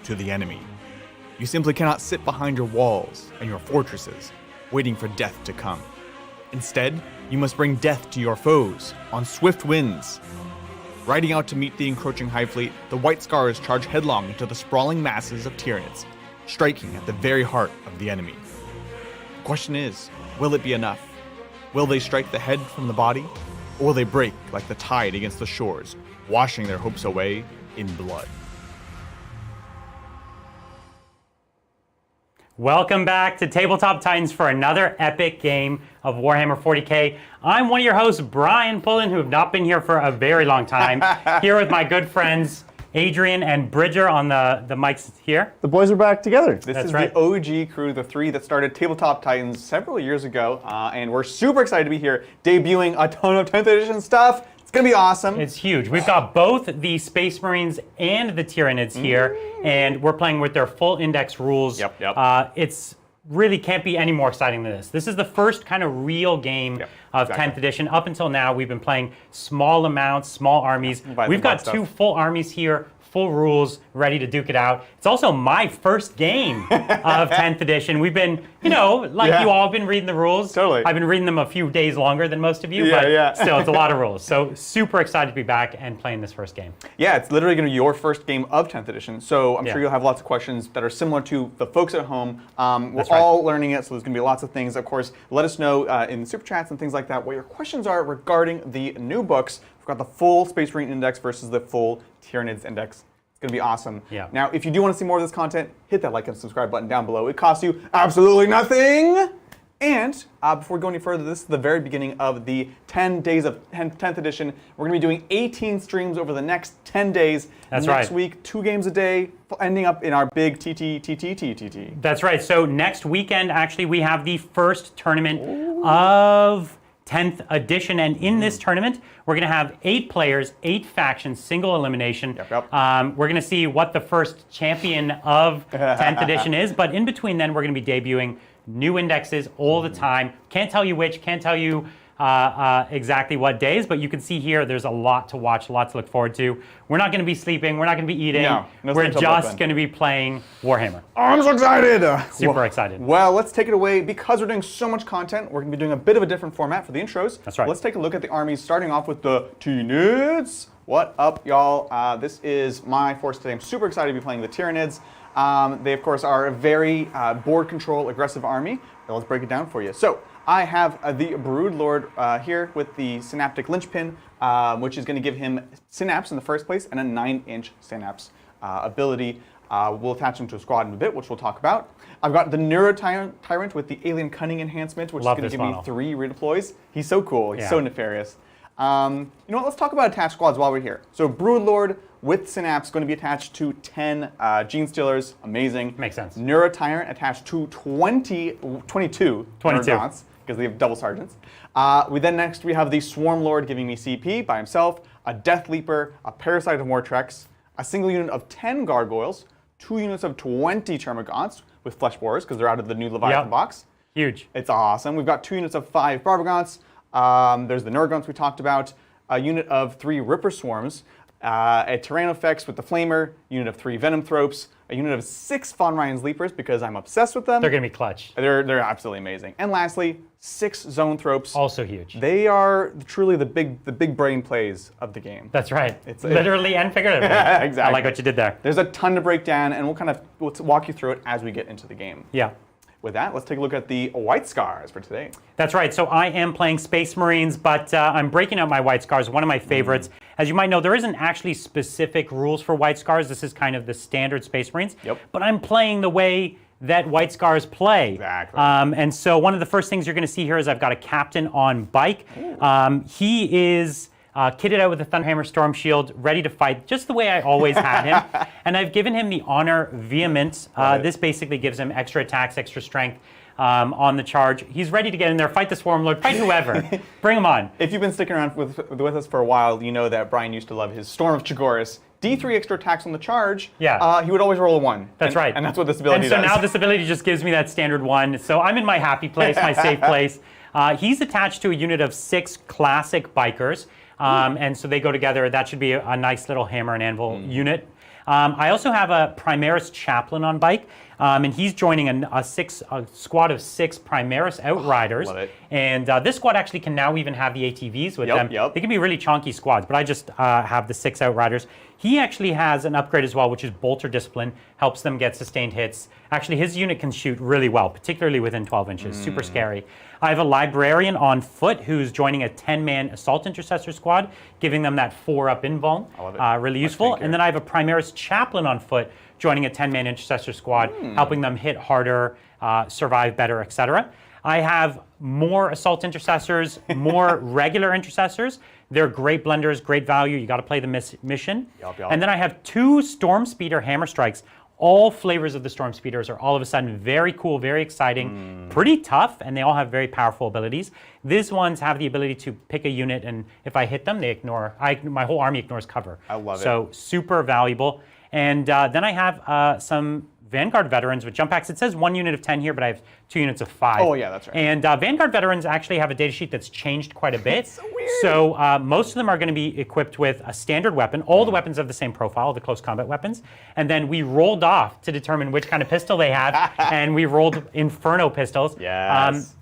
to the enemy. You simply cannot sit behind your walls and your fortresses, waiting for death to come. Instead, you must bring death to your foes on swift winds. Riding out to meet the encroaching Hive Fleet, the White Scars charge headlong into the sprawling masses of Tyranids, striking at the very heart of the enemy. The question is, will it be enough? Will they strike the head from the body, or will they break like the tide against the shores, washing their hopes away in blood? Welcome back to Tabletop Titans for another epic game of Warhammer 40k. I'm one of your hosts, Brian Pullen, who have not been here for a very long time. Here with my good friends, Adrian and Bridger on the mics here. The boys are back together. This is right. The OG crew, the three that started Tabletop Titans several years ago, and we're super excited to be here, debuting a ton of 10th edition stuff. It's gonna be awesome. It's huge. We've got both the Space Marines and the Tyranids here, and we're playing with their full index rules. Yep. It's really can't be any more exciting than this. This is the first kind of real game of 10th edition. Up until now, we've been playing small amounts, small armies. We've got two full armies here, full rules, ready to duke it out. It's also my first game of 10th edition. We've been, you all have been reading the rules. Totally. I've been reading them a few days longer than most of you, but still, it's a lot of rules. So super excited to be back and playing this first game. Yeah, it's literally going to be your first game of 10th edition, so I'm sure you'll have lots of questions that are similar to the folks at home. We're all learning it, so there's going to be lots of things. Of course, let us know in the super chats and things like that what your questions are regarding the new books. We've got the full Space Marine Index versus the full Tyranids Index. It's going to be awesome. Yeah. Now, if you do want to see more of this content, hit that like and subscribe button down below. It costs you absolutely nothing. And before we go any further, this is the very beginning of the 10 days of 10th edition. We're going to be doing 18 streams over the next 10 days. That's right. Next week, 2 games a day, ending up in our big TT. That's right. So next weekend, actually, we have the first tournament of 10th edition, and in this tournament, we're going to have 8 players, 8 factions, single elimination. We're going to see what the first champion of 10th edition is, but in between then, we're going to be debuting new indexes all the time. Can't tell you which, can't tell you exactly what days, but you can see here there's a lot to watch, a lot to look forward to. We're not going to be sleeping, we're not going to be eating, we're just going to be playing Warhammer. Oh, I'm so excited! Super excited. Well, let's take it away. Because we're doing so much content, we're going to be doing a bit of a different format for the intros. That's right. Let's take a look at the armies, starting off with the Tyranids. What up, y'all? This is my force today. I'm super excited to be playing the Tyranids. They, of course, are a very board control, aggressive army. Now, let's break it down for you. So, I have the Broodlord here with the Synaptic Linchpin, which is going to give him Synapse in the first place and a 9-inch Synapse ability. We'll attach him to a squad in a bit, which we'll talk about. I've got the Neurotyrant with the Alien Cunning Enhancement, which is going to give me 3 redeploys. He's so cool. He's so nefarious. You know what? Let's talk about attached squads while we're here. So Broodlord with Synapse going to be attached to 10 Gene Stealers. Amazing. Makes sense. Neurotyrant attached to 22 Neurogons, because they have double sergeants. Next we have the Swarm Lord giving me CP by himself, a Death Leaper, a Parasite of Mortrex, a single unit of 10 Gargoyles, 2 units of 20 Termagants with Flesh Borers, because they're out of the new Leviathan box. Huge. It's awesome. We've got 2 units of 5 Barbagants. There's the Neurogons we talked about, a unit of 3 Ripper Swarms, a Tyrannofex with the Flamer, unit of 3 Venomthropes, a unit of 6 Von Ryan's Leapers because I'm obsessed with them. They're going to be clutch. They're absolutely amazing. And lastly, 6 Zoanthropes. Also huge. They are truly the big brain plays of the game. That's right. It's literally and figuratively. Exactly. I like what you did there. There's a ton to break down, and we'll walk you through it as we get into the game. Yeah. With that, let's take a look at the White Scars for today. That's right. So I am playing Space Marines, but I'm breaking out my White Scars, one of my favorites. As you might know, there isn't actually specific rules for White Scars. This is kind of the standard Space Marines. But I'm playing the way that White Scars play. Exactly. And so one of the first things you're going to see here is I've got a captain on bike. He is kitted out with a Thunderhammer Storm Shield, ready to fight, just the way I always had him. And I've given him the Honor Vehement. This basically gives him extra attacks, extra strength on the charge. He's ready to get in there, fight the Swarm Lord, fight whoever. Bring him on. If you've been sticking around with us for a while, you know that Brian used to love his Storm of Chagoris. D3 extra attacks on the charge, he would always roll a 1. That's right. And that's what this ability does. And so now this ability just gives me that standard 1. So I'm in my happy place, my safe place. He's attached to a unit of 6 classic bikers. And so they go together. That should be a nice little hammer and anvil unit. I also have a Primaris Chaplain on bike, and he's joining a squad of 6 Primaris Outriders. Love it. And this squad actually can now even have the ATVs with them. Yep. They can be really chonky squads, but I just have the 6 Outriders. He actually has an upgrade as well, which is Bolter Discipline, helps them get sustained hits. Actually, his unit can shoot really well, particularly within 12 inches. Super scary. I have a Librarian on foot who's joining a 10-man Assault Intercessor squad, giving them that 4-up invuln. I love it. Really useful. And then I have a Primaris Chaplain on foot joining a 10-man Intercessor squad, helping them hit harder, survive better, etc. I have more Assault Intercessors, more regular Intercessors. They're great blenders, great value. You got to play the mission. Yup. And then I have 2 Storm Speeder Hammer Strikes. All flavors of the Storm Speeders are all of a sudden very cool, very exciting, pretty tough, and they all have very powerful abilities. These ones have the ability to pick a unit, and if I hit them, they ignore. My whole army ignores cover. I love it. So super valuable. And then I have some Vanguard Veterans with jump packs. It says 1 unit of 10 here, but I have 2 units of 5. Oh, yeah, that's right. And Vanguard Veterans actually have a datasheet that's changed quite a bit. So weird. So most of them are going to be equipped with a standard weapon. All the weapons have the same profile, the close combat weapons. And then we rolled off to determine which kind of pistol they have, and we rolled Inferno pistols. Yes.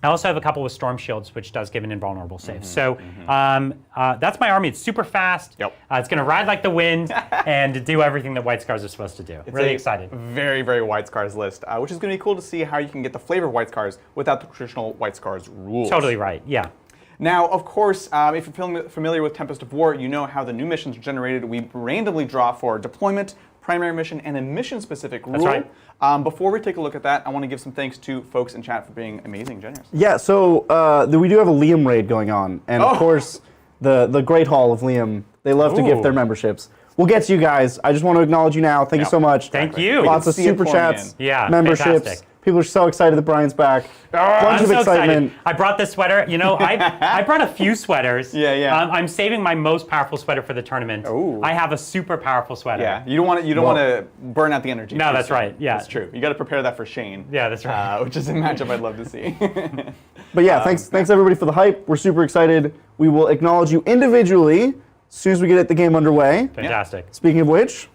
I also have a couple with Storm Shields, which does give an invulnerable save. So that's my army. It's super fast. Yep. It's going to ride like the wind and do everything that White Scars are supposed to do. Really excited. Very, very White Scars list, which is going to be cool to see how you can get the flavor of White Scars without the traditional White Scars rules. Totally right, yeah. Now, of course, if you're familiar with Tempest of War, you know how the new missions are generated. We randomly draw for deployment, primary mission, and a mission-specific rule. That's right. Before we take a look at that, I want to give some thanks to folks in chat for being amazing, generous. Yeah, so we do have a Liam raid going on, and of course, the Great Hall of Liam, they love to Ooh. gift their memberships. We'll get to you guys. I just want to acknowledge you now. Thank you so much. Thank you. Lots of see it super pouring chats, in. Yeah, memberships. fantastic. People are so excited that Brian's back. Bunch I'm of so excitement. excited. I brought this sweater. You know, I brought a few sweaters. Yeah. I'm saving my most powerful sweater for the tournament. Ooh. I have a super powerful sweater. Yeah, you don't want to burn out the energy. No, too that's soon. right, yeah. That's true. You got to prepare that for Shane. Yeah, that's right. Which is a matchup I'd love to see. But yeah, thanks everybody for the hype. We're super excited. We will acknowledge you individually as soon as we get the game underway. Fantastic. Speaking of which,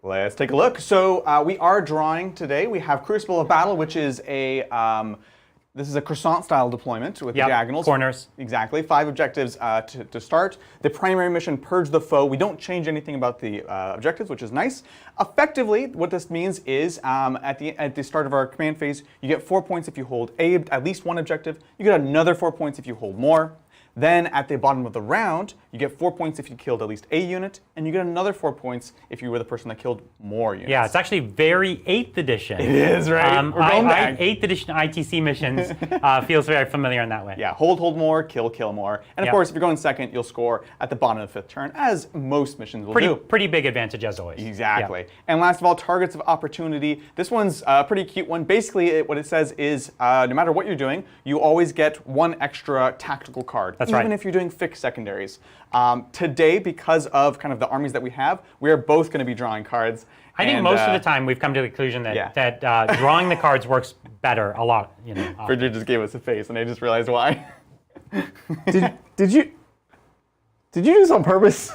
Let's take a look. So we are drawing today. We have Crucible of Battle, which is this is a croissant-style deployment with diagonals. Corners. Exactly. 5 objectives to start. The primary mission, Purge the Foe. We don't change anything about the objectives, which is nice. Effectively, what this means is at the start of our command phase, you get 4 points if you hold at least 1 objective. You get another 4 points if you hold more. Then at the bottom of the round, you get 4 points if you killed at least a unit, and you get another 4 points if you were the person that killed more units. Yeah, it's actually very 8th edition. It is, right? We're going back. 8th edition ITC missions feels very familiar in that way. Yeah, hold more, kill more. And of course, if you're going second, you'll score at the bottom of the 5th turn, as most missions will do. Pretty big advantage as always. Exactly. Yeah. And last of all, targets of opportunity. This one's a pretty cute one. Basically, what it says is no matter what you're doing, you always get 1 extra tactical card. That's even right. if you're doing fixed secondaries. Today, because of kind of the armies that we have, we are both going to be drawing cards. I think most of the time we've come to the conclusion that drawing the cards works better a lot. Bridger just gave us a face, and I just realized why. did you do this on purpose?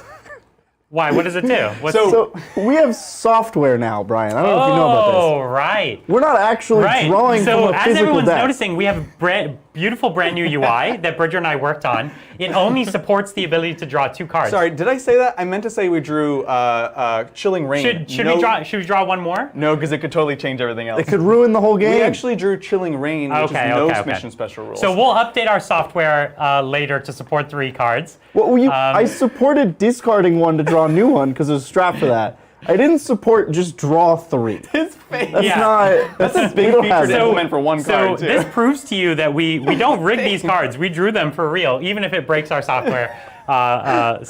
Why? What does it do? So we have software now, Brian. I don't know if you know about this. Oh, right. We're not actually drawing so from a as physical everyone's deck. noticing, we have a beautiful brand new UI that Bridger and I worked on. It only supports the ability to draw 2 cards. Sorry, did I say that? I meant to say we drew Chilling Rain. Should we draw one more? No, because it could totally change everything else. It could ruin the whole game. We actually drew Chilling Rain, which is no mission special rules. So we'll update our software later to support 3 cards. Well, I supported discarding 1 to draw a new one because there's a strap for that. I didn't support just draw 3. His face. That's not. That's a big feature to implement for 1 card, too. So this proves to you that we don't rig these cards. We drew them for real, even if it breaks our software. But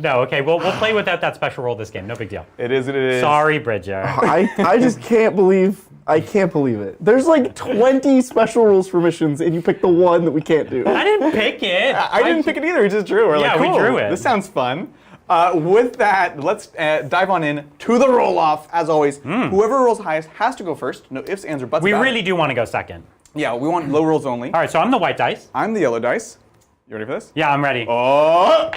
no, okay, we'll play without that special rule this game. No big deal. It is what it is. Sorry, Bridger. I just can't believe. I can't believe it. There's like 20 special rules for missions, and you pick the one that we can't do. I didn't pick it. I didn't pick it either. We just drew. We're like, we cool, drew it. This sounds fun. With that, let's dive on in to the roll-off. As always, whoever rolls highest has to go first. No ifs, ands, or buts. We really do want to go second. Yeah, we want low rolls only. All right, so I'm the white dice. I'm the yellow dice. You ready for this? Yeah, I'm ready. Oh!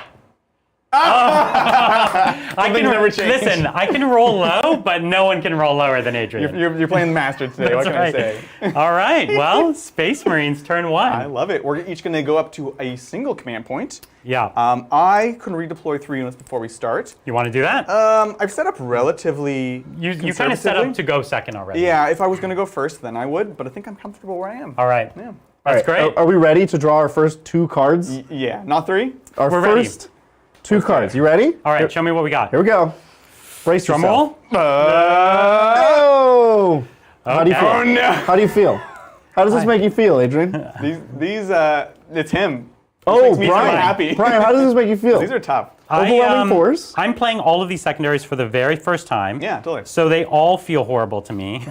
I Something's never changed. Listen, I can roll low, but no one can roll lower than Adrian. You're playing the master today. What can I say? All right. Well, Space Marines turn 1. I love it. We're each going to go up to a single command point. Yeah. I can redeploy 3 units before we start. You want to do that? I've set up relatively. You kind of set up to go second already. Yeah, if I was going to go first, then I would, but I think I'm comfortable where I am. All right. Yeah. That's great. Are we ready to draw our first 2 cards? Yeah, not 3? Our We're ready. first 2 cards. You ready? All right. Show me what we got. Here we go. Brace Drum yourself. roll. Oh! How do you feel? Okay. Oh no! How do you feel? How does this make you feel, Adrian? It's him. Oh, makes me so Brian. happy. Brian, how does this make you feel? These are tough. Overwhelming force. I'm playing all of these secondaries for the very first time. Yeah, totally. So they all feel horrible to me.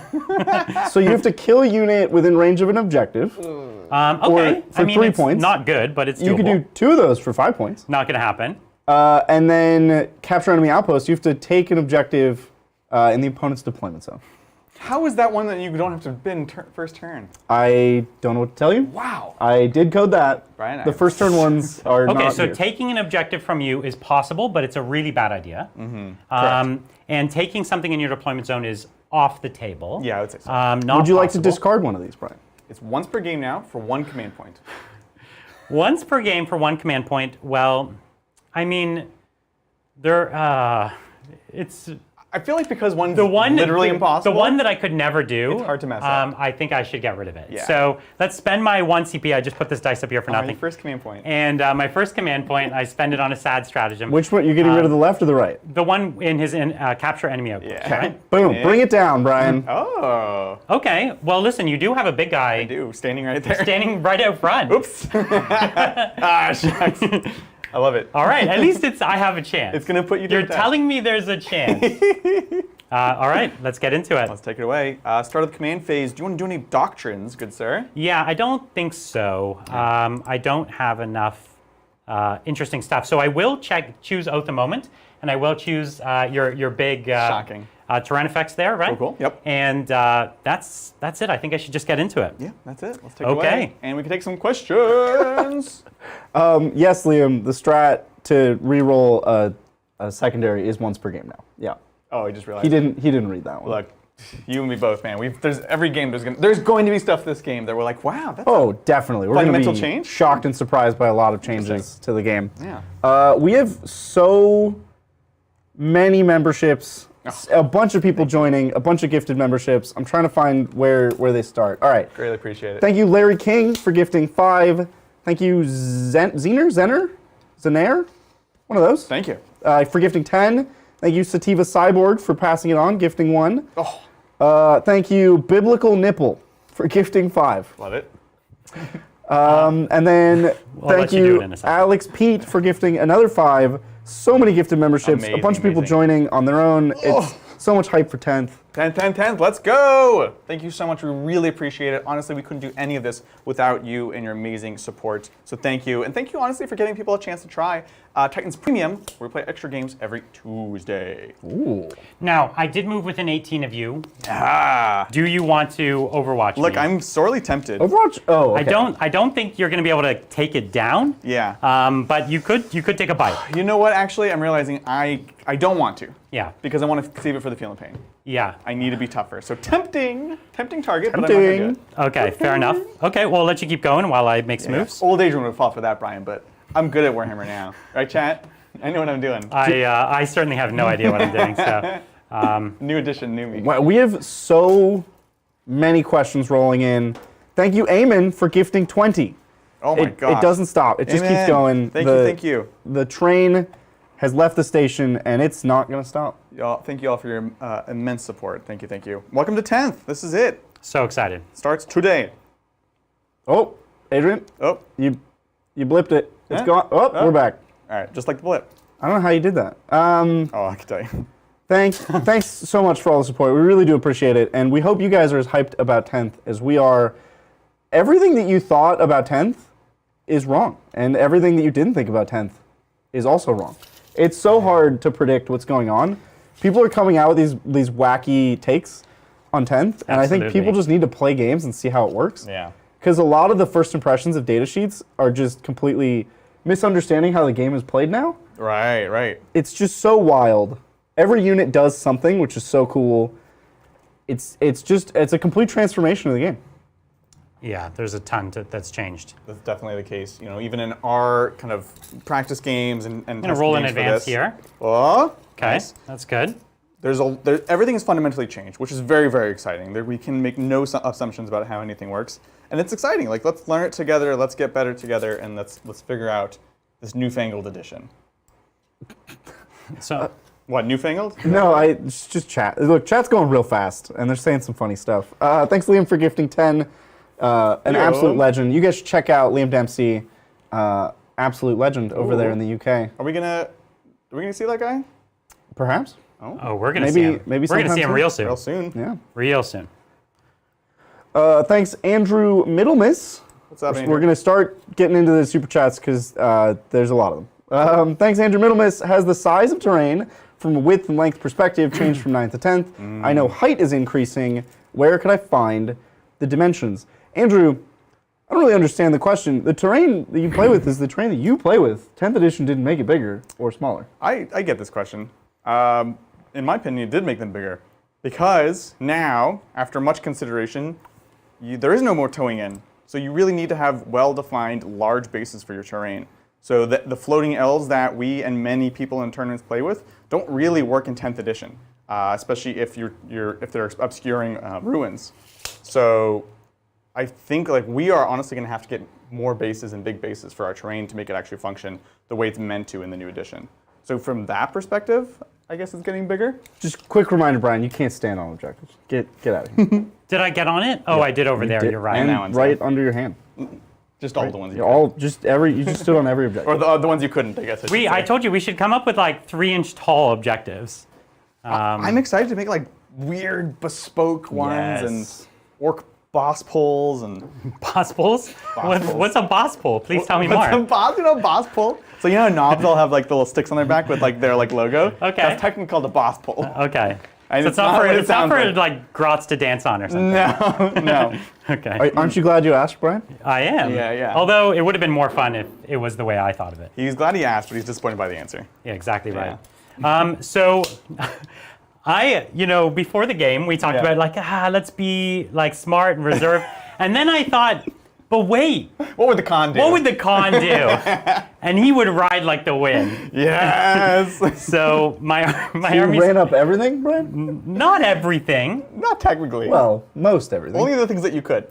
So you have to kill a unit within range of an objective. Okay. for I mean, 3 it's points. not good, but it's doable. You can do 2 of those for 5 points. Not going to happen. And then capture enemy outpost. You have to take an objective in the opponent's deployment zone. How is that one that you don't have to bid first turn? I don't know what to tell you. Wow. I did code that. Brian, the first turn ones are Okay, not so here. taking an objective from you is possible, but it's a really bad idea. And taking something in your deployment zone is off the table. Yeah, I would say so. Not Would you like to possible. discard one of these, Brian? It's once per game now for 1 command point. Once per game for 1 command point. Well, I mean, it's I feel like because one's literally literally impossible. The one that I could never do. It's hard to mess up. I think I should get rid of it. Yeah. So let's spend my 1 CP. I just put this dice up here for All right, nothing. first command point. And my first command point, I spend it on a sad stratagem. Which one? You're getting rid of the left or the right? The one in his capture enemy outpost. Yeah. Right? Boom. Yeah. Bring it down, Brian. Oh, Okay. Well, listen, you do have a big guy I do. Standing right there. standing right out front. Oops. Ah, shucks. I love it. All right. At least I have a chance. It's going to put you to You're the test. telling me there's a chance. All right. Let's get into it. Let's take it away. Start of the command phase. Do you want to do any doctrines, good sir? Yeah, I don't think so. I don't have enough interesting stuff. So I will choose Oath a Moment, and I will choose your big Shocking. Tyrannifex there, right? Cool. Yep. And that's it. I think I should just get into it. Yeah, that's it. Let's take it Okay. away. And we can take some questions. Yes, Liam. The strat to re-roll a secondary is once per game now. Yeah. Oh, I just realized. He didn't read that one. Look, you and me both, man. There's every game. There's going to be stuff this game that we're like, wow, that's Oh, definitely. We're going to Fundamental be change? shocked and surprised by a lot of changes to the game. Yeah. We have so many memberships, a bunch of people joining, a bunch of gifted memberships. I'm trying to find where they start. All right. Greatly appreciate it. Thank you, Larry King, for gifting 5. Thank you, Zener? One of those. Thank you. For gifting 10. Thank you, Sativa Cyborg, for passing it on, gifting 1. Oh, Thank you, Biblical Nipple, for gifting 5. love it. And then I'll thank let you do you, it in a second. Alex Pete, for gifting another 5. So many gifted memberships. a Amazing, bunch of people amazing. joining on their own. It's so much hype for 10th. 10, let's go! Thank you so much. We really appreciate it. Honestly, we couldn't do any of this without you and your amazing support. So thank you. And thank you, honestly, for giving people a chance to try Titans Premium, where we play extra games every Tuesday. Ooh. Now, I did move within 18 of you. Ah! Do you want to Overwatch Look, me? I'm sorely tempted. Overwatch? Oh, okay. I don't think you're going to be able to take it down. Yeah. But you could take a bite. You know what, actually? I'm realizing I don't want to. Yeah. Because I want to save it for the Feel and Pain. Yeah. I need to be tougher. So tempting target, but I'm not going to do it. Okay, fair enough. Okay, well, I'll let you keep going while I make some moves. Old Adrian would fall for that, Brian, but I'm good at Warhammer now. Right, chat? I know what I'm doing. I certainly have no idea what I'm doing. So, New edition, new me. Well, we have so many questions rolling in. Thank you, Eamon, for gifting 20. Oh my god. It doesn't stop. It just keeps Amen. going. Thank you. The train has left the station, and it's not going to stop. Y'all, thank you all for your immense support. Thank you. Welcome to 10th. This is it. so excited. Starts today. Oh, Adrian, Oh, you blipped it. It's Huh? gone. Oh, Oh. we're back. all right. Just like the blip. I don't know how you did that. Oh, I can tell you. Thanks so much for all the support. We really do appreciate it, and we hope you guys are as hyped about 10th as we are. Everything that you thought about 10th is wrong, and everything that you didn't think about 10th is also wrong. It's so hard to predict what's going on. People are coming out with these wacky takes on 10th, and I think Absolutely. people just need to play games and see how it works. Yeah. Because a lot of the first impressions of data sheets are just completely misunderstanding how the game is played now. Right. It's just so wild. Every unit does something, which is so cool. It's a complete transformation of the game. Yeah, there's a ton that's changed. That's definitely the case. You know, even in our kind of practice games and I'm gonna roll in advance here. Oh, Okay, nice. that's good. Everything is fundamentally changed, which is very, very exciting. We can make no assumptions about how anything works, and it's exciting. Like, let's learn it together, let's get better together, and let's figure out this newfangled edition. So, What, newfangled? No, it's just chat. Look, chat's going real fast, and they're saying some funny stuff. Thanks, Liam, for gifting 10. An absolute legend. You guys should check out Liam Dempsey, absolute legend over there in the UK. Are we gonna see that guy? Perhaps. oh, we're gonna see him. Maybe we're gonna see him sometime real soon. Real soon. Yeah. Real soon. Thanks, Andrew Middlemas. What's up, Andrew? We're going to start getting into the super chats because there's a lot of them. Thanks, Andrew Middlemas. Has the size of terrain from a width and length perspective changed from 9th to 10th? I know height is increasing. Where could I find the dimensions? Andrew, I don't really understand the question. The terrain that you play with is the terrain that you play with. 10th edition didn't make it bigger or smaller. I get this question. In my opinion, it did make them bigger because now, after much consideration, there is no more towing in. So you really need to have well-defined large bases for your terrain. So the floating elves that we and many people in tournaments play with don't really work in 10th edition, especially if they're obscuring ruins. So I think like we are honestly going to have to get more bases and big bases for our terrain to make it actually function the way it's meant to in the new edition. So from that perspective, I guess it's getting bigger. Just quick reminder, Brian, you can't stand on objectives. Get out of here. Did I get on it? Oh, I did over there. Did- You're right. And that one's right under your hand. Just all the ones you You just stood on every objective. or the ones you couldn't, I guess. I told you we should come up with like 3-inch tall objectives. I'm excited to make like weird bespoke ones Yes. and orc boss pulls and Boss pulls? Boss pulls. What's a boss pull? Please tell me more. boss pull. So knobs all have like the little sticks on their back with like their like logo. Okay. That's technically called a boss pull. Okay. And So it's not what it sounds like. like grots to dance on or something. No. Okay. Aren't you glad you asked, Brian? I am. Yeah. Although it would have been more fun if it was the way I thought of it. He's glad he asked, but he's disappointed by the answer. Yeah, exactly right. Yeah. So before the game, we talked Yeah. about like, let's be like smart and reserved. And then I thought, but wait, What would the con do? what would the con do? And he would ride like the wind. Yes. So my You army, ran up everything, Brian? not everything. Not technically. Well, most everything. only the things that you could.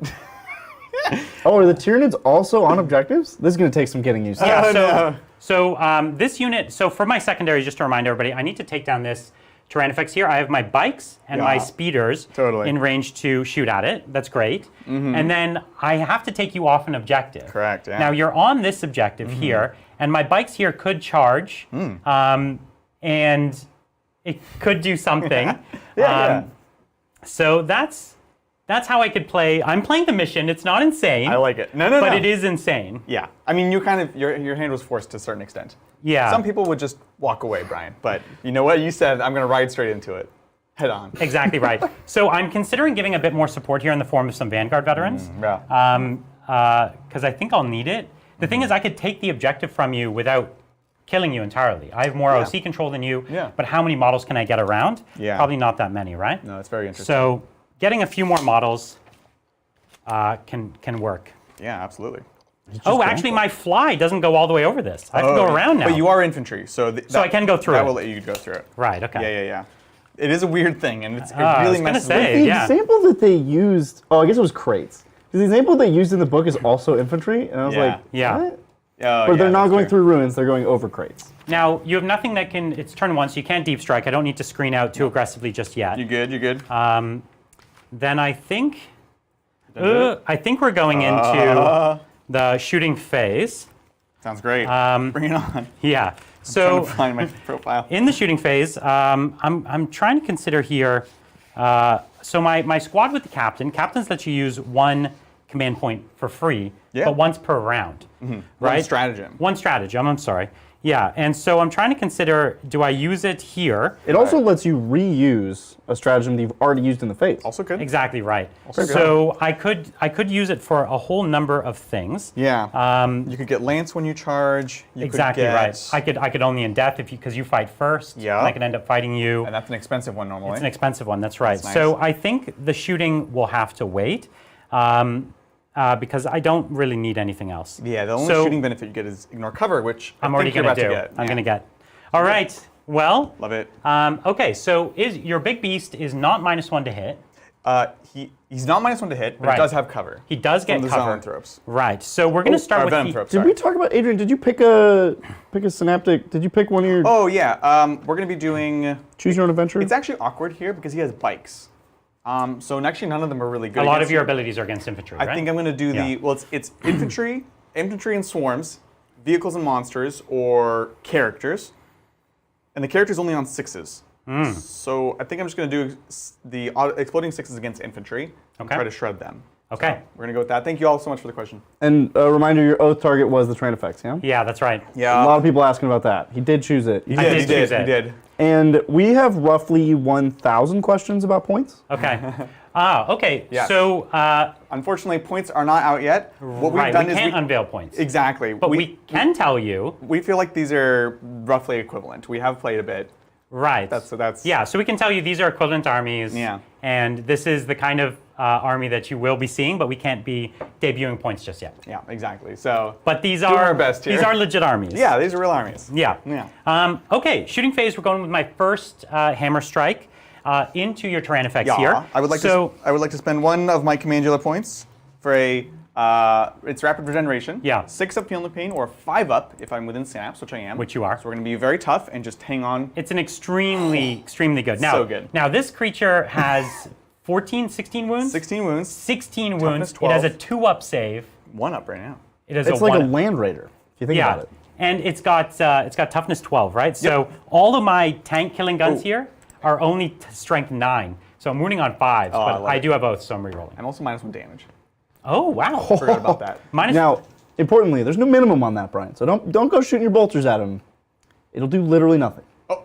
Oh, are the Tyranids also on objectives? This is going to take some getting used to. Yeah, no. so this unit, so for my secondary, just to remind everybody, I need to take down this Tyrannifex here. I have my bikes and my Yeah. speeders Totally. in range to shoot at it. That's great. And then I have to take you off an objective. Correct, yeah. Now you're on this objective here, and my bikes here could charge, and it could do something. Yeah. So that's how I could play. I'm playing the mission. It's not insane. I like it. No. But it is insane. Yeah. I mean, you kind of your hand was forced to a certain extent. Yeah. Some people would just walk away, Brian. But you know what? You said I'm going to ride straight into it, head on. Exactly right. So I'm considering giving a bit more support here in the form of some Vanguard veterans. Yeah. Because I think I'll need it. The thing is, I could take the objective from you without killing you entirely. I have more OC control than you, Yeah. but how many models can I get around? Yeah. Probably not that many, right? No, it's very interesting. So getting a few more models can work. Yeah, absolutely. Oh, actually, my fly doesn't go all the way over this. I have to go around now. But you are infantry, so I can go through that it. will let you go through it. Right, okay. Yeah. It is a weird thing, and it I really was gonna messes say, with The yeah. example that they used, I guess it was crates. The example they used in the book is also infantry, and I was Yeah. like, Yeah. what? But They're not going through ruins, they're going over crates. Now, you have nothing that can, it's turn one, so you can't deep strike. I don't need to screen out too aggressively just yet. You good? Then I think we're going into the shooting phase. Sounds great. Bring it on. Yeah. Trying So to find my profile. in the shooting phase, I'm trying to consider here. So my squad with the captain. Captains let you use one command point for free, Yeah. but once per round. Right. One stratagem. One stratagem. I'm sorry. Yeah, and so I'm trying to consider, do I use it here? It also lets you reuse a stratagem that you've already used in the phase. Also good. Exactly right. Also So I could use it for a whole number of things. Yeah. You could get lance when you charge. You Exactly could get, right. I could only in death because you fight first. Yeah. And I could end up fighting you. And that's an expensive one normally. It's an expensive one. That's right. That's nice. So I think the shooting will have to wait. Because I don't really need anything else. Yeah, the only So- shooting benefit you get is ignore cover, which I'm I already think you're going about to do. get. I'm going to get. All right. Well. Love it. Okay. So your big beast is not -1 to hit. He's not -1 to hit, but Right. he does have cover. He does get from the cover. zoanthropes. Right. So we're going to start with venom the, thropes, Did sorry. we talk about, Adrian, did you pick a synaptic, did you pick one of your Oh yeah, we're going to be doing. choose your own adventure? It's actually awkward here because he has bikes. So actually none of them are really good. a lot against of your him. abilities are against infantry. I right? think I'm going to do the Yeah. it's infantry, infantry and swarms, vehicles and monsters, or characters, and the character's only on 6s. So I think I'm just going to do the exploding 6s against infantry and Okay. try to shred them. Okay. So we're going to go with that. Thank you all so much for the question. And a reminder, your oath target was the train effects, yeah? Yeah, that's right. Yeah, A lot of people asking about that. He did choose it. I did choose it. He did. And we have roughly 1,000 questions about points. Okay. Okay. Yes. So Unfortunately, points are not out yet. What we've right, done we is can't unveil points. exactly. But we can tell you. we feel like these are roughly equivalent. We have played a bit. Right. That's Yeah, so we can tell you these are equivalent armies. Yeah. And this is the kind of army that you will be seeing, but we can't be debuting points just yet. Yeah, exactly. So But these Doing are our best here. These are legit armies. yeah, these are real armies. Yeah. Yeah. Okay, shooting phase. We're going with my first hammer strike into your Tyran effects Yeah, here. I would like to spend one of my Commandula points for a it's rapid regeneration. Yeah. 6 up Feeling Pain, or 5 up if I'm within Synapse, which I am. Which you are. So we're going to be very tough and just hang on. It's an extremely good. Now, So good. Now this creature has 14, 16 wounds. 16 wounds. 16 wounds. 12. It has a 2-up save. 1 up right now. It has It's a like a 1 land raider, if you think about it. And it's got toughness 12, right? So all of my tank killing guns here are only strength 9. So I'm wounding on 5s, I but love I it. do have oaths, so I'm rerolling. I'm also -1 damage. Oh wow! Forgot about that. Minus Now, importantly, there's no minimum on that, Brian. So don't go shooting your bolters at him. It'll do literally nothing. Oh,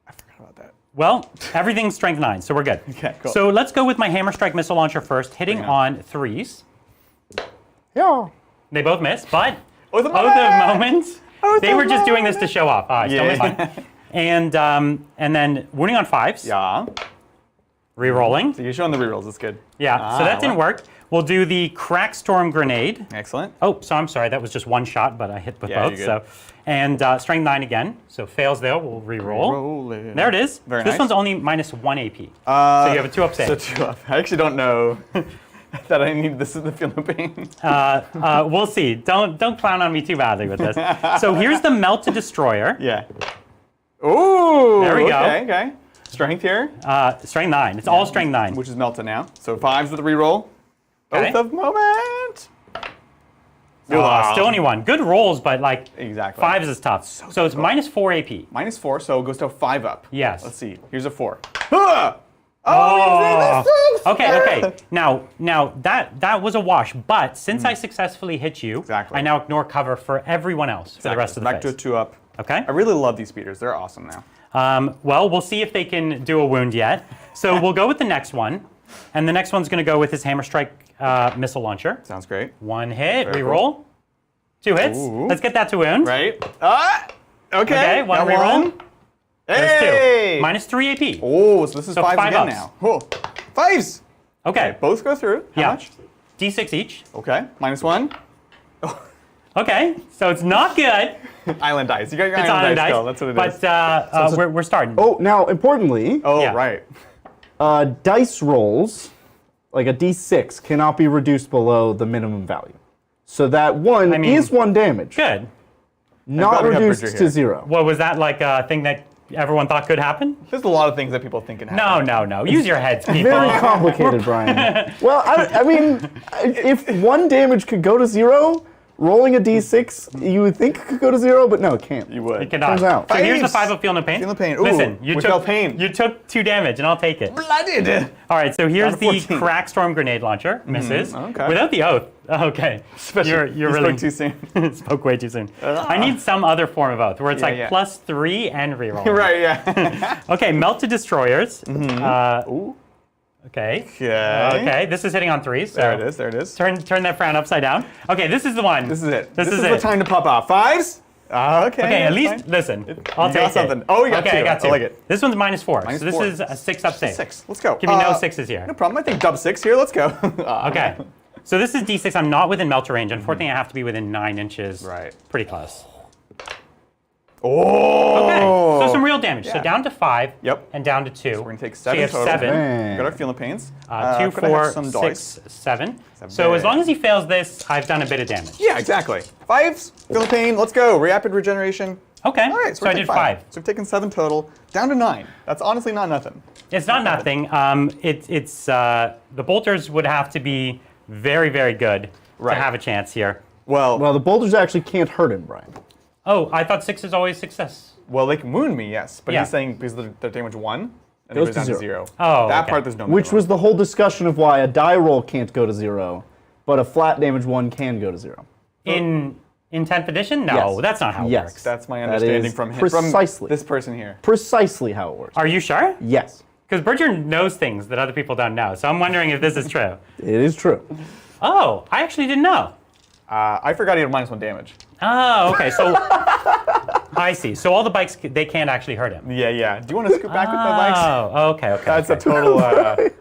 I forgot about that. Well, everything's strength 9, so we're good. Okay, cool. So let's go with my hammer strike missile launcher first, hitting Bring it on 3s. Yeah. They both miss, but Oath of oh, the moment they of were just doing this to show off. I still Yeah. miss mine. And then wounding on 5s. Yeah. Rerolling. So you're showing the rerolls. That's good. Yeah. So that didn't work. We'll do the crack storm grenade. Excellent. Oh, so I'm sorry. That was just one shot, but I hit with Yeah, both. you're So, good. and strength 9 again. So fails there. We'll re-roll. Roll it. There it is. Very This nice. one's only -1 AP. So you have a 2-up save. So 2 up. I actually don't know that I need this in the Feeling Pain. We'll see. Don't clown on me too badly with this. So here's the melted destroyer. Yeah. Ooh. There we go. Okay. Strength here, Strength 9. It's all strength 9. which is melted now. So 5s with a reroll. Okay. Oath of Moment. Still only 1. Good rolls, but like Exactly. 5s is tough. So it's -4 AP. -4, so it goes to a 5 up. Yes. Let's see. Here's a 4. Ah! Oh, Okay. Now that was a wash, but since I successfully hit you, Exactly. I now ignore cover for everyone else for the rest of the Back to a phase. 2 up. Okay. I really love these speeders. They're awesome now. Well, we'll see if they can do a wound yet. So we'll go with the next one, and the next one's going to go with his hammer strike missile launcher. Sounds great. 1 hit, Very reroll. 2 hits. Ooh. Let's get that to wound. Right? Ah! Okay. Okay, 1 Got reroll. one. There's Hey! 2. -3 AP. Oh, so this is So 5s 5 again ups. now. Oh, 5s. Okay. Both go through. How Yeah. much? D6 each. Okay. -1. Okay, so it's not good. Island dice. You got your It's island on dice. dice. Go. That's what it is. But we're starting. Oh, now, importantly, Oh, yeah. right. dice rolls, like a d6, cannot be reduced below the minimum value. So that 1 I mean, is 1 damage, Good. not glad we have reduced Bridger to here. 0. What was that like a thing that everyone thought could happen? There's a lot of things that people think can happen. No. Use your heads, people. Very complicated, Brian. Well, I mean, if 1 damage could go to 0, rolling a d6, you would think could go to 0, but no, it can't. You would. It cannot. Turns out. So here's the Fives. 5 of Feel No Pain. Feel No Pain. Ooh, Listen, you we took felt pain. You took 2 damage, and I'll take it. Blooded. All right, so here's Down the to 14. Crackstorm Grenade Launcher. Misses. okay. Without the oath. Okay. You're You really spoke too soon. spoke way too soon. I need some other form of oath where it's Yeah, like yeah. +3 and reroll. Right, yeah. Okay, Melted Destroyers. Ooh. Okay. Okay. Okay, this is hitting on 3s. So There it is, there it is. Turn that frown upside down. Okay, this is the one. This is it. This is the it. time to pop off. 5s? Okay. Okay, at that's least fine. listen. I'll You take got something. it. Oh, you got okay, 2. I got 2. I like it. This one's -4. Minus so this 4. is a 6-up save. 6. Let's go. Give me no 6s here. No problem. I think dub 6 here. Let's go. Okay. So this is D6. I'm not within melter range. Unfortunately, I have to be within 9 inches. Right. Pretty close. Oh. Okay. So some real damage. So Yeah. down to 5. Yep. And down to 2. We're going to take So 7 you have total. 7. Man. Got our feeling pains. 2, could I have 4, some 6, dice? 7. So as long as he fails this, I've done a bit of damage. Yeah, exactly. 5s, feeling pain. Let's go. Rapid regeneration. Okay. All right, so I did 5. So we've taken 7 total, down to 9. That's honestly not nothing. It's not nothing. It's the bolters would have to be very, very good Right. to have a chance here. Well, Well, the boulders actually can't hurt him, Brian. Oh, I thought 6 is always success. they can wound me, yes. But Yeah. he's saying because they're damage 1, and Goes it goes to down to 0. 0. Oh, that okay. part there's no Which minimum. was the whole discussion of why a die roll can't go to 0, but a flat damage 1 can go to 0. In 10th edition? No, Yes. that's not how it Yes. works. That's my That understanding is from him, precisely. from this person here. Precisely how it works. Are you sure? Yes, Because Bridger knows things that other people don't know. So I'm wondering if this is true. it is true. Oh, I actually didn't know. I forgot he had -1 damage. Oh, okay. So I see. So all the bikes, they can't actually hurt him. Yeah, yeah. Do you want to scoot back with my bikes? Oh, okay, okay. That's okay. a total bait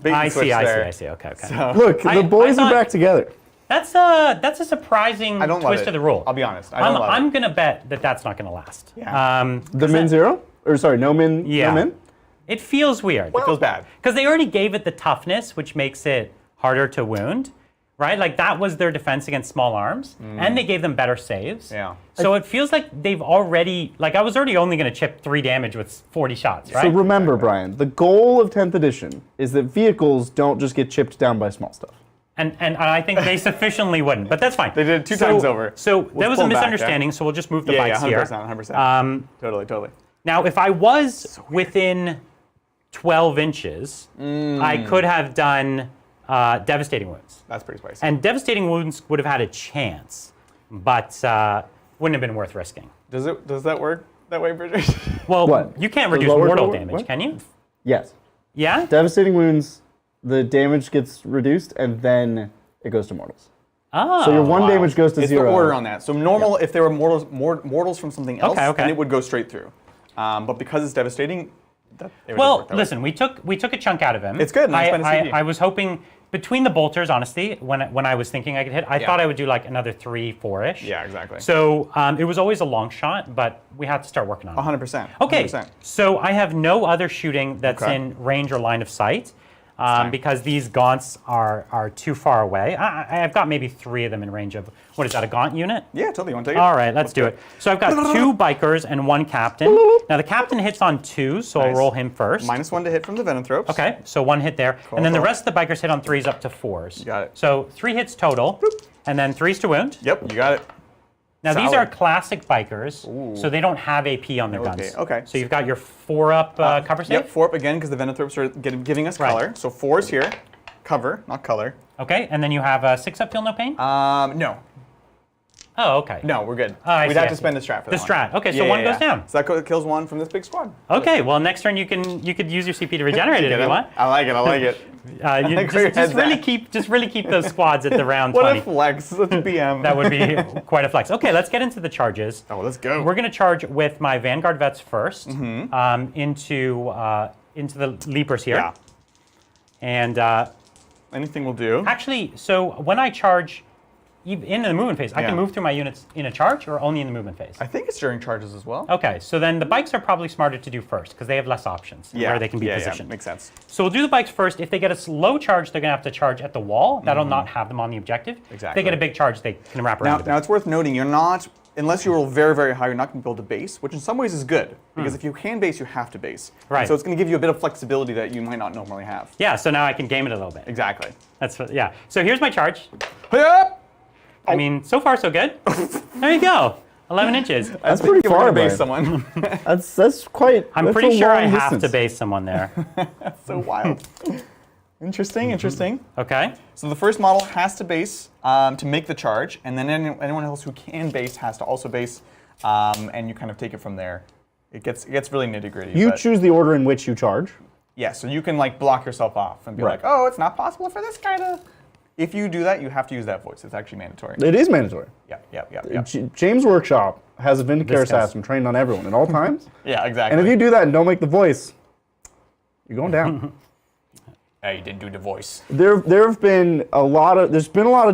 and I switch see, there. I see. Okay, okay. So, Look, I the boys thought- are back together. That's a surprising I don't love twist it. to the rule. I'll be honest. I don't love I'm it. gonna bet that that's not gonna last. Yeah. The min 0? Or sorry, no min? Yeah. No min? It feels weird. It feels bad. Because they already gave it the toughness, which makes it harder to wound, right? Like that was their defense against small arms, and they gave them better saves. Yeah. So it feels like they've already, like I was already only going to chip 3 damage with 40 shots, right? So remember, Brian, the goal of 10th edition is that vehicles don't just get chipped down by small stuff. And I think they sufficiently wouldn't, but that's fine. They did it 2 times over. So Let's that was pull a back, misunderstanding, so we'll just move the Yeah, bikes yeah, here. 100%. Totally. Now, if I was within 12 inches, I could have done Devastating Wounds. That's pretty spicy. And Devastating Wounds would have had a chance, but wouldn't have been worth risking. Does that work that way, Bridget? Well, What? you can't The reduce lower mortal door? damage, What? can you? Yes. Yeah? Devastating wounds, the damage gets reduced, and then it goes to mortals. Oh. So your 1 damage goes to It's 0. the order on that. So normal, if there were mortals from something else, Okay, okay. then it would go straight through. But because it's devastating, it would just Well, work that way. listen, we took a chunk out of him. It's good, nice minus CD. I was hoping between the bolters, honestly, when I was thinking I could hit, I thought I would do like another 3, 4-ish. Yeah, exactly. So it was always a long shot, but we had to start working on it. 100%. Okay, 100%. so I have no other shooting that's Okay. in range or line of sight fine. because these gaunts are too far away. I've got maybe 3 of them in range of, what is that, a gaunt unit? Yeah, totally. You want to take it? All right, let's do it. So I've got 2 bikers and 1 captain. Now the captain hits on 2, so I'll Nice. roll him first. -1 to hit from the Venomthropes. Okay, so 1 hit there. And then the cool. rest of the bikers hit on 3s up to 4s. Got it. So 3 hits total, and then 3s to wound. Yep, you got it. Now these Solid. are classic bikers, so they don't have AP on their No guns. AP, okay. So you've got your 4-up cover save. Yep, 4 up again because the Venomthropes are giving us Right. color. So 4's here. Cover, not color. Okay, and then you have a 6-up Feel No Pain? No. Oh, okay. No, we're good. I We'd see, have I to see. spend the strat for The that strat. one. Okay, so 1 goes down. So that kills 1 from this big squad. Okay, well next turn you could use your CP to regenerate it if you want. I like it. You like where your head's just really keep those squads at the round What 20. a flex. That's a BM. That would be quite a flex. Okay, let's get into the charges. Oh, let's go. We're going to charge with my Vanguard vets first into the leapers here. Yeah. And Anything will do. actually, so when I charge in the movement phase, I Yeah. can move through my units in a charge or only in the movement phase? I think it's during charges as well. Okay, so then the bikes are probably smarter to do first because they have less options where they can be positioned. Yeah, makes sense. So we'll do the bikes first. If they get a slow charge, they're going to have to charge at the wall. That'll not have them on the objective. If Exactly. they get a big charge, they can wrap around. a bit. Now it's worth noting, you're not, unless you roll very, very high, you're not going to build a base, which in some ways is good. Because if you can base, you have to base. Right. And so it's going to give you a bit of flexibility that you might not normally have. Yeah, so now I can game it a little bit. Exactly. That's what, yeah. So here's my charge. Yep. I mean, so far so good. There you go. 11 inches. That's pretty far, base Brian. someone. That's quite. I'm that's pretty a sure long I have to distance. base someone there. So wild. Interesting, interesting. Okay. So the first model has to base to make the charge, and then anyone else who can base has to also base, and you kind of take it from there. It gets really nitty gritty. You choose the order in which you charge. Yeah, so you can like block yourself off and be Right. like, oh, it's not possible for this guy to. If you do that, you have to use that voice. It's actually mandatory. It is mandatory. Yeah. James Workshop has a Vindicator This guy's- assassin trained on everyone at all times. Yeah, exactly. And if you do that and don't make the voice, you're going down. Hey, you didn't do the voice. There's been a lot of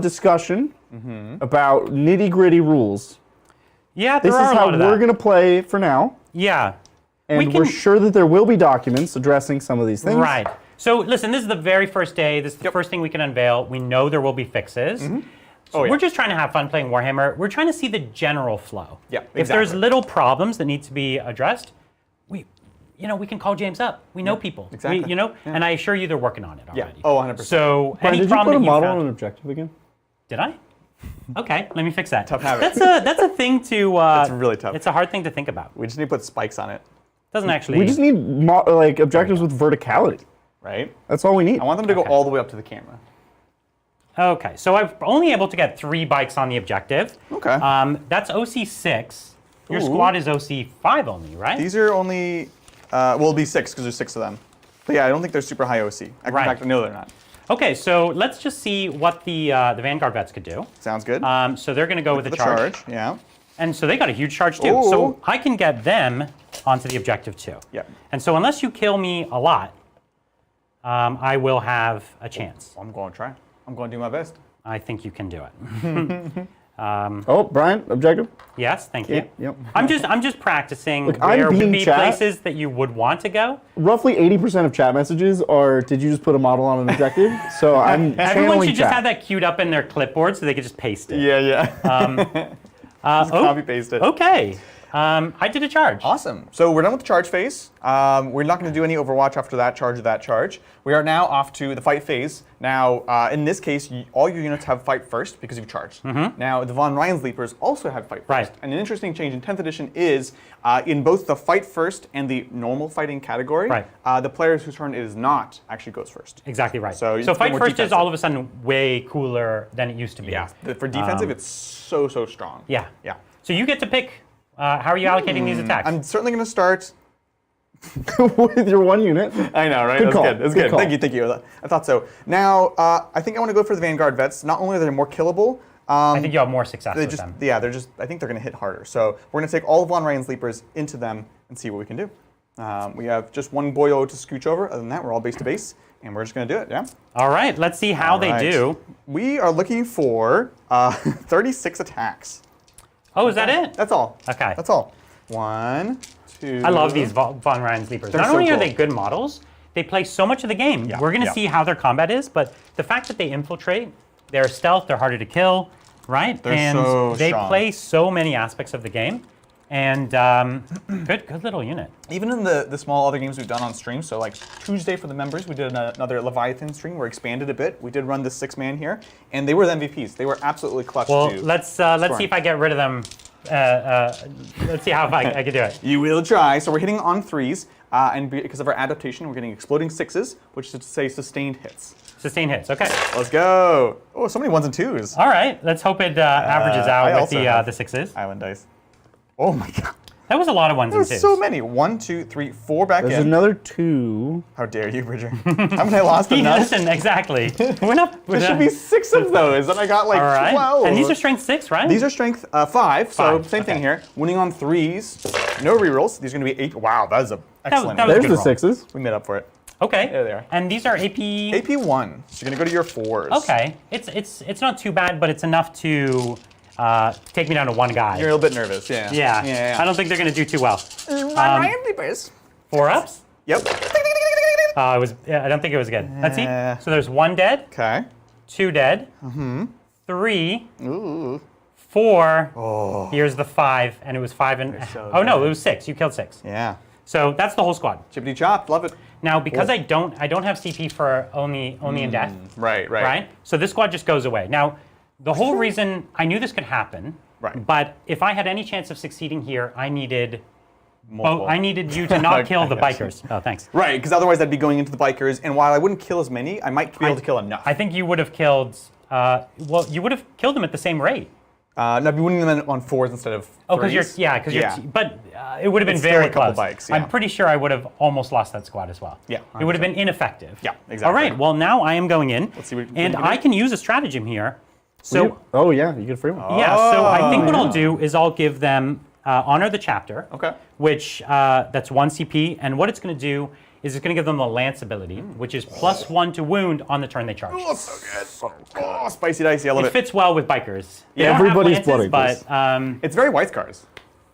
discussion about nitty gritty rules. Yeah, This there is are a how lot of we're that. going to play for now, Yeah. and we're sure that there will be documents addressing some of these things. Right. So listen, this is the very first day. This is the first thing we can unveil. We know there will be fixes. So Oh, yeah. we're just trying to have fun playing Warhammer. We're trying to see the general flow. Yeah, If there's exactly. little problems that need to be addressed, we can call James up. We know people. exactly. And I assure you they're working on it Yeah. already. Oh, 100%. So Brian, any did you problem put a that model found, on an objective again? Did I? Okay, let me fix that. Tough habit. That's a thing to. That's really tough. It's a hard thing to think about. We just need to put spikes on it, Doesn't actually. We just need objectives with verticality. right? That's all we need. I want them to go all the way up to the camera. Okay, so I'm only able to get 3 bikes on the objective. Okay. That's OC6. Your Ooh. squad is OC5 only, right? These are only, it'll be 6 because there's 6 of them. But yeah, I don't think they're super high OC. In Right. fact, no, they're not. Okay, so let's just see what the Vanguard vets could do. Sounds good. So they're going to go with the the charge. yeah. And so they got a huge charge too. Ooh. So I can get them onto the objective too. Yep. And so unless you kill me a lot, I will have a chance. I'm going to try. I'm going to do my best. I think you can do it. Oh, Brian, objective? Yes, thank you. Yep. I'm just practicing Look, I'm where would being be chat. places that you would want to go. Roughly 80% of chat messages are, did you just put a model on an objective? So I'm Everyone channeling should just chat. have that queued up in their clipboard so they could just paste it. Yeah. Just copy paste it. Okay. I did a charge. Awesome. So we're done with the charge phase. We're not going to do any Overwatch after that charge or that charge. We are now off to the fight phase. Now, in this case, all your units have fight first because you've charged. Now, the Von Ryan's Leapers also have fight first. Right. And an interesting change in 10th edition is in both the fight first and the normal fighting category, Right. The players whose turn it is not actually goes first. Exactly right. So it's fight more first is defensive. all of a sudden way cooler than it used to be. Yeah. For defensive, it's so strong. Yeah. Yeah. So you get to pick how are you allocating these attacks? I'm certainly going to start. with your one unit. I know, right? Good That's call. good. That's Good good. call. Thank you. I thought so. Now, I think I want to go for the Vanguard vets. Not only are they more killable, I think you'll have more success they with just them. I think they're going to hit harder. So we're going to take all of Von Ryan's Leapers into them and see what we can do. We have just one boyo to scooch over. Other than that, we're all base to base, and we're just going to do it. Yeah. All right, let's see how they Right. do. We are looking for 36 attacks. Oh, is that it? That's all. Okay. That's all. 1, 2. I love these Von Ryan's Leapers. They're Not so only are cool. they good models, they play so much of the game. Yeah, We're going to yeah. see how their combat is, but the fact that they infiltrate, they're stealth, they're harder to kill, right? They're and so they strong. play so many aspects of the game. And good little unit. Even in the small other games we've done on stream, so like Tuesday for the members, we did another Leviathan stream. We're expanded a bit. We did run the 6-man here, and they were the MVPs. They were absolutely clutch Well, too. let's see if I get rid of them. Let's see how I can do it. You will try. So we're hitting on 3s, and because of our adaptation, we're getting exploding 6s, which is to say sustained hits. Sustain hits. Okay. Let's go. Oh, so many 1s and 2s. All right. Let's hope it averages I out with also have the 6s. Island dice. Oh my god. That was a lot of 1s and There's 2s. so many. 1, 2, 3, 4 back There's in. another 2. How dare you, Bridger? Haven't I lost enough? Listen, exactly. We're not. There should be 6 of those, and I got like All right. 12. And these are strength 6, right? These are strength 5, so 5, same thing okay. here. Winning on 3s, no rerolls. These are going to be 8. Wow, that is an excellent. that was There's a the good roll. 6s. We made up for it. Okay. There they are. And these are AP. AP 1, so you're going to go to your 4s. Okay. It's not too bad, but it's enough to take me down to 1 guy. You're a little bit nervous, yeah. Yeah. I don't think they're going to do too well. Ryan Leapers. 4 ups? Yep. I don't think it was good. Let's see. So there's 1 dead, Okay. 2 dead, 3, 4. Here's the 5, and it was 5 and. so Oh no, good. it was 6. You killed 6. Yeah. So that's the whole squad. Chippity chopped, love it. Now, because I don't have CP for only in death. Right. Right? So this squad just goes away. Now, The whole reason I knew this could happen, Right. but if I had any chance of succeeding here, I needed Multiple. I needed you to not kill the Yes. bikers. Oh, thanks. Right, because otherwise I'd be going into the bikers, and while I wouldn't kill as many, I might be able to kill enough. I think you would have killed. Well, you would have killed them at the same rate. No, I'd be winning them on 4s instead of 3s. Oh, because you're but it would have been It's still very a couple close. bikes, yeah. I'm pretty sure I would have almost lost that squad as well. Yeah, it would have been ineffective. Yeah, exactly. All right. Well, now I am going in, Let's see what and you can do. I can use a stratagem here. So Oh yeah, you get a free one. yeah. So I think what I'll do is I'll give them honor the chapter. Okay. Which that's 1 CP, and what it's going to do is it's going to give them the lance ability, which is +1 to wound on the turn they charge. Oh, so good. Oh, spicy dicey, I love It it. fits well with bikers. They Yeah, don't have everybody's lances, bloody, but It's very white scars.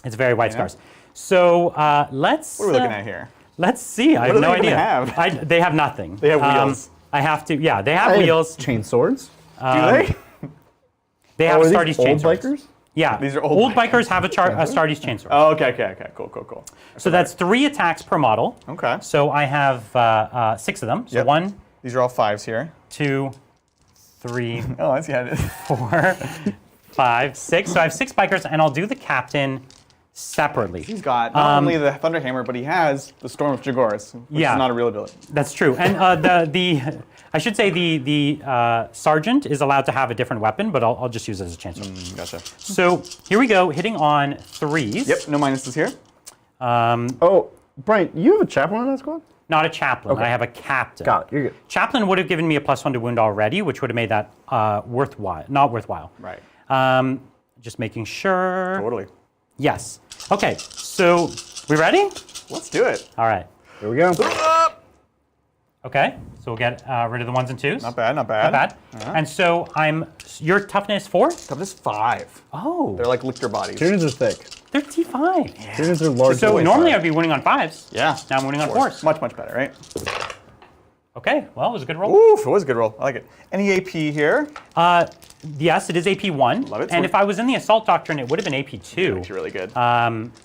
it's very white scars. So let's. What are we looking at here? Let's see. I have do no they even idea. have? They have nothing. They have wheels. I have to. Yeah, they have Hey, wheels. chain swords. Do they? They have Are a these Astartes chain old sword. bikers? Yeah, These are old bikers have a Astartes chain sword. Oh, okay. Cool. So that's 3 attacks per model. Okay. So I have 6 of them. So Yep. 1, These are all 5s here. 2, 3, Oh, I see how it is. 4, 5, 6. So I have 6 bikers, and I'll do the captain separately. He's got not only the Thunderhammer, but he has the Storm of Jagoras, which Yeah. is not a real ability. That's true. And I should say the sergeant is allowed to have a different weapon, but I'll just use it as a chancellor. Gotcha. So here we go, hitting on 3s. Yep, no minuses here. Oh, Brian, you have a chaplain on that squad? Not a chaplain. Okay. I have a captain. Got it. You're good. Chaplain would have given me a +1 to wound already, which would have made that worthwhile. Not worthwhile. Right. Just making sure. Totally. Yes. Okay. So we ready? Let's do it. All right. Here we go. Okay. So we'll get rid of the 1s and 2s. Not bad, not bad. Not bad. And so your toughness 4? Toughness 5. Oh. They're like lictor bodies. Tyranids are thick. They're T5. Tyranids are large. So boys. normally I'd be winning on 5s. Yeah. Now I'm winning on 4s. Much better, right? Okay. Well, it was a good roll. Oof, it was a good roll. I like it. Any AP here? Yes, it is AP1. Love it. And if I was in the Assault Doctrine, it would have been AP2. Actually really good.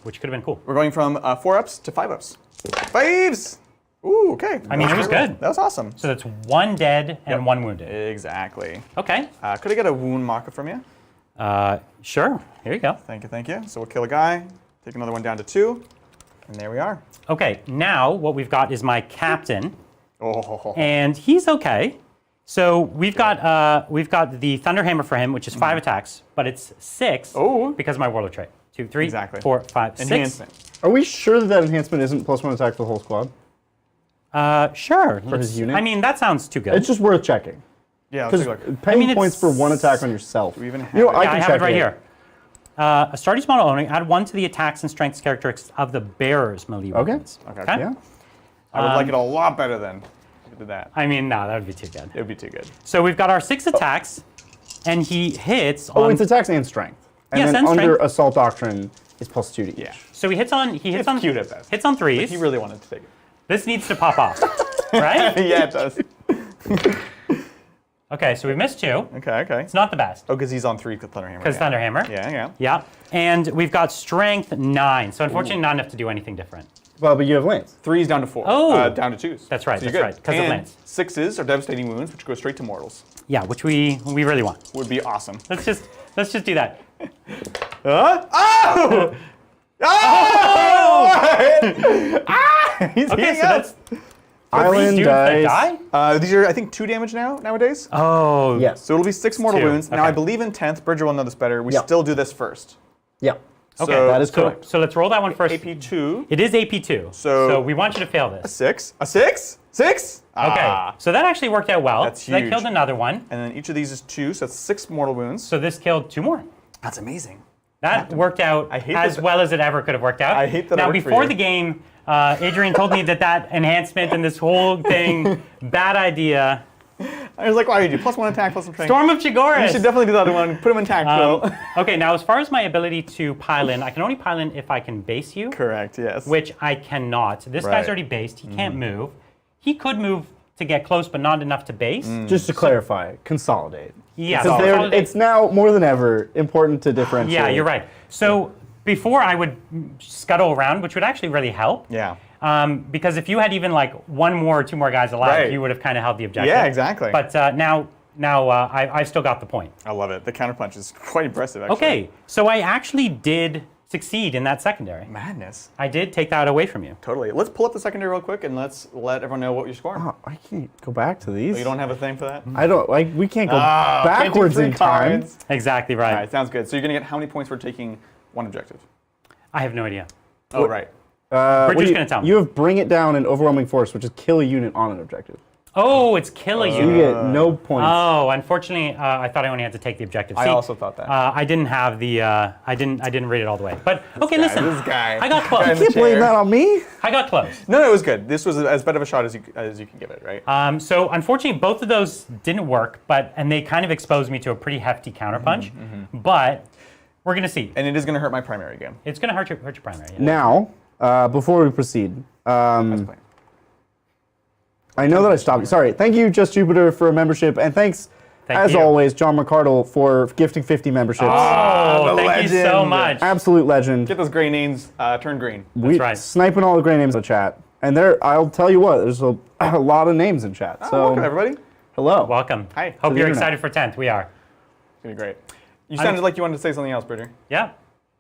Which could have been cool. We're going from 4-ups to 5-ups. 5s! Ooh, okay. I mean, it was good. That was awesome. So that's 1 dead and 1 wounded. Exactly. Okay. Could I get a wound marker from you? Sure. Here you go. Thank you. So we'll kill a guy, take another one down to 2, and there we are. Okay. Now what we've got is my captain, Oh, and he's okay. So we've got the Thunderhammer for him, which is 5 attacks, but it's 6 Oh. because of my Warlord trait. 2, 3, Exactly. 4, 5, 6. enhancement. Are we sure that that enhancement isn't +1 attack for the whole squad? Sure. For his unit? I mean, that sounds too good. It's just worth checking. Yeah, let's Because take a look. paying it's- points for 1 attack on yourself. we even have you know, it? I Yeah, can I have check it right here. Astartes model owner, add 1 to the attacks and strengths characteristics of the bearer's melee Okay. weapons. Okay. Yeah. I would like it a lot better then if you did that. I mean, no, that would be too good. It would be too good. So we've got our 6 attacks, and he hits Oh, on. it's attacks and strength. And Yes, then and under strength. Assault Doctrine is +2 to each. Yeah. So he hits on. He hits It's on. cute at best. Hits on 3s. He really wanted to take it. This needs to pop off, right? Yeah, it does. Okay, so we missed 2. Okay. It's not the best Oh, because he's on 3 with Thunderhammer. because Thunderhammer. Yeah. Yeah. And we've got strength 9. So unfortunately, not enough to do anything different. Well, but you have lance. 3's down to 4. Oh. Down to 2s. That's right, So you're that's good. right, 'cause of And lance. 6s are devastating wounds, which go straight to mortals. Yeah, which we really want. Would be awesome. Let's just do that. Huh? Oh! Oh! He's Okay, hitting so us. that's Island dudes that dice. die. These are, I think, 2 damage nowadays. Oh. Yes. So it'll be 6 mortal 2, wounds. Now okay. I believe in 10th, Bridger will know this better. We Yep. still do this first. Yeah. Okay, So- That is so, correct. so let's roll that one first. AP2. It is AP2. So- we want you to fail this. 6. A 6? 6? Okay. Ah. So that actually worked out well. That's So that huge. killed another one. And then each of these is 2, so that's 6 mortal wounds. So this killed 2 more. That's amazing. That worked out I hate as that- well as it ever could have worked out. I hate that it Now, worked for before you. the game, Adrian told me that enhancement and this whole thing, bad idea. I was like, why did you do +1 attack, +1 strength? Storm of Jagoras. You should definitely do the other one. Put him in attack, Phil. Okay, now as far as my ability to pile in, I can only pile in if I can base you, Correct, yes. which I cannot. This Right. guy's already based. He can't move. He could move to get close, but not enough to base. Just to clarify, consolidate. Yeah, Because consolidate. it's now more than ever important to differentiate. Yeah, you're right. So before I would scuttle around, which would actually really help. Yeah. Because if you had even like 1 more or 2 more guys alive, Right. you would have kind of held the objective. Yeah, exactly. But now now I've still got the point. I love it. The counterpunch is quite impressive, actually. Okay, so I actually did succeed in that secondary. Madness. I did take that away from you. Totally. Let's pull up the secondary real quick and let's let everyone know what you're scoring. Oh, I can't go back to these. Oh, you don't have a thing for that? I don't, like, we can't go Can't do backwards three in time. cards. Exactly right. All right, sounds good. So you're going to get how many points for taking one objective? I have no idea. Oh, right. Bridger's you, gonna tell me. You have bring it down in overwhelming force, which is kill a unit on an objective. Oh, it's kill a You unit. get no points. Oh, unfortunately, I thought I only had to take the objective. I also thought that. I didn't have the. I didn't read it all the way. But okay, listen. This guy. I got close. you can't blame that on me. I got close. No, it was good. This was as better of a shot as you can give it, right? So unfortunately, both of those didn't work, and they kind of exposed me to a pretty hefty counterpunch. But we're gonna see. And it is going to hurt my primary game. It's gonna hurt your primary. Yeah. Now, before we proceed, That's fine. I know that I stopped you. Sorry. Thank you, Just Jupiter, for a membership, and thanks, as you. always, John McCardle for gifting 50 memberships. Oh, the thank you so legend. much. Absolute legend. Get those gray names turned green. We right. sniping all the great names in the chat, and I'll tell you what, there's a lot of names in chat. So Welcome, everybody. hello. Welcome. Hi. Hope the you're internet. excited for 10th. We are. It's going to be great. You sounded like you wanted to say something else, Bridger. Yeah.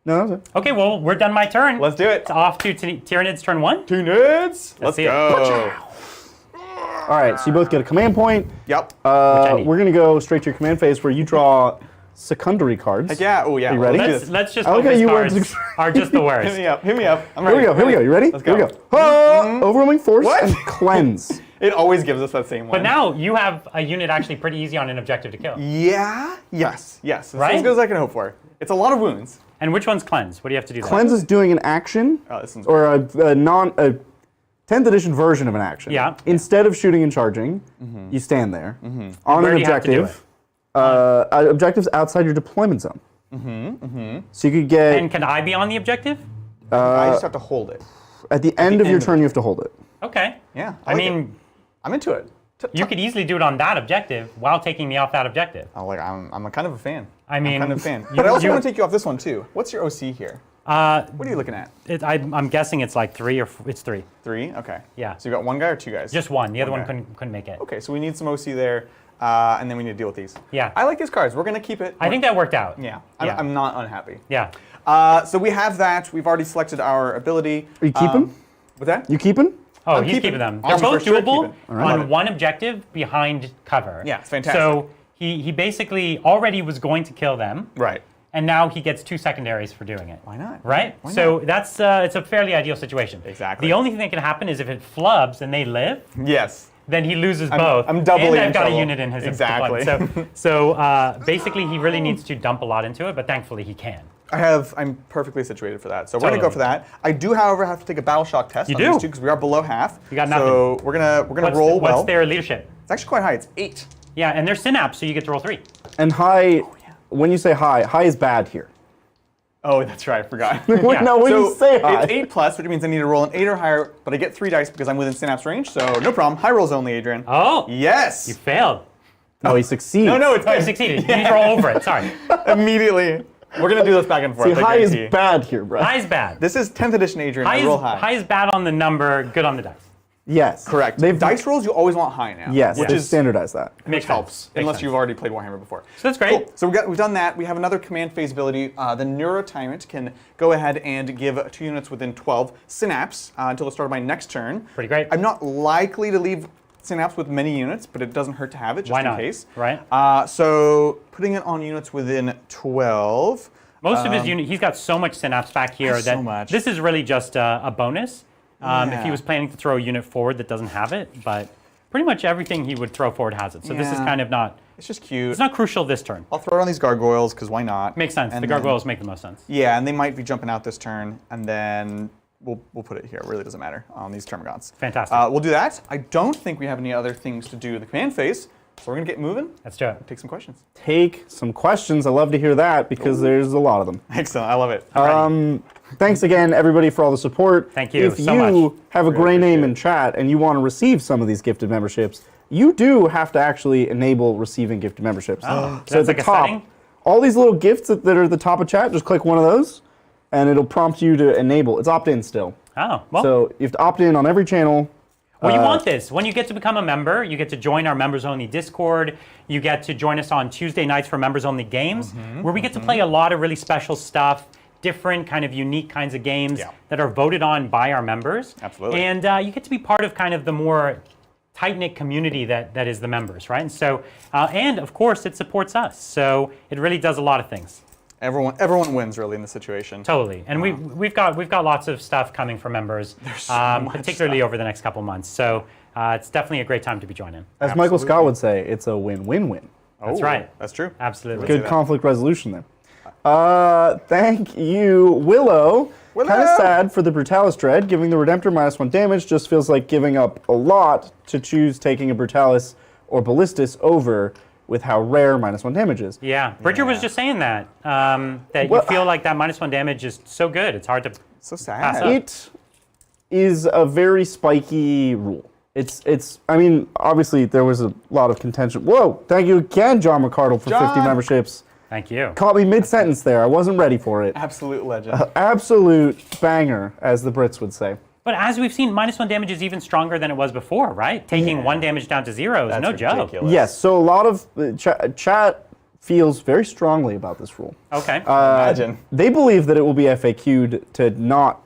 No, that was it. Okay, well, we're done my turn. Let's do it. It's off to Tyranids turn 1. Two nerds. Let's see it. go. All right, so you both get a command point. Yep. I need. We're going to go straight to your command phase where you draw secondary cards. Heck yeah. Oh, yeah. Are you ready? Let's just Okay, hope his you went cards to- are just the Hit worst. me up. Hit me up. I'm Here ready. we go, here we go. You ready? Let's go. Here we go. Overwhelming force What? and cleanse. It always gives us that same one. But now you have a unit actually pretty easy on an objective to kill. Yeah. Yes. Yes. It's Right? as good as I can hope for. It's a lot of wounds. And which one's cleanse? What do you have to do there? Cleanse is doing an action Oh, this one's or a 10th edition version of an action. Yeah. Instead of shooting and charging, you stand there on Where an do you have to do objective. Objectives outside your deployment zone. So you could get And can I be on the objective? I just have to hold it. at the end of your end of turn, you have to hold it. Okay. Yeah. I like it. mean, I'm into it. you could easily do it on that objective while taking me off that objective. I'm a kind of a fan. I mean, I'm kind of a fan. you- But I also you- want to take you off this one too. What's your OC here? Uh, What are you looking at? I'm guessing it's like 3 or it's 3. 3? Okay. Yeah. So you got one guy or two guys? Just one. The other one guy. couldn't make it. Okay, so we need some OC there, and then we need to deal with these. Yeah. I like these cards. We're going to keep it. I think that worked out. Yeah. Yeah. I'm not unhappy. Yeah. So we have that. We've already selected our ability. Are you keeping? With that? You keeping? Oh, I'm he's keeping keeping them. it. They're I'm both for sure doable keeping. right. on one objective behind cover. Yeah, it's fantastic. So he basically already was going to kill them, Right. and now he gets 2 secondaries for doing it. Why not? Right? Why So not? that's it's a fairly ideal situation. Exactly. The only thing that can happen is if it flubs and they live, Yes. then he loses both. I'm doubly and in I've got trouble. a unit in his Exactly. deployment. So basically, he really needs to dump a lot into it, but thankfully he can. I'm perfectly situated for that. So we're gonna go Totally. for that. I do, however, have to take a battle shock test You on do? these two because we are below half. You got nothing. So we're gonna roll well. What's their leadership? It's actually quite high. It's 8. Yeah, and they're synapse, so you get to roll 3. And high, when you say high is bad here. Oh, that's right. I forgot. Yeah. No, when so you say high. it's 8 plus, which means I need to roll an 8 or higher, but I get 3 dice because I'm within synapse range. So no problem. High rolls only, Adrian. Oh, Yes. you failed. No, he succeeds. No, it's Oh, you good. succeeded. You need to roll over it. Sorry. Immediately. We're gonna do this back and forth. See, I high is guarantee. bad here, bro. High is bad. This is 10th edition, Adrian. High I is, roll high. high is bad on the number, good on the dice. Yes. Correct. They've Dice rolls, you always want high now. Yes, Which they've is standardized that. Makes helps, sense. Makes unless sense. you've already played Warhammer before. So that's great. Cool. So we've done that. We have another command phase ability. The Neurotyrant can go ahead and give 2 units within 12 synapse until the start of my next turn. Pretty great. I'm not likely to leave synapse with many units, but it doesn't hurt to have it just Why in not? case. Right. So putting it on units within 12. Most of his unit, he's got so much synapse back here so that much. this is really just a bonus. If Yeah. he was planning to throw a unit forward that doesn't have it, but pretty much everything he would throw forward has it. So this is Yeah. kind of not, It's just cute. it's not crucial this turn. I'll throw it on these gargoyles because why not? Makes sense. And The then- gargoyles make the most sense. Yeah, and they might be jumping out this turn, and then we'll put it here. It really doesn't matter on these Termagants. Fantastic. We'll do that. I don't think we have any other things to do in the command phase, so we're gonna get moving. Let's do it. Take some questions. Take some questions. I love to hear that because there's a lot of them. Excellent. I love it. Thanks again, everybody, for all the support. Thank you If so you much. have a Really gray name appreciate in it. chat and you want to receive some of these gifted memberships, you do have to actually enable receiving gifted memberships. Oh, So that's at like the a top, setting? all these little gifts that are at the top of chat, just click one of those, and it'll prompt you to enable. It's opt-in still. Oh, well, So you have to opt in on every channel. Well, you want this. When you get to become a member, you get to join our members-only Discord. You get to join us on Tuesday nights for members-only games, where we get to play a lot of really special stuff, different kind of unique kinds of games that are voted on by our members. Absolutely. And you get to be part of kind of the more tight-knit community that is the members, right? And so, and of course, it supports us. So it really does a lot of things. Everyone wins really in this situation. Totally, and we've got lots of stuff coming for members, particularly over the next couple months. So it's definitely a great time to be joining. As Michael Scott would say, it's a win-win-win. That's right. That's true. Absolutely. Good conflict resolution there. Thank you, Willow. Willow! Kind of sad for the Brutalis Dread. Giving the Redemptor -1 damage just feels like giving up a lot to choose taking a Brutalis or Ballistis over with how rare -1 damage is. Yeah, Bridger was just saying that, you feel like that -1 damage is so good, it's hard to So pass sad. up. It is a very spiky rule. I mean, obviously there was a lot of contention. Whoa, thank you again, John McCardle, for 50 memberships. Thank you. Caught me mid-sentence there. I wasn't ready for it. Absolute legend. Absolute banger, as the Brits would say. But as we've seen, -1 damage is even stronger than it was before, right? Taking 1 damage down to 0 is no joke. ridiculous. Yes, so a lot of chat feels very strongly about this rule. Okay. Imagine. They believe that it will be FAQ'd to not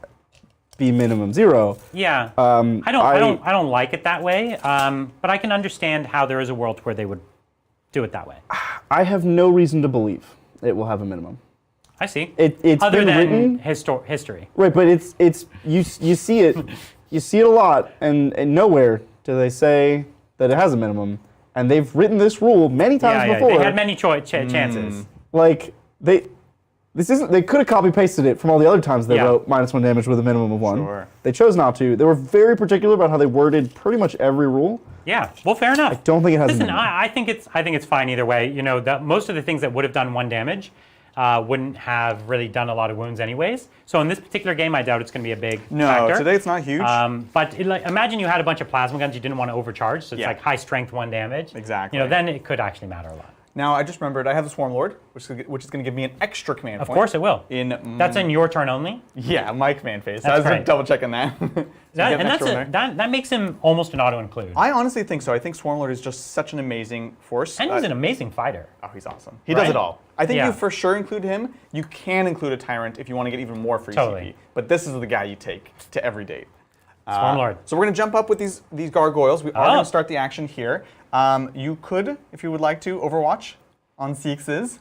be minimum 0. Yeah. I don't like it that way, but I can understand how there is a world where they would do it that way. I have no reason to believe it will have a minimum. I see. It's Other been than written history. right, but you see it a lot, and nowhere do they say that it has a minimum. And they've written this rule many times before. They had many chances. Like they could have copy pasted it from all the other times they wrote -1 damage with a minimum of 1. Sure. They chose not to. They were very particular about how they worded pretty much every rule. Yeah. Well, fair enough. I don't think it has. Listen, a minimum. I think it's fine either way. You know, most of the things that would have done 1 damage wouldn't have really done a lot of wounds anyways. So in this particular game, I doubt it's going to be a big factor. No, today it's not huge. But imagine you had a bunch of plasma guns you didn't want to overcharge, so it's like high strength 1 damage. Exactly. You know, then it could actually matter a lot. Now, I just remembered I have the Swarm Lord, which is going to give me an extra command point. Of course it will. That's in your turn only. Yeah, my command phase. That's I was great. double checking that. That makes him almost an auto-include. I honestly think so. I think Swarm Lord is just such an amazing force. And he's an amazing fighter. Oh, he's awesome. He does it all. I think Yeah. you for sure include him. You can include a Tyrant if you want to get even more free Totally. CP. But this is the guy you take to every date. Swarm Lord. So we're going to jump up with these gargoyles. We are going to start the action here. You could, if you would like to, Overwatch on CX's.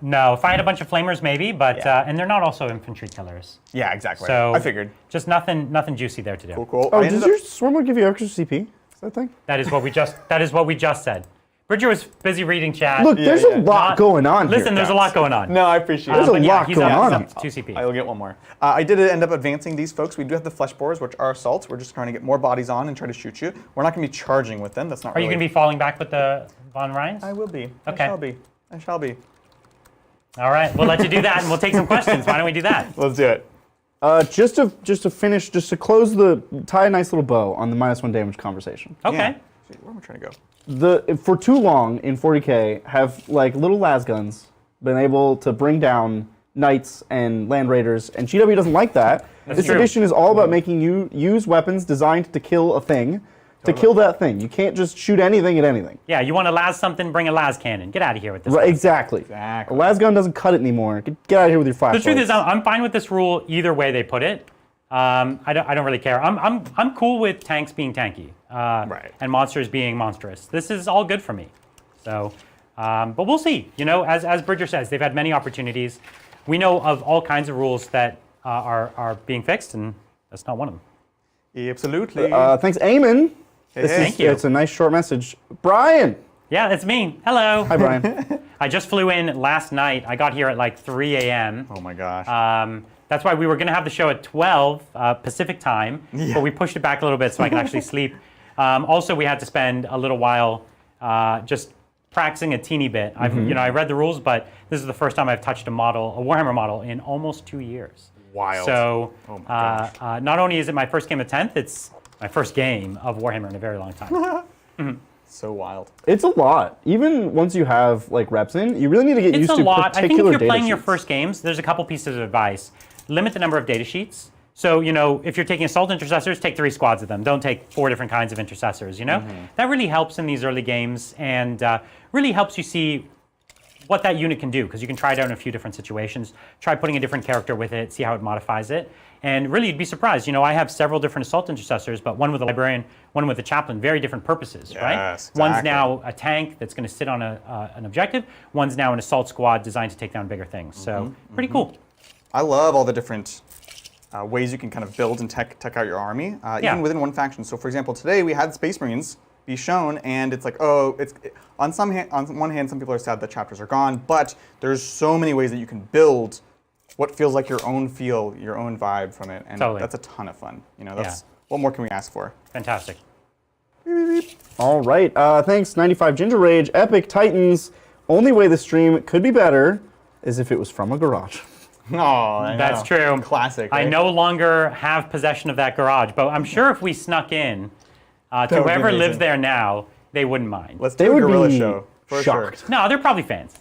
No, if I had a bunch of flamers, maybe, but and they're not also infantry killers. Yeah, exactly. So I figured. Just nothing juicy there to do. Cool. Oh, does your Swarmlord give you extra CP? Is that thing? That is what we just said. Bridger was busy reading chat. Look, there's a lot going on here. Listen, there's a lot going on. No, I appreciate There's it. a But yeah, lot he's going up, on. he's up 2 CP. I will get one more. I did end up advancing these folks. We do have the flesh borers, which are assaults. We're just trying to get more bodies on and try to shoot you. We're not going to be charging with them. That's not Are you going to be falling back with the Von Ryans? I will be. Okay. I shall be. All right, we'll let you do that, and we'll take some questions. Why don't we do that? Let's do it. Just to close tie a nice little bow on the -1 damage conversation. Okay. Yeah. Where am I trying to go? For too long in 40k, have like little las guns been able to bring down knights and land raiders, and GW doesn't like that. This true. edition is all about making you use weapons designed to kill a thing, to kill that thing. You can't just shoot anything at anything. Yeah, you want to las something, bring a las cannon. Get out of here with this. Right, stuff. Exactly. Exactly. A las gun doesn't cut it anymore. Get out of here with your The flashlights. truth is, I'm fine with this rule either way they put it. I don't really care. I'm cool with tanks being tanky, Right. and monsters being monstrous. This is all good for me. So, but we'll see. You know, as Bridger says, they've had many opportunities. We know of all kinds of rules that are being fixed, and that's not one of them. Absolutely. Thanks, Eamon. Thank you. It's a nice short message. Brian. Yeah, that's me. Hello. Hi, Brian. I just flew in last night. I got here at like 3 a.m. Oh my gosh. That's why we were going to have the show at 12 Pacific time, but we pushed it back a little bit so I could actually sleep. Also, we had to spend a little while just practicing a teeny bit. I read the rules, but this is the first time I've touched a Warhammer model in almost 2 years. Wild. So Oh my gosh. not only is it my first game of 10th, it's my first game of Warhammer in a very long time. So wild. It's a lot. Even once you have like reps in, you really need to get It's used a to lot. I think if particular you're data playing your sheets. first games, there's a couple pieces of advice. Limit the number of data sheets. So, if you're taking assault intercessors, take 3 squads of them. Don't take 4 different kinds of intercessors, That really helps in these early games and really helps you see what that unit can do, because you can try it out in a few different situations. Try putting a different character with it, see how it modifies it. And really, you'd be surprised. I have several different assault intercessors, but one with a librarian, one with a chaplain, very different purposes, right? Exactly. One's now a tank that's going to sit on an objective. One's now an assault squad designed to take down bigger things. So, pretty cool. I love all the different ways you can kind of build and tech out your army, even within one faction. So, for example, today we had Space Marines be shown, and it's like, on one hand, some people are sad that chapters are gone, but there's so many ways that you can build what feels like your own feel, your own vibe from it, and that's a ton of fun. What more can we ask for? Fantastic. All right, thanks 95 Ginger Rage, Epic Titans. Only way the stream could be better is if it was from a garage. Oh, I know. That's true. Classic. I right? no longer have possession of that garage, but I'm sure if we snuck in to would be whoever lives amazing. there now, they wouldn't mind. Let's They do a would gorilla be show for shocked. sure. No, they're probably fans.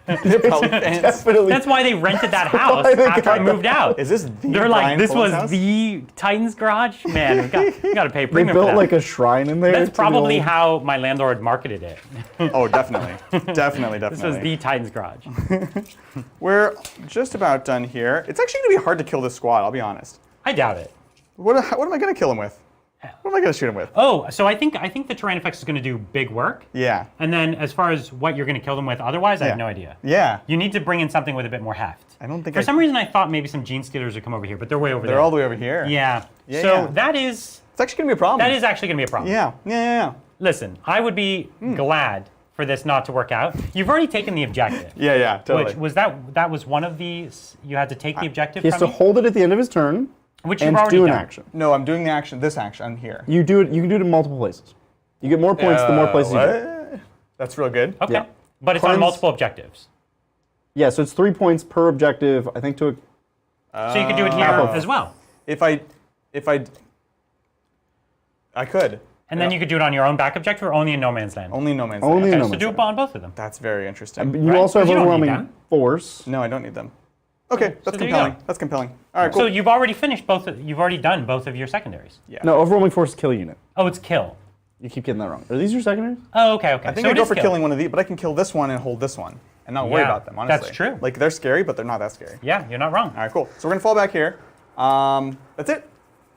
They're probably fans. Definitely. That's why they rented that house why they after I got moved out. Is this the They're like, Brian this Cole's was house? the Titans garage? Man, we got to pay They premium for built that. like a shrine in there. That's to the probably old- how my landlord marketed it. Oh, definitely. Definitely. This was the Titans garage. We're just about done here. It's actually going to be hard to kill this squad, I'll be honest. I doubt it. What am I going to kill him with? What am I going to shoot him with? Oh, so I think the Tyrannifex is going to do big work. Yeah. And then as far as what you're going to kill them with otherwise, I have no idea. Yeah. You need to bring in something with a bit more heft. I don't think For I- some reason, I thought maybe some Gene Stealers would come over here, but they're way over there. They're all the way over here. Yeah. Yeah, So yeah. that is It's actually going to be a problem. actually going to be a problem. Yeah. Listen, I would be glad for this not to work out. You've already taken the objective. Yeah, totally. Which was that was one of these, you had to take the objective He has from to me? hold it at the end of his turn Which and you've already do an done. action. No, I'm doing this action here. You do it. You can do it in multiple places. You get more points the more places you do it. What? That's real good. Okay. Yeah. But it's on Cleanse- multiple objectives. Yeah, so it's 3 points per objective. I think to a So you could do it here Half of- as well. If I could. And then you could do it on your own back objective or only in No Man's Land. Only no man's Only land. in Okay, no so do man's it on both of them. That's very interesting. You Right, also have 'cause you don't need overwhelming force. No, I don't need them. Okay, that's there you compelling. go. That's compelling. All right, cool. So you've already finished you've already done both of your secondaries. Yeah. No, overwhelming force is kill unit. Oh, it's kill. You keep getting that wrong. Are these your secondaries? Oh, okay. I think so I'd it go is for kill. killing one of these, but I can kill this one and hold this one and not worry Yeah, about them, honestly. that's true. Like, they're scary, but they're not that scary. Yeah, you're not wrong. All right, cool. So we're going to fall back here. That's it.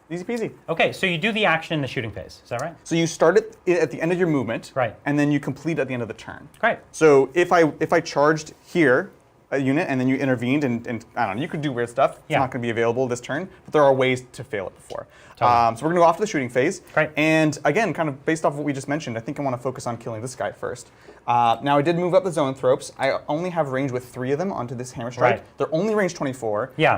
Easy peasy. Okay, so you do the action in the shooting phase. Is that right? So you start it at the end of your movement, Right. and then you complete at the end of the turn. Great. So if I charged here a unit and then you intervened and I don't know, you could do weird stuff. It's Yeah. not going to be available this turn, but there are ways to fail it before. Totally. So we're going to go off to the shooting phase. Great. And again, kind of based off what we just mentioned, I think I want to focus on killing this guy first. Now I did move up the zoanthropes. I only have range with 3 of them onto this hammer strike. Right. They're only range 24. Yeah.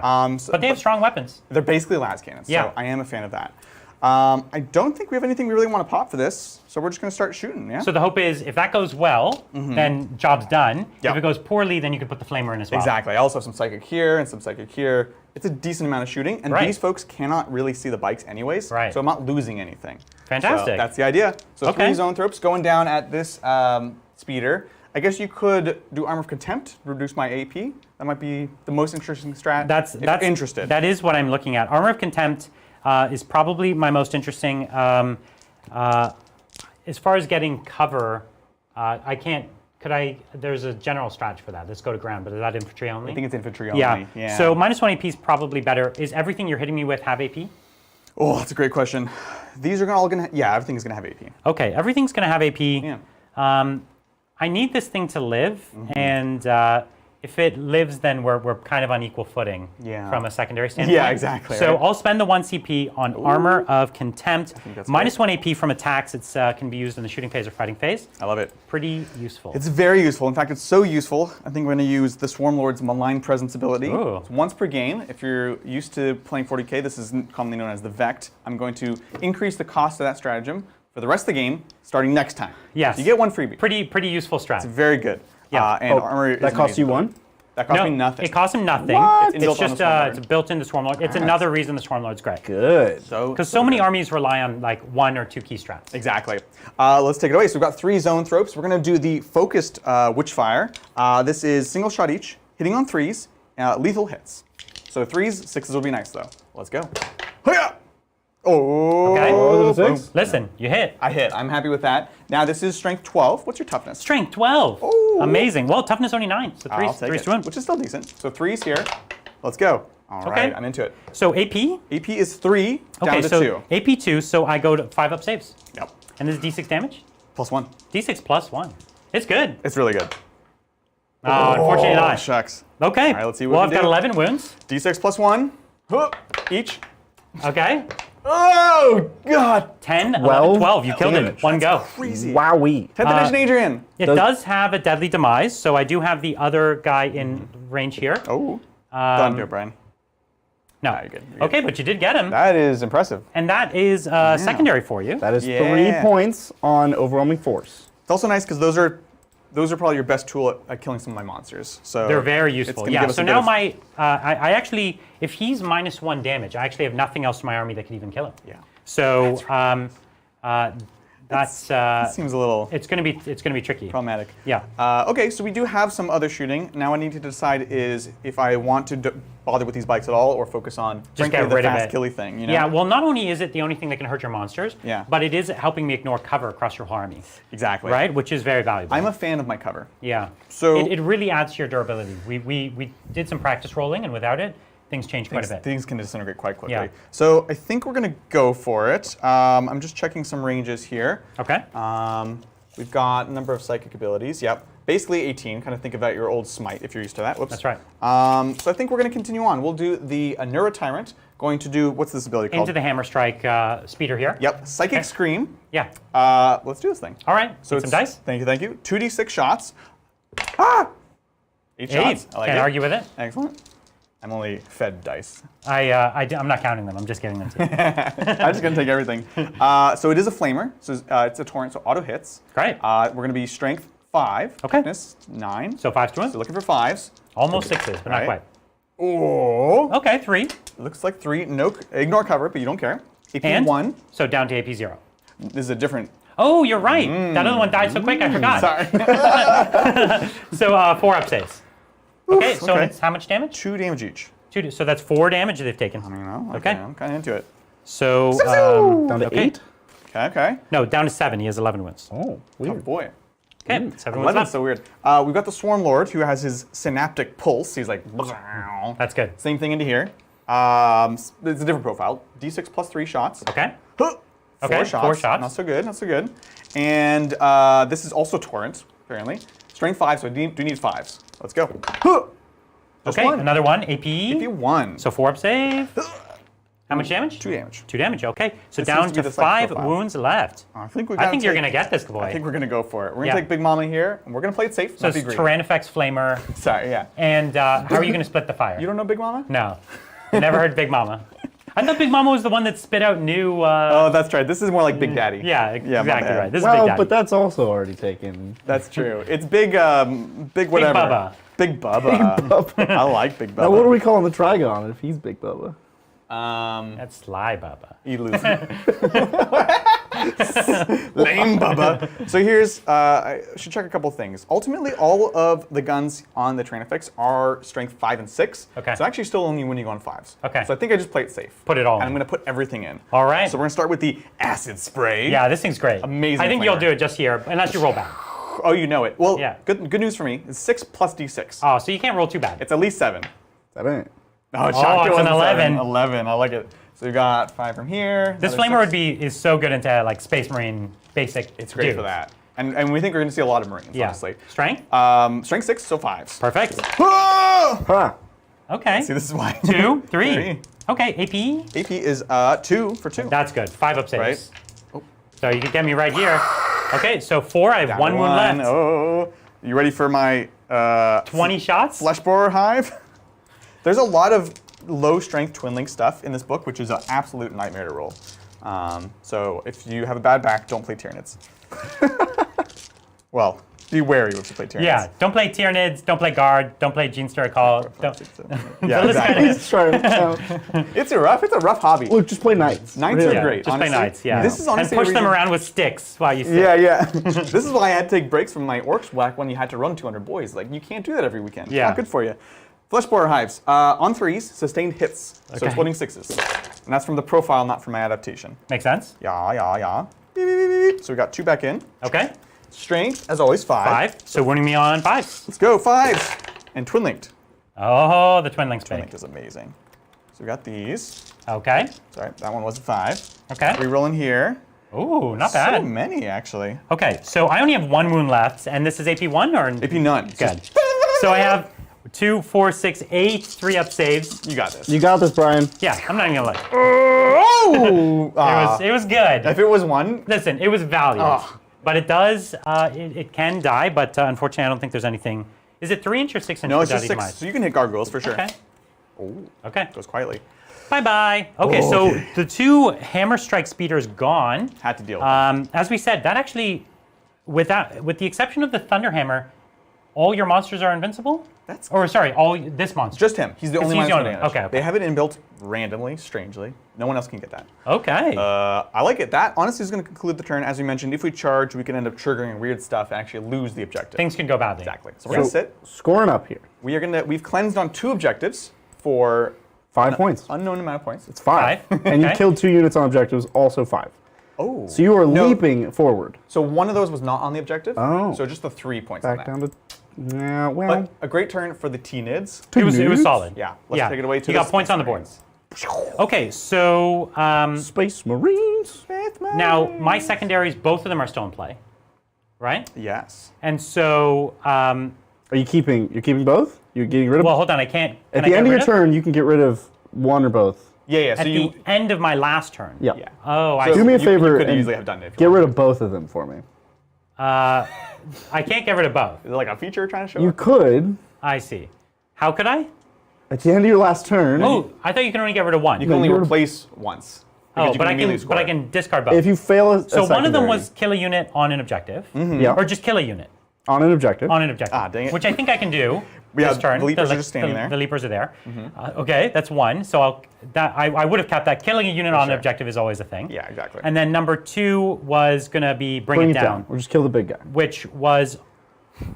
But they have strong weapons. they're basically las cannons. Yeah. So I am a fan of that. I don't think we have anything we really want to pop for this, so we're just going to start shooting, yeah? So the hope is if that goes well, then job's done. Yeah. If it goes poorly, then you can put the flamer in as well. Exactly. I also have some psychic here and some psychic here. It's a decent amount of shooting, and Right. these folks cannot really see the bikes anyways, Right. so I'm not losing anything. Fantastic. So that's the idea. So Okay. 3 zoanthropes going down at this speeder. I guess you could do Armor of Contempt, reduce my AP. That might be the most interesting strat. That's if you're interested. That is what I'm looking at. Armor of Contempt is probably my most interesting. As far as getting cover, I can't. Could I? There's a general stratgy for that. Let's go to ground, but is that infantry only? I think it's infantry only. Yeah. Yeah. So -1 AP is probably better. Is everything you're hitting me with have AP? Oh, that's a great question. These are all gonna. Yeah, everything is gonna have AP. Okay, everything's going to have AP. Yeah. I need this thing to live, Mm-hmm. and if it lives, then we're kind of on equal footing Yeah. from a secondary standpoint. Yeah, exactly, So right? I'll spend the 1 CP on Armor of Contempt. that's -1 AP from attacks. It's can be used in the shooting phase or fighting phase. I love it. Pretty useful. It's very useful. In fact, it's so useful, I think we're going to use the Swarm Lord's Malign Presence ability. Ooh. It's once per game. If you're used to playing 40k, this is commonly known as the Vect. I'm going to increase the cost of that stratagem for the rest of the game, starting next time. Yes. You get one freebie. pretty useful strat. Very good. Yeah. And armor is that costs you amazing. 1? That costs No, me nothing. it costs him nothing. What? It's It's inbuilt on just the Swarm Lord. it's built into Swarm Lord. It's another reason the Swarm Lord's great. Good. Because so many armies rely on like 1 or 2 key strats. Exactly. Let's take it away. So we've got 3 zoanthropes. We're going to do the focused Witchfire. This is single shot each, hitting on 3s, lethal hits. So 3s, 6s will be nice though. Let's go. Hiya! Oh, Okay. Oh, is it a boom. 6? Listen, you hit. I hit. I'm happy with that. Now this is strength 12. What's your toughness? Strength 12. Ooh. Amazing. Well, toughness only 9. So I'll take three's it, to win. which is still decent. So 3's here. Let's go. All right, I'm into it. So AP? AP is 3 down Okay, to so 2. AP 2, so I go to 5 up saves. Yep. And this is D6 damage? +1. D6 plus 1. It's good. It's really good. Oh, unfortunately Oh, not. shucks. Okay. All right, let's see what well, we I've can got do. 11 wounds. D6 +1. Huh, each. Okay. Oh, God. 10, 11, 12 12. You killed it. damage. One go. Crazy. Wowee. 10th edition Adrian. It does have a deadly demise, so I do have the other guy in range here. Oh. Don't do it, Brian. No. you're good, you're good. Okay, but you did get him. That is impressive. And that is secondary for you. That is Yeah. 3 points on overwhelming force. It's also nice because those are probably your best tool at killing some of my monsters. So They're very it's useful. gonna Yeah, give us so a bit now of- I actually, if he's -1 damage, I actually have nothing else in my army that could even kill him. Yeah. So that's seems a little it's gonna be tricky. problematic. Yeah. Okay, so we do have some other shooting. Now I need to decide is if I want to bother with these bikes at all or focus on Just frankly, get rid the of fast it. killy thing. You know? Yeah, well, not only is it the only thing that can hurt your monsters, Yeah. but it is helping me ignore cover across your whole army, Exactly. right? Which is very valuable. I'm a fan of my cover. yeah. So- it really adds to your durability. We did some practice rolling, and without it, things change quite a bit. Things can disintegrate quite quickly. Yeah. So I think we're gonna go for it. I'm just checking some ranges here. Okay. We've got a number of psychic abilities. Yep. Basically 18. Kind of think about your old smite if you're used to that. Whoops. That's right. So I think we're going to continue on. We'll do the Neurotyrant. Going to do, what's this ability called? Into the hammer strike speeder here. Yep. Psychic Scream. Yeah. Let's do this thing. All right. So Need some dice. Thank you, thank you. 2d6 shots. Ah! 8 shots. I like Can't it. argue with it. Excellent. I'm only fed dice. I'm not counting them. I'm just giving them to you. I'm just going to take everything. So it is a flamer. So it's a torrent, so auto hits. Great. We're going to be strength 5. Okay. Toughness 9. So 5 to 1. So looking for 5s. Almost 6s, but not Right. quite. Oh. Okay, 3. Looks like 3. No, ignore cover, but you don't care. AP And 1. So down to AP 0. This is a different. Oh, you're right. That other one died so quick, I forgot. Sorry. So 4 up saves. Okay, so okay. it's how much damage? 2 damage each. 2. So that's 4 damage they've taken. You know, Okay. I'm kind of into it. So Down to okay. 8? Okay. No, down to 7. He has 11 wounds. Oh, Oh weird. boy. Okay, 7 wounds 11's left. so weird. We've got the Swarm Lord who has his synaptic pulse. He's like. That's good. Same thing into here. It's a different profile. D6 plus 3 shots. Okay. Huh. Okay, 4 shots. 4 shots. Not so good, not so good. And this is also Torrent, apparently. Strength 5, so I do need 5s. Let's go. Huh. Just Okay, one. another one. AP. AP 1. So 4 up save. How much damage? 2 damage. 2 damage, okay. So This down seems to be to the psychic 5 profile. wounds left. I think I think you're going to get this, boy. I think we're going to go for it. We're going to Yeah. take Big Mama here, and we're going to play it safe. So Not it's be greedy. Tyrannifex Flamer. Sorry, yeah. And how are you going to split the fire? You don't know Big Mama? No. Never heard Big Mama. I thought Big Mama was the one that spit out new. Oh, that's right. This is more like Big Daddy. yeah, my exactly bad. right. This is Big Well, Daddy. but that's also already taken. That's true. It's Big, Big whatever. Bubba. Big Bubba. I like Big Bubba. Now, what are we calling the Trigon if he's Big Bubba? That's Sly Bubba. Elusive. Lame Bubba. So here's, I should check a couple things. Ultimately, all of the guns on the Tyrannifex are strength 5 and 6. Okay. So actually still only winning on 5s. Okay. So I think I just play it safe. Put it all And I'm in. going to put everything in. All right. So we're going to start with the acid spray. Yeah, this thing's great. Amazing I think you'll flamer. do it just here, unless you roll back. Oh, you know it. Well, Yeah. good news for me. It's 6 plus D6. Oh, so you can't roll too bad. It's at least 7. 7. Oh, it's an 11. 11. I like it. So we got 5 from here. This another flamer 6. is so good into like Space Marine basic. It's great for dudes. that. And we think we're going to see a lot of Marines, Yeah. honestly. Strength? Strength 6, so 5s. Perfect. Ah! Huh. Okay. See, this is why. 2, 3. Three. Okay, AP. AP is 2 for 2. That's good. 5 up saves. Right. Oh. So you can get me right here. Okay, so 4. I have 1 wound left. Oh. You ready for my 20 shots? Flesh Borer Hive? There's a lot of low strength twin link stuff in this book, which is an absolute nightmare to roll. So if you have a bad back, don't play Tyranids. Well, be wary if you play Tyranids. Yeah, don't play Tyranids, don't play Guard, don't play Gene Star Call. Don't. Yeah, Let's exactly. kinda- Let's try it. It's a rough hobby. Look, just play Knights. Knights Really. are great. Just honestly. play Knights, yeah. This is honestly and push a them reason- around with sticks while you sit. Yeah. This is why I had to take breaks from my Orcs whack when you had to run 200 boys. Like, you can't do that every weekend. Yeah. It's not good for you. Fleshborer Hives. On 3s, sustained hits. So Okay. exploding 6s. And that's from the profile, not from my adaptation. Makes sense. Yeah. Beep, beep, beep, beep. So we got 2 back in. Okay. Strength, as always, 5. 5. So winning me on 5s. Let's go, 5s. And Twin Linked. Oh, the Twin Link's Twin big. Linked is amazing. So we got these. Okay. Sorry, that one was a 5. Okay. Reroll in here. Ooh, not So bad. many, actually. Okay, so I only have 1 wound left, and this is AP 1 or? AP none. Good. So I have 2, 4, 6, 8, 3-up saves. You got this. You got this, Brian. Yeah, I'm not even gonna lie. Oh! It was good. If it was 1, Listen, it was valiant. Oh. But it does, it can die, but unfortunately I don't think there's anything. Is it 3 inch or 6 inch? no, it's for just 6. demise? So you can hit gargoyles for sure. Okay. Okay. Goes quietly. Bye-bye. Okay, so the 2 hammer strike speeders gone. Had to deal with them. As we said, that actually, with the exception of the Thunderhammer, all your monsters are invincible? That's- Or sorry, this monster. Just him. He's the only he's one the that's only got one. advantage. Okay. They have it inbuilt randomly, strangely. No one else can get that. Okay. I like it. That honestly is going to conclude the turn. As we mentioned, if we charge, we can end up triggering weird stuff and actually lose the objective. Things can go badly. Exactly. So we're going to sit. Scoring up here. We've cleansed on 2 objectives for 5 points. unknown amount of points. It's 5. 5. And you Okay. killed 2 units on objectives, also 5. Oh. So you are No. leaping forward. So one of those was not on the objective. Oh. So just the 3 points on Back that. down to. Yeah, well. But a great turn for the T-Nids. It was nudes? solid. Yeah. Let's take it away to You the got points on the board. Space Okay, so Space Marines. now my secondaries, both of them are still in play, right? Yes. And so, Are you keeping? You're keeping both? You're getting rid of. well, hold on, I can't. at can I the end get of your rid turn, you can get rid of one or both. Yeah. At So you. the end of my last turn. Yeah. Yeah. Oh, I So see. Do me a you favor could and easily have done it. If you Get wanted. rid of both of them for me. I can't get rid of both. Is it like a feature trying to show? You up? could I see. How could I? at the end of your last turn. Oh, I thought you can only get rid of one. You can only you're- replace once. Oh, because you but I immediately can. But I score. can discard both. If you fail a so one of them secondary, was kill a unit on an objective, yeah, or just kill a unit on an objective. on an objective. Ah, dang it. Which I think I can do. Yeah, this turn. the leapers are le- just standing there. The leapers are there. Okay, that's one. So I would have kept that. Killing a unit on an sure. objective is always a thing. Yeah, exactly. And then number 2 was going to be bring it down, Or just kill the big guy. which was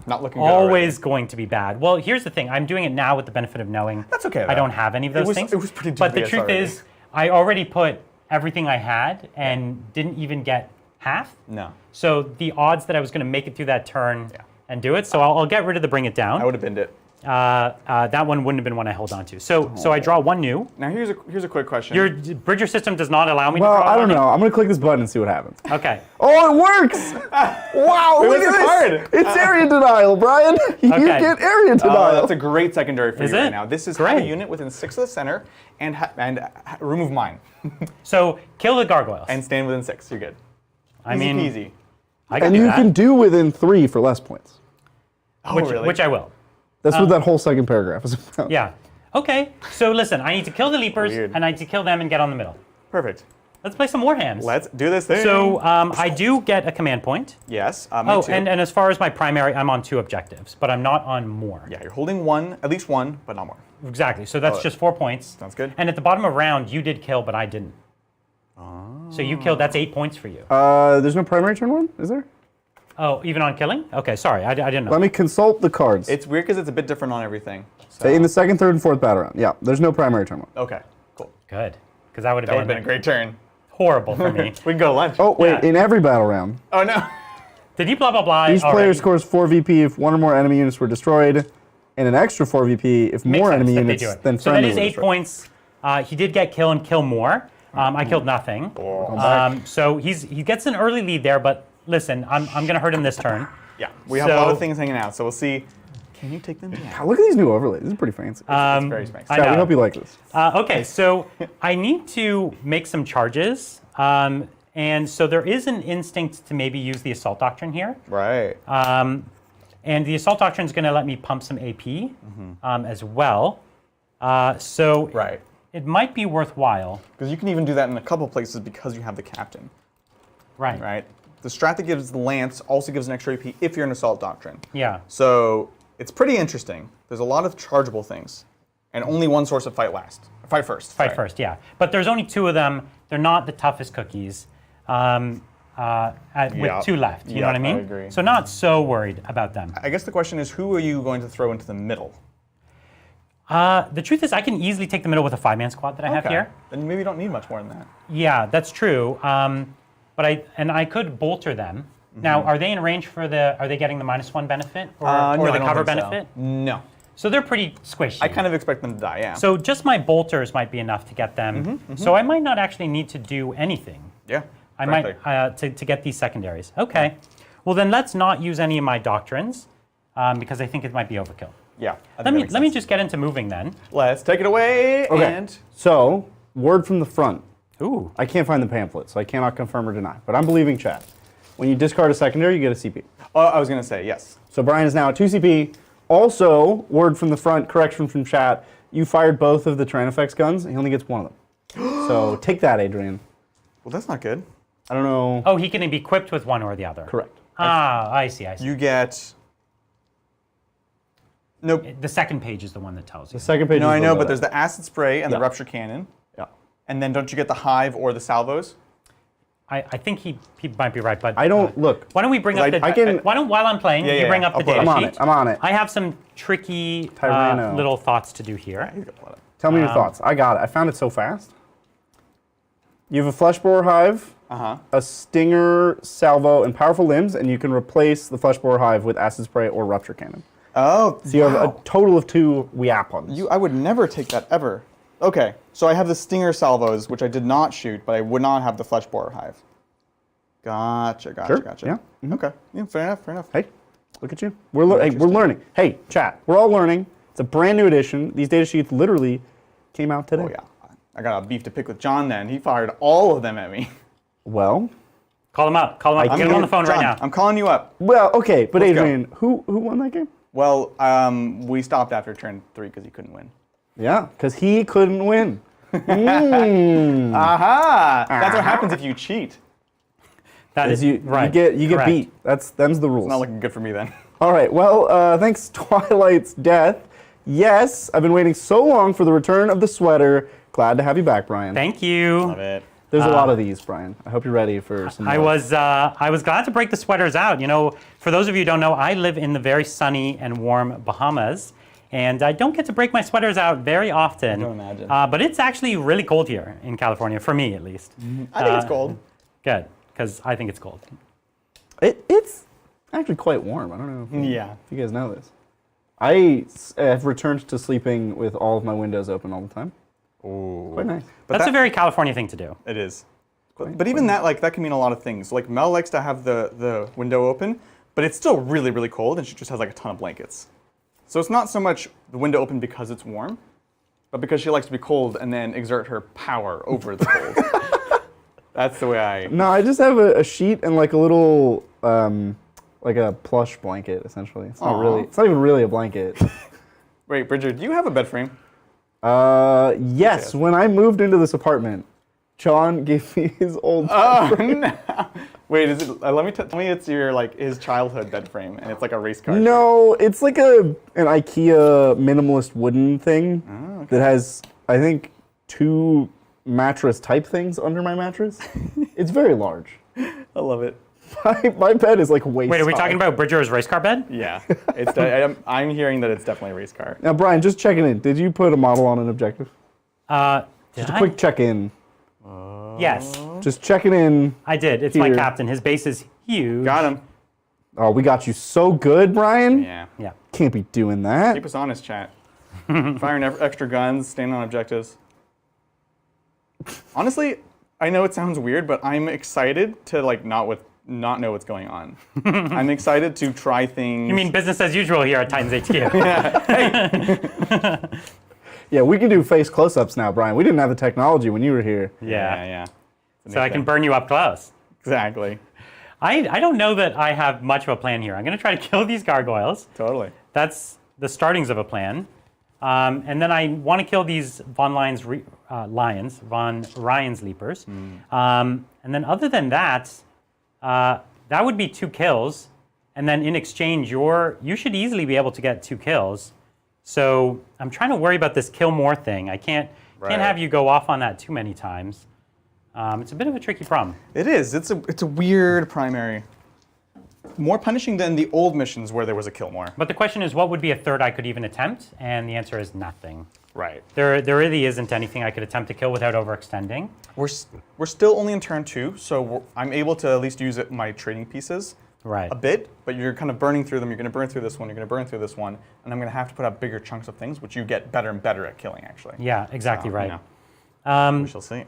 Not looking good already. always going to be bad. Well, here's the thing. I'm doing it now with the benefit of knowing That's okay, I though. don't have any of those was- things. it was pretty But the dubious truth already. is, I already put everything I had and didn't even get half. No. So the odds that I was going to make it through that turn Yeah. and do it. So I'll get rid of the bring it down. I would have binned it. That one wouldn't have been one I held on to. So I draw one new. Now here's a quick question. Your Bridger system does not allow me to Well, draw I one don't new? know. I'm gonna click this button and see what happens. Okay. Oh, it works! Wow, look was at a this! card. It's area denial, Brian. You Okay. get area denial. that's a great secondary for Is you right it? now. This is have a Great. unit within 6 of the center and remove mine So kill the gargoyles. and stand within 6. You're good. I Easy mean, peasy. I can and do you that, can do within 3 for less points. Oh, which, really? which I will. That's what that whole second paragraph is about. Yeah. Okay. So listen, I need to kill the leapers, Weird. and I need to kill them and get on the middle. Perfect. Let's play some Warhams. Let's do this thing. So I do get a command point. yes. Me Oh, too. and as far as my primary, I'm on 2 objectives, but I'm not on more. yeah, you're holding one, at least one, but not more. Exactly. So that's just 4 points. Sounds good. And at the bottom of round, you did kill, but I didn't. So you killed. That's 8 points for you. There's no primary turn one, is there? Oh, even on killing? Okay, sorry, I didn't know. Let me consult the cards. It's weird because it's a bit different on everything. So. In the second, third, and fourth battle round. Yeah, there's no primary turn one. Okay, cool. Good, because that would That would have have been a great turn. horrible for me. We can go to lunch. Oh, wait, Yeah. in every battle round, Oh no. Did he blah blah blah? each player already? scores 4 VP if one or more enemy units were destroyed, and an extra 4 VP if Makes more sense enemy that they units do it. than So that friendly is were 8 destroyed. points. He did get kill and kill more. I killed nothing. So he gets an early lead there, but listen, I'm going to hurt him this turn. Yeah, we have a lot So- of things hanging out, so we'll see. Can you take them down? Wow, look at these new overlays. This is pretty fancy. It's very spicy. I Scott, we know. hope you like this. Okay, so I need to make some charges. And so there is an instinct to maybe use the Assault Doctrine here. Right. And the Assault Doctrine is going to let me pump some AP as well. So Right. it might be worthwhile. Because you can even do that in a couple places because you have the captain, Right. right? The strat that gives the lance also gives an extra AP if you're an assault doctrine. Yeah. So it's pretty interesting. There's a lot of chargeable things, and only one source of fight last. Fight first. Fight sorry. first, yeah. But there's only 2 of them. They're not the toughest cookies. Yeah. With 2 left, you know what I Yeah, mean? I agree. So not so worried about them. I guess the question is, who are you going to throw into the middle? The truth is, I can easily take the middle with a 5-man squad that I have here. Then maybe you don't need much more than that. Yeah, that's true. But I could bolter them. Now, are they in range for the? Are they getting the -1 benefit or No, the I don't cover think so. benefit? No. So they're pretty squishy. I kind of expect them to die, yeah. So just my bolters might be enough to get them. So I might not actually need to do anything. yeah. I frankly. might to get these secondaries. Okay. Well, then let's not use any of my doctrines because I think it might be overkill. Yeah. I think Let that me makes let me sense. just get into moving then. Let's take it away. Okay. And So, word from the front. Ooh. I can't find the pamphlet, so I cannot confirm or deny. But I'm believing chat. When you discard a secondary, you get a CP. I was gonna say yes. So Brian is now at 2 CP. Also, word from the front, correction from chat. You fired both of the Tyranifex guns. He only gets one of them. So take that, Adrian. Well, that's not good. I don't know. Oh, he can be equipped with one or the other. Correct. Ah, I see. You get. Nope. The second page is the one that tells you. The second page. No, is I the know, logo. but there's the acid spray and the Yeah. rupture cannon, Yeah. and then don't you get the hive or the salvos? I think he might be right, but I don't look. why don't we bring up the? I can- Why don't while I'm playing, Yeah, you yeah, bring yeah. up the I'll put it data up. I'm on sheet. it. I'm on it. I have some tricky Tyrano. little thoughts to do here. Tell me your thoughts. I got it. I found it so fast. You have a flesh borer hive, a stinger, salvo, and powerful limbs, and you can replace the flesh borer hive with acid spray or rupture cannon. Oh, So you have a total of 2 weapons. I would never take that ever. Okay, so I have the stinger salvos, which I did not shoot, but I would not have the flesh borer hive. Gotcha. Sure, Gotcha. yeah, mhm. Okay. Yeah, fair enough. Hey, look at you. We're learning. Hey, chat. We're all learning. It's a brand new edition. These data sheets literally came out today. Oh yeah. I got a beef to pick with John. Then he fired all of them at me. Well, Call him up. Call him up. Get him on the phone John, right now. I'm calling you up. okay, but Let's go. Adrian, who won that game? Well, we stopped after turn 3 because he couldn't win. Yeah, because he couldn't win. Aha! That's what happens if you cheat. That is You right. get Correct. beat. Them's the rules. Not looking good for me then. All right. Well, thanks Twilight's death. Yes, I've been waiting so long for the return of the sweater. Glad to have you back, Brian. Thank you. Love it. There's a lot of these, Brian. I hope you're ready for some. I more. was glad to break the sweaters out. You know, for those of you who don't know, I live in the very sunny and warm Bahamas, and I don't get to break my sweaters out very often. I can imagine. But it's actually really cold here in California, for me at least. I think it's cold. Good, because I think it's cold. It's actually quite warm. I don't know Yeah. if you guys know this. I have returned to sleeping with all of my windows open all the time. Ooh. Quite nice. But That's a very California thing to do. It is. But even that, that can mean a lot of things. Like Mel likes to have the window open, but it's still really, really cold, and she just has a ton of blankets. So it's not so much the window open because it's warm, but because she likes to be cold and then exert her power over the cold. That's the way I. No, I just have a sheet and like a little, like a plush blanket, essentially. It's not Aw. really. It's not even really a blanket. Wait, Bridget, do you have a bed frame? Yes. Yes. When I moved into this apartment, John gave me his old. Oh no! Wait, is it? Tell me it's your his childhood bed frame, and it's like a race car. No, it's like an IKEA minimalist wooden thing that has, I think, 2 mattress type things under my mattress. It's very large. I love it. My bed is like waist Wait, are we high. talking about Bridger's race car bed? Yeah, it's. I'm hearing that it's definitely a race car. Now, Brian, just checking in. Did you put a model on an objective? Did Just a I? quick check-in. Yes, Just checking in. I did. It's my Here. captain. His base is huge. Got him. Oh, we got you so good, Brian. Yeah. Yeah. Can't be doing that. Keep us honest, chat. Firing extra guns, staying on objectives. Honestly, I know it sounds weird, but I'm excited to not know what's going on. I'm excited to try things. You mean business as usual here at Titans HQ? Yeah, we can do face close-ups now, Brian. We didn't have the technology when you were here. Yeah. So I can burn you up close. Exactly. I don't know that I have much of a plan here. I'm going to try to kill these gargoyles. Totally. That's the startings of a plan. And then I want to kill these von Ryan's Leapers. And then other than that, that would be 2 kills. And then in exchange, you should easily be able to get 2 kills. So I'm trying to worry about this kill more thing. I can't have you go off on that too many times. It's a bit of a tricky problem. It is. It's a weird primary. more punishing than the old missions where there was a kill more. But the question is, what would be a third I could even attempt? And the answer is nothing. Right. There really isn't anything I could attempt to kill without overextending. We're still only in turn 2, so I'm able to at least use my trading pieces Right. a bit, but you're kind of burning through them. You're going to burn through this one, you're going to burn through this one, and I'm going to have to put out bigger chunks of things, which you get better and better at killing, actually. Yeah, exactly So, right. we shall see.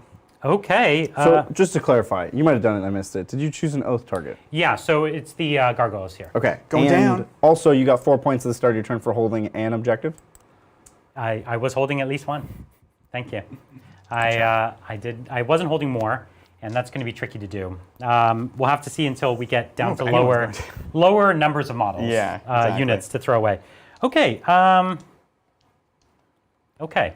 Okay. So just to clarify, you might have done it and I missed it. Did you choose an oath target? Yeah, so it's the gargoyles here. Okay. Going and down. Also, you got 4 points at the start of your turn for holding an objective. I was holding at least one. Thank you. I wasn't holding more, and that's going to be tricky to do. We'll have to see until we get down to lower numbers of models. Yeah, exactly. Units to throw away. Okay. Okay.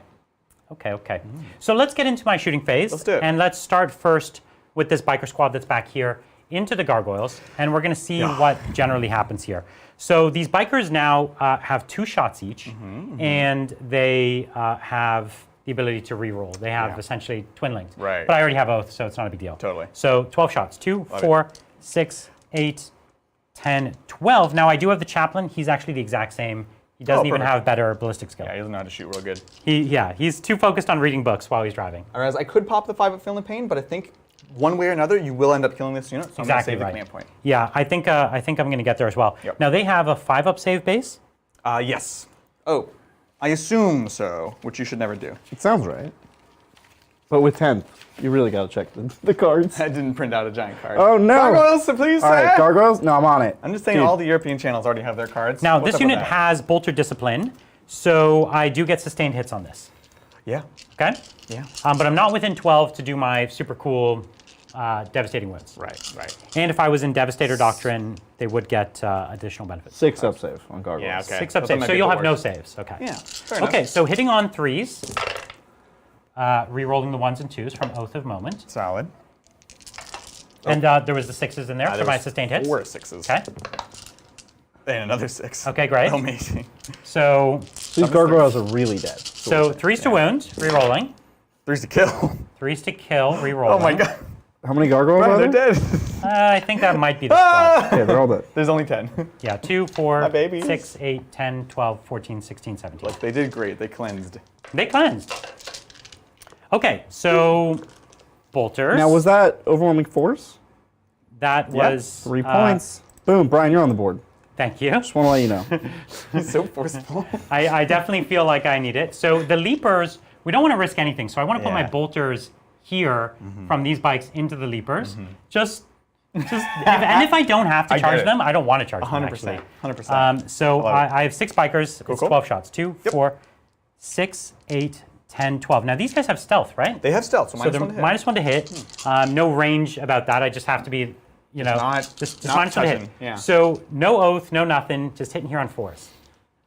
So let's get into my shooting phase. Let's do it. And let's start first with this biker squad that's back here into the gargoyles, and we're going to see what generally happens here. So these bikers now have 2 shots each, and they have the ability to reroll. They have essentially twin linked. Right. But I already have oath, so it's not a big deal. Totally. So 12 shots. 2, 4, 6, 8, 10, 12. Now I do have the chaplain. He's actually the exact same. He doesn't even perfect. have better ballistic skill. Yeah, he doesn't know how to shoot real good. He's too focused on reading books while he's driving. Whereas I could pop the 5 at Feeling Pain, but I think one way or another you will end up killing this unit, so Exactly I'm going to save right. the command point. Yeah, I think I'm going to get there as well. Yep. Now they have a 5-up save base. Yes. Oh, I assume so, which you should never do. It sounds right. But with 10th, you really got to check the cards. I didn't print out a giant card. Oh, no. Gargoyles, please, All right, sir. gargoyles? No, I'm on it. I'm just saying Dude. all the European channels already have their cards. Now What's this up with unit that? has bolter discipline, so I do get sustained hits on this. Yeah. Okay. Yeah. But I'm not within 12 to do my super cool devastating wounds. Right. And if I was in Devastator Doctrine, they would get additional benefits. 6 up save on gargoyles. Yeah, okay. 6 up Those saves, might so be you'll the have no worst. saves. Okay. Yeah, fair enough. Okay, so hitting on 3s, re-rolling the 1s and 2s from Oath of Moment. Solid. And there was the 6s in there for There my was sustained hits. 4 6s. Okay. And another 6. Okay, great. Amazing. So These gargoyles are really dead. 3s to wound, re-rolling. 3s to kill. 3s to kill, re-rolling. Oh my god. How many gargoyles Brian, are they're there? dead. I think that might be the spot. Okay, they're all dead. There's only 10. Yeah, 2, 4, My babies. 6, 8, 10, 12, 14, 16, 17. Look, they did great. They cleansed. They cleansed. Okay, so bolters. Now, was that overwhelming force? That was 3 points. Boom, Brian, you're on the board. Thank you. Just want to let you know. He's so forceful. I definitely feel like I need it. So the leapers, we don't want to risk anything. So I want to put my Yeah. bolters here from these bikes into the leapers. Just and if I don't have to get charge it. them, I don't want to charge them 100%. actually. 100%. So love it. I have 6 bikers. It's cool. 12 shots. 2, 4, 6, 8, 10, 12. Now these guys have stealth, right? They have stealth, so So minus they're 1 to hit. minus 1 to hit. No range about that. I just have to be, just not minus 1 to hit. touching, yeah. So no oath, no nothing, just hitting here on 4s.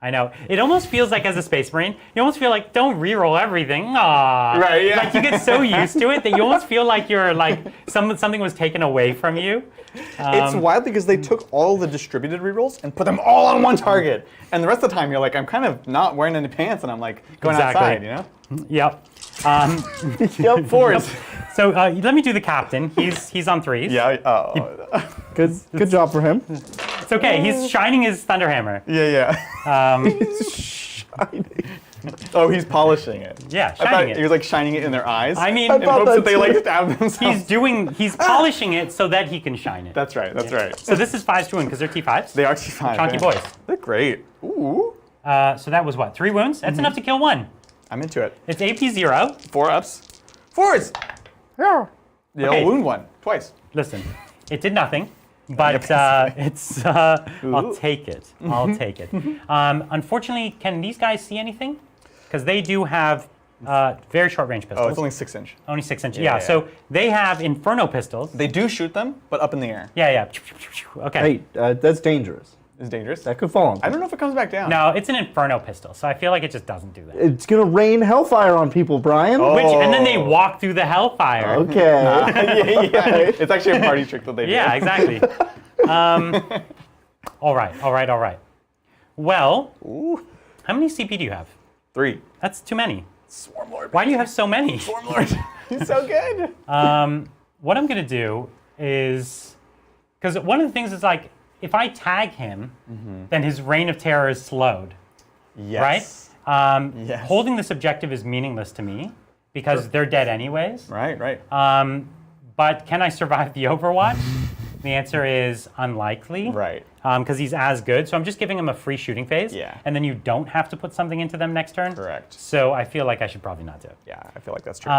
I know. It almost feels like as a Space Marine, you almost feel like, don't reroll everything. Aww. Right, yeah. Like you get so used to it that you almost feel like you're like, something was taken away from you. It's wild because they took all the distributed rerolls and put them all on one target. And the rest of the time, you're like, I'm kind of not wearing any pants, and I'm like going Exactly. outside, you know? Yep. Yep, 4s. So let me do the captain. He's on 3s. Yeah. Oh. Good job for him. It's okay. He's shining his Thunderhammer. Yeah. Oh, he's polishing it. Yeah, I thought shining it. he was like shining it in their eyes. I mean, in hopes that they too. like stab themselves. he's polishing it so that he can shine it. That's right. That's right. So this is 5s to win because they're T5s. They are T5. Chunky man. boys. They're great. Ooh. So that was what? 3 wounds? That's enough to kill 1. I'm into it. It's AP 0. 4 ups. 4s. Yeah. Yeah, Okay. I'll wound 1 twice. Listen, it did nothing, but it's. I'll take it. I'll take it. Unfortunately, can these guys see anything? Because they do have very short range pistols. Oh, it's only 6 inch. Only 6 inches. Yeah, Yeah. yeah. So they have Inferno pistols. They do shoot them, but up in the air. Yeah. Okay. Hey, that's dangerous. It's dangerous. That could fall on I don't know if it comes back down. No, it's an Inferno pistol, so I feel like it just doesn't do that. It's going to rain hellfire on people, Brian. Oh. And then they walk through the hellfire. Okay. yeah. It's actually a party trick that they do. Yeah, exactly. All right. Well, how many CP do you have? 3. That's too many. Swarm Lord. Why do you have so many? Swarm Lord. He's so good. What I'm going to do is, because one of the things is like, if I tag him, then his reign of terror is slowed, Yes. right? Yes. Holding this objective is meaningless to me because they're dead anyways. Right, right. But can I survive the Overwatch? The answer is unlikely. Right. Because he's as good. So I'm just giving him a free shooting phase. Yeah. And then you don't have to put something into them next turn. Correct. So I feel like I should probably not do it. Yeah, I feel like that's true.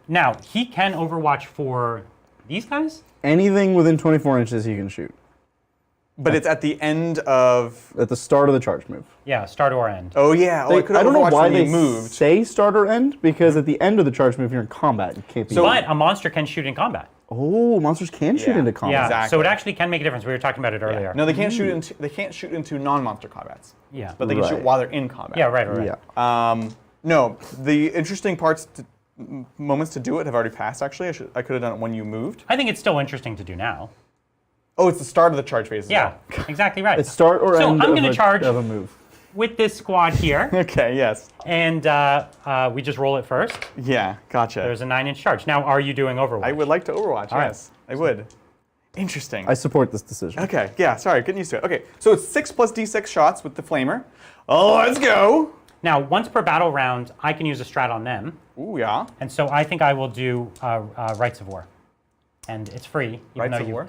Now, he can Overwatch for these guys? Anything within 24 inches he can shoot. but it's at the end of. At the start of the charge move. Yeah, start or end. Oh yeah. Oh, it could I don't know Overwatch why when they you moved. say start or end, because at the end of the charge move you're in combat. You can't be. But a monster can shoot in combat. Oh, monsters can shoot Yeah. into combat. Yeah, Exactly. so it actually can make a difference. We were talking about it earlier. No, they can't shoot into. They can't shoot into non-monster combats. Yeah. But they can shoot Right. while they're in combat. Yeah, right. Yeah. No, the interesting moments to do it have already passed. Actually, I could have done it when you moved. I think it's still interesting to do now. Oh, it's the start of the charge phase. As Yeah, well. exactly right. It's start or So end I'm of, gonna charge of a move. with this squad here, Okay. Yes. and we just roll it first. Yeah. Gotcha. There's a 9-inch charge. Now, are you doing Overwatch? I would like to Overwatch. All right. Yes, I would. Interesting. I support this decision. Okay, yeah, sorry, getting used to it. Okay, so it's 6 plus d6 shots with the flamer. Oh, let's go. Now, once per battle round, I can use a strat on them, Ooh, yeah. and so I think I will do Rights of War, and it's free. Even Rights though of War?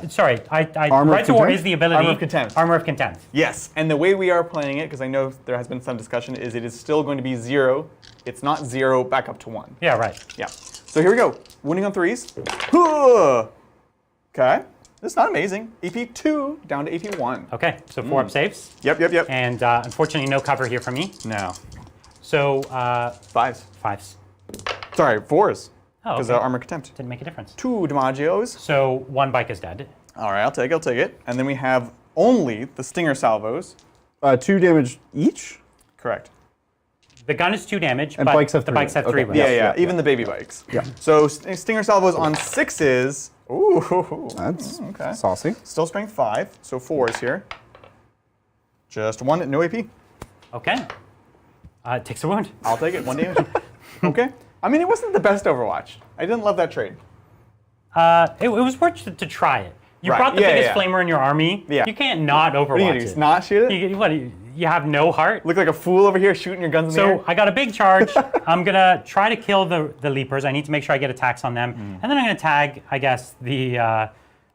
Sorry, Armor of Rights of War Contempt? is the ability. Armor of Contempt. Armor of Contempt. Yes, and the way we are playing it, because I know there has been some discussion, is it is still going to be 0. It's not 0 back up to 1. Yeah, right. Yeah. So here we go. Winning on 3s. Huh. Okay. That's not amazing. EP 2 down to EP 1. Okay, so 4 up saves, Yep. and unfortunately, no cover here for me. No. So 5s. 5s. Sorry, 4s. Oh, Because okay. Armor Contempt. Didn't make a difference. 2 Damagios. So 1 bike is dead. All right, I'll take it. And then we have only the Stinger salvos. 2 damage each. Correct. The gun is 2 damage, And but bikes have the 3. bikes have Okay. 3 wounds. Yeah, even the baby bikes. Yeah. So Stinger salvos on 6s. Ooh. That's Okay. saucy. Still strength 5, so 4s here. Just 1, no AP. Okay. It takes a wound. I'll take it, 1 damage. Okay. I mean, it wasn't the best Overwatch. I didn't love that trade. It was worth to try it. You Right, brought the yeah, biggest yeah. flamer in your army. Yeah. You can't not Overwatch What are you gonna do? it. Just not shoot it? You have no heart? Look like a fool over here shooting your guns in the air? So I got a big charge. I'm going to try to kill the Leapers. I need to make sure I get attacks on them. And then I'm going to tag, I guess, the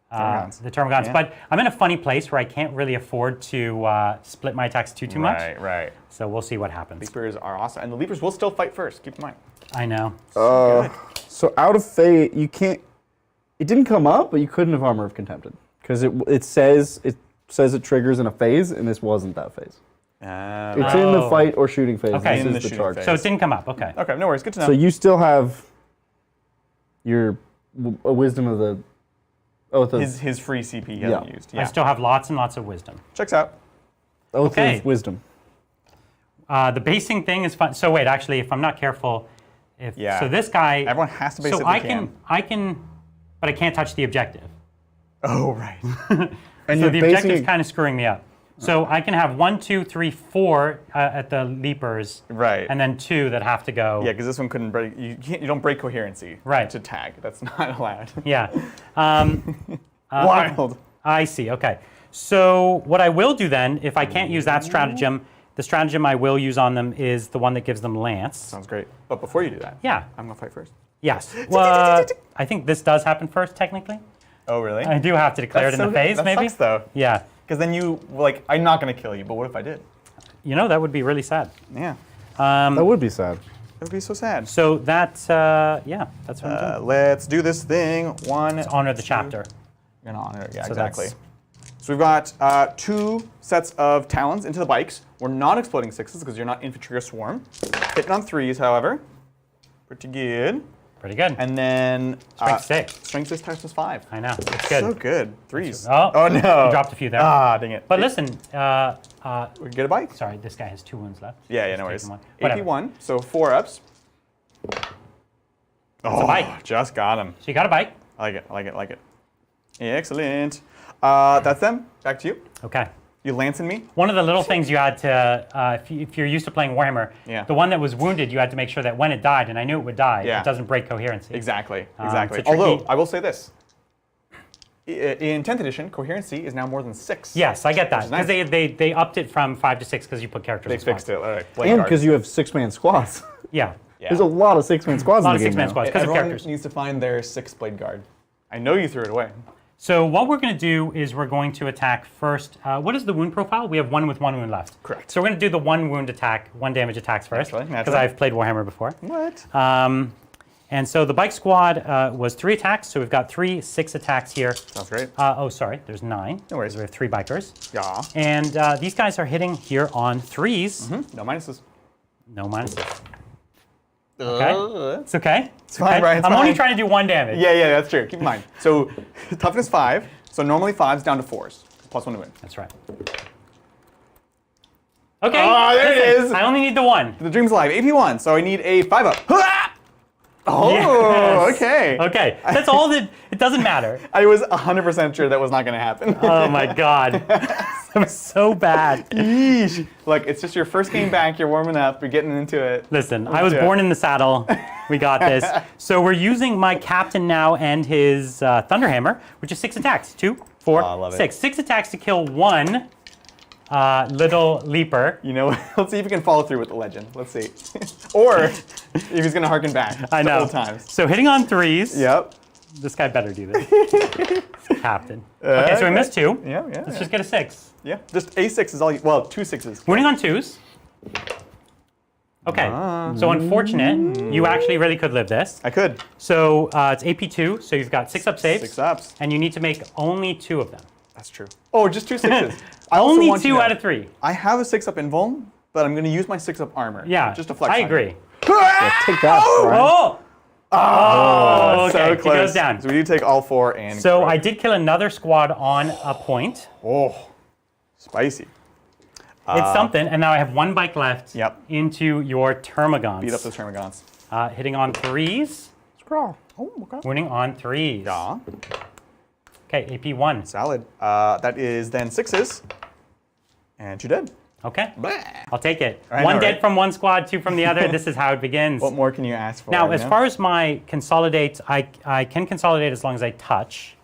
Termagants. Termagants. But I'm in a funny place where I can't really afford to split my attacks too much. Right. So we'll see what happens. Leapers are awesome. And the Leapers will still fight first, keep in mind. I know. So out of phase, you can't. It didn't come up, but you couldn't have Armor of Contempted because it says it triggers in a phase, and this wasn't that phase. It's in the Oh. fight or shooting phase. Okay. This In is the the shooting charge. phase. So it didn't come up. Okay. Okay, no worries, good to know. So you still have your a wisdom of the. Oh, the his free CP he hasn't Yeah. used. I Yeah. still have lots and lots of wisdom. Checks out. oath Okay. of wisdom. The basing thing is fun. So wait, actually, if I'm not careful, Yeah. so this guy. Everyone has to base So it I they can, but I can't touch the objective. Oh, right. And So you're the basing objective's it- kind of screwing me up. So I can have 1, 2, 3, 4 at the Leapers, Right. and then 2 that have to go. Yeah, because this one couldn't break. You don't break coherency. Right. To tag. That's not allowed. Yeah. Wild. I see. Okay. So what I will do then, if I can't use that stratagem, the stratagem I will use on them is the one that gives them lance. Sounds great. But before you do that, Yeah. I'm gonna fight first. Yes. Well, I think this does happen first, technically. Oh, really? I do have to declare it in the phase, that maybe. sucks, though. Yeah. Because then you like, I'm not gonna kill you. But what if I did? You know, that would be really sad. Yeah. That would be sad. That would be so sad. So that's yeah, that's what I'm doing. Let's do this thing. One. Honor the chapter. You're gonna honor it. Yeah, So exactly. that's- So we've got 2 sets of talons into the bikes. We're not exploding 6s because you're not infantry or swarm. Hitting on 3s, however. Pretty good. Pretty good. And then Strength 6. Strength 6 times +5. I know. It's good. So good. 3s. Oh, no. you dropped a few there. Ah, dang it. But listen, We get a bike. sorry, this guy has 2 wounds left. Yeah, Just no worries. taking one. Whatever. AP1, so 4 ups. Oh, a bike. just got him. So you got a bike. I like it. Excellent. That's them. Back to you. Okay. You lancing me? One of the little things you had to, if you're used to playing Warhammer, Yeah. the one that was wounded, you had to make sure that when it died, and I knew it would die, Yeah. it doesn't break coherency. Exactly. it's a tricky- Although, I will say this. in 10th edition, coherency is now more than 6. Yes, I get that. is nice. Because they upped it from 5 to 6 because you put characters They in squads. fixed it. All right. Blade And guard. because you have 6-man squads. Yeah. There's a lot of 6-man squads A lot in of the game 6-man now. squads because of Everyone characters. needs to find their 6th blade guard. I know you threw it away. So what we're going to do is we're going to attack first. What is the wound profile? We have 1 with 1 wound left. Correct. So we're going to do the 1 wound attack, 1 damage attacks first. Naturally. Because I've played Warhammer before. What? And so the bike squad was 3 attacks. So we've got 3 6 attacks here. Sounds great. Oh, sorry. There's 9. No worries. We have 3 bikers. Yeah. And these guys are hitting here on 3s. No minuses. No minuses. Okay. It's okay. It's fine, okay. Brian, it's I'm only fine. trying to do 1 damage. Yeah, that's true. Keep in mind. So toughness 5. So normally 5's down to 4s. +1 to win. That's right. Okay. Oh, there it listen, is. I only need the 1. The dream's alive. AP 1. So I need a 5-up. Oh, Yes. okay. Okay. That's all that. It doesn't matter. I was 100% sure that was not going to happen. Oh my god. That was so bad. Yeesh. Look, it's just your first game back. You're warming up. You're getting into it. Listen, I was do it. born in the saddle. We got this. So we're using my captain now and his Thunderhammer, which is 6 attacks. 2, 4, I love it. 6. 6 attacks to kill 1 little leaper. You know what? Let's see if we can follow through with the legend. Let's see. Or if he's going to harken back I to know. old times. So hitting on 3s. Yep. This guy better do this. Captain. Okay, so we missed 2. Yeah. Let's just get a 6. Yeah. Just a 6 is all you, well, 2 6s. Winning on 2s. Okay, so unfortunate. You actually really could live this. I could. So it's AP 2, so you've got 6 up saves. 6 ups. And you need to make only 2 of them. That's true. Oh, just 2 6s. I also Only want 2 to know, out of 3. I have a 6-up invuln, but I'm going to use my 6-up armor. Yeah, Just to flex I on agree. you. Take that, Brian. Oh! Oh, okay, So he close. goes down. So we do take all 4 and. So crit. I did kill another squad on a point. Oh, spicy. It's something, and now I have 1 bike left Yep. into your Termagants. Beat up those Termagants. Hitting on 3s, Scrawl. Oh, okay. winning on 3s. Yeah. Okay, AP 1. Salad. That is then 6s. And 2 dead. Okay, Blah. I'll take it. I 1 know, dead right? from 1 squad, 2 from the other. This is how it begins. What more can you ask for? Now, you as know? far as my consolidate, I can consolidate as long as I touch.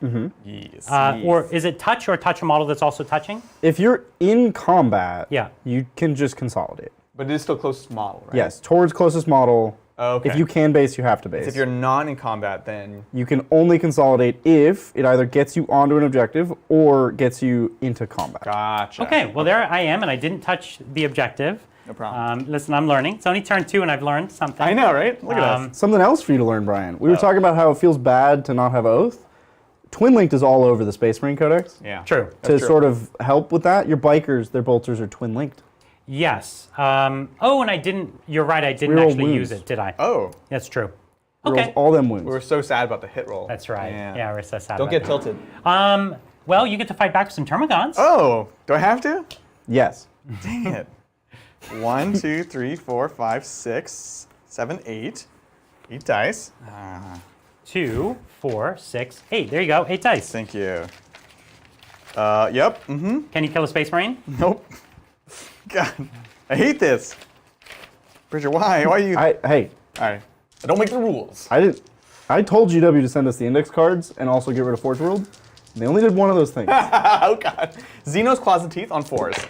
Yes. Or is it touch or touch a model that's also touching? If you're in combat, Yeah. you can just consolidate. But it is still closest model, right? Yes, towards closest model. Okay. If you can base, you have to base. If you're not in combat, then You can only consolidate if it either gets you onto an objective or gets you into combat. gotcha. Okay, well there I am, and I didn't touch the objective. No problem. Listen, I'm learning. It's only turn 2, and I've learned something. I know, right? Look at us. Something else for you to learn, Brian. We were talking about how it feels bad to not have Oath. Twin Linked is all over the Space Marine Codex. Yeah. True. To That's true. sort of help with that, your bikers, their bolters are Twin Linked. Yes. Oh, and I didn't. You're right. I didn't Reroll actually wounds. use it, did I? Oh, That's true. Rolls Okay. all them wounds. we were so sad about the hit roll. That's right. Yeah, we're so sad. Don't about get tilted. that. Well, you get to fight back with some Termagants. Oh, do I have to? Yes. Dang it. 1, 2, 3, 4, 5, 6, 7, 8. 8 dice. 2, 4, 6, 8. There you go. 8 dice. Thank you. Yep. Mm-hmm. Can you kill a Space Marine? Nope. God, I hate this. Bridger, why? Why are you? Hey, All right. I don't make the rules. I told GW to send us the index cards and also get rid of Forge World. And they only did one of those things. Oh God. Xenos Claws and Teeth on 4s.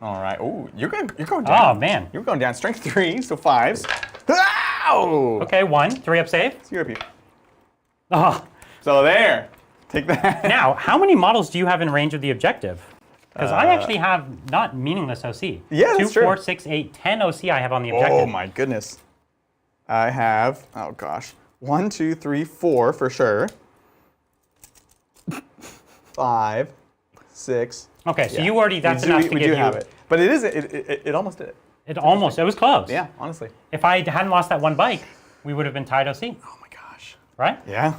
All right. Oh, you're going down. Oh, man. You're going down. Strength 3, so 5s. Ow! Okay, 1. 3 up save. It's European. Oh. So there. Take that. Now, how many models do you have in range of the objective? Because I actually have not meaningless OC. Yeah, 2, that's true. 4, 6, 8, 10 OC I have on the objective. Oh my goodness. I have, oh gosh, 1, 2, 3, 4 for sure. 5, 6. Okay, so you already, that's we do, enough to we give do you. have it. But it is, it almost did it. It was close. Yeah, honestly. If I hadn't lost that 1 bike, we would have been tied OC, Oh my gosh. right? Yeah.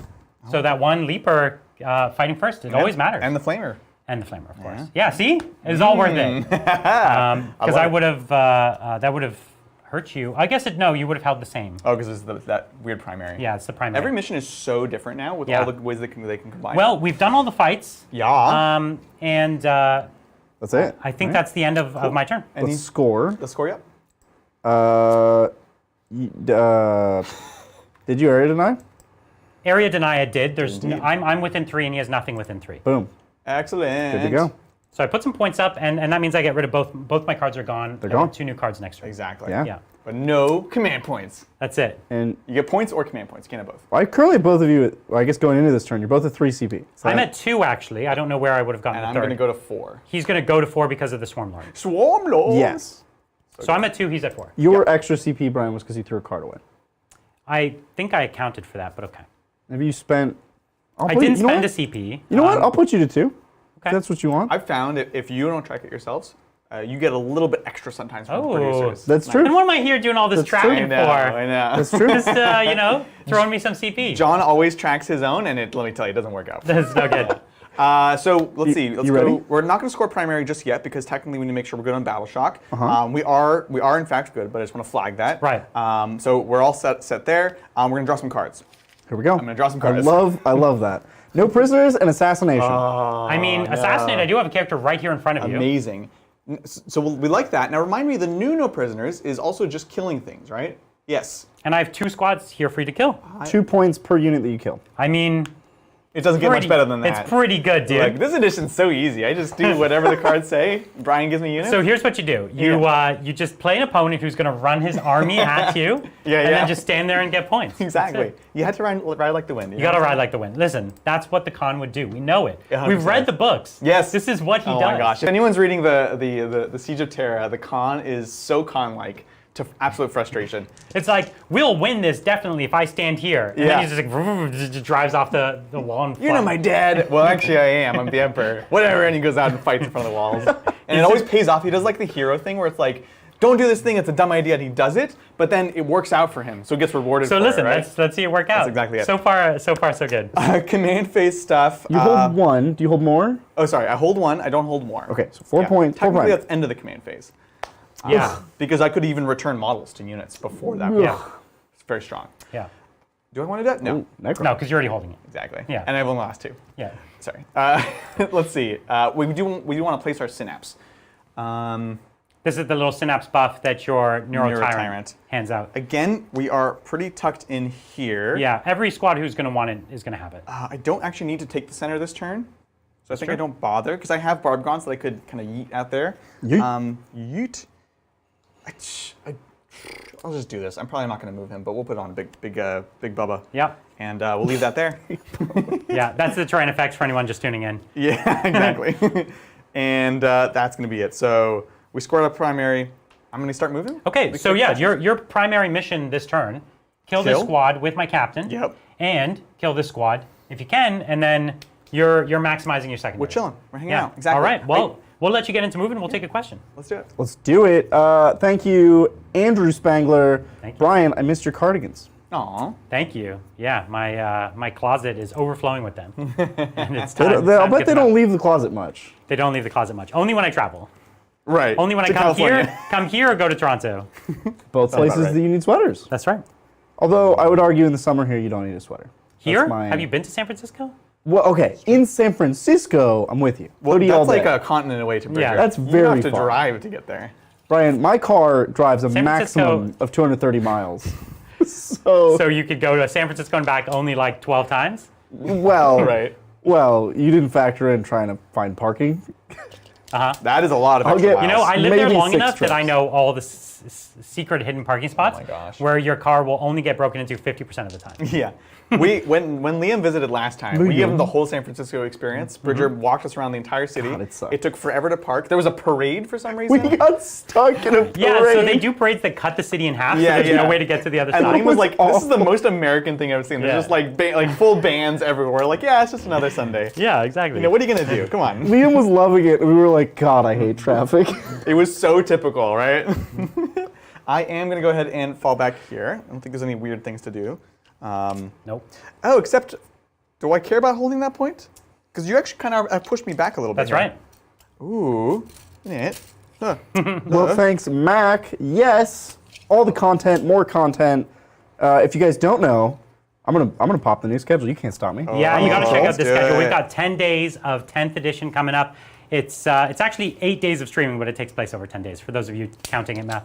So that 1 leaper fighting first, it always matters. And the flamer. And the flamer, of course. Yeah, see? It was all worth it. Because I would have, that would have hurt you. I guess no, you would have held the same. Oh, because it's that weird primary. Yeah, it's the primary. Every mission is so different now with Yeah. all the ways they can combine. Well, we've done all the fights. yeah. And That's it. I think that's the end of my turn. And Let's score. the score yep. Did you already deny? Area deny I did. There's Indeed. I'm within 3 and he has nothing within 3. Boom. Excellent. Good to go. So I put some points up, and that means I get rid of both my cards are gone. They're I have gone. 2 new cards next turn. Exactly. Yeah. Yeah, But no command points. that's it. And You get points or command points. You can't have both. I currently have both of you, I guess going into this turn, you're both at 3 CP. So I'm at 2 actually. I don't know where I would have gotten And the I'm third. going to go to 4. He's going to go to 4 because of the Swarm Lord. Swarm Lords. Yes. So I'm at 2, he's at 4. Your extra CP, Brian, was because you threw a card away. I think I accounted for that, but okay. Maybe you spent... I didn't spend a CP. You know what? I'll put you to 2. Okay. If that's what you want. I've found if you don't track it yourselves, you get a little bit extra sometimes from the Oh. producers. That's true. And what am I here doing all this That's true. tracking I know, for? I know. That's true. Just, throwing me some CP. John always tracks his own, and let me tell you, it doesn't work out. That's no good. So let's see. Let's you go. ready? We're not going to score primary just yet because technically we need to make sure we're good on Battle Shock. We are in fact good, but I just want to flag that. Right. So we're all set there. We're going to draw some cards. Here we go. I'm gonna draw some cards. I love that. No prisoners and assassination. I mean, Assassinate, I do have a character right here in front of you. Amazing. So we like that. Now remind me, the new No Prisoners is also just killing things, right? Yes. And I have 2 squads here for you to kill. 2 points per unit that you kill. I mean, It doesn't get much better than that. It's pretty good, dude. Like, this edition's so easy. I just do whatever the cards say. Brian gives me units. So here's what you do. You just play an opponent who's going to run his army at you, Yeah, and yeah. then just stand there and get points. Exactly. That's it. You had to ride like the wind. You got to ride like the wind. Listen, that's what the Khan would do. We know it. 100%. We've read the books. Yes. This is what he Oh does. my gosh. If anyone's reading the Siege of Terra, the Khan is so Khan-like to absolute frustration. It's like, we'll win this definitely if I stand here. And Yeah. then he's just like, just drives off the wall and You're not my dad. Well, actually, I am. I'm the emperor. Whatever. And he goes out and fights in front of the walls. And it always pays off. He does like the hero thing where it's like, don't do this thing. It's a dumb idea. And he does it, but then it works out for him. So he gets rewarded So for listen, it, right? let's see it work out. That's exactly it. So far, so good. Command phase stuff. You hold 1. Do you hold more? Oh, sorry. I hold 1. I don't hold more. Okay, so 4 points. 4 Technically, points. that's end of the command phase. Yeah. Because I could even return models to units before that. Yeah. It's very strong. Yeah. Do I want to do that? No. Necro. No, because you're already holding it. Exactly. Yeah. And I've only lost 2. Yeah. Sorry. Let's see. We do want to place our synapse. This is the little synapse buff that your Neuro-Tyrant hands out. Again, we are pretty tucked in here. Yeah, every squad who's going to want it is going to have it. I don't actually need to take the center this turn. So I think true. I don't bother, because I have Barb Gaunts that I could kind of yeet out there. Yeet. Yeet. I'll just do this. I'm probably not going to move him, but we'll put on Big Bubba. Yep. And we'll leave that there. Yeah, that's the terrain effects for anyone just tuning in. Yeah, exactly. And that's going to be it. So we scored up primary. I'm going to start moving. Okay, so yeah, your primary mission this turn, kill this squad with my captain. Yep. And kill this squad if you can, and then you're maximizing your secondary. We're chilling. We're hanging Yeah. out. Exactly. All right. Well, we'll let you get into moving. We'll take a question. Let's do it. Let's do it. Thank you, Andrew Spangler. Thank you. Brian, I missed your cardigans. Aw. Thank you. Yeah, my closet is overflowing with them, and it's time. I'll to bet get they them out. don't leave the closet much. They don't leave the closet much. Only when I travel. Right. Only when I To come California. come here or go to Toronto. Both places right. that you need sweaters. That's right. Although I would argue in the summer here you don't need a sweater. Here? That's my- Have you been to San Francisco? Well, okay, in San Francisco, I'm with you. Well, Hoodie all that's like day. a continent away to Bridger. Yeah. That's You very have to far. drive to get there. Brian, my car drives a San Francisco- maximum of 230 miles. So, So you could go to San Francisco and back only like 12 times? well, Right. well, you didn't factor in trying to find parking. That is a lot of I'll extra get- miles. You know, I live there Maybe long 6 enough that I trips. know all the secret hidden parking spots my gosh. where your car will only get broken into 50% of the time. Yeah. When Liam visited last time, we gave him the whole San Francisco experience. Bridger walked us around the entire city. God, it sucked. It took forever to park. There was a parade for some We reason. got stuck in a parade. Yeah, so they do parades that cut the city in half, Yeah, so there's yeah. no way to get to the other And side. Liam was like, "This is the awful. most American thing I've seen." There's Yeah. just like full bands everywhere. Like, yeah, it's just another Sunday. Yeah, exactly. You know, what are you gonna do? Come on. Liam was loving it, and we were like, God, I hate traffic. It was so typical, right? I am gonna go ahead and fall back here. I don't think there's any weird things to do. Nope. Oh, except, do I care about holding that point? Because you actually kind of have pushed me back a little bit. That's right. Ooh, it. Huh. Well, thanks, Mac. Yes, all the content, more content. If you guys don't know, I'm gonna pop the new schedule. You can't stop me. Yeah, you got to check out let's the do schedule. it. We've got 10 days of 10th edition coming up. It's actually 8 days of streaming, but it takes place over 10 days, for those of you counting at math.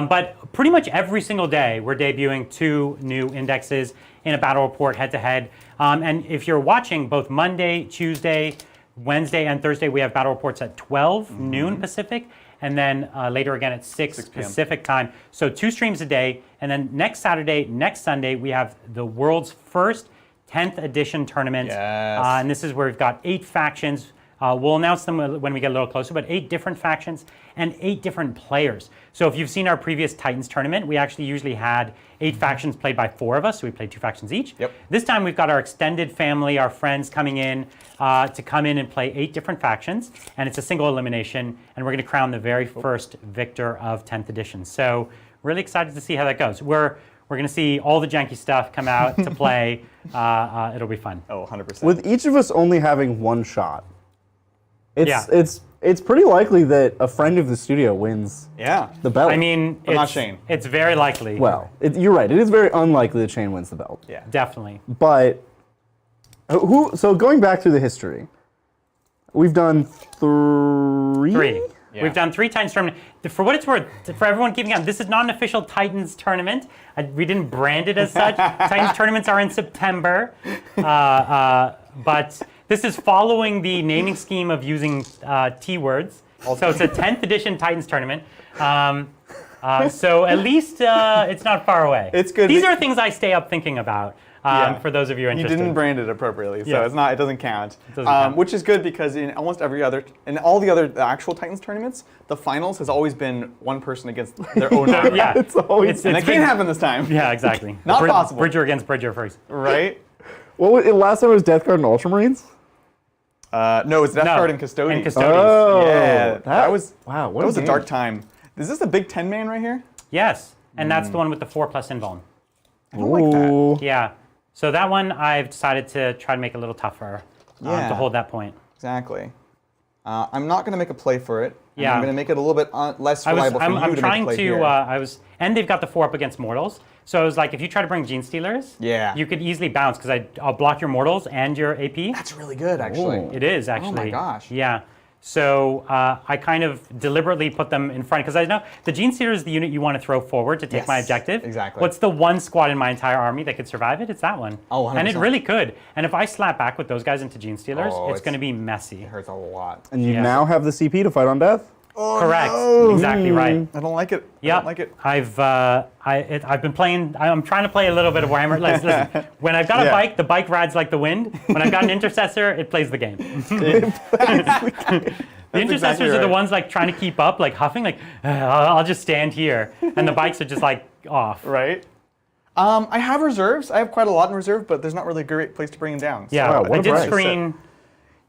But pretty much every single day, we're debuting 2 new indexes in a battle report head-to-head. And if you're watching, both Monday, Tuesday, Wednesday, and Thursday, we have battle reports at 12 noon Pacific, and then later again at 6 Pacific time. So 2 streams a day, and then next Saturday, next Sunday, we have the world's first 10th edition tournament. Yes. And this is where we've got 8 factions. We'll announce them when we get a little closer, but 8 different factions and 8 different players. So if you've seen our previous Titans tournament, we actually usually had 8 factions played by 4 of us, so we played 2 factions each. Yep. This time we've got our extended family, our friends coming in to come in and play 8 different factions, and it's a single elimination, and we're going to crown the very first victor of 10th edition. So really excited to see how that goes. We're going to see all the janky stuff come out to play. It'll be fun. Oh, 100%. With each of us only having 1 shot, Yeah. it's pretty likely that a friend of the studio wins yeah. the belt. I mean, But not Shane. It's very likely. well, you're right. It is very unlikely that Shane wins the belt. Yeah. Definitely. But so going back through the history, we've done 3. Yeah. We've done 3 Titans tournament. For what it's worth, for everyone keeping on, this is not an official Titans tournament. We didn't brand it as such. Titans tournaments are in September, but this is following the naming scheme of using T words. So it's a 10th edition Titans tournament. So at least it's not far away. It's good. These are things I stay up thinking about. For those of you You interested. didn't brand it appropriately, so Yeah. it doesn't count. doesn't count. Which is good because in almost every other, in all the other actual Titans tournaments, the finals has always been one person against their own army. Yeah, It's always And that can't happen this time. Yeah, exactly. Not possible. Bridger against Bridger first. Right? Last time it was Death Guard and Ultramarines? No, it's Death No, Guard and Custodians. and Custodians. Oh, Yeah, that was wow. What that was a game. dark time. Is this the big 10-man right here? Yes, and that's the one with the 4+ invuln. I don't like that. Ooh. Yeah. So that one I've decided to try to make a little tougher Yeah. to hold that point. Exactly. I'm not going to make a play for it. And Yeah. I'm going to make it a little bit less reliable for you I'm to trying make a play to. here. And they've got the 4 up against mortals. So I was like, if you try to bring Gene Stealers, Yeah. you could easily bounce because I'll block your mortals and your AP. That's really good, actually. Ooh. It is actually. gosh. Yeah. So I kind of deliberately put them in front because I know the Gene Stealer is the unit you want to throw forward to take my Yes, objective. exactly. What's the one squad in my entire army that could survive it? It's that one. Oh, 100%. And it really could. And if I slap back with those guys into Gene Stealers, Oh, it's it's- going to be messy. It hurts a lot. And you Yeah. now have the CP to fight on death? Oh, Correct. no. Exactly right. I don't like it. I Yeah, don't like it. I've been playing. I'm trying to play a little bit of Warhammer. Listen, when I've got a Yeah. bike, the bike rides like the wind. When I've got an intercessor, it plays the game. The intercessors exactly are the right. ones like trying to keep up, like huffing, like I'll just stand here, and the bikes are just like off. Right? I have reserves. I have quite a lot in reserve, but there's not really a great place to bring them down. So Yeah, Wow, what I a did price. screen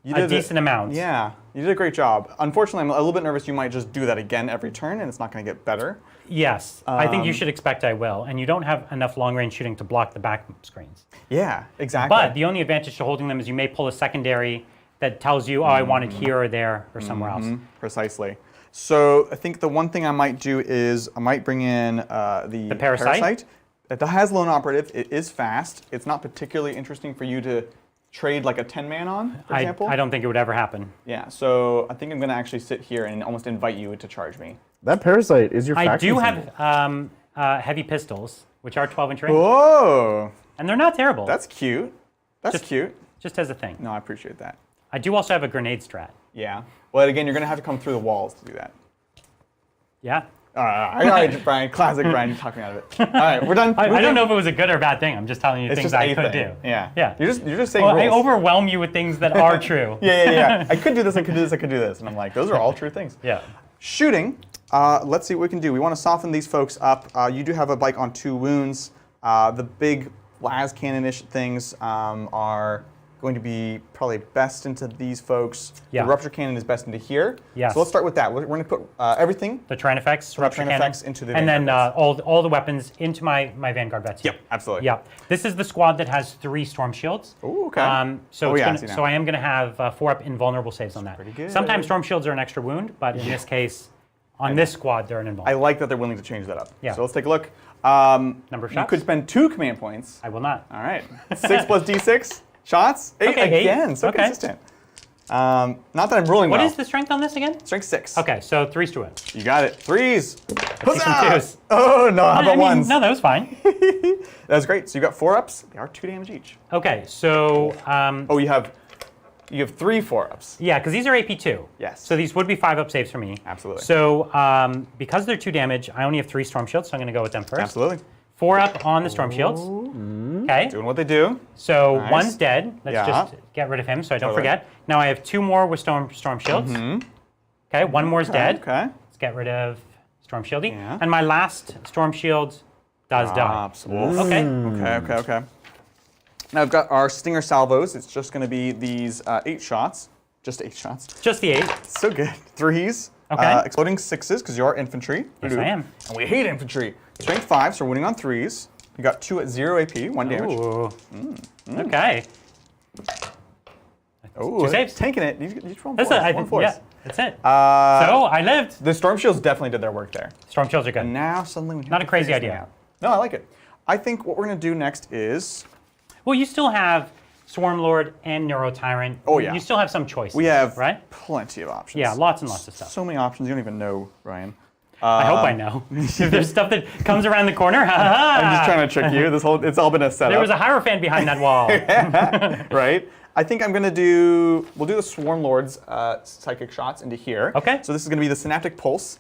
you a did decent amount. Yeah, you did a great job. Unfortunately, I'm a little bit nervous you might just do that again every turn, and it's not going to get better. Yes, I think you should expect I will, and you don't have enough long-range shooting to block the back screens. Yeah, exactly. But the only advantage to holding them is you may pull a secondary that tells you, oh, I want it here or there or somewhere else. Precisely. So I think the one thing I might do is I might bring in the Parasite? It has lone operative. It is fast. It's not particularly interesting for you to trade like a 10-man on, for example. I don't think it would ever happen. Yeah, so I think I'm going to actually sit here and almost invite you to charge me. That Parasite is your I faction do symbol. have heavy pistols, which are 12-inch range, Whoa, and they're not terrible. that's cute. That's Just- cute. just as a thing. No, I appreciate that. I do also have a grenade strat. Yeah. Well, again, you're going to have to come through the walls to do that. Yeah. All right, Brian. Classic Brian. You talked me out of it. All right, we're done. I don't know if it was a good or bad thing. I'm just telling you It's things just I a could thing. do. Yeah. Yeah. You're just saying Well, rules. I overwhelm you with things that are true. Yeah. I could do this. I could do this. I could do this. And I'm like, those are all true things. Yeah. Shooting. Let's see what we can do. We want to soften these folks up. You do have a bike on 2 wounds. The big las cannon-ish things are going to be probably best into these folks. Yeah. The rupture cannon is best into here. Yes. So let's start with that. We're going to put everything. The Trinifex, rupture cannon, Trinifex into the and then Vanguard all the weapons into my Vanguard vets. Yep, absolutely. Yeah. This is the squad that has 3 storm shields. Ooh, okay. So, Oh, it's yeah, I gonna, see now. so I am going to have 4 up invulnerable saves on that. pretty good. Sometimes storm shields are an extra wound, but in this case, on this squad, they're an I invulnerable. like that they're willing to change that up. Yeah. So let's take a look. Number of You shots? could spend 2 command points. I will not. All right. 6 plus d6 shots. 8 Okay, 8. again. So Okay. consistent. Not that I'm rolling What well. is the strength on this again? Strength 6. Okay, so 3s to win. You got it. 3s. Some Huzzah! 2s. Oh, no. How I about mean, ones? no, that was fine. That's great. So you got 4-ups. They are 2 damage each. Okay, so Oh, you have 3 4-ups. yeah, because these are AP2. Yes. So these would be 5-up saves for me. Absolutely. So because they're 2 damage, I only have 3 Storm Shields, so I'm going to go with them first. Absolutely. 4-up on the Storm Shields. Okay. Doing what they do. So Nice. one's dead. Let's Yeah. just get rid of him so I don't Totally. forget. Now I have 2 more with Storm Shields. Okay, 1 more is dead. Okay. Let's get rid of Storm Shieldy. Yeah. And my last Storm Shield does die. Okay. Okay. Now I've got our Stinger salvos. It's just going to be these 8 shots. Just 8 shots. Just the 8. So good. 3s. Okay. Exploding 6s because you are infantry. Yes, I am. And we hate infantry. Strength 5, so we're winning on 3s. You got 2 at 0 AP, 1 damage. Ooh. Okay. Oh, 2 saves. Taking it. You roll That's 4s. it. One 4s. Yeah, that's it. So I lived. The Storm Shields definitely did their work there. Storm Shields are good. And now suddenly we have Not a to crazy figure something idea. out. No, I like it. I think what we're going to do next is Well, you still have Swarm Lord and Neuro Tyrant. Oh, yeah. You still have some choices. we have right. plenty of options. Yeah, lots and lots of stuff. So many options you don't even know, Ryan. I hope I know. If there's stuff that comes around the corner, I'm just trying to trick you. It's all been a setup. There was a Hierophant behind that wall. right? I think we'll do the Swarm Lord's psychic shots into here. Okay. So this is going to be the Synaptic Pulse,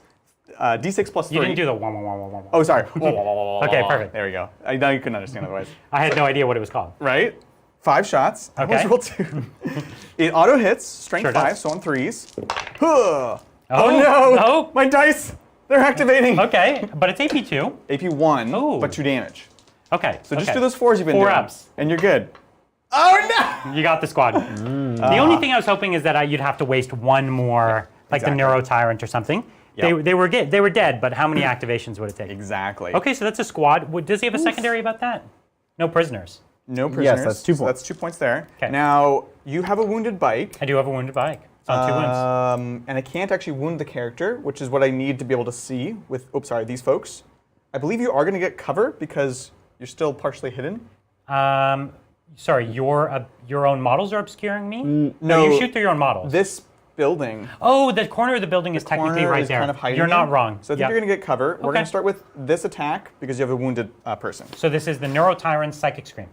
D6 plus 3. You didn't do the wah, wah, wah, wah, wah, wah. Oh, sorry. Okay, perfect. There we go. I know you couldn't understand otherwise. I had no idea what it was called. Right? 5 shots. I Okay. almost rolled 2. It auto hits, strength Sure 5, does. so on 3s. Huh. Oh no! No. My dice! They're activating! Okay, but it's AP2. AP 1, Ooh. but 2 damage. Okay. So just do those 4s you've been 4 doing. ups. And you're good. Oh no! You got the squad. The only thing I was hoping is that you'd have to waste 1 more, like exactly. the Neuro Tyrant or something. Yep. They were dead, but how many activations would it take? Exactly. Okay, so that's a squad. Does he have a secondary about that? No prisoners. No prisoners. that's 2 So points. that's 2 points there. 'Kay. Now, you have a wounded bike. I do have a wounded bike. It's on 2 wounds. And I can't actually wound the character, which is what I need to be able to see with, these folks. I believe you are going to get cover because you're still partially hidden. Sorry, your own models are obscuring me? no, you shoot through your own models. This building Oh, the corner of the building is technically corner right is there. kind of hiding You're not you. wrong. So I think Yeah. you're going to get cover. We're Okay. going to start with this attack because you have a wounded person. So this is the Neuro Tyrant Psychic Scream.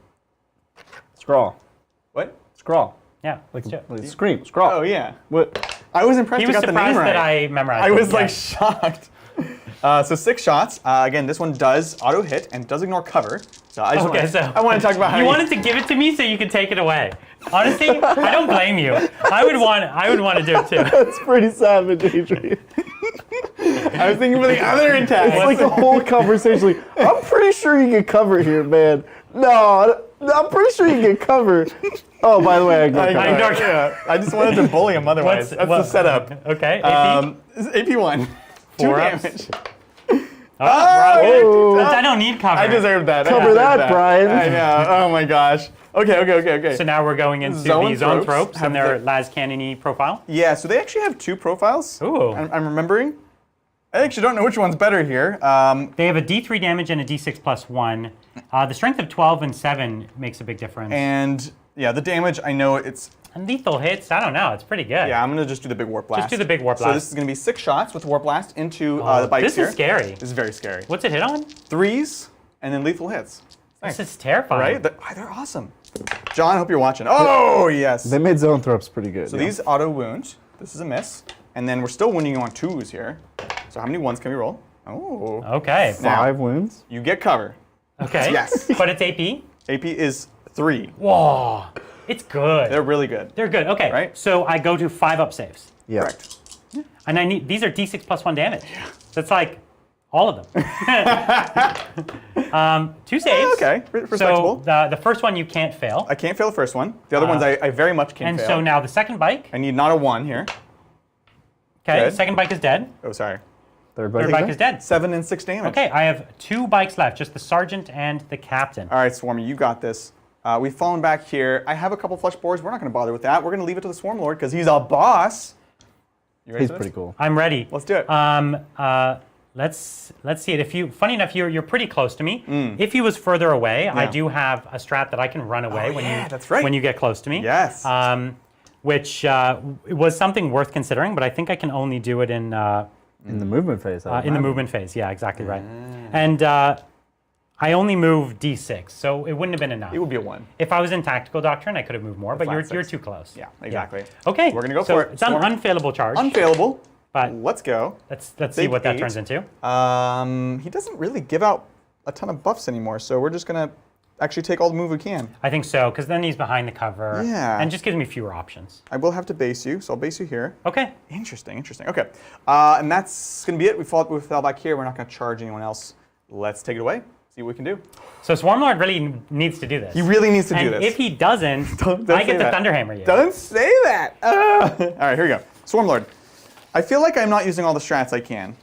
Scrawl. What? Scrawl. Yeah, let's do it. Like, scream. Scrawl. Oh, yeah. What? I was impressed He you was got the name surprised right. that I memorized I it, was yeah. like shocked. So 6 shots. Again, this one does auto hit and does ignore cover. So I just Okay, so I want to talk about how you wanted to give it to me so you could take it away. Honestly, I don't blame you. I would want to do it too. That's pretty savage, Adrian. I was thinking for the other attack. It's like a whole conversation. Like, I'm pretty sure you get cover here, man. No, I'm pretty sure you get cover. Oh, by the way, I got cover. ignore- Yeah, I just wanted to bully him otherwise. That's the setup. Okay, AP. AP 1. 2 4 ups. damage. Oh. I don't need cover. I deserved that. I Cover deserved that, Brian. I know. Oh my gosh. Okay. So now we're going into the Zoanthropes Zoanthropes have and their the- Las Cannon profile. Yeah, so they actually have 2 profiles. Ooh. I'm remembering. I actually don't know which one's better here. They have a D3 damage and a D6 plus 1. The strength of 12 and 7 makes a big difference. And yeah, the damage, I know it's. And lethal hits, I don't know, it's pretty good. Yeah, I'm going to just do the big warp blast. do the big warp So blast. this is going to be 6 shots with warp blast into the bikes this here. is scary. This is very scary. What's it hit on? 3s and then lethal hits. This is terrifying. Right? They're awesome. John, I hope you're watching. Oh, yes. They made Zoanthropes pretty good. So these auto wound. This is a miss. And then we're still wounding you on 2s here. So how many 1s can we roll? Oh. Okay. 5 wounds. You get cover. Okay. Yes. But it's AP? AP is 3. Whoa. It's good. They're really good. They're good. Okay. Right? So I go to 5-up saves. Yeah. Correct. And I need these are D6 plus 1 damage. That's like all of them. 2 saves. Okay, respectable. So the first one you can't fail. I can't fail the first one. The other ones I very much can And fail. so now the second bike. I need not a 1 here. Okay, Good. second bike is dead. Oh, sorry. Third Third bike is dead. 7 and 6 damage. Okay, I have 2 bikes left, just the sergeant and the captain. All right, Swarmy, you got this. We've fallen back here. I have a couple flesh boards. We're not going to bother with that. We're going to leave it to the Swarm Lord because he's a boss. You ready He's for this? pretty cool. I'm ready. Let's do it. Let's see it. Funny enough, you're pretty close to me. If he was further away, I do have a strat that I can run away when yeah, you that's right. when you get close to me. Yes. which was something worth considering, but I think I can only do it in the movement phase. movement phase. Yeah, exactly right. And I only move D6, so it wouldn't have been enough. It would be a 1. If I was in Tactical Doctrine, I could have moved more, but flat you're 6. too close. Yeah, exactly. Okay. We're gonna go so for it. It's an unfailable charge. Unfailable. But let's go. Let's see what that turns into. He doesn't really give out a ton of buffs anymore, so we're just gonna actually take all the move we can. I think so, because then he's behind the cover. Yeah. And just gives me fewer options. I will have to base you, so I'll base you here. Okay. Interesting. Okay. And that's gonna be it. We fell back here. We're not gonna charge anyone else. Let's take it away. See what we can do. So Swarmlord really needs to do this. He really needs to do and this. if he doesn't, Don't I say get to that. Thunderhammer you. Don't say that. All right, here we go. Swarmlord. I feel like I'm not using all the strats I can.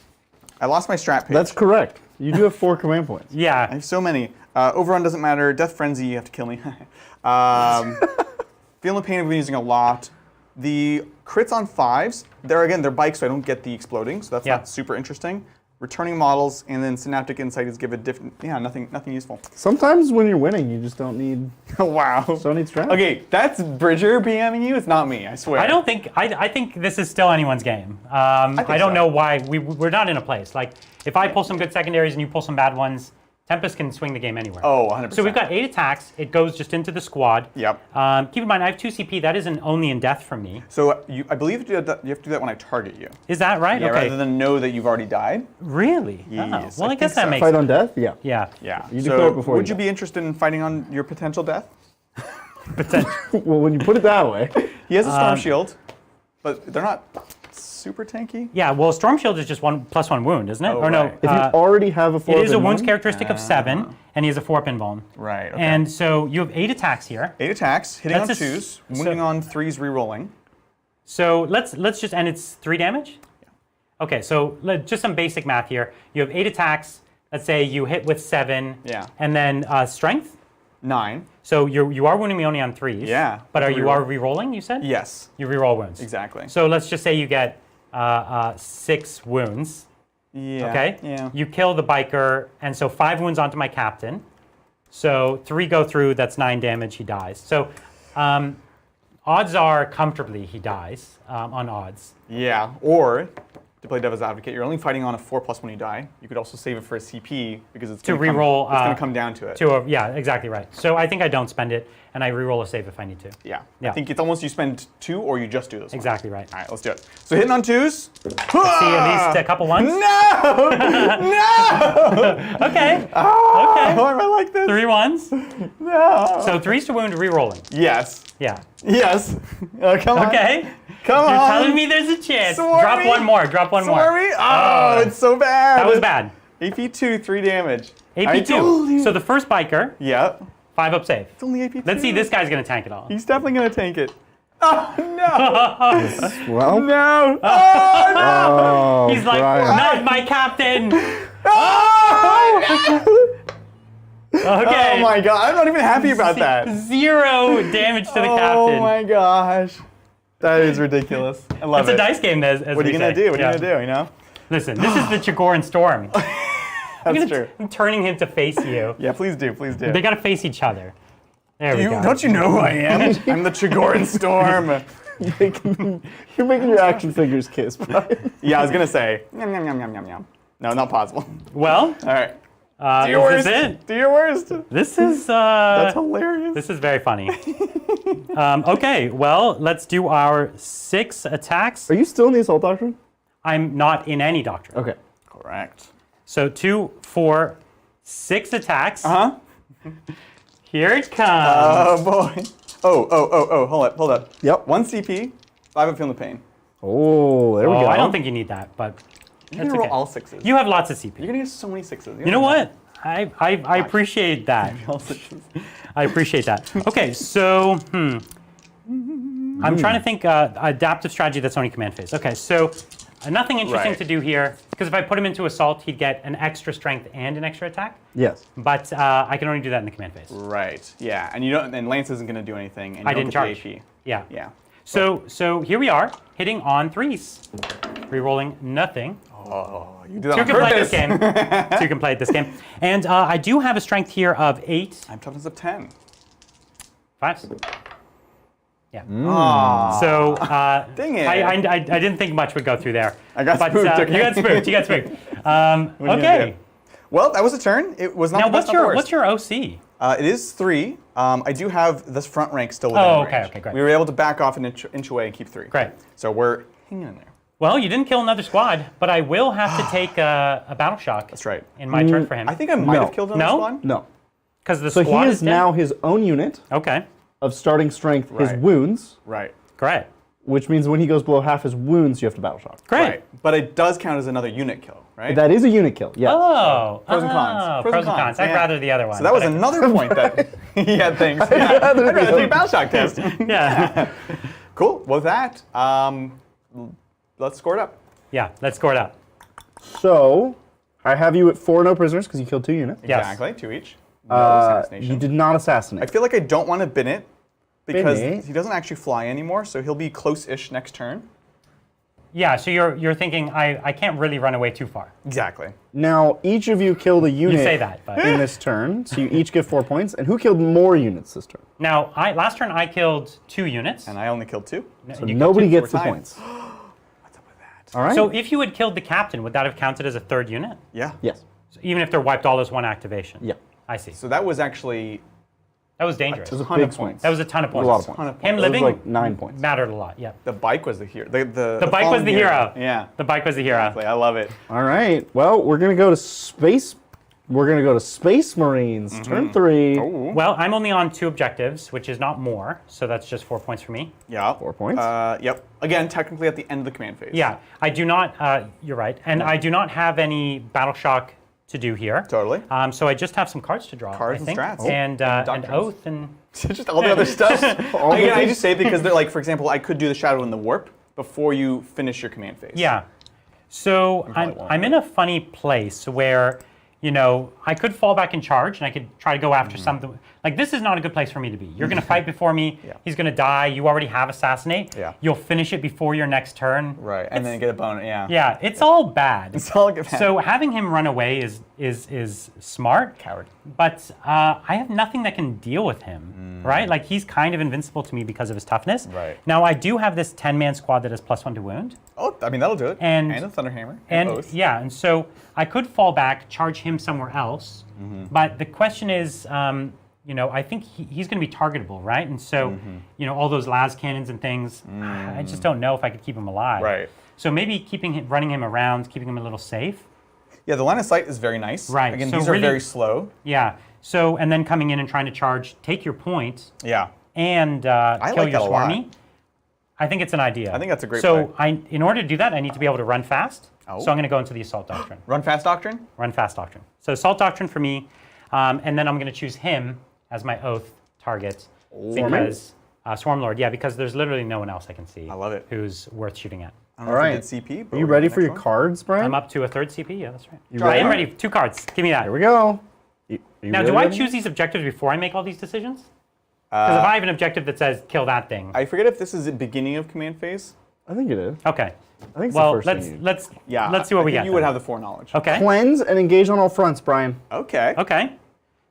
I lost my strat page. That's correct. You do have 4 command points. I Yeah. have so many. Overrun doesn't matter. Death Frenzy, you have to kill me. Feel the pain, I've been using a lot. The crits on 5s, they're bikes, so I don't get the exploding, so that's not super interesting. Returning models, and then Synaptic Insight is give a different, nothing useful. Sometimes when you're winning, you just don't need Wow. don't need strats. Okay, that's Bridger BMing you, it's not me, I swear. I don't think, I think this is still anyone's game. I don't so. know why, we're not in a place. Like, if I pull some good secondaries and you pull some bad ones, Tempest can swing the game anywhere. Oh, 100%. So we've got 8 attacks. It goes just into the squad. Yep. Keep in mind, I have 2 CP. That isn't only in death from me. So I believe you have to do that when I target you. Is that right? Yeah, okay. rather than know that you've already died. Really? Yes, Oh. Well, I I guess think that so. makes Fight sense. on death? Yeah. Yeah. Yeah. You so declare it before would you you be interested in fighting on your potential death? Well, when you put it that way. He has a storm shield, but they're not super tanky. Yeah, well, Storm Shield is just +1 wound, isn't it? Oh, or no? right. If you already have a 4 it is a up in wounds one, characteristic of 7, and he has a 4 up invuln. Right. Okay. And so you have 8 attacks here. 8 attacks, hitting That's on a 2s, wounding on 3s, rerolling. So let's just, and it's 3 damage? Yeah. Okay, so just some basic math here. You have 8 attacks. Let's say you hit with 7. Yeah. And then strength. 9. So you are wounding me only on 3s. Yeah. But Reroll. you are re-rolling, you said? Yes. You re-roll wounds. Exactly. So let's just say you get 6 wounds. Yeah. Okay? Yeah. You kill the biker, and so 5 wounds onto my captain. So 3 go through, that's 9 damage, he dies. So odds are comfortably he dies on odds. Yeah. Or to play devil's advocate, you're only fighting on a 4+ when you die. You could also save it for a CP because it's To gonna reroll, It's going to come down to it. Yeah, exactly right. So I think I don't spend it, and I re-roll a save if I need to. Yeah. Yeah. I think it's almost you spend 2 or you just do this. Exactly right. All right, let's do it. So hitting on 2s. See at least a couple ones? No! No! Okay. Okay. Why am I like this? 3 ones. No. So 3s to wound, re-rolling. Yes. Yeah. Yes. Come on. Okay. Come You're on. telling me there's a chance. Swarmy. Drop one more. Drop one more. Swarmy? Oh, it's so bad. That was bad. AP2, 3 damage. I AP2. told you. So the first biker, Yep. 5 up save. It's only AP2. Let's see, this guy's going to tank it all. He's definitely going to tank it. Oh, no. well, No. Oh, no. oh, He's like, Brian. not my captain. Oh, no. Okay. Oh, my God. I'm not even happy about that. 0 damage to the captain. Oh, my gosh. That is ridiculous. I love It's it. a dice game, as What are you we going to say. do? What are Yeah. you going to do, you know? Listen, this is the Chigoran Storm. That's true. I'm turning him to face you. Yeah, please do. Please do. They got to face each other. There we go. Don't you know who I am? I'm the Chigoran Storm. You're making your action figures kiss, Brian. Yeah, I was going to say. Yum, yum, yum, yum, yum, yum. No, not possible. Well, All right. Do your this worst. is it. Do your worst. This is That's hilarious. this is very funny. Okay, well, let's do our 6 attacks. Are you still in the Assault Doctrine? I'm not in any doctrine. Okay. Correct. So 2, 4, 6 attacks. Huh? Here it comes. Oh, boy. Oh. Hold up. Yep. 1 CP, 5 of feeling the pain. Oh, there we go. I don't think you need that, but You're that's going to okay. roll all 6s. You have lots of CP. You're going to get so many 6s. You know what? I appreciate that. All 6s. I appreciate that. Okay, so I'm trying to think adaptive strategy that's only command phase. Okay, so nothing interesting Right. to do here because if I put him into assault, he'd get an extra strength and an extra attack. Yes. But I can only do that in the command phase. Right. Yeah, and you don't. And Lance isn't going to do anything. And you I don't didn't get charge. the AP. Yeah. Yeah. So here we are hitting on 3s, rerolling nothing. Oh, you do that You on can play purpose. this game. You can play this game, and I do have a strength here of 8. I'm toughness of 10. 5s. Yeah. Aw. So Dang it. I didn't think much would go through there. I got but, spooked, okay. You got spooked. You got spooked. What are you gonna Okay. do? Well, that was a turn. It was not Now, the best, what's not the worst. your OC? It is 3. I do have this front rank still within Oh, range. okay, okay, great. We were able to back off an inch away and keep 3. Great. So we're hanging in there. Well, you didn't kill another squad, but I will have to take a battle shock. That's right. In my turn for him. I think I might No. have killed another No? squad. No. Because the So squad he is is dead? now his own unit Okay. of starting strength, his Right. wounds, Right. Great. which means when he goes below half his wounds, you have to battle shock. Great. Right. But it does count as another unit kill, right? That is a unit kill, yes. Oh. Pros and cons. Oh, Pros and cons, I'd yeah. rather the other one. So that was but I- another point that he had things. Yeah. I'd rather take a battle shock test. Yeah. Cool. Well, with that, let's score it up. Yeah, let's score it up. So, I have you at 4 no prisoners because you killed 2 units. Yes. Exactly. 2 each. No assassination. You did not assassinate. I feel like I don't want to bin it because Bin it? he doesn't actually fly anymore, so he'll be close-ish next turn. Yeah, so you're thinking I can't really run away too far. Exactly. Now, each of you killed a unit say that, but- in this turn, so you each get 4 points. And who killed more units this turn? Now, last turn I killed 2 units. And I only killed 2. So nobody gets the We're tied. points. What's up with that? All right? So if you had killed the captain, would that have counted as a 3rd unit? Yeah. yes. So even if they're wiped all as 1 activation? Yeah. I see. So that was actually That was dangerous. a a ton big of points. That was a ton of A points. lot of points. Ton of Him It was living like 9 points. mattered a lot, yeah. The bike was the hero. The bike was fallen the hero. Yeah. The bike was the hero. Exactly. I love it. All right. Well, we're going to go to space. We're going to go to Space Marines, turn 3. Ooh. Well, I'm only on 2 objectives, which is not more, so that's just 4 points for me. Yeah. 4 points. Yep. Again, technically at the end of the command phase. Yeah, I do not, you're right, and I do not have any battle shock to do here. Totally. So I just have some cards to draw, Cards I and think. strats. And Doctrines. Oath and... Just all the other stuff. All the Again, I things- just say it because they're like, for example, I could do the Shadow and the Warp before you finish your command phase. Yeah. So probably won't. I'm in a funny place where, you know, I could fall back in charge and I could try to go after something. Like, this is not a good place for me to be. You're going to fight before me. Yeah. He's going to die. You already have Assassinate. Yeah. You'll finish it before your next turn. Right. And then get a bonus. Yeah. Yeah, it's all bad. It's all good. So having him run away is smart. Coward. But I have nothing that can deal with him, right? Like, he's kind of invincible to me because of his toughness. Right. Now, I do have this 10-man squad that has +1 to wound. Oh, I mean, that'll do it. And- a Thunderhammer. And Oath. yeah, and so I could fall back, charge him somewhere else. But the question is, you know, I think he's going to be targetable, right? And so, you know, all those las cannons and things, I just don't know if I could keep him alive. Right. So maybe running him around, keeping him a little safe. Yeah, the line of sight is very nice. Right, Again, so these are really- very slow. Yeah. So, and then coming in and trying to charge, take your point, Yeah. and kill like your that a lot. swarmy. I think it's an idea. I think that's a great So play. in order to do that, I need to be able to run fast. Oh. So I'm going to go into the Assault Doctrine. Run fast doctrine. Run fast doctrine. So Assault Doctrine for me, and then I'm going to choose him as my Oath target because Swarm Lord. Yeah, because there's literally no one else I can see. I love it. Who's worth shooting at. I don't know All right. if we did CP. But Are you we're ready good for your next one. cards, Brian? I'm up to a 3rd CP. Yeah, that's right. You I ready? am ready. 2 cards. Give me that. Here we go. You Now, really do I ready? choose these objectives before I make all these decisions? Because if I have an objective that says kill that thing. I forget if this is the beginning of command phase. I think it is. Okay. I think it's Well, the first thing. let's Yeah. let's see what I we think get. You would then. have the foreknowledge. Okay. Cleanse and engage on all fronts, Brian. Okay. Okay.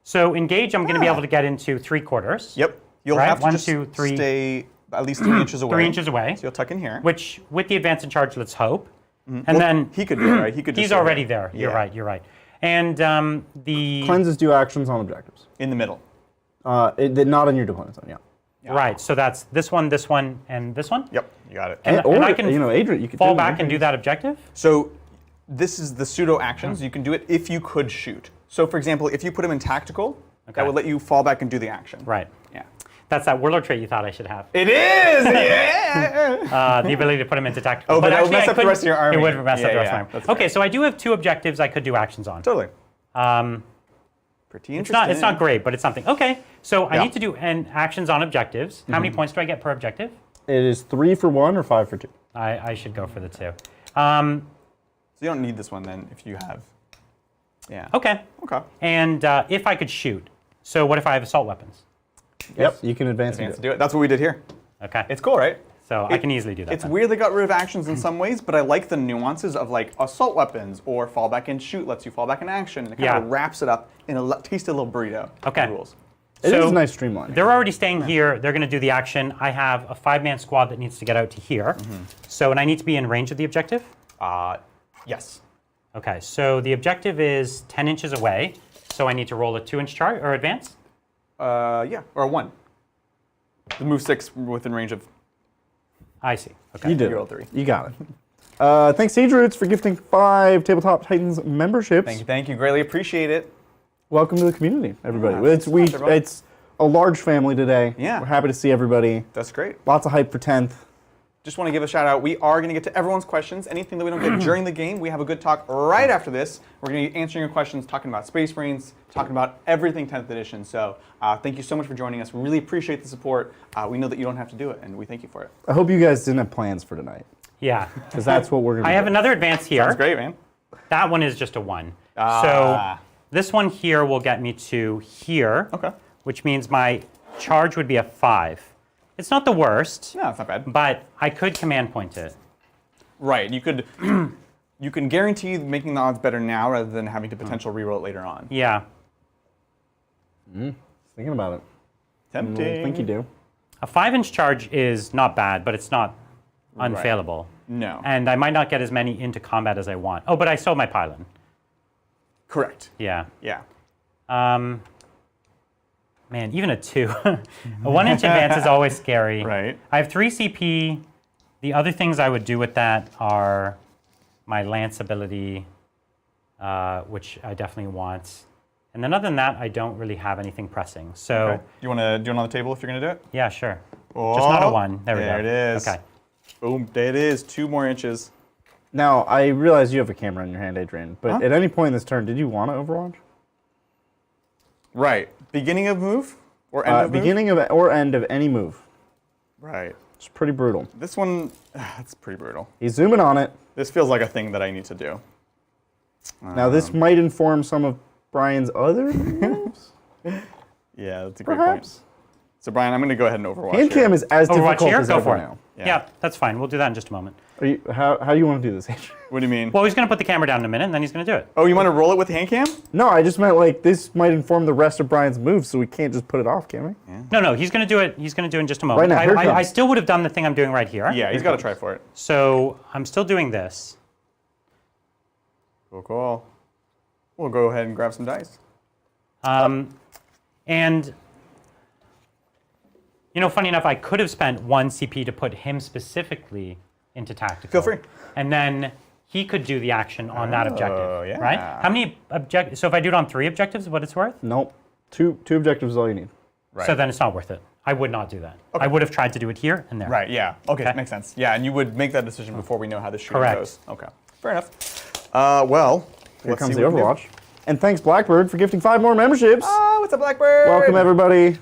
So engage, I'm going to be able to get into 3/4. Yep. You'll Right, have to 1, just 2, 3. stay at least 3 inches away. 3 inches away. So you'll tuck in here. Which, with the advance in charge, let's hope. And Well, then he could do it, right? He could. Just he's sort of- already there. You're Yeah. right. You're right. And the Cleanses do actions on objectives. In the middle. Not on your deployment zone, yeah. right. So that's this one, and this one. Yep. You got it. And or, I can you know, Adrian, you could fall do back and do that objective. So this is the pseudo actions. You can do it if you could shoot. So for example, if you put him in tactical, Okay. that would let you fall back and do the action. Right. Yeah. That's that warlord trait you thought I should have. It is. Yeah. The ability to put him into tactical. Oh, but that would actually, mess I up the couldn't- rest of your army. It would mess up Yeah, the rest yeah, of my that's army. Okay, fair. so I do have 2 objectives I could do actions on. Totally. Pretty interesting. It's not great, but it's something. Okay, so I Yeah. need to do actions on objectives. How many points do I get per objective? It is 3 for 1 or 5 for 2. I should go for the 2. So you don't need this one then if you have. Yeah. Okay. Okay. And if I could shoot. So what if I have assault weapons? Yep. You can advance, Advance and to do it. do it. That's what we did here. Okay. It's cool, right? So I can easily do that. It's then. weird they got rid of actions in some ways, but I like the nuances of like assault weapons or fall back and shoot lets you fall back in action, and it kind of Yeah. wraps it up in a tasty little burrito. of Okay. Rules. It is a nice streamline. They're already staying here. They're going to do the action. I have a 5-man squad that needs to get out to here. So, and I need to be in range of the objective? Yes. Okay, so the objective is 10 inches away. So I need to roll a 2-inch chart or advance? Yeah, or a 1. The move 6 within range of. I see. Okay. You did. You rolled 3. You got it. Thanks, Sage Roots, for gifting 5 Tabletop Titans memberships. Thank you. Greatly appreciate it. Welcome to the community, everybody. Yeah, It's a large family today. Yeah. We're happy to see everybody. That's great. Lots of hype for 10th. Just want to give a shout out. We are going to get to everyone's questions. Anything that we don't get during the game, we have a good talk right after this. We're going to be answering your questions, talking about Space Marines, talking about everything 10th edition. So thank you so much for joining us. We really appreciate the support. We know that you don't have to do it, and we thank you for it. I hope you guys didn't have plans for tonight, Yeah. because that's what we're going to do. I have another advance here. That's great, man. That one is just a 1. So this one here will get me to here. Okay. Which means my charge would be a 5. It's not the worst. No, it's not bad. But I could command point it. Right. You could. You can guarantee making the odds better now rather than having to potential reroll it later on. Yeah. Thinking about it. Tempting. I think you do. A 5-inch charge is not bad, but it's not unfailable. No. And I might not get as many into combat as I want. Oh, but I sold my pylon. Correct. Yeah. Yeah. Man, even a 2. A 1-inch advance is always scary. Right. I have 3 CP. The other things I would do with that are my lance ability, which I definitely want. And then other than that, I don't really have anything pressing. So, Okay. Do you want to do it on the table if you're going to do it? yeah, sure. Oh, Just not a 1. There we go. There it is. Okay. Boom. There it is. 2 more inches. Now, I realize you have a camera in your hand, Adrian, but Huh? at any point in this turn, did you want to Overwatch? Right. Beginning of move or end of move? Beginning of or end of any move. Right. It's pretty brutal. This one, it's pretty brutal. He's zooming on it. This feels like a thing that I need to do. Now, this might inform some of Brian's other moves, Yeah, that's a great perhaps. point. So Brian, I'm going to go ahead and Overwatch. Hand here. cam is as Overwatch difficult here? as Go ever for it. now. Yeah, that's fine. We'll do that in just a moment. How do you want to do this, Adrian? What do you mean? Well, he's going to put the camera down in a minute, and then he's going to do it. Oh, you want to roll it with hand cam? No, I just meant like this might inform the rest of Brian's moves, so we can't just put it off, can we? No, he's going to do it. He's going to do it in just a moment. Right now, here it I comes. still would have done the thing I'm doing right here. Yeah, he's got to try for it. So I'm still doing this. Cool. We'll go ahead and grab some dice. And, you know, funny enough, I could have spent 1 CP to put him specifically into tactical. Feel free. And then he could do the action on that objective. yeah. Right? How many objectives? So if I do it on 3 objectives, what it's worth? Nope. Two objectives is all you need. Right. So then it's not worth it. I would not do that. Okay. I would have tried to do it here and there. Right, yeah. Okay, Okay. makes sense. Yeah, and you would make that decision before we know how this shooting Correct. goes. Okay, fair enough. Well, Here let's comes see the what we can do. Overwatch. And thanks, Blackbird, for gifting 5 more memberships. Oh, what's up, Blackbird? Welcome, everybody.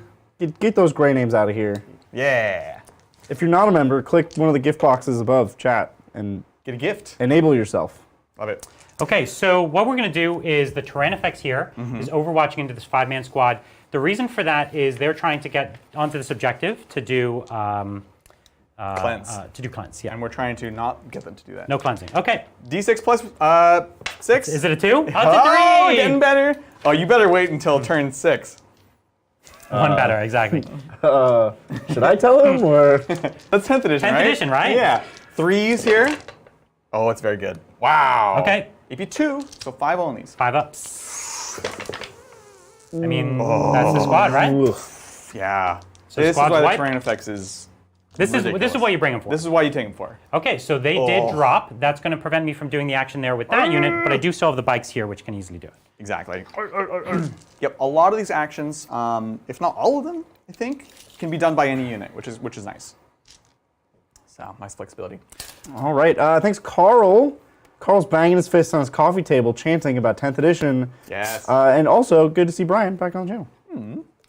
Get those gray names out of here. Yeah. If you're not a member, click one of the gift boxes above chat and Get a gift. enable yourself. Love it. Okay, so what we're going to do is the Tyrannifex here is overwatching into this 5-man squad. The reason for that is they're trying to get onto this objective to do Cleanse. Cleanse. Yeah. And we're trying to not get them to do that. No cleansing. Okay. D6 plus 6. Is it a 2? Oh, it's Oh, a 3! getting better. Oh, you better wait until turn 6. One better, exactly. Should I tell him or? That's 10th edition, 10th right? edition, right? Yeah. 3s here. Oh, it's very good. Wow. Okay. AP 2, so 5 onlys. 5 ups. I mean, that's the squad, right? Oof. Yeah. So this is squad's why the white? terrain effects is This is ridiculous. what you bring them for. This is why you take them for. Okay, so they did drop. That's going to prevent me from doing the action there with that unit, but I do still have the bikes here, which can easily do it. Exactly. Yep. A lot of these actions, if not all of them, I think, can be done by any unit, which is nice. So nice flexibility. All right. Thanks, Carl. Carl's banging his fist on his coffee table, chanting about 10th edition. Yes. And also, good to see Brian back on the channel.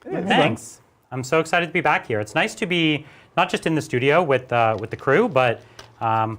Thanks. I'm so excited to be back here. It's nice to be not just in the studio with the crew, but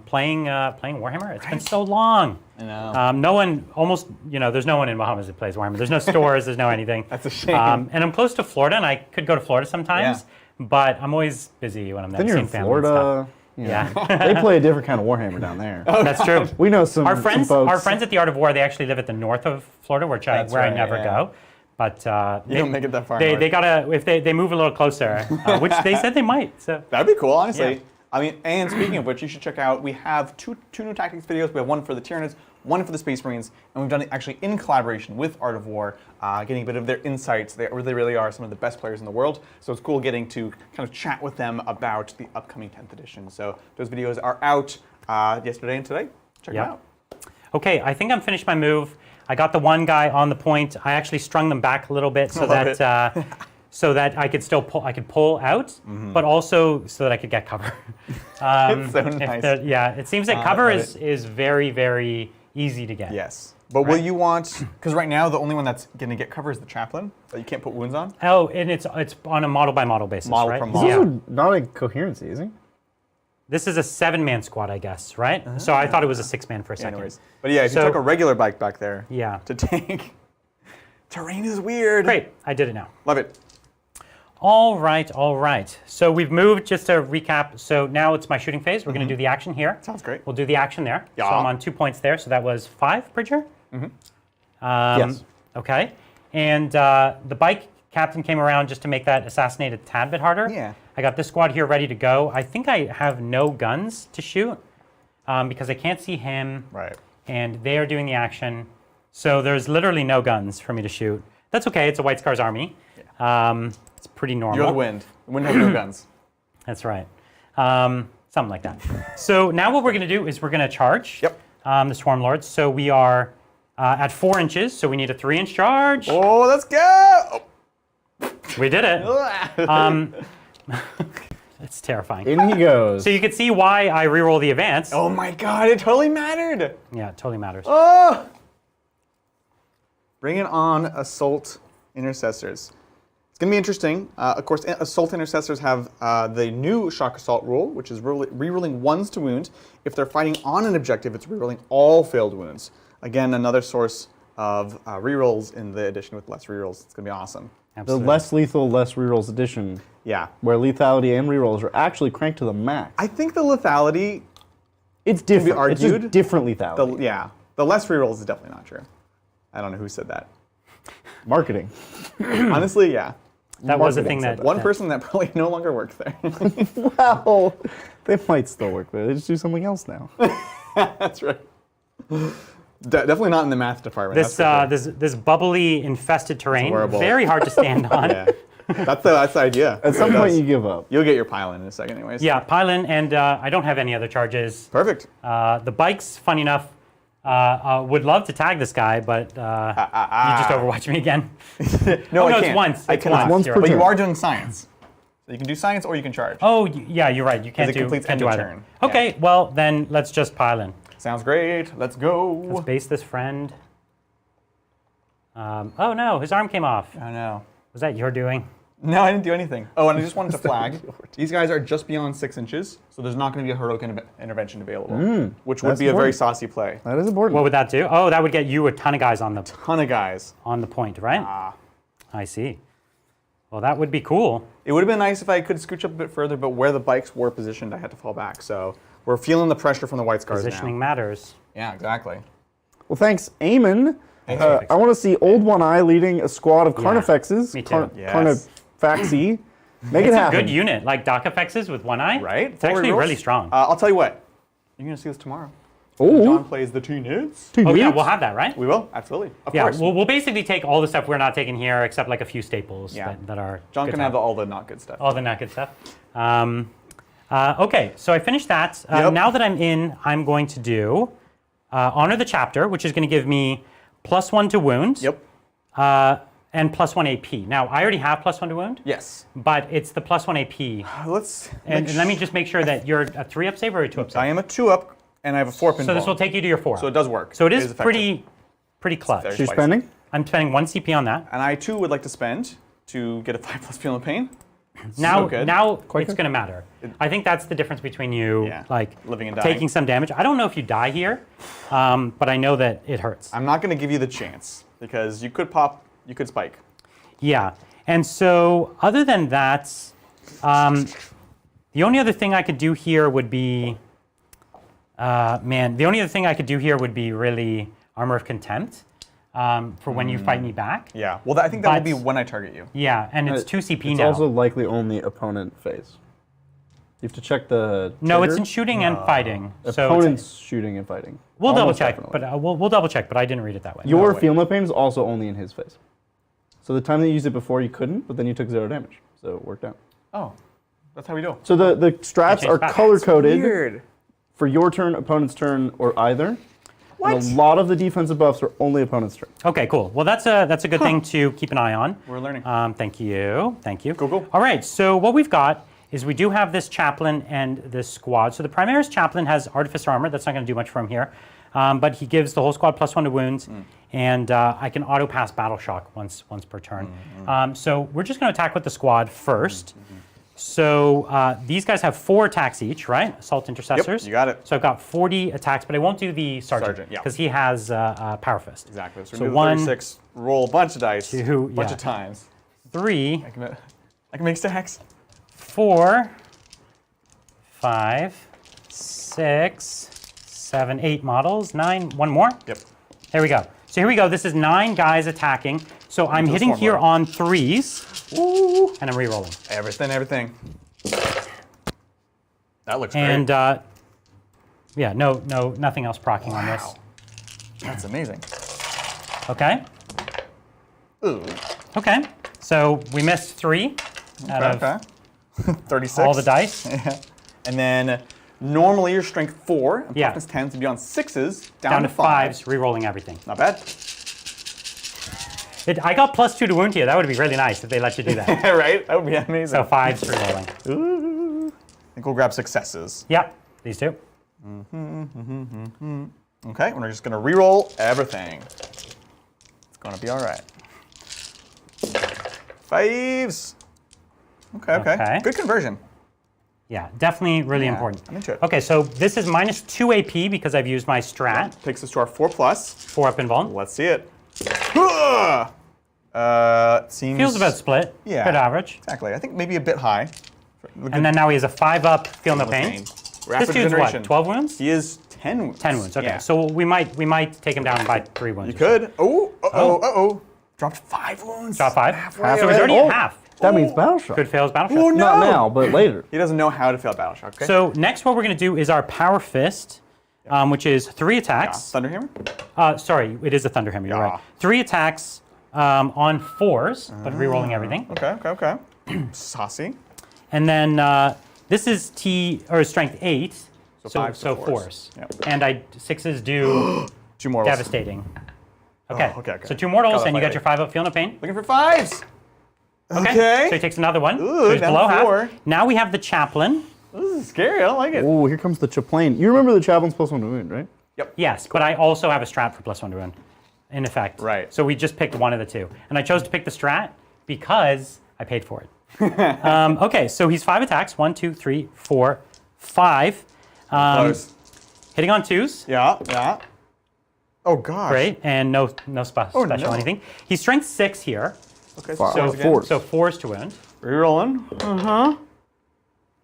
playing Warhammer. It's been so long. I know. No one, almost, there's no one in Bahamas that plays Warhammer. There's no stores, there's no anything. That's a shame. And I'm close to Florida, and I could go to Florida sometimes, but I'm always busy when I'm there. Then you're seeing in family and stuff. Florida. Yeah, They play a different kind of Warhammer down there. that's true. We know some Our some friends, folks. our friends at the Art of War, they actually live at the north of Florida, where I right, never yeah. go. But You don't make it that far They north. gotta if they move a little closer, which they said they might. So That'd be cool, honestly. Yeah. I mean, and speaking of which, you should check out, we have two new tactics videos. We have one for the Tyranids, one for the Space Marines, and we've done it actually in collaboration with Art of War, getting a bit of their insights. They really are some of the best players in the world, so it's cool getting to kind of chat with them about the upcoming 10th edition. So those videos are out yesterday and today. Check them out. Okay, I think I'm finished my move. I got the one guy on the point. I actually strung them back a little bit so that so that I could still pull out, but also so that I could get cover. It's so nice. Yeah, it seems that cover is very, very easy to get. Yes. But will you want, because right now the only one that's going to get cover is the chaplain that you can't put wounds on. Oh, and it's on a model by model basis, Model right? from He's model. also not a coherency, is he? This is a 7-man squad, I guess, right? So I thought it was a 6-man for a second. Anyways. But yeah, if you So- took a regular bike back there Yeah. to tank, terrain is weird. Great, I did it now. Love it. All right, all right. So we've moved, just to recap, so now it's my shooting phase. We're going to do the action here. Sounds great. We'll do the action there. So Yeah. I'm on 2 points there, so that was 5, Bridger? Yes. Okay. And the bike captain came around just to make that assassinate a tad bit harder. Yeah. I got this squad here ready to go. I think I have no guns to shoot because I can't see him. Right. And they are doing the action. So there's literally no guns for me to shoot. That's okay. It's a White Scars army. It's pretty normal. You're the wind. The wind has no guns. That's right. Something like that. So now what we're going to do is we're going to charge Yep. the Swarm Lords. So we are at 4 inches, so we need a 3-inch charge. Oh, let's go! We did it. It's terrifying. In he goes. So you can see why I reroll the advance. Oh my god, it totally mattered! Yeah, it totally matters. Oh! Bring it on, Assault Intercessors. It's going to be interesting. Of course, Assault Intercessors have the new Shock Assault rule, which is rerolling ones to wound. If they're fighting on an objective, it's rerolling all failed wounds. Again, another source of rerolls in the edition with less rerolls. It's going to be awesome. the Absolutely. less lethal, less rerolls edition, Yeah. where lethality and rerolls are actually cranked to the max. I think the lethality, It's different. It's argued. just different lethality. the less rerolls is definitely not true. I don't know who said that. Marketing. Honestly, yeah. That was the Marketing thing said that... One person that probably no longer works there. Well, they might still work there. They just do something else now. That's right. Definitely not in the math department. This, that's for sure. this bubbly, infested terrain, horrible. very hard to stand on. Yeah. That's the idea. At some point, you give up. You'll get your pile in a second, anyways. Yeah, pile-in, and I don't have any other charges. Perfect. The bikes, funny enough, would love to tag this guy, but you just overwatch me again. No, Oh, no, I it's can't. once. I It's cannot. once You're per right. But you turn. are doing science. So you can do science or you can charge. Oh, yeah, you're right. You can't it do, completes can't end do of either. turn. Okay, Yeah. well, then let's just pile in. Sounds great. Let's go. Let's base this friend. Oh, no, his arm came off. Oh no. Was that your doing? No, I didn't do anything. Oh, and I just wanted to flag. These guys are just beyond 6 inches, so there's not going to be a heroic intervention available, which would that's be a very important. saucy play. That is important. What would that do? Oh, that would get you a ton of guys on Ton of guys. the point, right? I see. Well, that would be cool. It would have been nice if I could scooch up a bit further, but where the bikes were positioned, I had to fall back. So we're feeling the pressure from the White Scars Positioning now. matters. Yeah, exactly. Well, thanks, Eamon. I want to see Old One Eye leading a squad of Carnifexes. me too. Yes. Carnifaxi. Make it It's a happen. good unit, like Doc Effexes with one eye. Right? It's actually Full rerolls? really strong. I'll tell you what. You're going to see this tomorrow. Oh, John plays the Tyranids. Oh yeah, we'll have that, right? We will, absolutely. Of Yeah, course. we'll basically take all the stuff we're not taking here, except like a few staples Yeah. that are. John good can to have all the not good stuff. all the not good stuff. Okay, so I finished that. Yep. Now that I'm in, I'm going to do Honor the Chapter, which is going to give me +1 to wound. Yep. And +1 AP. Now, I already have +1 to wound, Yes. but it's the +1 AP. Let's. And let me just make sure that you're a 3-up save or a 2-up save. I am a 2-up, and I have a 4-pin. So this will take you to your 4. So it does work. So it is effective. pretty clutch. very- She's spicy. spending? I'm spending 1 CP on that. And I too would like to spend to get a 5+ feel of pain. Now, So good. now Quite it's good. going to matter. I think that's the difference between you, Yeah, like living and dying. taking some damage. I don't know if you die here, but I know that it hurts. I'm not going to give you the chance because you could pop, you could spike. Yeah, and so other than that, the only other thing I could do here would be, the only other thing I could do here would be really Armor of Contempt. for when you fight me back. Yeah. Well, I think that will be But- when I target you. Yeah, and it's 2 CP It's now. also likely only opponent phase. You have to check the. No, it's trigger. in shooting and fighting. So it's- Opponents shooting and fighting. we'll double Almost check, definitely. but we'll double check. But I didn't read it that way. Your way. Feel No Pain is also only in his phase. So the time that you used it before, you couldn't, but then you took 0 damage. So it worked out. Oh, that's how we do. So the strats changed are back. color-coded Weird. for your turn, opponent's turn, or either. What? And a lot of the defensive buffs are only opponent's turn. Okay, cool. Well, that's a good thing to keep an eye on. We're learning. Thank you. Thank you. Cool, cool. All right, so what we've got is we do have this chaplain and this squad. So the Primaris chaplain has Artificer armor. That's not going to do much for him here. But he gives the whole squad +1 to wounds. And I can auto-pass Battle Shock once per turn. So we're just going to attack with the squad first. So these guys have 4 attacks each, right? Assault Intercessors. you got it. So I've got 40 attacks, but I won't do the Sergeant. Sergeant, yeah. Because he has Power Fist. Exactly. So, So we do the 1, 36, roll a bunch of dice, 2, bunch yeah. of times. 3, I can make stacks. 4, 5, 6, 7, 8 models, 9, one more. Yep. There we go. So here we go. This is 9 guys attacking. So I'm Into the hitting swarm here mode. on 3s. Ooh, and I'm re-rolling. Everything. That looks And great. yeah, nothing else proccing on this. That's amazing. Okay. Ooh. Okay. So we missed 3 out of Okay. 36. all the dice. And then normally your strength 4 and Yeah. toughness 10 to be on 6s, Down to 5. 5s, re-rolling everything. Not bad. I got +2 to wound here. That would be really nice if they let you do that. Right? That would be amazing. So 5s re-rolling. Ooh. I think we'll grab successes. Yep, these 2. Okay, we're just gonna re-roll everything. It's gonna be all right. 5s. Okay. Okay. Good conversion. Yeah, definitely really Yeah, important. I'm into it. Okay, so this is -2 AP because I've used my strat. Takes us to our 4+. 4 up invuln. Let's see it. Seems Feels about split. Yeah. Good average. Exactly. I think maybe a bit high. And then now he has a 5 up, feel no pain. Rapid This dude's regeneration. what, 12 wounds? He is 10 wounds. 10 wounds, okay. Yeah. So we might take him down by 3 wounds. You could. Oh. Dropped 5 wounds. Drop 5. Halfway So he's already Oh. at half. That means Battle Shock. Good fails battle Oh, shot. no. Not now, but later. He doesn't know how to fail Battle Shock. Okay. So next what we're going to do is our Power Fist, which is 3 attacks. Thunderhammer. Sorry, it is a Thunderhammer, you're Yeah. right. 3 attacks on 4s, but re-rolling everything. Okay. Saucy. And then this is strength 8, So so 5s to 4s. 4s. Yep. And 6s do 2 mortals. devastating. Okay. okay. So 2 mortals, Got that and you got fight. your 5 up, feel no pain. Looking for 5s. Okay. So he takes another one. Ooh, So he's down below to 4. half. Now we have the chaplain. This is scary. I don't like it. Oh, here comes the Chaplain. You remember the Chaplain's +1 to wound, right? Yes, but I also have a strat for +1 to wound, in effect. Right. So we just picked one of the 2. And I chose to pick the strat because I paid for it. Okay, so he's 5 attacks. 1, 2, 3, 4, 5. Close. Hitting on 2s. Yeah. Oh gosh. Great, and no special no. anything. He's strength 6 here, Okay. Five. So So 4s. so 4s to wound. rerolling.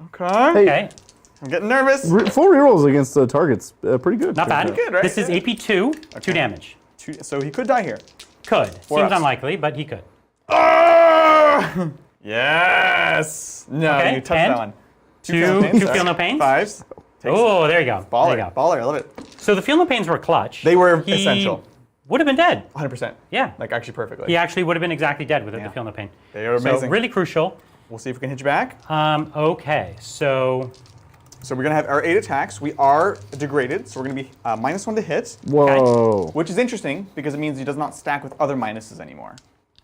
Okay. Hey, Okay, I'm getting nervous. 4 rerolls against the target's pretty good. not bad. good, right? This is Yeah. AP 2, 2 damage. So he could die here. Could. Seems ups. unlikely, but he could. Yes. No, Okay, you touched and that one. 2 feel no pains. 5s. Oh, there you go. Baller. There you go. Baller. I love it. So the feel no pains were clutch. They were He essential. Would have been dead. 100%. Yeah. Like actually perfectly. He actually would have been exactly dead without Yeah. the feel no pain. They are So amazing. really crucial. We'll see if we can hit you back. Okay, so So we're gonna have our 8 attacks. We are degraded, so we're gonna be -1 to hit, Whoa. which is interesting because it means he does not stack with other minuses anymore.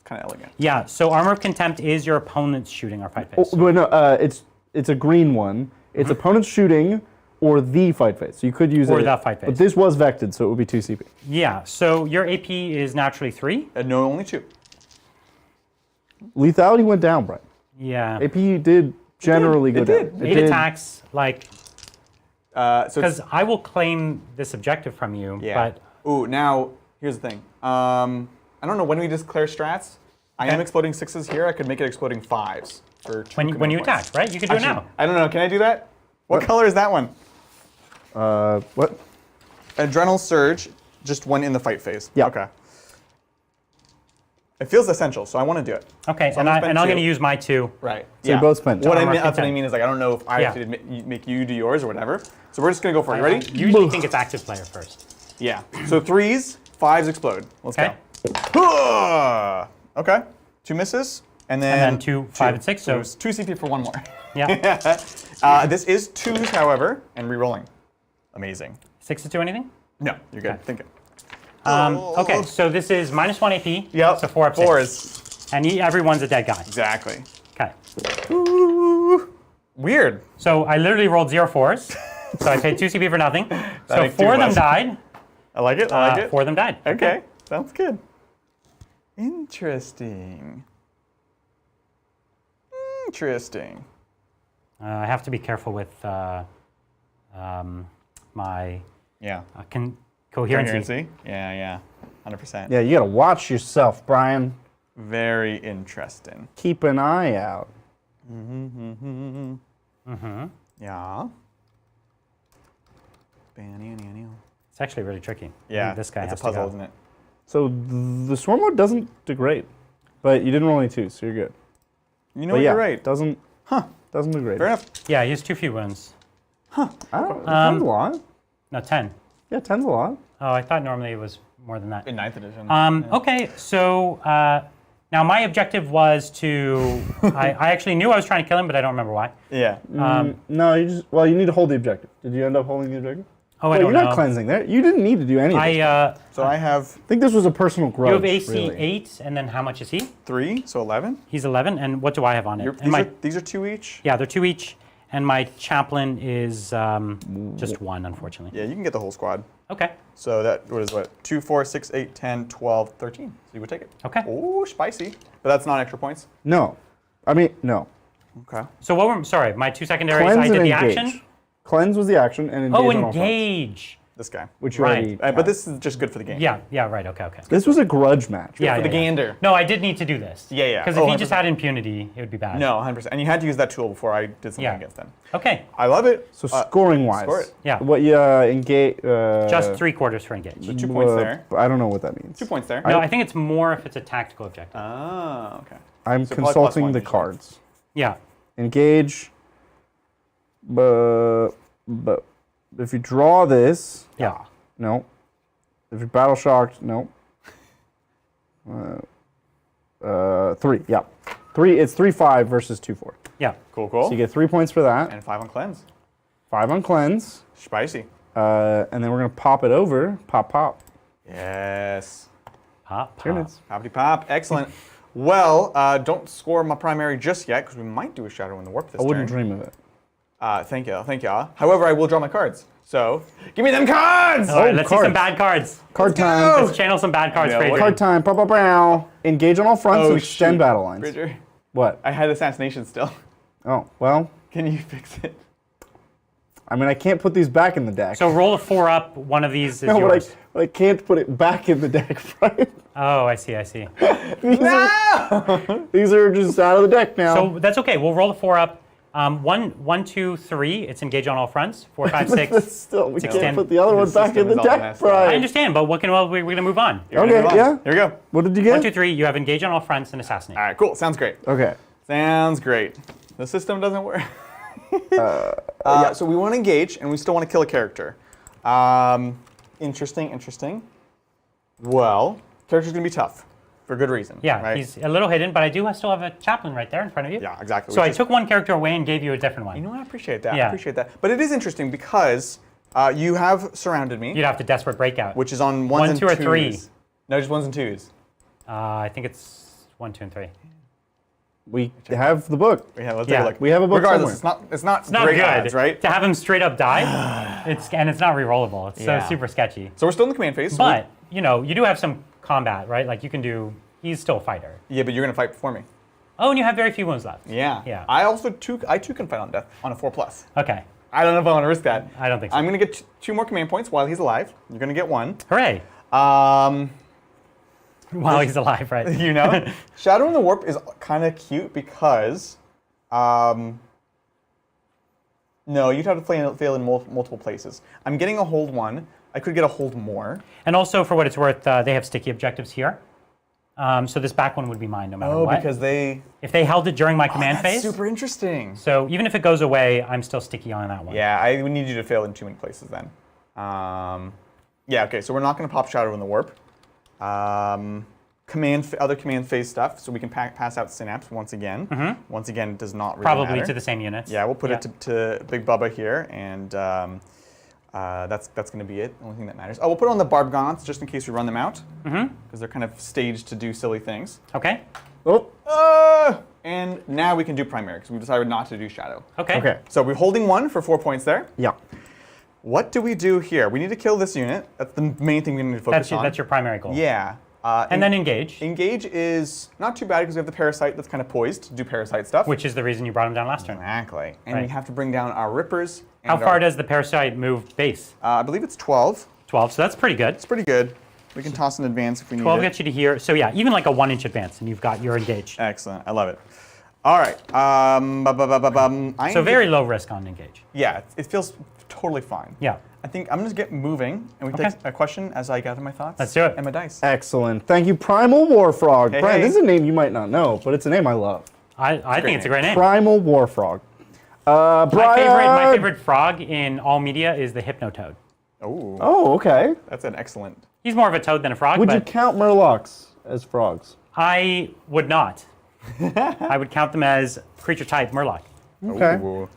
Kind of elegant. yeah, so Armor of Contempt is your opponent's shooting or fight Oh, phase. but no, it's a green one. It's opponent's shooting or the fight phase. So you could use Or it. the fight But phase. this was vected, so it would be 2 CP. Yeah, so your AP is naturally 3. No, only 2. Lethality went down, Brian. Yeah. AP did generally go It down. did. 8 attacks, like, So it's, because I will claim this objective from you, yeah. but Ooh, now here's the thing. I don't know when we declare strats. I am Okay. exploding 6s here. I could make it exploding 5s for 2 when you command attack, points. right? You can do it Actually, now. I don't know. Can I do that? What color is that one? What? Adrenal surge, just one in the fight phase. Yeah. Okay. It feels essential, so I want to do it. Okay, So and I'm going to two. use my 2. Right. So you both spent What two. I mean, Armor that's what I content. mean is like I don't know if I have Yeah. to make you do yours or whatever. So we're just gonna go for it. You I ready? usually think it's active player first. Yeah. So 3s, 5s explode. Let's Okay. go. Okay. 2 misses, and then 2, 5, and 6. So there's 2 CP for 1 more. yeah, This is 2s, however, and re-rolling. Amazing. 6 to 2 anything? No, you're good. Okay. Think it. Okay, so this is -1 AP. Yep. So 4 up 6. 4s. And everyone's a dead guy. Exactly. Okay. Ooh. Weird. So I literally rolled 0 4s. So I paid 2 CP for nothing. So makes 4 of them less. died. I like it. I like it. 4 of them died. Okay. Sounds good. Interesting. Interesting. I have to be careful with my Yeah. coherency. Yeah, yeah. 100%. Yeah, you gotta watch yourself, Brian. Very interesting. Keep an eye out. Yeah. It's actually really tricky. I Yeah. think this guy it's has a puzzle, to go. isn't it? So the swarm mode doesn't degrade, but you didn't roll any 2s, so you're good. You know But what? yeah, You're right. doesn't degrade. Fair enough. Yeah, he has too few wounds. I don't. 10's a lot. No, 10. Yeah, 10's a lot. Oh, I thought normally it was more than that. In 9th edition. Okay, so now my objective was to. I actually knew I was trying to kill him, but I don't remember why. yeah. No, you need to hold the objective. Did you end up holding the objective? Oh, I Well, don't you're know. not cleansing there. You didn't need to do anything. I So I have think this was a personal grudge. You have AC really. 8, and then how much is he? 3, so 11. He's 11, and what do I have on it? You're- And these are 2 each. yeah, they're 2 each, and my chaplain is just 1, unfortunately. Yeah, you can get the whole squad. Okay, So that what 2, 4, 6, 8, 10, 12, 13. So you would take it. okay. Oh, spicy. But that's not extra points. No, I mean no. Okay. So what were, sorry, my 2 secondaries, Cleanse I did and the engage. action? Cleanse was the action, and engage. Oh, on all fronts, engage. This guy. which you Right. already. But had. this is just good for the game. Yeah, right, okay. This was a grudge match. Yeah, for the yeah. gander. No, I did need to do this. Yeah, yeah. Because if Oh, he just 100%. had impunity, it would be bad. No, 100%. And you had to use that tool before I did something Yeah. against them. Okay, I love it. So scoring wise, score it. Yeah. What you engage? just 3/4 for engage. 2 points there. I don't know what that means. 2 points there. No, I think it's more if it's a tactical objective. Oh, okay. I'm So probably consulting +1 the usually. cards. Yeah. Engage. But if you draw this, Yeah. no. If you're battle shocked, no. 3, yeah. 3. It's 3/5 versus 2/4. Yeah. Cool, cool. So you get 3 points for that. And 5 on cleanse. 5 on cleanse, Spicy. and then we're gonna pop it over. Pop, pop. Yes. Pop, pop. Tyranids. Poppity pop. Excellent. Well, don't score my primary just yet because we might do a Shadow in the Warp this I wouldn't turn. dream of it. Thank you. Thank you. However, I will draw my cards. So, give me them cards! All right, let's see cards. some bad cards. Card go! time. Let's channel some bad cards Yeah, for what- Adrian. Card time. Pow, pow, pow. Engage on all fronts Oh, and extend shoot. battle lines. Bridger, What? I had assassination still. Oh, well, Can you fix it? I mean, I can't put these back in the deck. So roll a 4 up. One of these is no, yours. but I can't put it back in the deck, right? Oh, I see. These are just out of the deck now. So that's okay. We'll roll a 4 up. 1, 2, 3. It's engage on all fronts. 4, 5, 6. Still, we can't extend. put the other one Your back in system the is all deck, messed up. I Brian. understand, but what can we're going to move on. You're gonna Okay, move on. yeah. Here we go. What did you get? 1, 2, 3. You have engage on all fronts and assassinate. All right, cool. Sounds great. Okay. Sounds great. The system doesn't work. Yeah, so we want to engage, and we still want to kill a character. Interesting, interesting. Well, character's going to be tough, for good reason. Yeah, right? he's a little hidden, but I still have a chaplain right there in front of you. Yeah, exactly. So which I is- took one character away and gave you a different one. You know what? I appreciate that. I Yeah. appreciate that. But it is interesting because you have surrounded me, You'd have to desperate breakout. which is on ones 1, and 2, or twos. 3. No, just ones and twos. I think it's 1, 2, and 3. We have the book. Yeah, let's Yeah. take a look. We have a book Regardless, somewhere. it's not It's not great good, odds, right? To have him straight up die, it's not re-rollable. It's Yeah. so super sketchy. So we're still in the command phase. so But you do have some combat, right? Like you can do. He's still a fighter. yeah, but you're going to fight before me. Oh, and you have very few wounds left. Yeah. Yeah. I too can fight on death on a 4+. Okay. I don't know if I want to risk that. I don't think so. I'm going to get 2 more command points while he's alive. You're going to get 1. Hooray! While he's alive, right? You know, Shadow in the Warp is kind of cute because, no, you'd have to fail in multiple places. I'm getting a hold 1. I could get a hold more. And also, for what it's worth, they have sticky objectives here. So this back one would be mine no matter what. because they... If they held it during my command That's phase. super interesting. So even if it goes away, I'm still sticky on that one. Yeah, I would need you to fail in too many places then. Yeah, okay, so we're not going to pop Shadow in the Warp. Other command phase stuff, so we can pass out Synapse once again. Once again, it does not really Probably matter. to the same units. Yeah, we'll put it to Big Bubba here, and that's going to be it. The only thing that matters. Oh, we'll put it on the Barb Gaunts just in case we run them out, because they're kind of staged to do silly things. Okay. Oh. And now we can do Primary, because we decided not to do Shadow. Okay. Okay. So we're holding 1 for 4 points there. Yeah. What do we do here? We need to kill this unit. That's the main thing we need to focus on. That's your primary goal. Yeah. And then engage. Engage is not too bad because we have the Parasite that's kind of poised to do Parasite stuff. Which is the reason you brought him down last turn. Exactly. And Right. we have to bring down our Rippers. How far does the Parasite move base? I believe it's 12. 12, so that's pretty good. It's pretty good. We can toss an advance if we need 12 it. gets you to here. So yeah, even like a 1-inch advance, and you've got your engage. Excellent. I love it. All right. So very low risk on engage. Yeah, it feels totally fine. Yeah. I think I'm going to get moving, and we can Okay. take a question as I gather my thoughts. Let's do it. And my dice. Excellent. Thank you, Primal Warfrog. Hey, Brian, hey. this is a name you might not know, but it's a name I love. I think it's a great name. Primal Warfrog. My Brian. favorite frog in all media is the Hypnotoad. Oh, Oh, okay. that's an excellent. He's more of a toad than a frog, Would you but count Murlocs as frogs? I would not. I would count them as creature type Murloc. Okay. Ooh.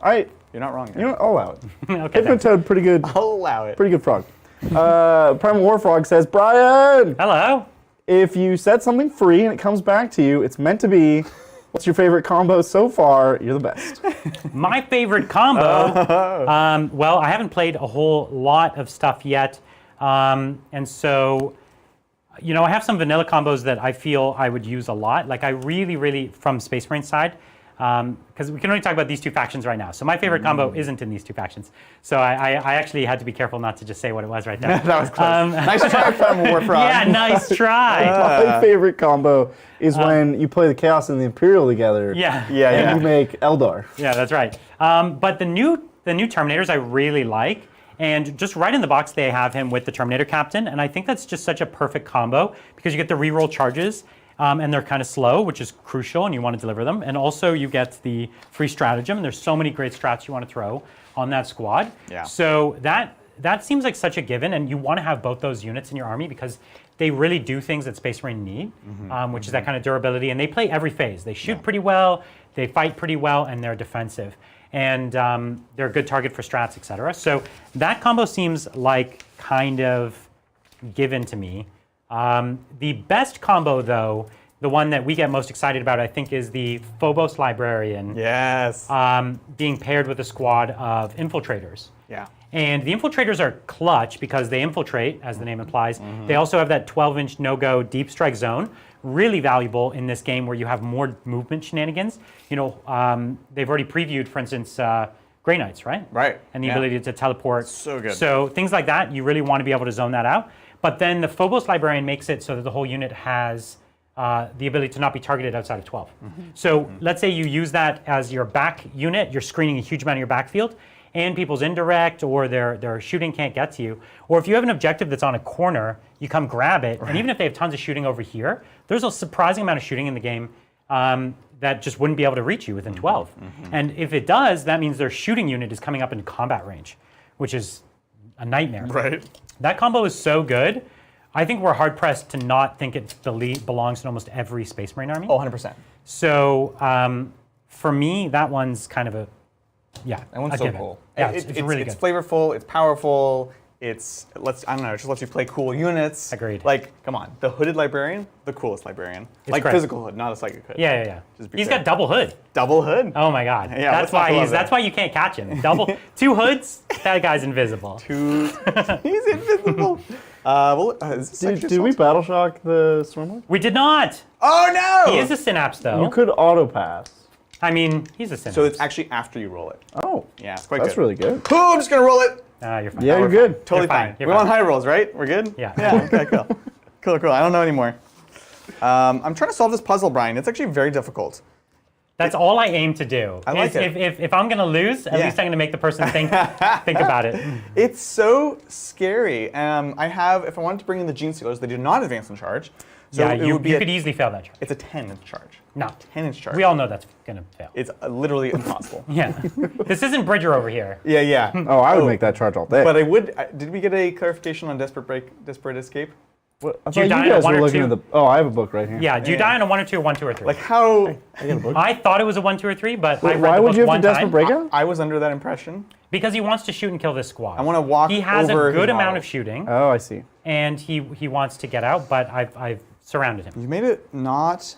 You're not wrong there. You know what? I'll allow it. Okay, thanks. Hypnotoad, pretty good. I'll allow it. Pretty good frog. Primal Warfrog says, Brian, Hello. if you set something free and it comes back to you, it's meant to be. What's your favorite combo so far? You're the best. My favorite combo, well, I haven't played a whole lot of stuff yet. And so, you know, I have some vanilla combos that I feel I would use a lot. Like I really, from Space Marine side, because we can only talk about these two factions right now. So my favorite combo isn't in these two factions. So I actually had to be careful not to just say what it was right there. That was close. Nice try, Primal Warfrog. Yeah, nice try. My favorite combo is when you play the Chaos and the Imperial together. Yeah. And you make Eldar. Yeah, that's right. But the new Terminators I really like, and just right in the box they have him with the Terminator Captain, and I think that's just such a perfect combo because you get the reroll charges, and they're kind of slow, which is crucial, and you want to deliver them, and also you get the free stratagem, and there's so many great strats you want to throw on that squad. Yeah. So that seems like such a given, and you want to have both those units in your army because they really do things that Space Marine need, which is that kind of durability, and they play every phase. They shoot pretty well, they fight pretty well, and they're defensive. And they're a good target for strats, etc. So that combo seems like kind of given to me. The best combo, though, the one that we get most excited about, I think, is the Phobos Librarian Yes. being paired with a squad of infiltrators. Yeah. And the infiltrators are clutch because they infiltrate, as the name implies. They also have that 12-inch no-go deep strike zone, really valuable in this game where you have more movement shenanigans. You know, they've already previewed, for instance, Grey Knights, right? Right. And the ability to teleport. So good. So things like that, you really want to be able to zone that out. But then the Phobos Librarian makes it so that the whole unit has the ability to not be targeted outside of 12. So let's say you use that as your back unit, you're screening a huge amount of your backfield, and people's indirect or their shooting can't get to you. Or if you have an objective that's on a corner, you come grab it, and even if they have tons of shooting over here, there's a surprising amount of shooting in the game that just wouldn't be able to reach you within 12. And if it does, that means their shooting unit is coming up into combat range, which is a nightmare. Right. That combo is so good. I think we're hard pressed to not think it belongs in almost every Space Marine army. Oh, 100%. So for me, that one's kind of That one's so cool. Yeah, it's really It's good. flavorful. It's powerful. It just lets you play cool units. Agreed. Like, come on, the hooded librarian, the coolest librarian. Like great. physical hood, not a psychic hood. Yeah. Just be He's fair. got double hood. Double hood. Oh my God. Yeah, that's let's not love that's that. why you can't catch him. Two hoods. That guy's invisible. He's invisible. Did we battle shock the Stormlord? We did not. Oh no! He is a synapse though. You could auto pass. I mean, he's a synapse. So it's actually after you roll it. Oh, Yeah, it's quite good. that's really good. Oh, I'm just gonna roll it. you're fine. Yeah, you're good. Totally You're fine. fine. You're We're on fine. high rolls, right? We're good? Yeah. Yeah, okay, cool. Cool. I don't know anymore. I'm trying to solve this puzzle, Brian. It's actually very difficult. That's all I aim to do. I like it. If I'm gonna lose, at least I'm gonna make the person think about it. It's so scary. I have, if I wanted to bring in the Gene Stealers, they do not advance in charge. So Yeah, it you would be could easily fail that charge. It's a 10-inch charge. No. 10-inch charge. We all know that's gonna fail. It's literally impossible. Yeah. This isn't Bridger over here. Yeah. Oh, I would make that charge all day. But I would. Did we get a clarification on Desperate Escape? What, I Do you thought die you on guys one were or looking two? at the. Oh, I have a book right here. Yeah. Do you die on a 1 or 2, 1, 2, or 3? Like how? I got a book. I thought it was a 1, 2, or 3, but I Wait, read why the would book you have one a desperate time. breakout? I was under that impression. Because he wants to shoot and kill this squad. I want to walk He has over a good his amount model. of shooting, Oh, I see. and he wants to get out, but I've surrounded him. You made it not.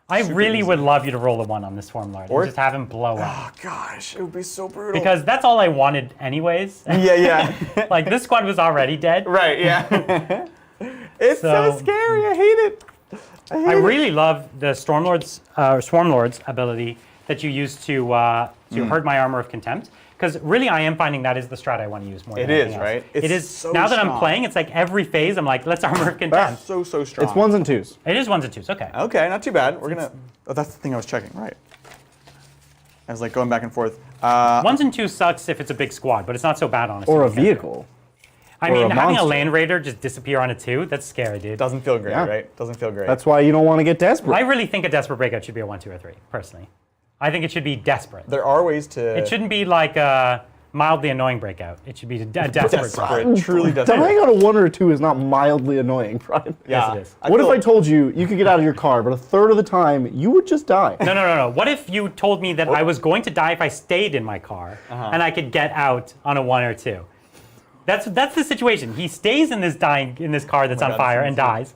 I super really easy. would love you to roll a 1 on this Swarm Lord Or- and just have him blow up. Oh gosh, it would be so brutal. Because that's all I wanted anyways. yeah. Like, this squad was already dead. Right. Yeah. It's so So- scary. I hate it. I really love the Swarm Lord's ability that you use to hurt my Armor of Contempt. Because really, I am finding that is the strat I want to use more It than anything is, else. right? It It's is. so Now that I'm strong. playing, it's like every phase, I'm like, let's Armor of Contempt. So strong. It's 1s and 2s. It is 1s and 2s, okay. Okay, not too bad. We're gonna. Oh, that's the thing I was checking. Right. I was like going back and forth. 1s and 2s sucks if it's a big squad, but it's not so bad, honestly. Or a vehicle. I or mean, a having a monster. Land Raider just disappear on a 2, that's scary, dude. Doesn't feel great, Yeah. right? Doesn't feel great. That's why you don't want to get desperate. I really think a Desperate Breakout should be a 1, 2, or 3, personally. I think it should be Desperate. There are ways to. It shouldn't be like a mildly annoying Breakout. It should be a Desperate. Desperate. Truly desperate. Dying on a 1 or a 2 is not mildly annoying, Brian. Yeah. Yes, it is. What if I told you you could get out of your car, but a third of the time you would just die? No. What if you told me that I was going to die if I stayed in my car and I could get out on a 1 or 2? That's the situation. He stays in this car that's on God, fire this and is dies.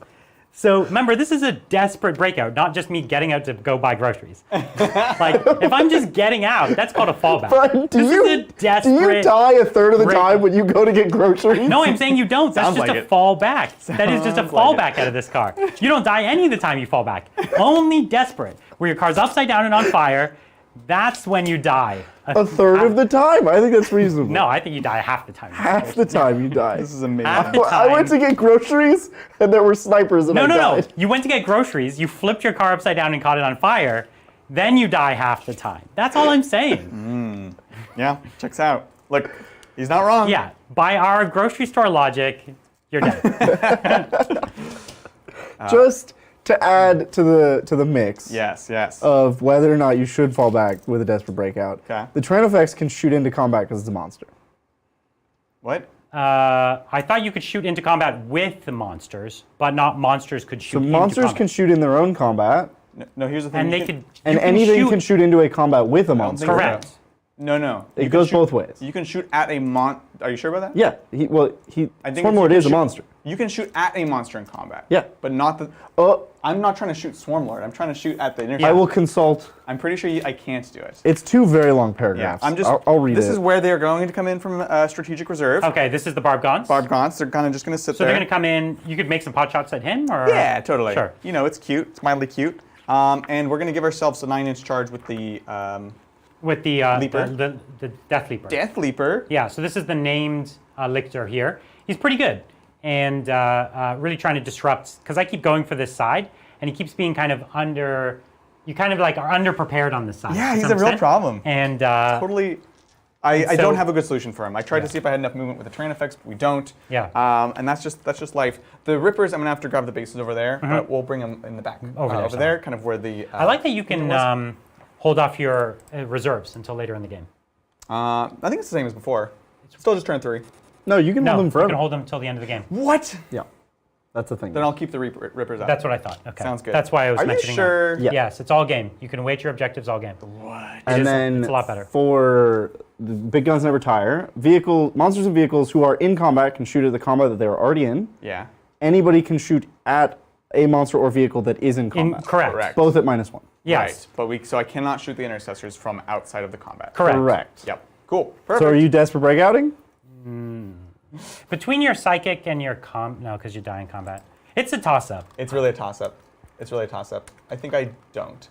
So remember, this is a desperate breakout, not just me getting out to go buy groceries. Like, if I'm just getting out, that's called a fallback. Brian, do This you, is a do desperate you die a third of the breakout. time when you go to get groceries? No, I'm saying you don't. That's Sounds just like a it. fallback. That is just a Sounds like fallback out of this car. You don't die any of the time you fall back. Only desperate, where your car's upside down and on fire. That's when you die. A third of the time. I think that's reasonable. No, I think you die half the time. Half the time you die. This is amazing. Half the I went to time. get groceries and there were snipers and No. I died. You went to get groceries, you flipped your car upside down and caught it on fire, then you die half the time. That's all I'm saying. Yeah, checks out. Look, he's not wrong. Yeah, by our grocery store logic, you're dead. Just to add to the mix Yes. of whether or not you should fall back with a desperate breakout. Okay. The Tyranids can shoot into combat because it's a monster. What? I thought you could shoot into combat with the monsters, but not monsters could shoot So into monsters combat. can shoot in their own combat, No, here's the thing. And you they can- could. and you can anything shoot. can shoot into a combat with a think monster. so. Correct. No. It You can goes shoot- both ways. You can shoot at a Are you sure about that? Yeah. I think Swarm you Lord can is a shoot- monster. You can shoot at a monster in combat. Yeah. But not the. Oh, I'm not trying to shoot Swarm Lord. I'm trying to shoot at the intersection. I will consult. I'm pretty sure I can't do it. It's 2 very long Yeah. paragraphs. I'm just. I'll read This it. is where they're going to come in from strategic reserve. Okay, this is the Barb Gaunts. Barb Gaunts. They're kind of just going to sit So there. they're going to come in. You could make some pot shots at him, or Yeah, totally. Sure. You know, it's cute. It's mildly cute. And we're going to give ourselves a 9-inch charge with the With the Leaper. the Death Leaper. Death Leaper. Yeah. So this is the named lictor here. He's pretty good, and really trying to disrupt. Because I keep going for this side, and he keeps being kind of under. You kind of like are underprepared on this side. Yeah, to he's some a real extent. problem. And Totally. I so- don't have a good solution for him. I tried to see if I had enough movement with the Tyran effects, but we don't. Yeah. And that's just life. The Rippers, I'm gonna have to grab the bases over there, but we'll bring them in the back. Over there there, kind of where the. I like that you can hold off your reserves until later in the game. I think it's the same as before. Still just turn 3. No, you can No, hold them you forever. can hold them till the end of the game. What? Yeah. That's the thing. Then I'll keep the Rippers out. That's what I thought. Okay. Sounds good. That's why I was Are you mentioning sure? that. Yeah. Yes, it's all game. You can wait your objectives all game. What? And is- then it's a lot better. for the big guns never tire. Monsters and vehicles who are in combat can shoot at the combat that they are already in. Yeah. Anybody can shoot at a monster or vehicle that is in combat. Correct. Correct. Both at -1. Yes. Right. But so I cannot shoot the intercessors from outside of the combat. Correct. Correct. Yep. Cool. Perfect. So are you desperate breakouting? Between your psychic and your no, because you die in combat. It's a toss-up. It's really a toss-up. I think I don't.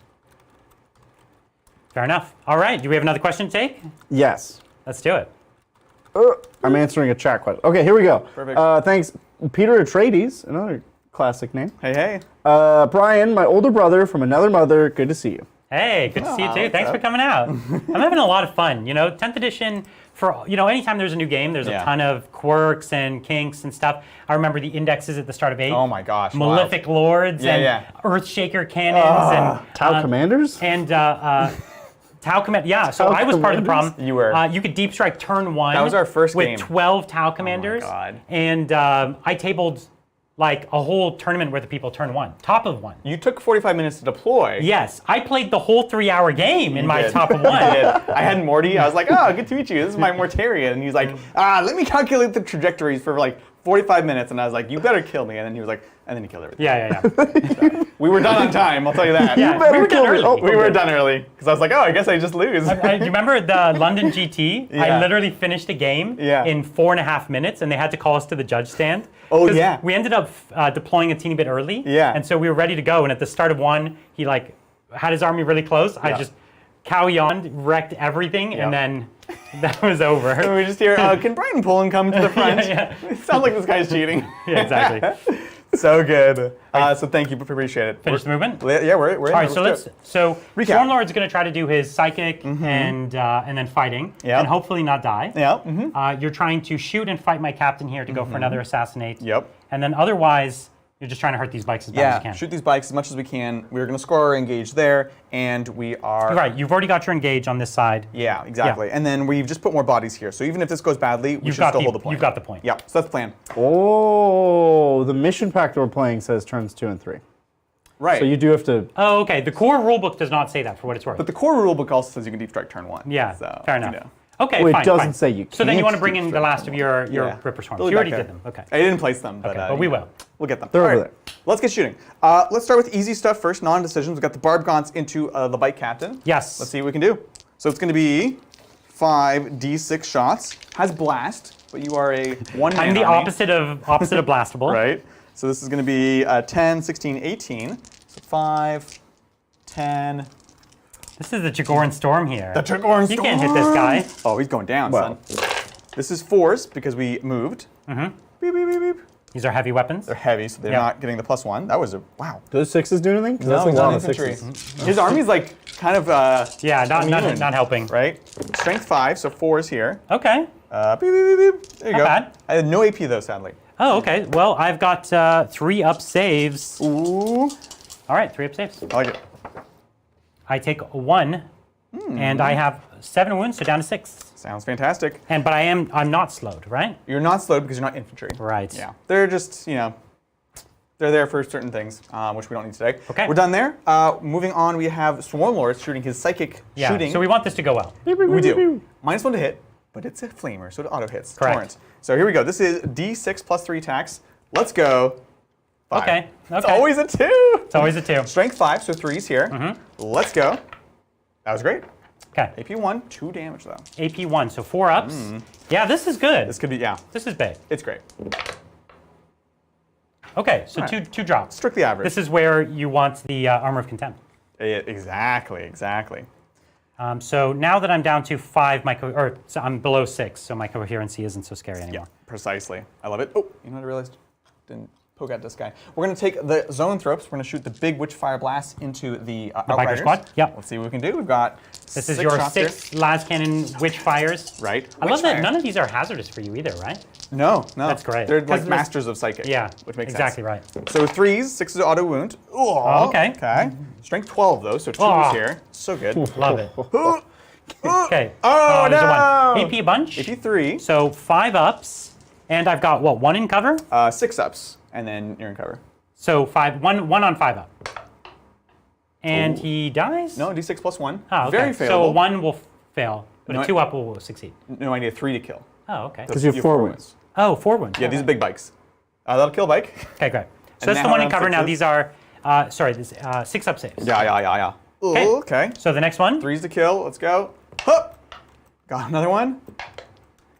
Fair enough. All right. Do we have another question to take? Yes. Let's do it. I'm answering a chat question. Okay, here we go. Perfect. Thanks, Peter Atreides, another classic name. Hey. Brian, my older brother from another mother, good to see you. Hey, good to see you too. what's Thanks for up? coming out. I'm having a lot of fun. 10th edition, anytime there's a new game, there's a ton of quirks and kinks and stuff. I remember the indexes at the start of 8. Oh my gosh. Malefic Lords and Earthshaker Cannons and Tau Commanders? And Tau Command. Yeah, so I was part of the problem. You were. You could deep strike turn 1. That was our first with game. 12 Tau Commanders. Oh my God. And I tabled like a whole tournament worth of people turn 1, top of 1. You took 45 minutes to deploy. Yes, I played the whole 3-hour game in my did. top of 1. I did. I had Morty. I was like, oh, good to meet you. This is my Mortarian. And he's like, let me calculate the trajectories for like 45 minutes. And I was like, you better kill me. And then he was like, and then he killed everything. Yeah. We were done on time, I'll tell you that. Yeah, better we were kill done me. early. Oh, We were done early. Because I was like, oh, I guess I just lose. You remember the London GT? Yeah. I literally finished a game Yeah. in 4.5 minutes, and they had to call us to the judge stand. Oh, 'Cause yeah. We ended up deploying a teeny bit early. Yeah. And so we were ready to go, and at the start of 1, he had his army really close. I just cow yawned, wrecked everything, and then that was over. And we just hear, can Brian Pullen come to the front? Yeah. It sounds like this guy's cheating. Yeah, exactly. So good. So thank you, appreciate it. Finish the movement? Yeah, we're in. All right, so do it. Recap. Stormlord's going to try to do his psychic and then fighting, Yep. and hopefully not die. Yeah. Mm-hmm. You're trying to shoot and fight my captain here to go for another assassinate. Yep. And then otherwise, you're just trying to hurt these bikes as bad as you Yeah, can. shoot these bikes as much as we can. We're going to score our engage there, and we are... Right, you've already got your engage on this side. Yeah, exactly. And then we've just put more bodies here. So even if this goes badly, we should still hold the point. You've got the point. Yeah, so that's the plan. Oh, the mission pack that we're playing says turns 2 and 3. Right. So you do have to. Oh, okay. The core rulebook does not say that, for what it's worth. But the core rulebook also says you can deep strike turn 1. Yeah, So, fair enough. you know. Okay, Well, it fine. doesn't fine. say you So then you can't want to bring deep in the strike last of your Yeah. Ripper Swarms. They'll be You already back did there. them. Okay. I didn't place them, but, Okay, but we will. We'll get them. They're All over right, let's get shooting. Let's start with easy stuff first, non-decisions. We've got the Barb Gaunts into the bike captain. Yes. Let's see what we can do. So it's going to be 5d6 shots. Has blast, but you are a one-man I'm the army. opposite of blastable. Right. So this is going to be 10, 16, 18. So 5, 10. This is the Jagoran Storm here. The Jagoran You can't hit this guy. Oh, he's going down, Well. son. This is 4s because we moved. Mm-hmm. Beep, beep, beep, beep. These are heavy weapons. They're heavy, so they're Yeah. not getting the +1. That was a wow. Those 6s do anything? 'Cause No, that's he's a not lot of infantry. 6s. His army's like kind of Yeah, immune, not helping. right? Strength 5, so 4s here. Okay. Beep, beep, beep, beep. There you Not go. bad. I had no AP though, sadly. Oh, okay. Well, I've got 3 up saves. Ooh, All right, 3 up saves. I like it. I take 1, and I have 7 wounds, so down to 6. Sounds fantastic. But I'm not slowed, right? You're not slowed because you're not infantry. Right. Yeah. They're just, they're there for certain things, which we don't need today. Okay. We're done there. Moving on, we have Swarmlord shooting his psychic Yeah. shooting. So we want this to go well. We do. -1 to hit, but it's a flamer, so it auto hits. Correct. Torrent. So here we go. This is D6 plus 3 attacks. Let's go. 5. Okay. It's Okay. always a 2. It's always a 2. Strength 5, so 3's here. Let's go. That was great. Okay. AP1, 2 damage though. AP1, so 4 ups. Yeah, this is good. This could be, yeah, This is big. it's great. Okay, so All right. two drops. Strictly average. This is where you want the Armor of Contempt. Exactly. So now that I'm down to 5, so I'm below 6, so my coherency isn't so scary Yeah, anymore. precisely. I love it. Oh, you know what I realized? Didn't poke at this guy. We're going to take the Zoanthropes. We're going to shoot the big Witchfire Blast into the biker Outriders. squad? Yep. Let's see what we can do. We've got This is 6 your shots here. 6 las cannon witch fires. Right. I love that Witchfire. none of these are hazardous for you either, right? No. That's great. They're 'Cause like this- masters of psychic. Yeah, which makes exactly sense. right. So 3s, 6 is auto wound. Oh, okay. Okay. Strength 12 though, so 2's Oh. here. So good. Love it. Okay. Oh, there's a no! 1. AP a bunch. AP3, So 5 ups, and I've got what, 1 in cover? 6 ups, and then you're in cover. So 1 on 5 up. And he dies? No, D6 plus 1. Oh, okay. Very So failable. a 1 will fail, but No, a 2 up will succeed. No, I need a 3 to kill. Oh, okay. Because you have 4 wounds. Oh, 4 wounds. Yeah, these are big bikes. That'll kill a bike. Okay, great. So And that's the now 1 in round cover. Now 6s. these are, this 6 up saves. Yeah. Okay. Ooh, okay. So the next one, 3's to kill. Let's go. Hup. Got another one.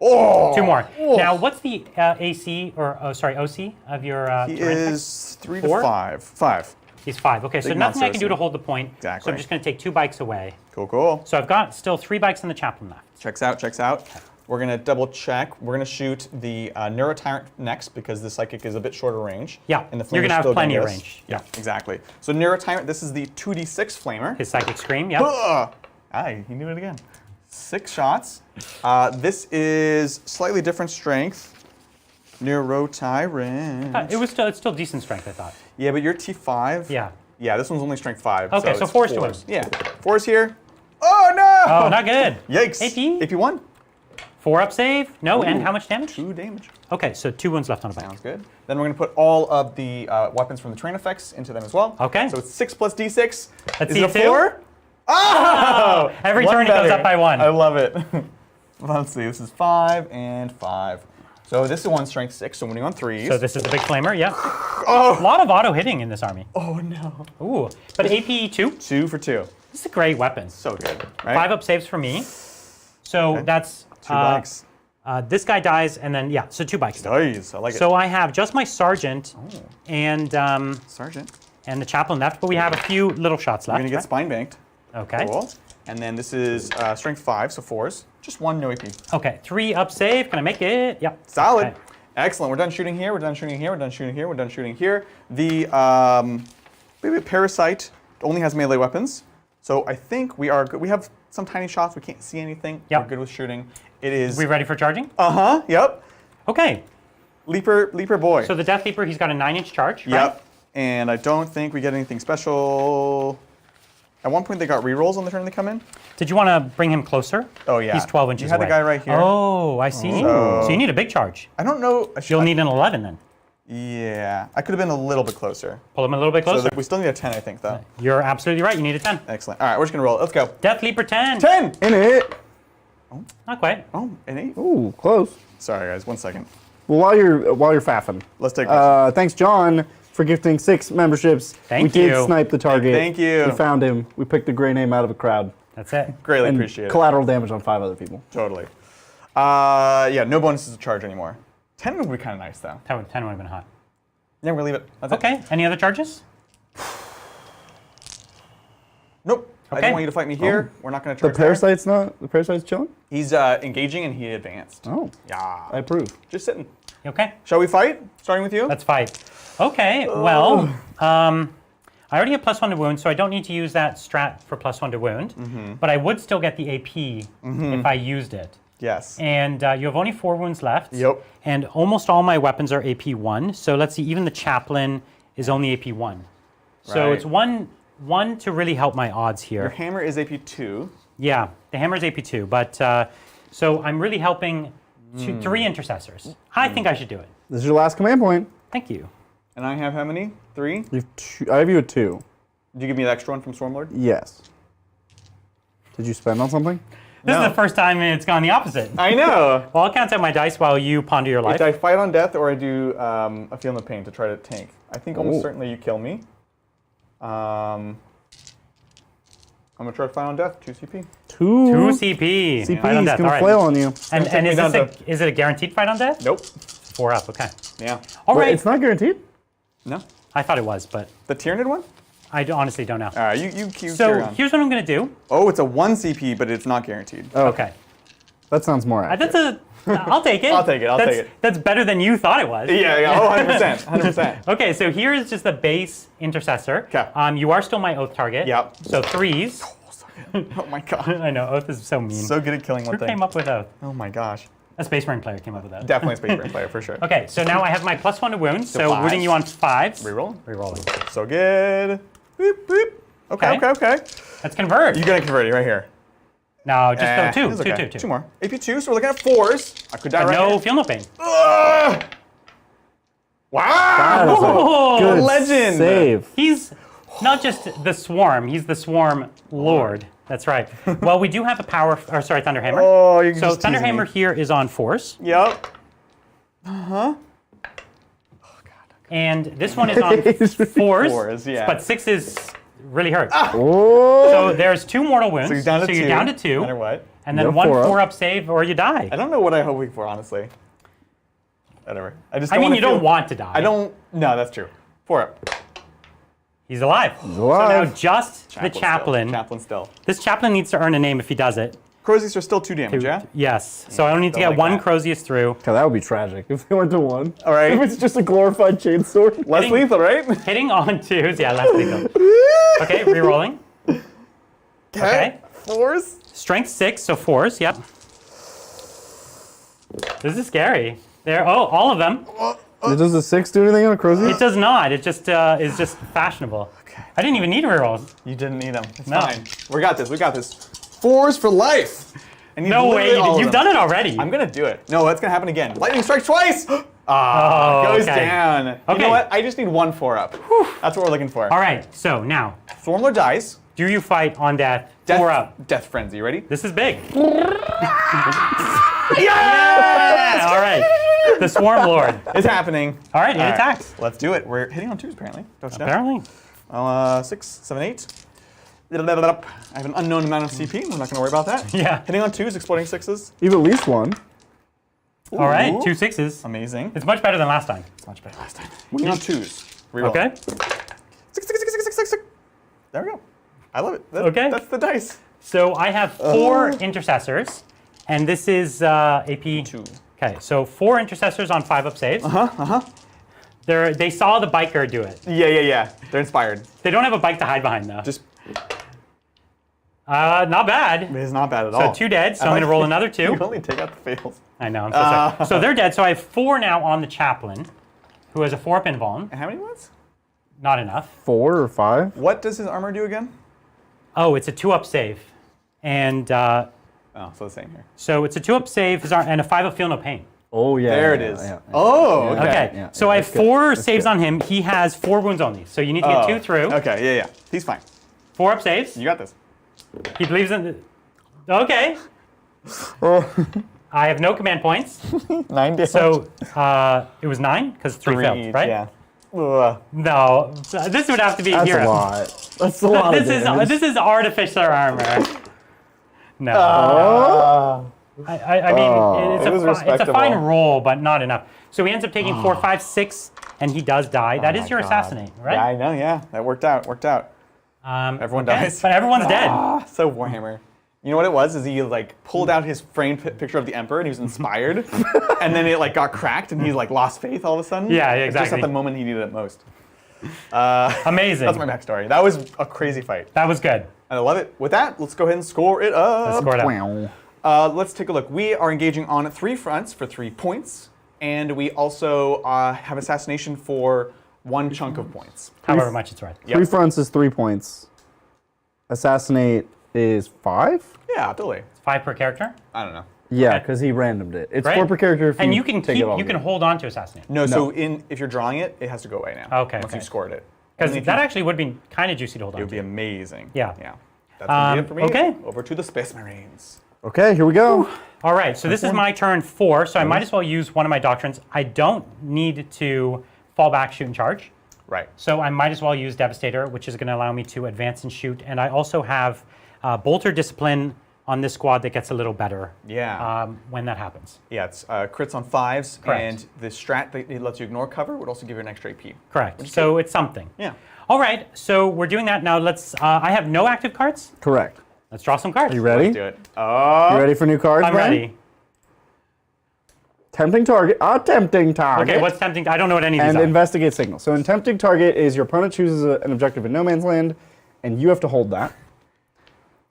Oh. 2 more. Oh. Now, what's the AC, or OC of your He Tyranids? is 3 to 4? 5. 5. He's 5. Okay, so Big nothing I monster can do OC. to hold the point. So Exactly. I'm just going to take 2 bikes away. Cool. So I've got still 3 bikes in the chaplain left. Checks out. We're going to double check. We're going to shoot the Neurotyrant next because the Psychic is a bit shorter range. Yeah, and the you're going to have plenty of range. Yeah, exactly. So Neurotyrant, this is the 2d6 Flamer. His Psychic Scream, yeah. He knew it again. 6 shots. This is slightly different strength. Neurotyrant. It's still decent strength, I thought. Yeah, but you're T5. Yeah. Yeah, this one's only strength 5. Okay, so 4's to win. Yeah, 4's here. Oh no! Oh, not good. Yikes. AP? AP1. 4 up save. No, and how much damage? 2 damage. Okay, so 2 wounds left on a bike. Sounds good. Then we're going to put all of the weapons from the terrain effects into them as well. Okay. So it's 6 plus d6. Let's Is see it a it 4? Oh! Every One turn it goes better. up by 1. I love it. Let's see. This is 5 and 5. So this is 1 strength 6, so winning on 3s. So this is the big flamer, yeah. Oh! A lot of auto hitting in this army. Oh no. Ooh, but AP 2. 2 for 2. This is a great weapon. So good. Right? 5 up saves for me. So that's 2 bikes. this guy dies, and then yeah, so 2 bikes. Nice. I like it. So I have just my sergeant and Sergeant. and the chaplain left, but we have a few little shots We're left. going to get right? spine banked. Okay. Cool. And then this is strength 5, so 4s. Just 1 no AP. Okay, 3 up save. Can I make it? Yep. Solid. Okay. Excellent. We're done shooting here. We're done shooting here. We're done shooting here. We're done shooting here. The maybe Parasite only has melee weapons, so I think we are good. We have some tiny shots. We can't see anything. Yep. We're good with shooting. It is. We ready for charging? Yep. Okay. Leaper boy. So the Death Leaper, he's got a 9-inch charge. Right? Yep. And I don't think we get anything special. At one point, they got rerolls on the turn they come in. Did you want to bring him closer? Oh yeah. He's 12 inches You had away. the guy right here. Oh, I see. So you need a big charge. I don't know. You'll need an 11 then. Yeah. I could have been a little bit closer. Pull him a little bit So closer. we still need a 10, I think, though. You're absolutely right. You need a 10. Excellent. All right, we're just gonna roll it. Let's go. Death Leaper 10. 10. In it. Not quite. Oh, an 8. Ooh, close. Sorry, guys. 1 second. Well, while you're faffing, Let's take this. thanks, John, for gifting 6 memberships. Thank we did you. snipe the target. Thank you. We found him. We picked a gray name out of a crowd. That's it. Greatly And appreciate it. collateral damage on 5 other people. Totally. Yeah, no bonuses to charge anymore. 10 would be kind of nice, though. 10 would have been hot. Yeah, we're gonna leave it. That's it. Okay. Any other charges? Nope. I Okay. didn't want you to fight me here. We're not gonna The charge there. parasite's chilling? He's engaging and he advanced. Oh, Yeah. I approve. Just sitting. You okay? Shall we fight? Starting with you? Let's fight. Okay. Well, I already have +1 to wound, so I don't need to use that strat for +1 to wound. But I would still get the AP if I used it. Yes. And you have only 4 wounds left. Yep. And almost all my weapons are AP1. So let's see, even the chaplain is only AP1. So Right. it's one to really help my odds Your here. hammer is AP2. Yeah, the hammer is AP2. But so I'm really helping 3 intercessors. I think I should do it. This is your last command point. Thank you. And I have how many? 3? I have you at 2. Did you give me the extra one from Stormlord? Yes. Did you spend on something? This No. is the first time it's gone the opposite. I know. Well, I'll count out my dice while you ponder your life. Either I fight on death or I do a Feel No Pain to try to tank. I think almost Ooh. certainly you kill me. I'm gonna try to fight on death, 2 CP. 2 CP. CP. Fight on He's death. gonna All right. flail on you. And take me is down this is it a guaranteed fight on death? Nope. 4 up. Okay. Yeah. All Wait, right. it's not guaranteed? No. I thought it was, but The Tyranid one? I honestly don't know. All right, you carry So on. here's what I'm going to do. Oh, it's a 1 CP, but it's not guaranteed. Oh, Okay. That sounds more accurate. That's I'll take it. I'll take it, I'll That's- take it. That's better than you thought it was. Yeah, oh, 100%, 100%. Okay, so here is just the base intercessor. 'Kay. You are still my oath target. Yep. So 3s. Oh my god. I know, oath is so mean. So good at killing one Who thing. came up with oath? Oh my gosh. A Space Marine player came up with that. Definitely a Space Marine player for sure. Okay, so now I have my +1 to wound, so five. wounding you on 5s. Reroll. Rerolling. So good. Boop, boop. Okay, Okay. okay. Let's convert. You gotta convert it right here. No, just go two. it's Two, okay. two. 2 more. AP2, so we're looking at 4s. I could die right No, here. feel no pain. Ugh! Wow! That is a Oh, good legend. save. He's not just the swarm, he's the swarm lord. That's right. Well, we do have a power, or sorry, Thunderhammer. Oh, you can So just tease Thunderhammer me. here is on force, Yep. and this one is on fours, Fours, yeah. but 6s really hurt. Oh, So there's 2 mortal wounds. So he's down to 2. you're down to 2, No matter what. and then You're 1 4 up. 4-up save, or you die. I don't know what I'm hoping for, honestly. Whatever. I just I don't mean, wanna you don't feel- want to die. I don't. No, that's true. 4 up. He's alive. alive. So now just the Still. chaplain. Chaplain still. This chaplain needs to earn a name if he does it. Crozius are still 2 damage, yeah? Yes. So I don't need to still get like one that. Crozius through. Okay, that would be tragic if they went to 1. All right. If it's just a glorified chainsword. Less lethal, right? Hitting on 2s, yeah, less lethal. Okay, re-rolling. Okay. 4s. Strength 6, so 4s, yep. This is scary. There, all of them. Does the 6 do anything on a Crozius? It does not. It just is just fashionable. Okay. I didn't even need rerolls. You didn't need them. It's No. fine. We got this. We got this. 4s for life. I need No way. literally all of You've them. done it already. I'm gonna do it. No, that's gonna happen again. Lightning strikes twice. Goes okay. down. You Okay. know what? I just need 1 4-up. That's what we're looking for. All right. So now, Stormlord dies. do you fight on death? Death, 4 up. Death frenzy. Ready? This is big. Yeah! Yeah, all right. The Swarm Lord. It's happening. All right, it All right. attacks. Let's do it. We're hitting on 2s apparently. Don't you know? Apparently. 6, 7, 8. I have an unknown amount of CP. I'm not going to worry about that. Yeah. Hitting on 2s, exploding 6s. You have at least 1. All right, Ooh. 2 6s. Amazing. It's much better than last time. It's much better last time. Hitting on 2s. Reroll. Okay. 6, 6, 6, 6, 6, 6, 6. There we go. I love it. Okay. That's the dice. So I have 4 intercessors, and this is AP 2. Okay, so 4 intercessors on 5-up saves. They saw the biker do it. Yeah. They're inspired. They don't have a bike to hide behind though. Just, Not bad. it is not bad at So all. 2 dead. So I'm gonna roll another 2. You only take out the fails. I know. I'm so sorry. So they're dead. So I have 4 now on the chaplain, who has a 4-up invuln. And how many ones? Not enough. 4 or 5? What does his armor do again? Oh, it's a 2-up save, and Oh, so the same here. so it's a 2-up save and a 5-up feel no pain. Oh, yeah. There it yeah, is. yeah, yeah. Oh, okay. Okay. yeah, So I have that's good. 4 That's saves good. on him. He has 4 wounds only. So you need to get 2 through. Okay, yeah. He's fine. 4-up saves. You got this. He believes in. Okay. I have no command points. 9 damage. So it was 9 because 3 failed, each, right? Yeah. Ugh. No, this would have to be That's hero. a lot. That's a lot. This is artificer armor. No. I mean, It was it's a respectable. fine roll, but not enough. So he ends up taking 4, 5, 6, and he does die. That is my your God. assassinate, right? Yeah, I know, yeah. That worked out. Everyone Okay, dies. But everyone's dead. So Warhammer. You know what it was? Is he like pulled out his framed picture of the Emperor and he was inspired, and then it like got cracked and he like lost faith all of a sudden. Yeah, Like, Just exactly. at the moment he needed it most. Amazing. That's my backstory. That was a crazy fight. That was good. And I love it. With that, let's go ahead and score it up. Let's score it up. Wow. Let's take a look. We are engaging on 3 fronts for 3 points, and we also have assassination for 1 chunk of points. However much it's worth. Yep. 3 fronts is 3 points. Assassinate is 5? Yeah, totally. 5 per character. I don't know. Yeah, Okay. because he randomed it. It's Right. 4 per character if And you you can take keep, it all you can together. hold on to assassinate. No, so if you're drawing it, it has to go away now. Okay, Once okay. you've scored it. Because And if that you- actually would be kind of juicy to hold It on would be to. amazing. Yeah. Yeah. That's gonna be it for me. Okay. Over to the Space Marines. Okay, here we go. All right, so this is my turn 4, so I might as well use one of my doctrines. I don't need to fall back, shoot, and charge. Right. So I might as well use Devastator, which is going to allow me to advance and shoot. And I also have Bolter Discipline on this squad that gets a little better Yeah. when that happens. Yeah, it's crits on 5s, Correct. and the strat that it lets you ignore cover would also give you an extra AP. Correct. So it's something. Yeah. All right, so we're doing that now. Let's. I have no active cards. Correct. Let's draw some cards. You ready? Do it. Oh. You ready for new cards, I'm Brian? ready. Tempting target. Tempting target. Okay, what's tempting? I don't know what any of these And are. investigate signal. So in tempting target is your opponent chooses an objective in no man's land, and you have to hold that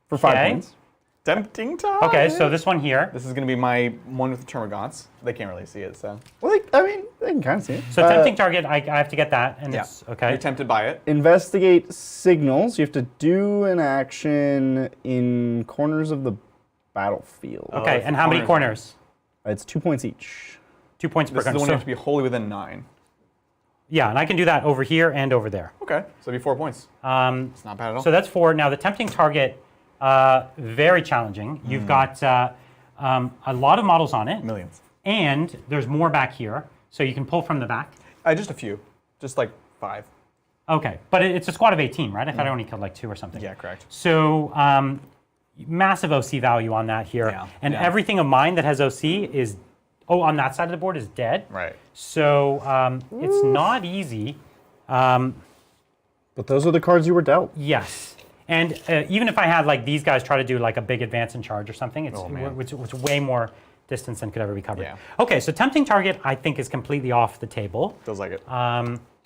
for 5 Okay. points. Tempting time. Okay, so this one here. This is going to be my one with the Termagants. They can't really see it, so. Well, they can kind of see it. So tempting target, I have to get that, and it's okay. You're tempted by it. Investigate signals. You have to do an action in corners of the battlefield. Okay, it's and how many corners. corners? It's 2 points each. 2 points per This is the corner. one you have So, to be wholly within 9. yeah, and I can do that over here and over there. Okay, so it'd be 4 points. It's not bad at all. So that's 4. Now the tempting target, very challenging. You've got a lot of models on it, Millions. and there's more back here, so you can pull from the back. Just a few. Just like 5. Okay, but it's a squad of 18, right? I thought I only killed like 2 or something. Yeah, correct. So massive OC value on that here, Yeah, and yeah. everything of mine that has OC is, on that side of the board is dead. Right. So it's not easy. But those are the cards you were dealt. Yes. And even if I had like these guys try to do like a big advance and charge or something, it's way more distance than could ever be covered. Yeah. Okay, so tempting target I think is completely off the table. Feels like it.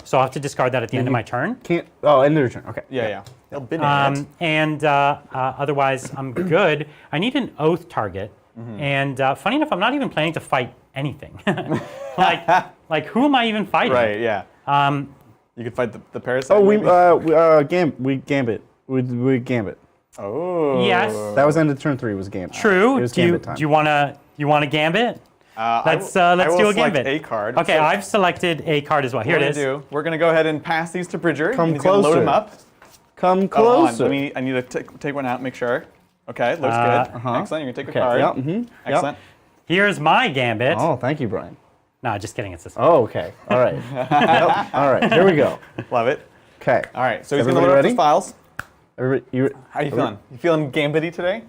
So I'll have to discard that at the end of my turn. Can't. Oh, end of your turn. Okay. yeah. They'll bin it. And otherwise, I'm good. I need an oath target. And funny enough, I'm not even planning to fight anything. like who am I even fighting? Right, yeah. You could fight the parasite. Oh, maybe? we gambit. We gambit. Oh. Yes. That was end of turn 3. Was gambit. True. It was Do you gambit time. want to gambit? Let's I do will a gambit. select a card. Okay, So I've selected a card as well. Here what it is. We're going to go ahead and pass these to Bridger. Come He's gonna load closer. them up. Come Oh, hold on. closer. I need to take one out, make sure. Okay, looks good. Excellent. You're going to take a card. Yep. Mm-hmm. Excellent. Here's my gambit. Oh, thank you, Brian. No, just kidding. It's this one. Oh, okay. All right. Yep. All right. Here we go. Love it. Okay. All right, so he's going to Everybody load up ready? his files. Everybody, How you feeling? You feeling gambity today?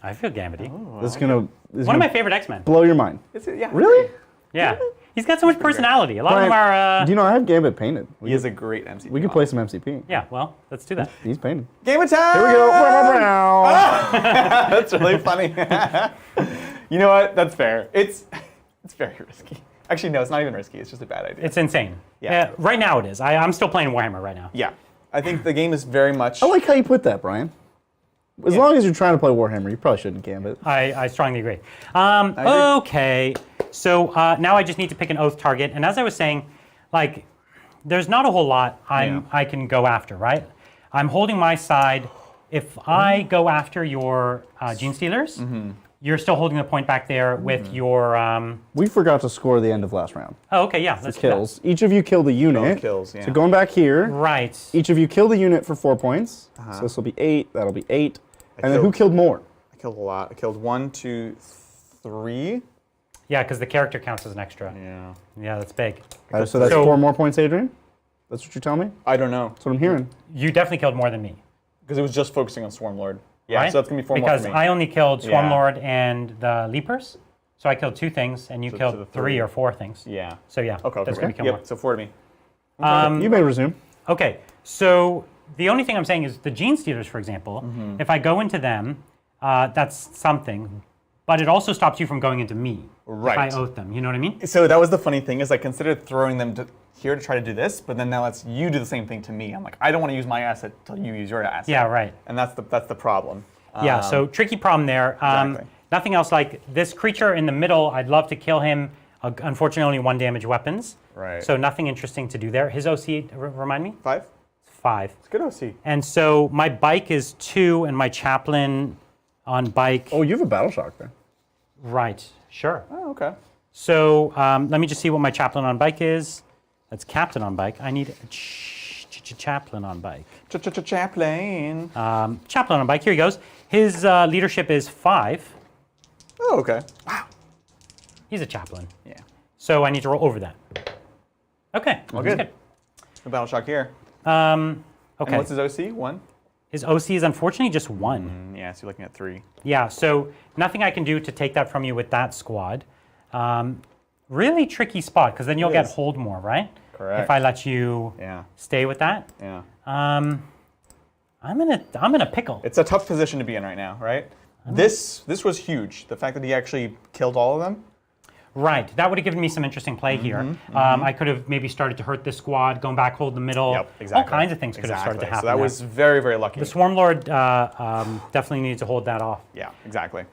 I feel gambity. This is gonna. One of my favorite X-Men. blow your mind. Is it? Yeah. Really? Yeah. He's got so much personality. A lot of Brian, them are. do you know I have Gambit painted? He is a great MC. We could play some MCP. Yeah, well, let's do that. He's painted. Game of time! Here we go. That's really funny. You know what? That's fair. It's very risky. Actually, no, it's not even risky. It's just a bad idea. It's insane. Yeah. Right now it is. I'm still playing Warhammer right now. Yeah. I think the game is very much. I like how you put that, Brian. As long as you're trying to play Warhammer, you probably shouldn't Gambit. I strongly agree. agree. Okay, so now I just need to pick an oath target. And as I was saying, like, there's not a whole lot I can go after, right? I'm holding my side. If I go after your Gene Stealers, you're still holding the point back there with your... We forgot to score the end of last round. Oh, okay, yeah, let's do that. Kills. Each of you killed a unit. kills, yeah. So going back here, Right. each of you killed a unit for 4 points. So this will be 8. That'll be 8. And then who killed more? I killed a lot. I killed 1, 2, 3. Yeah, because the character counts as an extra. Yeah. Yeah, that's big. So that's So- 4 more points, Adrian? That's what you're telling me? I don't know. That's what I'm hearing. You definitely killed more than me. Because it was just focusing on Swarmlord. Yeah, right? so that's going to be 4 more Because for me. I only killed Yeah. Swarmlord and the Leapers. So I killed 2 things, and you So killed to the 3 three. or 4 things. Yeah. So yeah, Okay. that's going to kill Yep, more. so 4 to me. You may resume. Okay, so the only thing I'm saying is the Gene Stealers, for example, if I go into them, that's something, but it also stops you from going into me Right. if I oath them. You know what I mean? So that was the funny thing is I considered throwing them here to try to do this, but then now lets you do the same thing to me. I'm like, I don't want to use my asset until you use your asset. Yeah, right. And that's the problem. Yeah, so tricky problem there. Exactly. Nothing else like this creature in the middle, I'd love to kill him. Unfortunately, only 1 damage weapons. Right. So nothing interesting to do there. His OC, remind me? 5? 5. It's good OC. And so my bike is 2 and my chaplain on bike. Oh, you have a battle shock there. Right, sure. Oh, okay. So let me just see what my chaplain on bike is. That's captain on bike. I need a chaplain on bike. Chaplain. Chaplain on bike, here he goes. His leadership is 5. Oh, okay. Wow. He's a chaplain. Yeah. So I need to roll over that. Okay, Well, that's good. The battle shock here. Okay. And what's his OC? 1? His OC is unfortunately just 1. Yeah, so you're looking at 3. Yeah, so nothing I can do to take that from you with that squad. Really tricky spot, because then you'll get is. hold more, right? Correct. If I let you Yeah. stay with that. Yeah. I'm in a pickle. It's a tough position to be in right now, right? This was huge. The fact that he actually killed all of them. Right, that would have given me some interesting play here. I could have maybe started to hurt this squad, going back, hold the middle. Yep, exactly. All kinds of things could have started to happen. So that there. was very, very lucky. The Swarmlord definitely needed to hold that off. Yeah, exactly.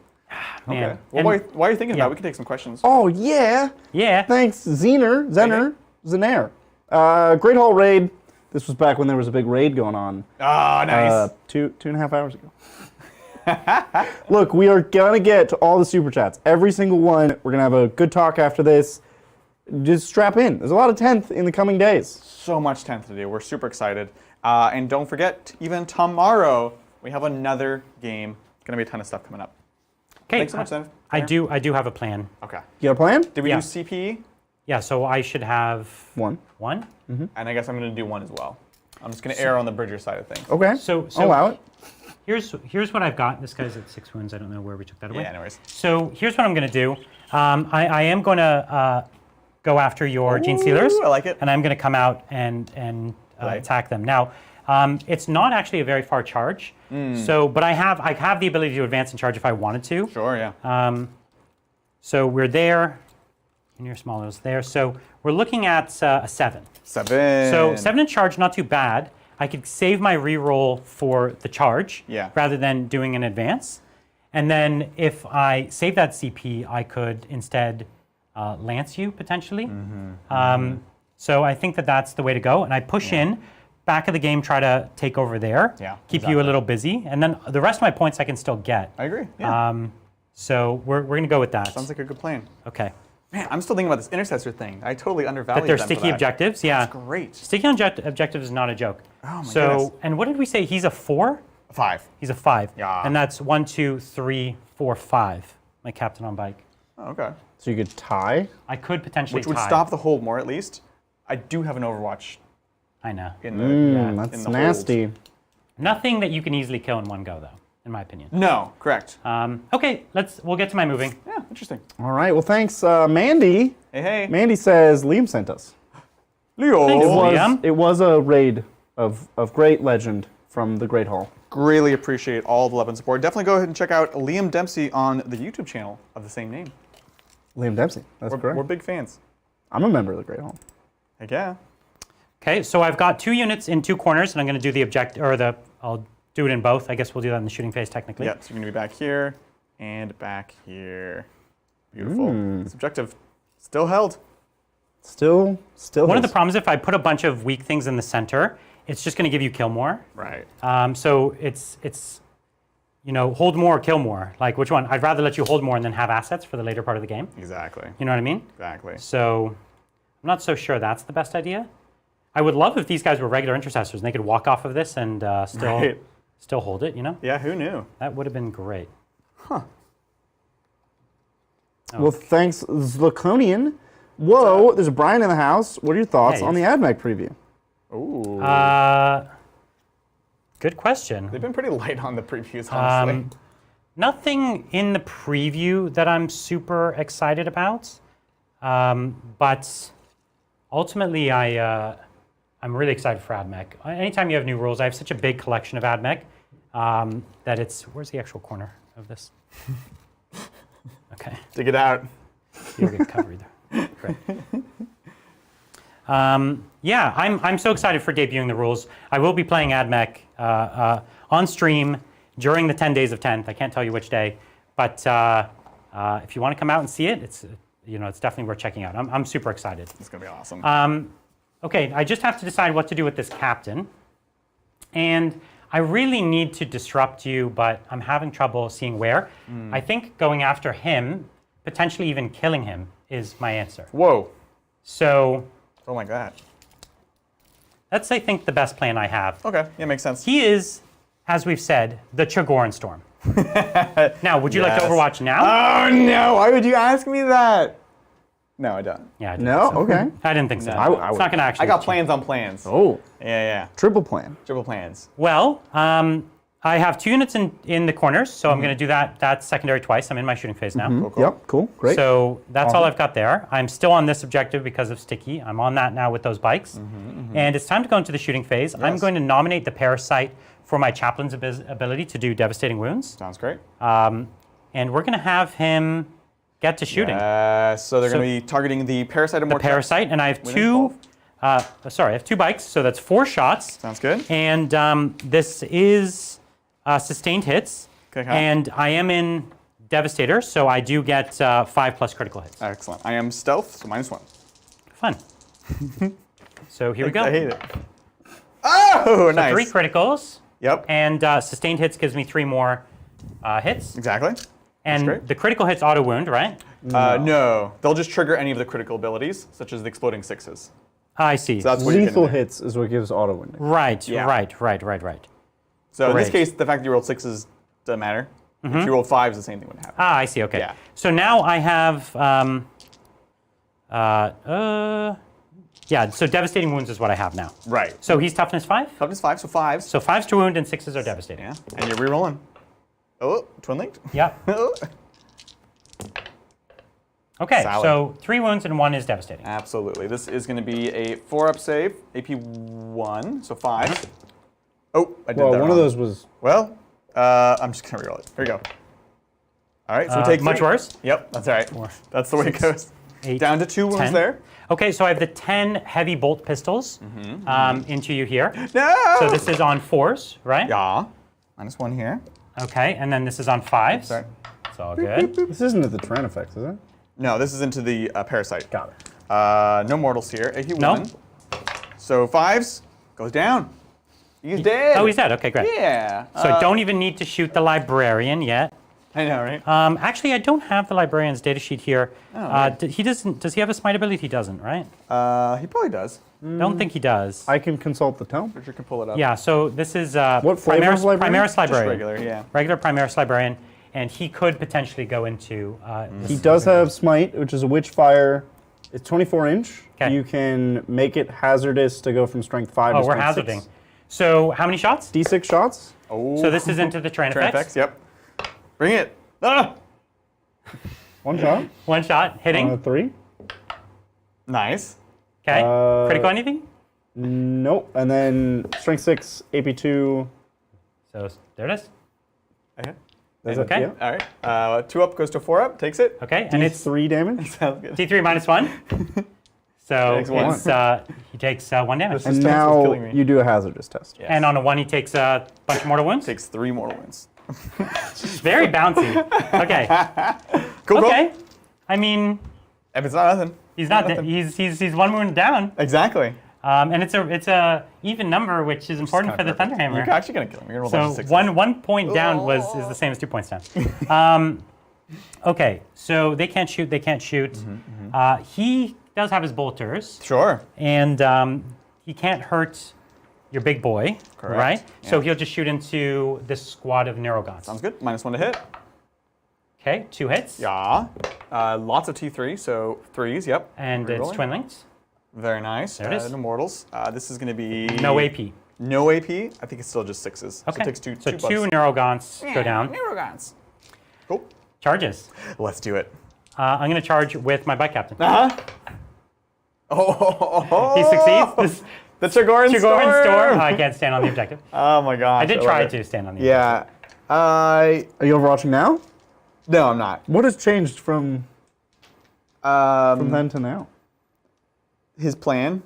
Man. Okay. Well, And- while you're thinking yeah. about it, we can take some questions. Oh, yeah. Yeah. Thanks, Zener. Zenair. Great Hall raid. This was back when there was a big raid going on. Oh, nice. 2.5 hours ago. Look, we are going to get to all the super chats. Every single one. We're going to have a good talk after this. Just strap in. There's a lot of 10th in the coming days. So much 10th to do. We're super excited. And don't forget, even tomorrow, we have another game. Going to be a ton of stuff coming up. Okay. Thanks so much, Zen. I do have a plan. Okay. You got a plan? Did we Yeah. do CPE? Yeah, so I should have 1. 1. And I guess I'm going to do 1 as well. I'm just going to err on the Bridger side of things. Okay. So I'll allow it. Here's what I've got. This guy's at 6 wounds. I don't know where we took that away. Yeah, no worries. So here's what I'm going to do. I am going to go after your Gene Stealers. I like it. And I'm going to come out and Right. attack them. Now, It's not actually a very far charge. So, but I have the ability to advance and charge if I wanted to. Sure, yeah. So we're there. Your smaller is there. So we're looking at a 7. 7. So 7 in charge, not too bad. I could save my reroll for the charge rather than doing an advance. And then if I save that CP, I could instead lance you potentially. So I think that that's the way to go. And I push in, back of the game, try to take over there, keep you a little busy. And then the rest of my points I can still get. I agree. Yeah. So we're going to go with that. Sounds like a good plan. Okay. Man, I'm still thinking about this intercessor thing. I totally undervalued That they're them for sticky that. objectives, yeah. That's great. Sticky objectives is not a joke. Oh my goodness. And what did we say? He's a 4? 5. He's a 5. Yeah. And that's 1, 2, 3, 4, 5. My captain on bike. Oh, okay. So you could tie? I could potentially Which would tie. stop the hold more, at least. I do have an Overwatch I know. in the That's in the nasty. hold. Nothing that you can easily kill in one go, though, in my opinion. No, correct. Okay, we'll get to my moving. Yeah, interesting. All right. Well, thanks, Mandy. Hey, hey. Mandy says Liam sent us. Leo. Thanks, It Liam. was a raid of great legend from the Great Hall. Greatly appreciate all the love and support. Definitely go ahead and check out Liam Dempsey on the YouTube channel of the same name. Liam Dempsey. That's correct. We're big fans. I'm a member of the Great Hall. Heck yeah. Okay, so I've got 2 units in 2 corners, and I'm going to do the I'll do it in both. I guess we'll do that in the shooting phase, technically. Yeah, so you're going to be back here and back here. Beautiful. This objective still held. Still. One of the is. problems, if I put a bunch of weak things in the center, it's just going to give you kill more. Right. So it's hold more or kill more. Like, which one? I'd rather let you hold more and then have assets for the later part of the game. Exactly. You know what I mean? Exactly. So I'm not so sure that's the best idea. I would love if these guys were regular intercessors and they could walk off of this and still hold it, Yeah, who knew? That would have been great. Well, thanks, Zlaconian. Whoa, there's Brian in the house. What are your thoughts Hey. on the AdMech preview? Ooh. Good question. They've been pretty light on the previews, honestly. Nothing in the preview that I'm super excited about, but ultimately I'm really excited for AdMech. Anytime you have new rules, I have such a big collection of AdMech that it's, where's the actual corner of this? Okay. Dig it out. You'll get covered there. Great. Yeah, I'm so excited for debuting the rules. I will be playing AdMech on stream during the 10 days of 10th. I can't tell you which day, but if you want to come out and see it, it's definitely worth checking out. I'm super excited. It's gonna be awesome. Okay, I just have to decide what to do with this captain, and I really need to disrupt you, but I'm having trouble seeing where. I think going after him, potentially even killing him, is my answer. Whoa. So Oh my god. that's, I think, the best plan I have. Okay, yeah, makes sense. He is, as we've said, the Chagoran Storm. Now, would you like to Yes. Overwatch now? Oh no, why would you ask me that? No, I don't. Yeah, I didn't No? think so. Okay. I didn't think so. I it's not going to actually. I got plans on plans. Oh, Yeah. triple plan. Triple plans. Well, I have 2 units in the corners, so I'm going to do that secondary twice. I'm in my shooting phase now. Cool. Yep, cool, great. So that's all I've got there. I'm still on this objective because of Sticky. I'm on that now with those bikes. And it's time to go into the shooting phase. I'm going to nominate the Parasite for my Chaplain's ability to do devastating wounds. Sounds great. And we're going to have him get to shooting. So they're going to be targeting the Parasite The Parasite, and I have two bikes, so that's 4 shots. Sounds good. And this is sustained hits. Okay. And I am in Devastator, so I do get 5 plus critical hits. Excellent. I am stealth, so -1. Fun. So here we go. I hate it. Oh, nice. 3 criticals, Yep. and sustained hits gives me 3 more hits. Exactly. And great. the critical hits auto wound, right? No, they'll just trigger any of the critical abilities, such as the exploding 6s. I see. So that's what you're Lethal gonna do. hits is what gives auto winding. Right, Yeah. right. So in this Great. case, the fact that you rolled 6s doesn't matter. If you rolled 5s, the same thing would happen. Ah, I see. Okay. Yeah. So now I have, so devastating wounds is what I have now. Right. So he's toughness 5. Toughness 5, so 5s. So 5s to wound and 6s are devastating. Yeah. And you're rerolling. Oh, twin linked. Yeah. Oh. Okay. Solid. So 3 wounds and 1 is devastating. Absolutely. This is going to be a 4-up save, AP 1, so 5. Oh, I did Well, that one wrong. of those was. Well, I'm just going to reroll it. Here we go. All right, so we take much 3. worse? Yep, that's all right. That's the way it goes. 8, Down to 2 wounds 10. there. Okay, so I have the 10 heavy bolt pistols into you here. No! So this is on 4s, right? Yeah. -1 here. Okay, and then this is on 5s. Sorry. It's all good. This isn't at the Tyranids, is it? No, this is into the parasite. Got it. No mortals here. He No. won. So 5s goes down. He's dead. Oh, he's dead. Okay, great. Yeah. So I don't even need to shoot the librarian yet. I know, right? Actually, I don't have the librarian's datasheet here. right. He doesn't. Does he have a smite ability? He doesn't, right? He probably does. Don't think he does. I can consult the tome. Richard can pull it up. Yeah. So this is What flavor of librarian? Primaris Just librarian. regular, yeah. Regular Primaris librarian, and he could potentially go into. He does have Smite, which is a witch fire. It's 24 inch. 'Kay. You can make it hazardous to go from strength 5 Oh, to we're strength hazarding. 6. So how many shots? D6 shots. Oh. So this is into the Tyranids. Tyranids, yep. Bring it. Ah! 1 shot. 1 shot hitting. 3. Nice. Okay. Critical anything? Nope. And then strength 6, AP2. So there it is. Okay. That's it, Okay. yeah. All right. 2 up goes to 4 up. Takes it. Okay, and it's 3 damage. Sounds good. D3 -1. So Takes 1. he takes 1 damage. And This is now killing me. you do a hazardous test. Yes. And on a 1, he takes a bunch of mortal wounds. Takes 3 mortal wounds. Very bouncy. Okay. Cool. Okay. I mean, If it's not nothing. he's not. nothing. He's 1 wound down. Exactly. And it's a even number, which is important for the You're Thunderhammer. actually gonna kill him. You're gonna roll a bunch So of 6s. one point down is the same as 2 points down. Okay, so they can't shoot. They can't shoot. He does have his bolters, Sure. and he can't hurt your big boy, Correct. right? So Yeah. he'll just shoot into this squad of Neurogons. Sounds good. -1 to hit. Okay, 2 hits. Yeah. Lots of T3, so 3s. Yep. And it's Rerolling. twin linked. Very nice. There it is. No mortals. This is gonna be No AP. No AP. I think it's still just 6s. Okay. So it takes 2. So 2 two buffs. Neurogons go down. Neurogons. Cool. Charges. Let's do it. I'm going to charge with my bike captain. Oh. He succeeds. This The Chigoran Chigoran Storm. Storm. I can't stand on the objective. Oh my gosh. I did love try it. to stand on the objective. Yeah. Are you overwatching now? No, I'm not. What has changed from then to now? His plan.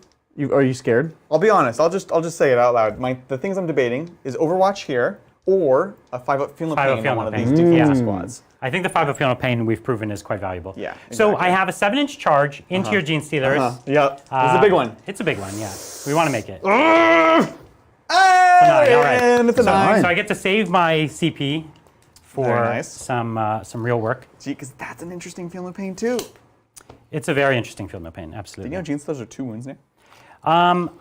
Are you scared? I'll be honest. I'll just say it out loud. The things I'm debating is Overwatch here or a 5-up Feeling of 5-up Pain on Feeling one of of Pain. these defensive Yeah. squads. I think the 5-up Feeling of Pain we've proven is quite valuable. Yeah, So exactly. I have a 7-inch charge into your Gene Stealers. Yep. It's a big one. It's a big one, yeah. We want to make it. Hey, all right. and it's a 9. So I get to save my CP for Very nice. some real work. Gee, because that's an interesting Feeling of Pain too. It's a very interesting Feeling of Pain, You absolutely. know, Gene Stealers are 2 wounds now.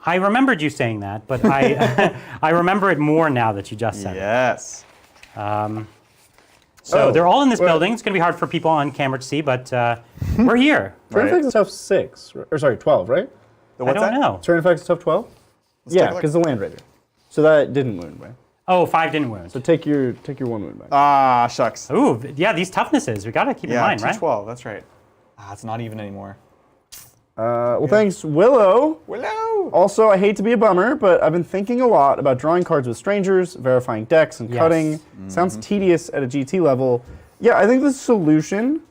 I remembered you saying that, but I I remember it more now that you just said it. Yes. So Oh, they're all in this well- building. It's going to be hard for people on camera to see, but we're here. Right. Tyranids is tough 6. Or sorry, 12, right? The I what's don't that? know. Tyranids is tough 12? take Yeah, a look. because the Land Raider. So that didn't wound, right? Oh, 5 didn't wound. So take your 1 wound back. Ah, shucks. Ooh, yeah, these toughnesses, we got to keep in mind, right? 212. That's right. It's not even anymore. Well, thanks, Willow. Willow. Also, I hate to be a bummer, but I've been thinking a lot about drawing cards with strangers, verifying decks, and Yes. cutting. Sounds tedious at a GT level. Yeah, I think the solution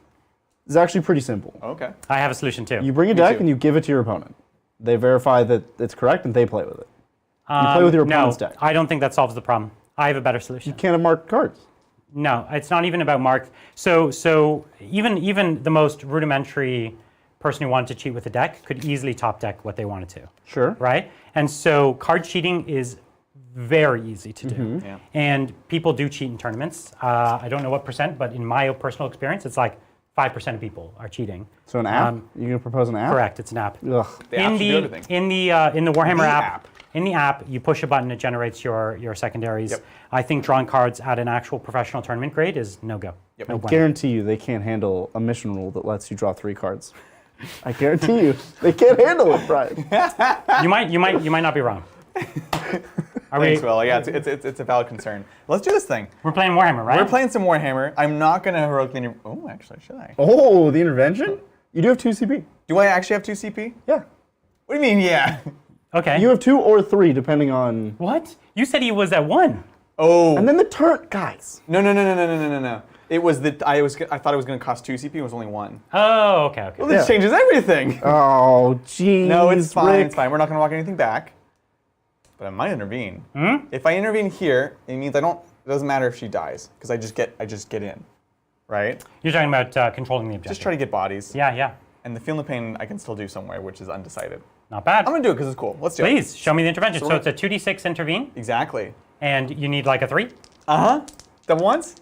is actually pretty simple. Okay. I have a solution too. You bring a Me deck too. and you give it to your opponent. They verify that it's correct and they play with it. You play with your opponent's no, deck. I don't think that solves the problem. I have a better solution. You can't have marked cards. No, it's not even about mark. So even the most rudimentary person who wanted to cheat with a deck could easily top deck what they wanted to. Sure. Right? And so card cheating is very easy to do. Yeah. And people do cheat in tournaments. I don't know what percent, but in my personal experience, it's like 5% of people are cheating. So an app? You gonna propose an app? Correct, it's an app. Ugh. The app should do everything. In the Warhammer The app, app. in the app, you push a button, it generates your secondaries. Yep. I think drawing cards at an actual professional tournament grade is no go. Yep. No bueno. Guarantee you they can't handle a mission rule that lets you draw 3 cards. I guarantee you they can't handle it, Brian. You might not be wrong. Are Thanks, we? Will. Yeah, it's a valid concern. Let's do this thing. We're playing Warhammer, right? We're playing some Warhammer. I'm not going to heroically... Oh, actually, should I? Oh, the intervention? You do have 2 CP. Do I actually have 2 CP? Yeah. What do you mean, yeah? Okay. You have 2 or 3, depending on. What? You said he was at 1. Oh. And then the turn, guys. No. It was that I thought it was going to cost 2 CP. It was only 1. Oh, okay. Well, this changes everything. Oh, jeez. No, it's fine. Rick. It's fine. We're not going to walk anything back. But I might intervene. Hmm? If I intervene here, it means I don't. It doesn't matter if she dies because I just get in, right? You're talking about controlling the objective. Just try to get bodies. Yeah. And the feel the pain I can still do somewhere, which is undecided. Not bad. I'm gonna do it because it's cool. Let's do it. Please, show me the intervention. So So it's a 2d6 intervene, Exactly. and you need like a 3? Double ones?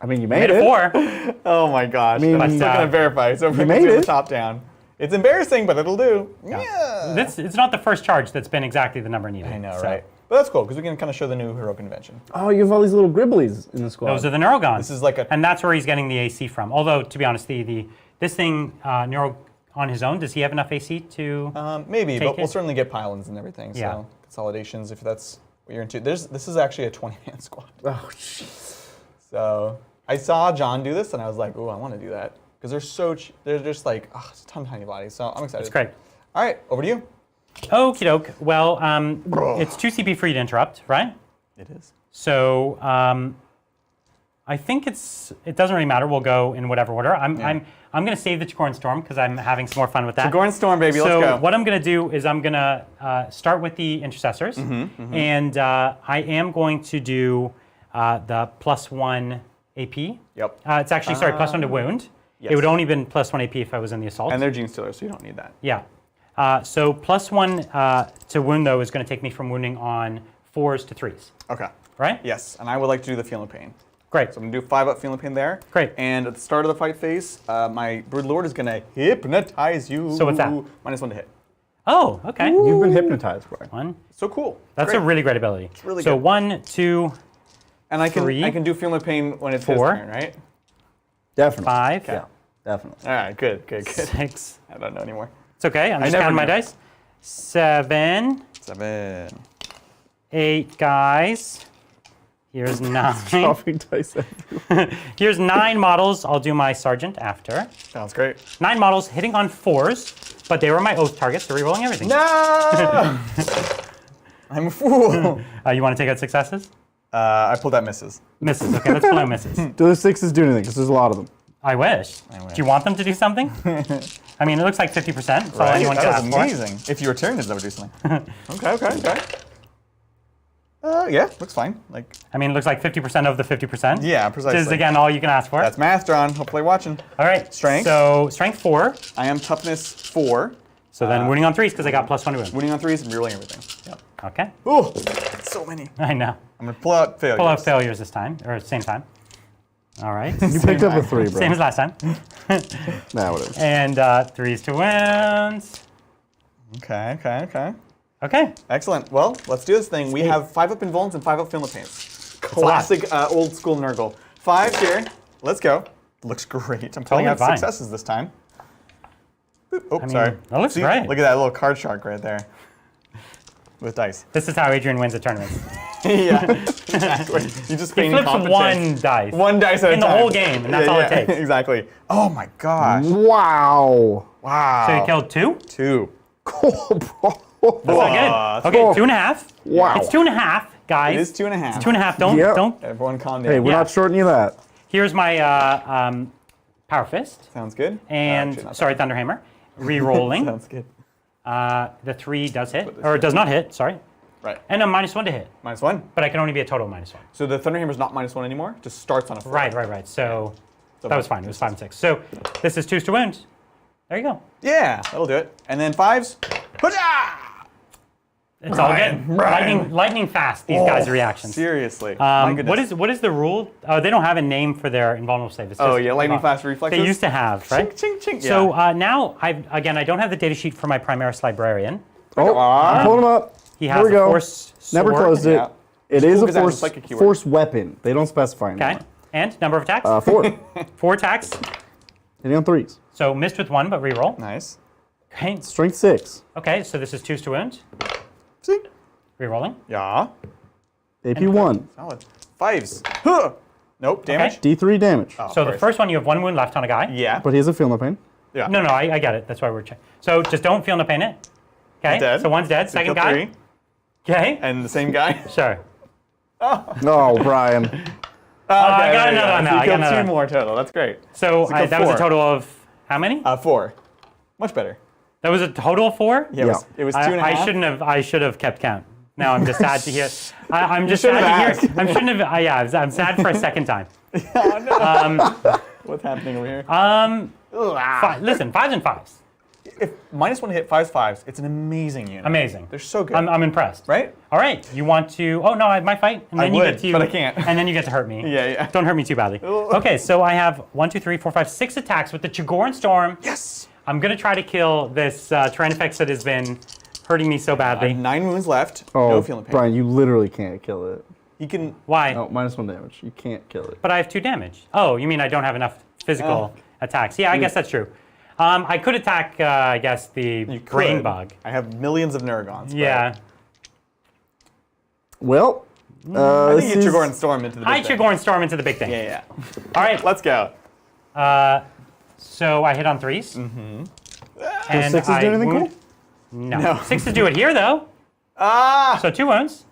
I mean, you Made made a it. 4. Oh my gosh. mean, but I'm still But, gonna verify. So we're made gonna do it. the top down. It's embarrassing, but it'll do. Yeah. It's not the first charge that's been exactly the number needed. I know, so. right? But that's cool because we can kind of show the new heroic invention. Oh, you have all these little gribblies in the squad. Those are the Neurogons. This is like a. And that's where he's getting the AC from. Although, to be honest, this thing, Neuro on his own, does he have enough AC to? Maybe, Take but we'll it. certainly get pylons and everything. So Yeah. consolidations, if that's what you're into. This is actually a 20-man squad. Oh, jeez. So I saw John do this, and I was like, "Ooh, I want to do that," because they're just like, it's a ton of tiny bodies. So I'm excited. It's great. All right, over to you. Okie doke. Well, it's 2 CP for you to interrupt, right? It is. So I think it doesn't really matter. We'll go in whatever order. I'm going to save the Chagorn Storm because I'm having some more fun with that. Chagorn Storm, baby. Let's So go. what I'm going to do is I'm going to start with the intercessors, and I am going to do the +1 AP. Yep. It's actually +1 to wound. yes. It would only been +1 AP if I was in the assault. And they're gene stealers, so you don't need that. Yeah. So +1 to wound though is going to take me from wounding on 4s to 3s. Okay. Right? Yes, and I would like to do the feel no pain. Great. So I'm gonna do 5 up feeling pain there. Great. And at the start of the fight phase, my Brood Lord is gonna hypnotize you. So what's that? -1 to hit. Oh, okay. You've been hypnotized, Brian. 1. So cool. That's Great. a really great ability. It's really so good. 1, 2, And I can 3, I can do feel no pain when it's 4. his turn, right? Definitely. 5, Yeah, definitely. All right, good. 6. I don't know anymore. It's okay. I'm just never counting my knew. dice. 7, 7. 8, guys. Here's 9. Dropping dice everywhere. Here's 9 models. I'll do my sergeant after. Sounds great. 9 models hitting on 4s, but they were my oath targets, so rerolling everything. No! I'm a fool. You want to take out successes? I pulled out misses. Misses. Okay, let's pull out misses. Do the 6s do anything? Because there's a lot of them. I wish. Do you want them to do something? I mean, it looks like 50%. That's all anyone can That ask was for. amazing. If you return it, that would do something. Okay. Yeah, looks fine. Like, I mean, it looks like 50% of the 50%. yeah, Which precisely. is, again, all you can ask for. That's math, John. Hopefully watching. All right. Strength? So, strength 4. I am toughness 4. So then wounding on 3s because I got +1 to wound. Winning on 3s and rerolling everything. Yep. Okay. Ooh, so many. I know. I'm gonna pull out failures. Pull out failures this time, or same time. All right. You picked up a 3, bro. Same as last time. Now it is. And 3s to wounds. Okay. Okay. Excellent. Well, let's do this thing. We have 5 up invulns and 5 up feel no pains. Classic old school Nurgle. 5 here. Let's go. Looks great. I'm pulling out fine. successes this time. Boop. Oh, mean, sorry. that looks See, great. Look at that little card shark right there. With dice. This is how Adrian wins a tournament. Yeah, exactly. You just He feign flips incompetence. 1 dice. 1 dice at a in the time. whole game, and that's all it takes. Exactly. Oh my gosh. Wow. Wow. So you killed 2? 2. Cool, bro. That's not good. Okay, 2.5. Wow. It's 2.5, guys. It is 2.5. 2.5. Don't. Yep. Don't. Everyone calm down. Hey, we're Yeah. not shorting you that. Here's my power fist Sounds good. and Actually, not sorry, Thunderhammer. Rerolling. Sounds good. The 3 does hit, or it does not hit. Sorry. Right. And a -1 to hit, -1. but I can only be a total -1. So the Thunderhammer's not -1 anymore. Just starts on a 4. Right. So So that was fine. It was 5 and 6. So this is 2s to wound. There you go. Yeah, that'll do it. And then 5s. Hoo-yah! It's all good. Lightning fast. These guys' reactions. Seriously. My goodness. What is the rule? They don't have a name for their invulnerable save. It's Oh just, yeah, lightning fast reflexes. They used to have, right? Ching, ching, ching. So Yeah. now, I don't have the data sheet for my Primaris Librarian. Oh, I'm pulling him up. He Here has we a go. force Never sword. closed it. Yeah. It It's is cool a 'cause that was force, like a keyword. force weapon. They don't specify anymore. Okay. And number of attacks? 4. 4 attacks. Hitting on 3s. So missed with 1, but reroll. Nice. Okay. Strength 6. Okay, so this is 2s to wound. See? Rerolling. Yeah. AP 1. Solid. 5s. Huh. Nope. Damage. D3 damage. Oh, So of the course. first one, you have 1 wound left on a guy. Yeah. But he has a feel no pain. Yeah. No, I get it. That's why we're checking. So just don't feel no pain it. Okay. Dead. So one's dead. So Second kill guy. 3, Okay. and the same guy. Sure. No, Brian. I got another one So now. you I got killed another 2 more total. That's great. So So you killed that was a 4. total of how many? 4. Much better. That was a total of 4? Yeah, it was 2.5. I should have kept count. Now I'm just sad to hear. I'm just sad should to have hear. I shouldn't have. Yeah, I'm sad for a second time. Oh, no. What's happening over here? Listen, 5s and 5s. If -1 to hit 5's 5s, it's an amazing unit. Amazing. They're so good. I'm impressed. Right? All right. You want to? Oh no, I might fight, and then you would, get to. but I can't. And then you get to hurt me. Yeah. Don't hurt me too badly. Okay, so I have 1, 2, 3, 4, 5, 6 attacks with the Chigoran Storm. Yes! I'm gonna try to kill this Tyranids that has been hurting me so I badly. have 9 wounds left. Oh, No feeling pain. Brian, you literally can't kill it. You can. Why? No, -1 damage. You can't kill it. But I have 2 damage. Oh, you mean I don't have enough physical attacks? Yeah, I guess that's true. I could attack, I guess, the brain could. bug. I have millions of Neuragons. Yeah. Well, I this think you is- Chigoran Storm into the big I thing. Chigoran Storm into the big thing. Yeah. All right. Let's go. So I hit on 3s. Mm-hmm. And Does 6s do anything cool? No. No. 6s do it here, though. Ah! So 2 wounds.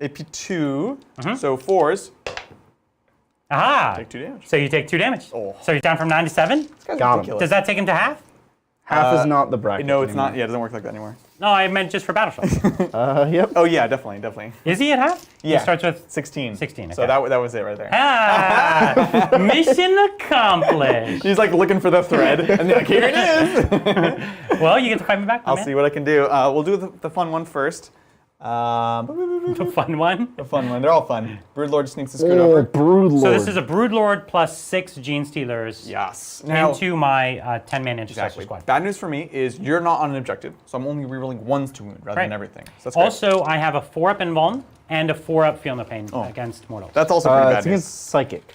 AP2. So 4s. Aha. Take 2 damage. So you take 2 damage. Oh. So you're down from 9 to 7. Got him. Does that take him to half? Half is not the bracket. No, it's anymore. not. Yeah, it doesn't work like that anymore. No, I meant just for Battleship. Yep. Oh, yeah, definitely. Is he at half? Yeah. He starts with 16. 16, So okay. that was it right there. Ah, mission accomplished. He's like looking for the thread, and they're like, here it is. Well, you get to fight me back, I'll see what I can do. We'll do the fun one first. The fun one. The fun one. They're all fun. Broodlord sneaks a scoot Oh, over. Broodlord. So this is a Broodlord plus 6 Gene Stealers Yes. Now, into my 10-man Intercessor exactly. squad. Bad news for me is you're not on an objective, so I'm only rerolling 1s to wound rather than Right. everything. So that's great. Also, I have a 4-up Invuln and a 4-up Feel No Pain against Mortals. That's also pretty bad it's news. against Psychic.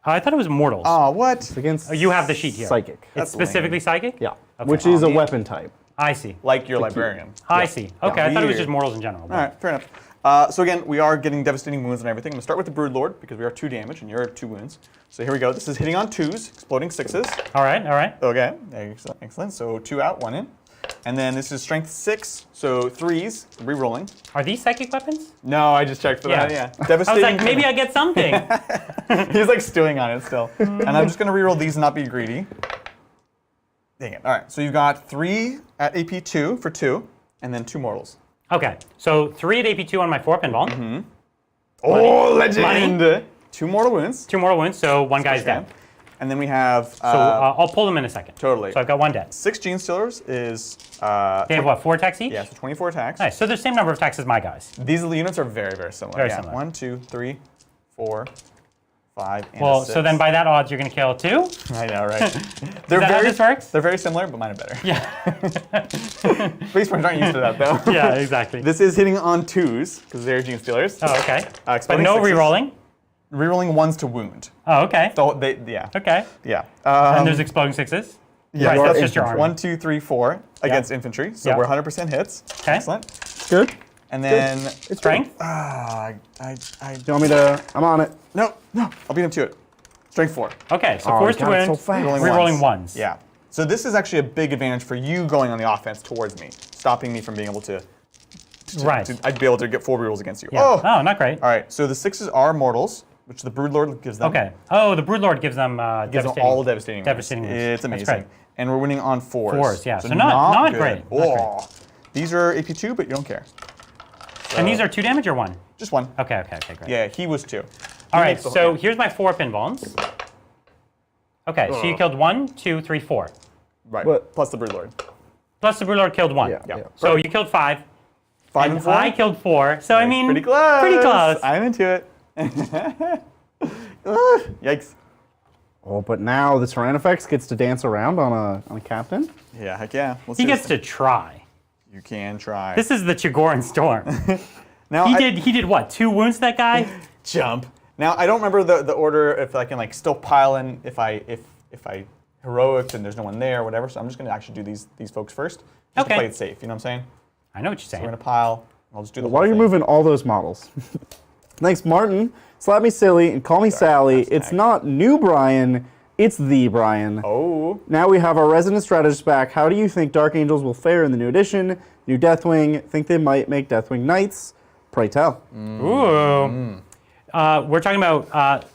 I thought it was Mortals. Oh, what? It's against You have the sheet here. Psychic. It's That's specifically lame. Psychic? Yeah. Okay. Which is a yeah. weapon type. I see. Like your librarian. I see. Okay, I thought it was Weird. just Mortals in general. but- All right, fair enough. So again, we are getting devastating wounds and everything. I'm gonna start with the Broodlord because we are 2 damage and you're 2 wounds. So here we go. This is hitting on 2s, exploding 6s. All right, all right. Okay, excellent, excellent. So 2 out, 1 in. And then this is strength 6, so 3s, re-rolling. Are these psychic weapons? No, I just checked for that, yeah. I Devastating. was like, maybe I get something. He's like stewing on it still. And I'm just gonna re-roll these and not be greedy. Dang it. All right, so you've got 3 at AP2 for 2, and then 2 mortals. Okay, so 3 at AP2 on my 4-up Invuln. Oh, legend! Money. 2 mortal wounds. 2 mortal wounds, so 1 guy's dead. And then we have So I'll pull them in a second. totally. So I've got 1 dead. 6 Gene Stealers is They have what, 4 attacks each? yeah, so 24 attacks. Nice, so they're the same number of attacks as my guys. These units are very, very similar. Very yeah. similar. 1, 2, 3, 4, 5, and Well, 6. so then by that odds, you're going to kill 2? I know, right? They're that how this works? They're very similar, but mine are better. Yeah. Police ones aren't used to that though. Yeah, exactly. This is hitting on 2s because they're Gene Stealers. Oh, okay. But exploding no 6s. re-rolling? Rerolling 1s to wound. Oh, okay. So yeah. Okay. Yeah. And there's exploding 6s? yeah, Right, you that's are just your army. 1, 2, 3, 4 against infantry. So Yeah. we're 100% hits. Okay. Excellent. Good. And then Strength? I You want me to? I'm on it. no, I'll beat him to it. Strength 4. Okay, so Oh, 4 you to got it win, so fast. re-rolling 1s. Yeah. So this is actually a big advantage for you going on the offense towards me, stopping me from being able to. Right. I'd be able to get 4 rerolls against you. Yeah. Oh. Oh, not great. All right. So the 6s are mortals, which the Broodlord gives them. Okay. Oh, the Broodlord gives them Gives them all devastating. wounds. Devastating wounds. It's That's amazing. great. And we're winning on 4s. 4s, yeah. So not good. great, not great. Oh. These are AP2, but you don't care. And these are 2 damage or 1? Just 1. Okay, great. Yeah, he was 2. All right, so here's my 4-up Invulns. Okay, so you killed 1, 2, 3, 4. Right. What? Plus the Broodlord. Plus the Broodlord killed 1. Yeah. So you killed 5. 5 and 4. I killed 4. So I mean, pretty close. Pretty close. I'm into it. Yikes. Oh, but now the Tyrannifex gets to dance around on a captain. Yeah, heck yeah. Let's He do gets this. to try. You can try. This is the Chigoran Storm. now He did what? 2 wounds to that guy? jump. Now I don't remember the order if I can like still pile in if I heroics and there's no one there or whatever. So I'm just gonna actually do these folks first. Just Okay. to play it safe. You know what I'm saying? I know what you're We're saying. gonna pile. I'll just do the. Why are whole you thing. moving all those models? Thanks, Martin. Slap me silly and call me Sally. that's It's next. not new Brian. It's the Brian. Oh. Now we have our resident strategist back. How do you think Dark Angels will fare in the new edition? New Deathwing. Think they might make Deathwing Knights? Pray tell. Ooh. We're talking about,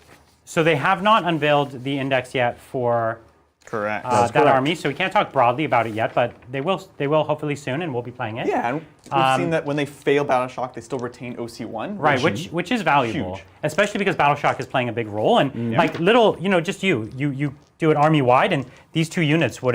so they have not unveiled the index yet for Correct. that correct. army, so we can't talk broadly about it yet, but they will hopefully soon, and we'll be playing it. Yeah, and we've seen that when they fail Battle Shock, they still retain OC1. Right, which is valuable, huge. especially because Battle Shock is playing a big role, and like little, just you do it army wide, and these two units could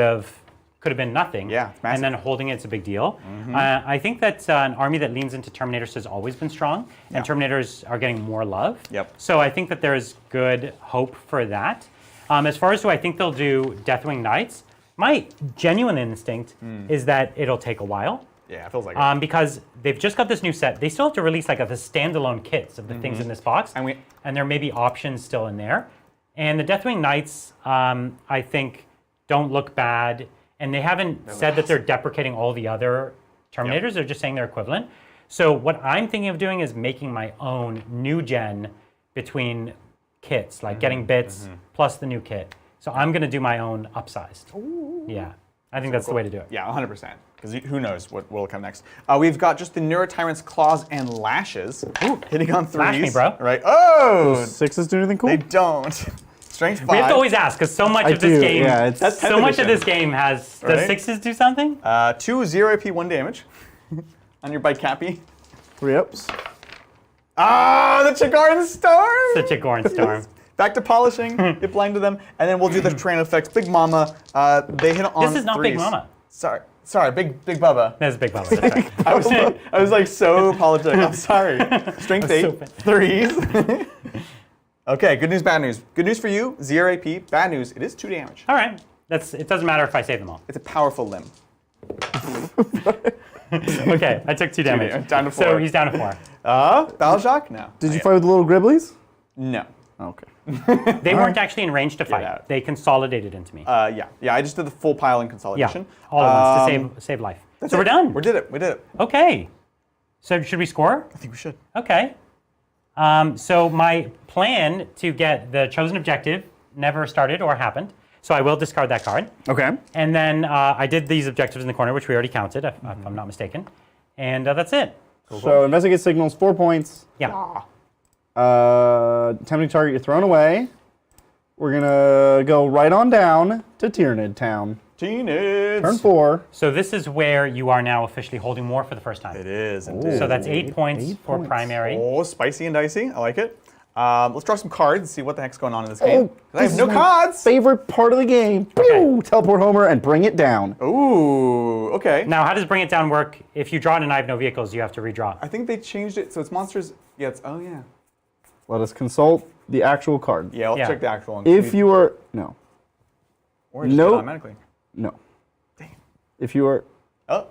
have been nothing. Yeah, massive. and then holding it's a big deal. I think that an army that leans into Terminators has always been strong, and Terminators are getting more love. Yep. So I think that there's good hope for that. As far as do I think they'll do Deathwing Knights, my genuine instinct is that it'll take a while. Yeah, it feels like it. Because they've just got this new set. They still have to release like the standalone kits of the things in this box. And there may be options still in there. And the Deathwing Knights, I think, don't look bad. And they haven't said that they're deprecating all the other Terminators. They're just saying they're equivalent. So what I'm thinking of doing is making my own new gen between kits, like getting bits plus the new kit. So I'm going to do my own upsized. Ooh. Yeah, I think that's the way to do it. Yeah, 100%. Because who knows what will come next. We've got just the Neurotyrant's Claws and Lashes. Ooh. Hitting on 3s. Lash me, bro. Right. Oh! 6s do anything cool? They don't. Strength 5. We have to always ask, because so much of this game, Yeah, That's 10th so much of edition. this game has, does Right? 6s do something? 2 0 AP, 1 damage. On your bite Cappy. 3 ups. Ah, the Chagaran Storm! Such a Gorn Storm. Back to polishing, get blind to them, and then we'll do the terrain effects. Big Mama, they hit on This is not 3s. Big Mama. Sorry, Big Bubba. That's Big Bubba. That's right. I was like so apologetic. I'm sorry. Strength 8, so 3s. Okay, good news, bad news. Good news for you, 0 AP. Bad news, it is 2 damage. All right. It doesn't matter if I save them all. It's a powerful limb. Okay, I took 2 damage. Down to 4. So he's down to 4. Battle Shock? No. Did you fight with the little Griblies? No. Okay. They weren't actually in range to out. fight. They consolidated into me. Yeah, I just did the full pile in consolidation. Yeah, all at once to save life. So we're done. We did it. Okay. So should we score? I think we should. Okay. So my plan to get the chosen objective never started or happened. So I will discard that card. Okay. And then I did these objectives in the corner, which we already counted, if I'm not mistaken. And that's it. So investigate signals, 4 points. Yeah. Attempting target, you're thrown away. We're gonna go right on down to Tyranid Town. Teenage. Turn 4. So this is where you are now officially holding more for the first time. It is indeed. So that's 8 points 8 for points. primary. Oh, spicy and dicey. I like it. Let's draw some cards and see what the heck's going on in this game. 'Cause I this have no is my cards. Favorite part of the game. Pew! Teleport Homer and bring it down. Ooh, okay. Now, how does Bring It Down work? If you draw it and I have no vehicles, you have to redraw. I think they changed it so it's monsters. Yeah, oh yeah. Let us consult the actual card. Yeah, I'll Yeah. check the actual one. If you are no, or just Nope. do it automatically. no. Damn. If you are Oh,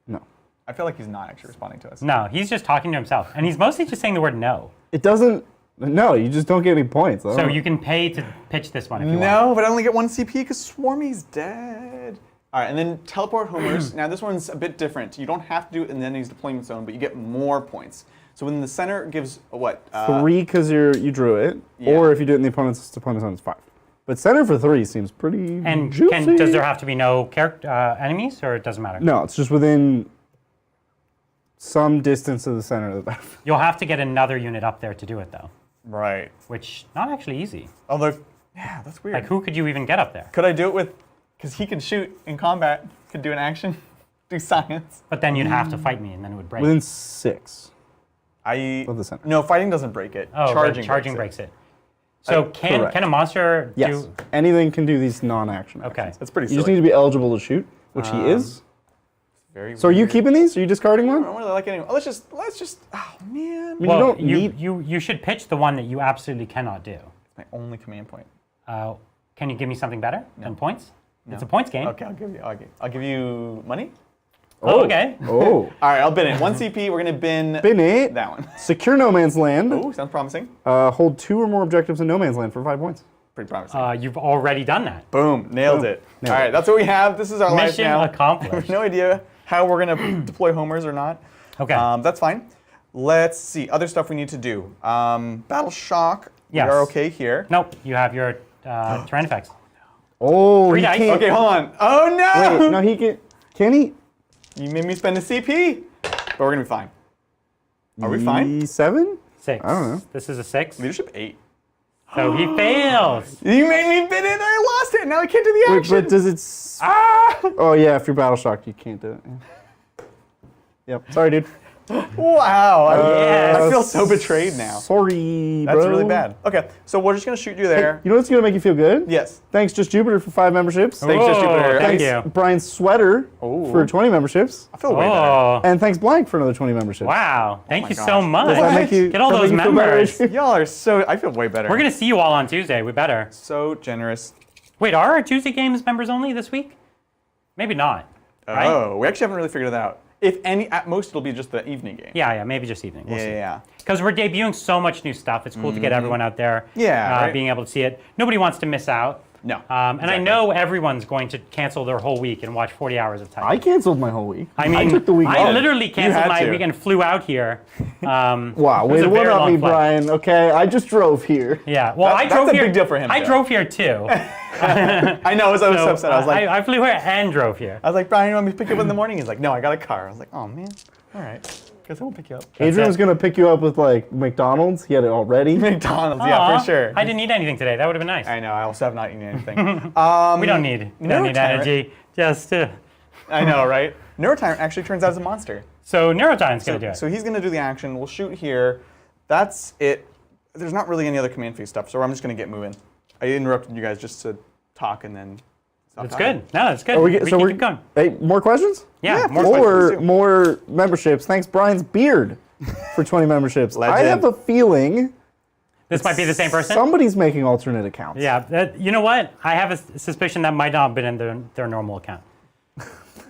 no, I feel like he's not actually responding to us. No, he's just talking to himself. And he's mostly just saying the word no. it doesn't. No, you just don't get any points. So you can pay to pitch this one if you want. No, but I only get 1 CP because Swarmy's dead. All right, and then teleport homers. Now this one's a bit different. You don't have to do it in the enemy's deployment zone, but you get more points. So in the center gives what? 3 because you drew it, Yeah. or if you do it in the opponent's deployment zone, it's 5. But center for 3 seems pretty And juicy. does there have to be no enemies, or it doesn't matter? No, it's just within some distance of the center of the battlefield. You'll have to get another unit up there to do it, though, Right. which not actually easy. Although, yeah, that's weird. Like, who could you even get up there? Could I do it with? Because he can shoot in combat. Could do an action. Do science. But then you'd have to fight me, and then it would break. Within 6 I. of the center. No, fighting doesn't break it. Oh, charging. right, charging breaks it. So correct. can a monster Yes, do? anything can do these non-action Okay. actions. That's pretty You just silly. need to be eligible to shoot, which he is. Very So are you weird. keeping these? Are you discarding I one? don't really like it anymore. Let's just. Oh man. I mean, Well, you don't need. you should pitch the one that you absolutely cannot do. My only command point. Can you give me something better than points? It's a points game. Okay, I'll give you money. Oh, okay. Oh, All right, I'll bin it. 1 CP. We're gonna bin. bin it. That one. Secure no man's land. Oh, sounds promising. Hold 2 or more objectives in no man's land for 5 points. Pretty promising. You've already done that. Boom, nailed Boom. it. Nailed All right, it. that's what we have. This is our life Mission now. accomplished. I have no idea how we're gonna deploy homers or not. Okay. That's fine. Let's see other stuff we need to do. Battle shock. Yes. We are okay here. Nope. You have your Tyranids effects. Oh, Three he dice. can't. Okay, hold on. Oh no! Wait, no, he can. Can he? You made me spend a CP, but we're gonna be fine. Are we fine? E7? 6. I don't know. This is a 6. Leadership 8. So he fails. You made me bid it and I lost it. Now I can't do the Wait, action. but does it? Ah! Oh yeah, if you're battle shocked, you can't do it. Yeah. Yep. Sorry, dude. Wow. Yes. I feel so betrayed now. Sorry, That's bro. really bad. Okay, so we're just gonna shoot you there. You know what's gonna make you feel good? Yes. Thanks, Just Jupiter, for 5 memberships. Thanks, Just Whoa, Jupiter. thank Thanks. you. Brian Sweater Ooh. for 20 memberships. I feel way better. Oh, And thanks, Blank, for another 20 memberships. wow. Thank my you gosh. so much. Does that make you, Get all does that those make you feel better? members. Y'all are so. I feel way better. We're going to see you all on Tuesday. We better. so generous. Wait, are our Tuesday games members only this week? Maybe not. Right? Oh, we actually haven't really figured it out. If any, at most it'll be just the evening game. Yeah, maybe just evening. We'll see. Yeah. Because we're debuting so much new stuff. It's cool to get everyone out there Yeah, right. being able to see it. Nobody wants to miss out. No, And I exactly. know everyone's going to cancel their whole week and watch 40 hours of Titan. I canceled my whole week. I mean, I took the week I off. literally canceled had my to. week and flew out here. Wow, It was way a to one very up long me, flight. Brian. Okay, I just drove here. Yeah, well, I That's drove a here. big deal for him, I Joe. drove here too. I know. I was so upset. I was like, I flew here and drove here. I was like, Brian, you want me to pick you up in the morning? He's like, no, I got a car. I was like, oh man, all right. Guess I won't pick you up. Adrian it. was gonna pick you up with like McDonald's. He had it already. McDonald's, yeah, Aw, for sure. I didn't eat anything today. That would have been nice. I know. I also have not eaten anything. We don't need Neurotyrant- energy. Just I know, right? Neurotyrant actually turns out as a monster. so Neurotime's gonna do it. So he's going to do the action. We'll shoot here. That's it. There's not really any other command phase stuff, so I'm just going to get moving. I interrupted you guys just to talk and then stop That's talking. good. No, that's good. Are we so can we're keep going. Hey, more questions? Yeah, Yeah, more please. questions. Or do. more memberships. Thanks, Brian's beard, for 20 memberships. I Legend. have a feeling This might be the same person. somebody's making alternate accounts. Yeah, you know what? I have a suspicion that might not have been in their normal account.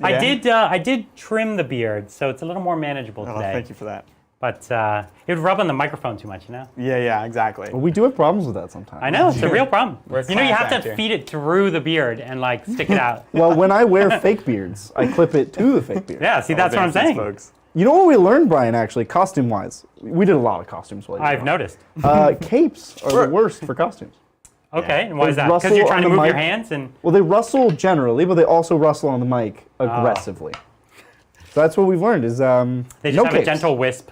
Yeah? I did trim the beard, so it's a little more manageable Oh, today. thank you for that. But it would rub on the microphone too much, you know? Yeah, exactly. We do have problems with that sometimes. I know, it's a real problem. We're a You know, you class have act to here. feed it through the beard and like stick it out. Well, when I wear fake beards, I clip it to the fake beard. Yeah, see, that's what I'm Advances, saying. folks. You know what we learned, Brian, actually, costume-wise? We did a lot of costumes while you I've were noticed. gone. Capes are the worst for costumes. Okay, and why is They that? Because rustle you're trying to on the move your mic. hands and. Well, they rustle generally, but they also rustle on the mic aggressively. So that's what we've learned is They just no have capes. a gentle wisp.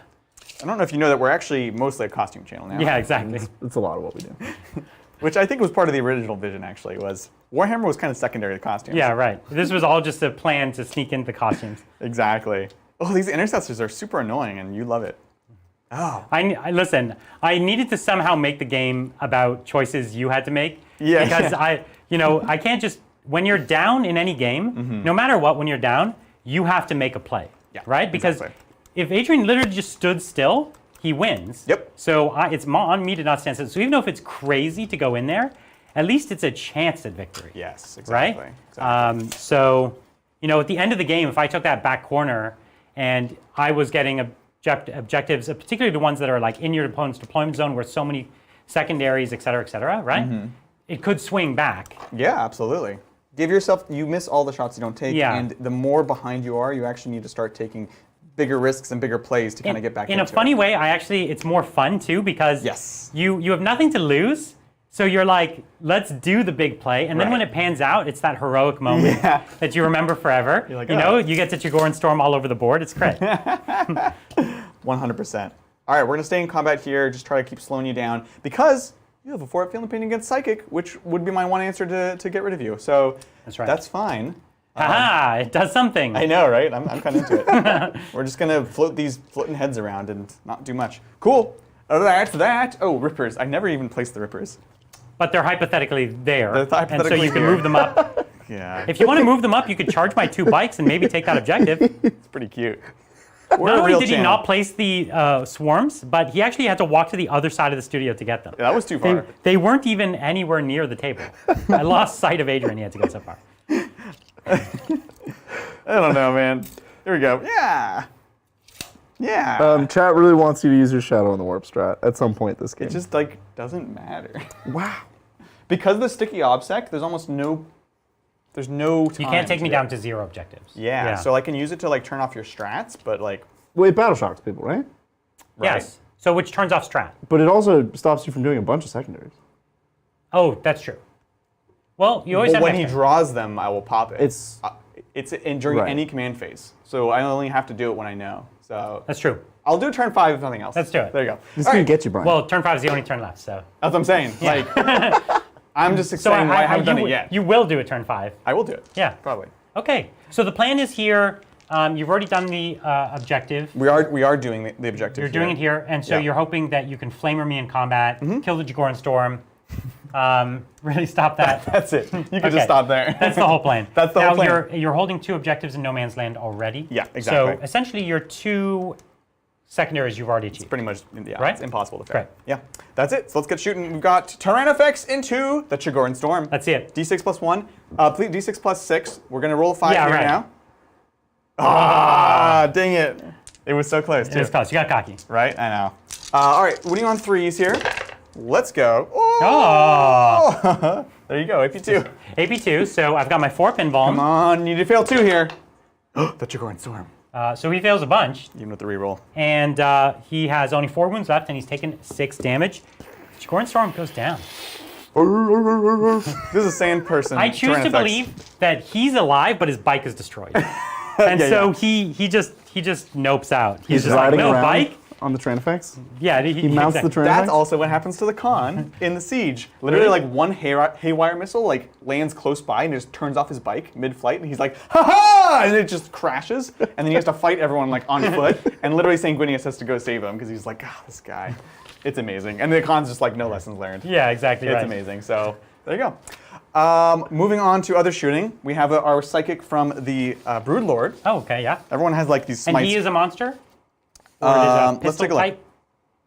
I don't know if you know that we're actually mostly a costume channel now. Yeah, exactly. It's a lot of what we do. Which I think was part of the original vision, actually, was Warhammer was kind of secondary to costumes. Yeah, right. This was all just a plan to sneak into the costumes. Exactly. Oh, these intercessors are super annoying, and you love it. Oh. Listen. I needed to somehow make the game about choices you had to make. Yeah, Because yeah. I can't just when you're down in any game, no matter what, when you're down, you have to make a play. Yeah, Right? Because exactly. if Adrian literally just stood still, he wins. Yep. So it's on me to not stand still. So even though if it's crazy to go in there, at least it's a chance at victory. Yes, Right? exactly. Exactly. So, at the end of the game, if I took that back corner and I was getting objectives, particularly the ones that are like in your opponent's deployment zone where so many secondaries, et cetera, right? Mm-hmm. It could swing back. Yeah, absolutely. Give yourself, you miss all the shots you don't take, Yeah. and the more behind you are, you actually need to start taking bigger risks and bigger plays to kind of get back in into a funny it. way, it's more fun too because Yes. you have nothing to lose. So you're like, let's do the big play. And then when Right. it pans out, it's that heroic moment Yeah. that you remember forever. You're like, you "Oh." you get to Chigor and Storm all over the board. It's great. 100%. All right, we're going to stay in combat here, just try to keep slowing you down, because you have a 4-up feeling pain against Psychic, which would be my one answer to get rid of you. So That's right. that's fine. Haha, it does something. I know, right? I'm kind of into it. We're just going to float these floating heads around and not do much. Cool. After that, oh, Rippers. I never even placed the Rippers. But they're hypothetically there. They're and so hypothetically you can here. move them up. Yeah. If you want to move them up, you could charge my 2 bikes and maybe take that objective. It's pretty cute. We're Not a only real did he channel. not place the swarms, but he actually had to walk to the other side of the studio to get them. Yeah, that was too far. They weren't even anywhere near the table. I lost sight of Adrian. He had to go so far. I don't know, man. Here we go. Yeah. Yeah. Chat really wants you to use your Shadow in the Warp strat at some point this game. It just doesn't matter. wow. Because of the sticky obsec, there's no time. You can't take me to down it. to 0 objectives. Yeah, so I can use it to turn off your strats, but Well, it battle shocks people, right? right. Yes. So which turns off strat. But it also stops you from doing a bunch of secondaries. Oh, that's true. Well, you always But have when an he extra. draws them, I will pop it. It's during Right. any command phase. So I only have to do it when I know. So That's true. I'll do turn 5 if nothing else. Let's do it. There you go. this All can right. get you, Brian. Well, turn 5 is the only turn left, so. That's what I'm saying. Like, I'm just So saying why I haven't done it yet. You will do it turn 5. I will do it. Yeah. Probably. Okay, so the plan is here. You've already done the objective. We are doing the objective. You're doing it here, and so Yeah. you're hoping that you can flamer me in combat, kill the Jagoran Storm, really stop that. That's it. You can Okay. just stop there. That's the whole plan. That's the now whole plan. You're holding 2 objectives in No Man's Land already. Yeah, exactly. So essentially, your 2 secondaries you've already achieved. Pretty much, yeah, Right? it's impossible to fail. Right. Yeah, that's it. So let's get shooting. We've got Tyrannofex into the Jagoran Storm. Let's see it. D6 plus 1. Please, D6 plus 6. We're going to roll a 5 Yeah, here right. now. Ah, dang it. It was so close, too. It was close. You got cocky. Right? I know. All right, winning on 3s here. Let's go. Oh. There you go, AP2. AP2. So I've got my 4 pinball. Come on, need to fail 2 here. The Jagoran Storm. So he fails a bunch, Even with the reroll. and he has only 4 wounds left, and he's taken 6 damage. Jagoran Storm goes down. This is a sand person. I choose to Tyrannofex. believe that he's alive, but his bike is destroyed, and Yeah, so yeah. he just nopes out. He's just like, riding no around bike. on the Tyrannofex. Yeah, He mounts the Tyrannofex. That's also what happens to the Khan in the siege. Literally, like one haywire missile like lands close by and just turns off his bike mid-flight, and he's like, "Ha ha!" and it just crashes, and then he has to fight everyone like on foot, and literally Sanguinius has to go save him because he's like, "Ah, this guy." It's amazing, and the Khan's just like, no lessons learned. Yeah, exactly It's right. amazing. So there you go. Moving on to other shooting, we have our psychic from the Broodlord. Oh, okay, yeah. Everyone has like these And smites. he is a monster? Or it is a Let's pistol take a look. type?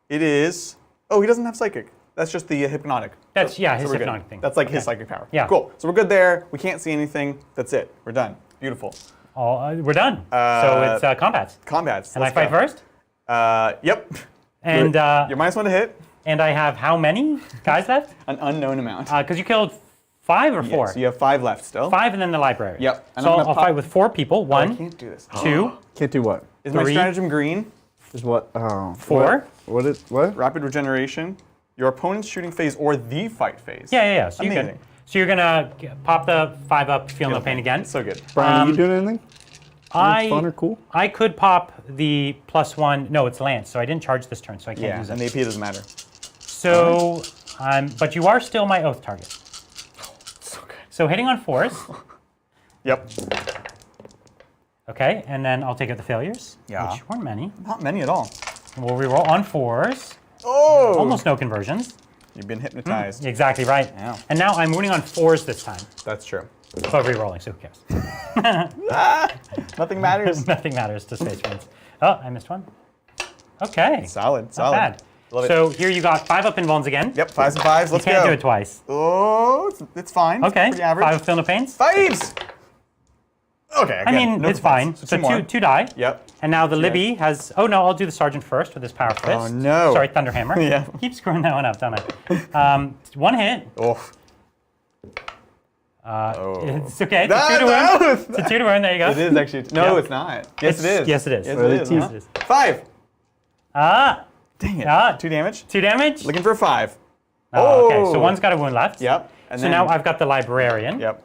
It is. Oh, he doesn't have psychic. That's just the hypnotic. That's, yeah, his So we're good. hypnotic thing. That's like his Okay. psychic power. Yeah. Cool. So we're good there. We can't see anything. That's it. We're done. Beautiful. We're done. So it's combats. Combats. And I Let's fight go. first? Yep. And You're -1 to hit. and I have how many guys left? An unknown amount. Because you killed 5 or 4? Yeah, so you have 5 left still. 5 and then the library. Yep. And So I'm I'll gonna pop- fight with 4 people. Oh, I 1, can't do this. 2, Can't do what? Is my 3. stratagem green? Is what? Oh. 4. What? Rapid regeneration. Your opponent's shooting phase or the fight phase. Yeah. So you can. Amazing. So you're gonna pop the 5 up, feel no pain again. So good. Brian, are you doing anything? I fun or cool? I could pop the +1. No, it's Lance, so I didn't charge this turn, so I can't Yeah, use and it. the AP doesn't matter. So, but you are still my oath target. So good. So hitting on 4s. Yep. Okay, and then I'll take out the failures, Yeah. which weren't many. Not many at all. We'll reroll on 4s. Oh! Almost no conversions. You've been hypnotized. Exactly right. Yeah. And now I'm winning on 4s this time. That's true. But rerolling, so who cares? Nothing matters. Nothing matters to Space Marines. Oh, I missed one. Okay. Solid. Not Solid. bad. Love it. So here you got 5 up in Vulns again. Yep, 5s and 5s. Let's You can't go. do it twice. Oh, it's fine. Okay. Pretty average. 5 up feel no pains. 5s! Okay, I again, mean, no it's fine. complaints. So two more. two die. Yep. And now the Libby has. Oh no, I'll do the Sergeant first with his Power Fist. Oh, no. Sorry, Thunderhammer. Yeah. Keep screwing that one up, don't I? 1 hit. Oh. It's okay. It's No, a 2 to no, win. it's It's a 2 to win. There you go. It is actually. No, Yeah. it's not. Yes, it is. Yes, it is. Yes, Really it is. teased Huh? it is. 5. Ah. Dang it. Ah. 2 damage. 2 damage. Looking for a 5. Oh, okay. So Oh. one's got a wound left. Yep. And So then, now I've got the Librarian. Yep.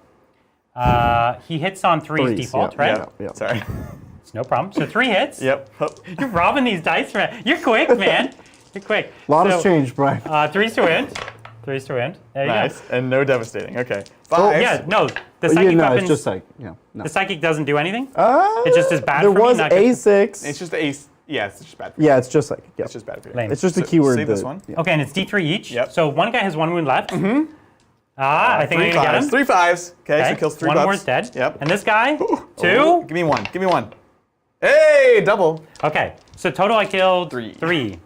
He hits on 3's default, yep, right? yep. Yeah. Sorry. It's no problem. So 3 hits. Yep. Hup. You're robbing these dice, man. You're quick, man. You're quick. A lot So, has changed, Brian. 3's to win. 3's to win. There you Nice. And no devastating. Okay. go. 5s. Yeah, no. The Yeah, psychic no, weapons. it's just like, yeah. No. The psychic doesn't do anything. It just is bad There for me, was not good for- A6. It's just ace. Yeah, it's just bad for you. Yeah, it's just like, yeah. It's just bad for you. Lame. It's just a So keyword. save this that- one. yeah. Okay, and it's D3 each. Yep. So one guy has 1 wound left. Mm-hmm. I think I need to get him. 3 5s. Okay, so Okay, it kills 3 one bucks. more is dead. Yep. And this guy, 2. Oh, give me 1. Give me 1. Hey, double. Okay, so total I killed 3. 3.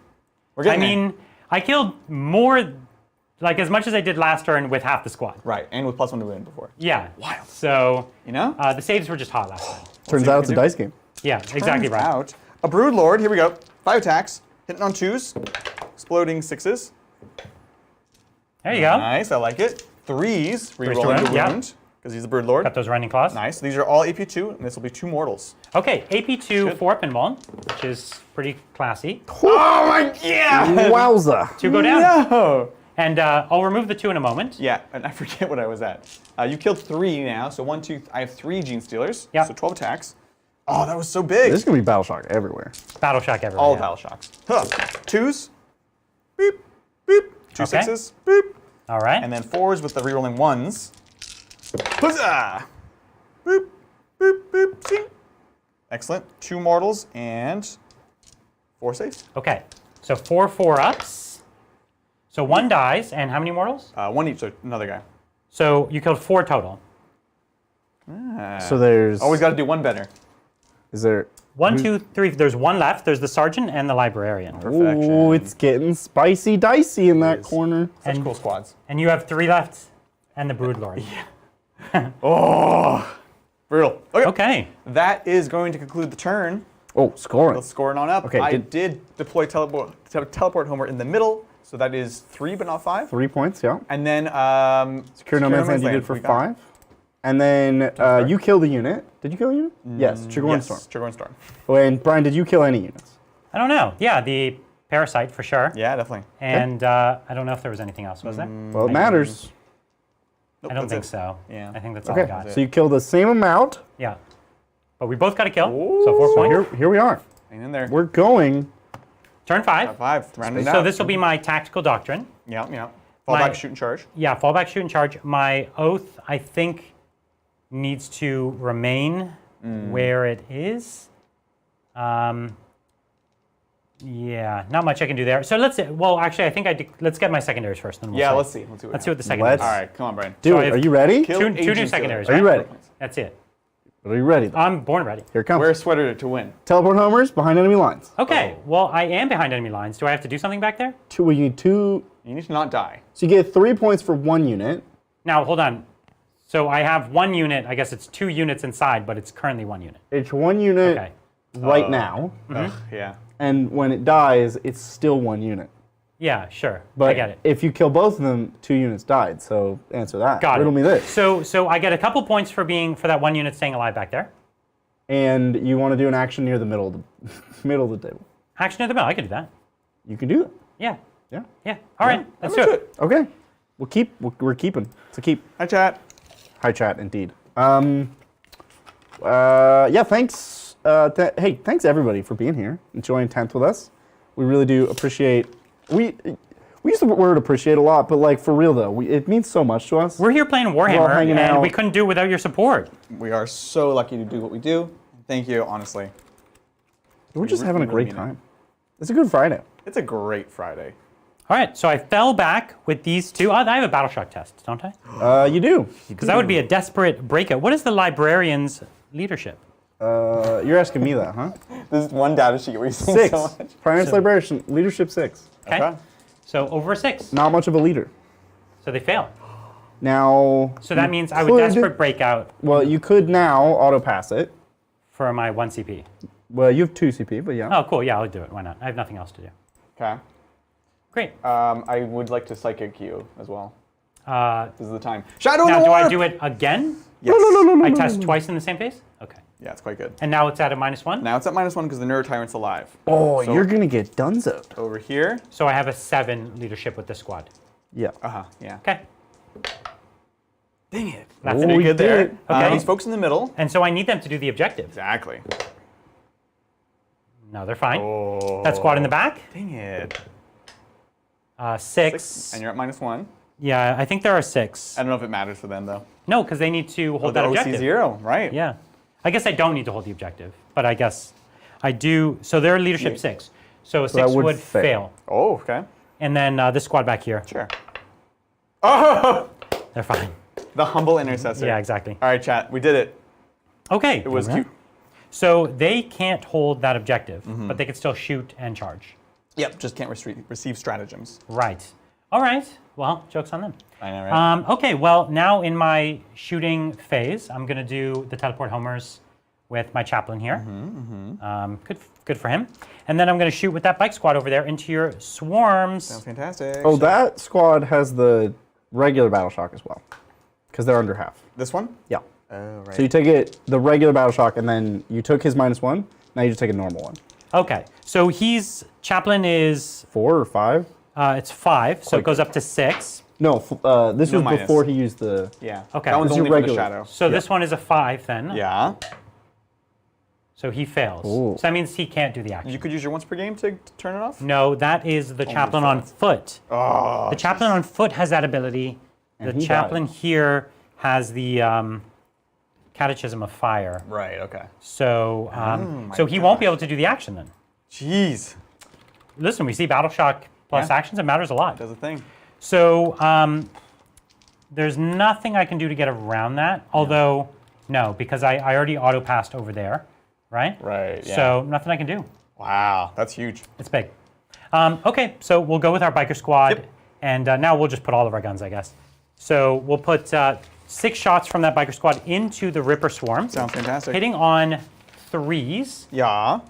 We're I getting there. mean, I killed more, like as much as I did last turn with half the squad. Right, and with +1 to win before. Yeah. Wild. So You know? the saves were just hot last time. Turns see out what it's a we can dice game. Yeah, exactly Turns right. out. A Brood Lord, here we go. 5 attacks, hitting on 2s, exploding 6s. There you go. Nice, I like it. 3s, to rerolling wound, the yeah. wound, because he's a Brood Lord. Got those running claws. Nice, these are all AP2, and this will be 2 mortals. Okay, AP2 Good. 4 pinball, which is pretty classy. Oh my god! Wowza. 2 go down. No! And I'll remove the 2 in a moment. Yeah, and I forget what I was at. You killed 3 now, so 1, 2, I have 3 Gene Stealers. Yep. So 12 attacks. Oh, that was so big. This is going to be Battle Shock everywhere. Battle Shock everywhere. All yeah. Battle Shocks. Huh. 2s. Beep, beep. 2 Okay. 6s. Beep. All right. And then 4s with the rerolling 1s. Huzzah! Boop, boop, boop, zing. Excellent. 2 mortals and 4 saves. Okay. So 4 4-ups. So 1 dies, and how many mortals? 1 each, so another guy. So you killed 4 total. So there's... Always got to do 1 better. Is there... 1, 2, 3. There's 1 left. There's the sergeant and the librarian. Perfection. Ooh, it's getting spicy dicey in that corner. Such cool squads. And you have 3 left, and the Brood Lord. Oh, brutal. Okay. Okay. That is going to conclude the turn. Oh, scoring. Let's score it on up. Okay, I did deploy teleport Homer in the middle, so that is 3 but not 5. 3 points, yeah. And then Secure No Man's Land you did for 5. And then you killed a unit. Did you kill a unit? Yes, Trigorn Storm. Trigorn Storm. Oh, and Brian, did you kill any units? I don't know. Yeah, the Parasite for sure. Yeah, definitely. And I don't know if there was anything else, was there? Well, it matters. Nope, I don't that's think it. so. Yeah. I think that's all I Okay, got. so you killed the same amount. Yeah. But we both got a kill, so 4 So points. here we are. Hang in there. We're going. Turn 5. 5. Round it out. So this will be my tactical doctrine. Yeah, yeah. Fall My- back, shoot, and charge. Yeah, fallback, shoot, and charge. My oath, I think, needs to remain where it is. Yeah, not much I can do there. So let's. Well, actually, I think let's get my secondaries first. Then we'll Yeah, see. let's see. Let's see what Let's see what the happens. secondaries. Let's- are. All right, come on, Brian. Do So it. I- Are you ready? Kill Two Agent new Stealer. secondaries, Are you right? ready? That's it. Are you ready? I'm born ready. Here it comes. Wear a sweater to win. Teleport homers behind enemy lines. Okay, well, I am behind enemy lines. Do I have to do something back there? Well, you need 2. You need to not die. So you get 3 points for 1 unit. Now, hold on. So I have 1 unit. I guess it's 2 units inside, but it's currently 1 unit. It's 1 unit Okay. right now. Ugh, yeah. And when it dies, it's still 1 unit. Yeah, sure. But I get it. if you kill both of them, 2 units died. So answer that. Got Riddle it. me this. So I get a couple points for that 1 unit staying alive back there. And you want to do an action near the middle of the middle of the table. Action at the middle. I could do that. You can do that. Yeah. Yeah. Yeah. All right. Let's do Let's it. Okay. We're keeping. It's a keep. Hi, chat. Hi, chat. Indeed. Yeah. Thanks. Hey, thanks everybody for being here, enjoying 10th with us. We really do appreciate. We use the word appreciate a lot, but like for real though, it means so much to us. We're here playing We're all Warhammer, hanging and out. we couldn't do it without your support. We are so lucky to do what we do. Thank you, honestly. We're just we having a really great mean it. time. It's a good Friday. It's a great Friday. All right. So I fell back with these 2. I have a battle shock test, don't I? You do. Because that would be a desperate breakout. What is the librarian's leadership? You're asking me that, huh? This is one data sheet where you think 6. so much. Primaris Liberation, leadership 6. Okay. So over a 6. Not much of a leader. So they fail. Now. So that you means I would could- desperate breakout Well, you could now auto pass it. for my 1 CP. Well, you have 2 CP, but yeah. Oh, cool. Yeah, I'll do it. Why not? I have nothing else to do. Okay. Great. I would like to psychic you as well. Uh, This is the time. Shadow now, in the do I Warp! do it again? Yes. I test twice in the same phase? Okay. Yeah, it's quite good. And now it's at a -1? Now it's at -1 because the Neurotyrant's alive. Oh, So- you're gonna get donezoed. Over here. So I have a 7 leadership with this squad. Yeah. Yeah. Okay. Dang it. That's Oh, it. we Pretty good did there. it. Okay. These folks in the middle. And so I need them to do the objective. Exactly. No, they're fine. Oh. That squad in the back. Dang it. 6. And you're at -1. Yeah, I think there are 6. I don't know if it matters for them though. No, because they need to hold The that OC objective. 0, right? Yeah. I guess I don't need to hold the objective, but I guess I do. So they're leadership Yeah. 6. So a So that 6 would would fail. fail. Oh, okay. And then this squad back here, Sure. Oh! they're fine. The humble intercessor. Yeah, exactly. All right, chat. We did it. Okay. It was cute. So they can't hold that objective, Mm-hmm. but they can still shoot and charge. Yep. Just can't receive stratagems. Right. All right. Well, joke's on them. I know, right? Okay, well, now in my shooting phase, I'm going to do the teleport homers with my chaplain here. Good for him. And then I'm going to shoot with that bike squad over there into your swarms. Sounds fantastic. Oh, that squad has the regular battle shock as well, because they're under half. This one? Yeah. Oh, right. So you take the regular battle shock, and then you took his -1. Now you just take a normal one. Okay, so chaplain is, 4 or 5. it's 5, so Quite it goes up to 6. No, this No was minus. before he used the. Yeah. Okay. That one's This is only for the regular. shadow. So this one is a 5 then. Yeah. So he fails. Ooh. So that means he can't do the action. You could use your once per game to turn it off? No, that is the chaplain on foot. Oh. The chaplain on foot has that ability. And The he chaplain died. here has the catechism of fire. Right, okay. So, my so he won't be able to do the action then. Jeez. Listen, we see battle shock plus Yeah. actions. It matters a lot. Does a thing. So there's nothing I can do to get around that. Although, no, because I already auto passed over there, right? Right, yeah. So nothing I can do. Wow, that's huge. It's big. Okay, so we'll go with our biker squad, Yep. and now we'll just put all of our guns, I guess. So we'll put 6 shots from that biker squad into the Ripper Swarm. Sounds fantastic. Hitting on 3s, Yeah.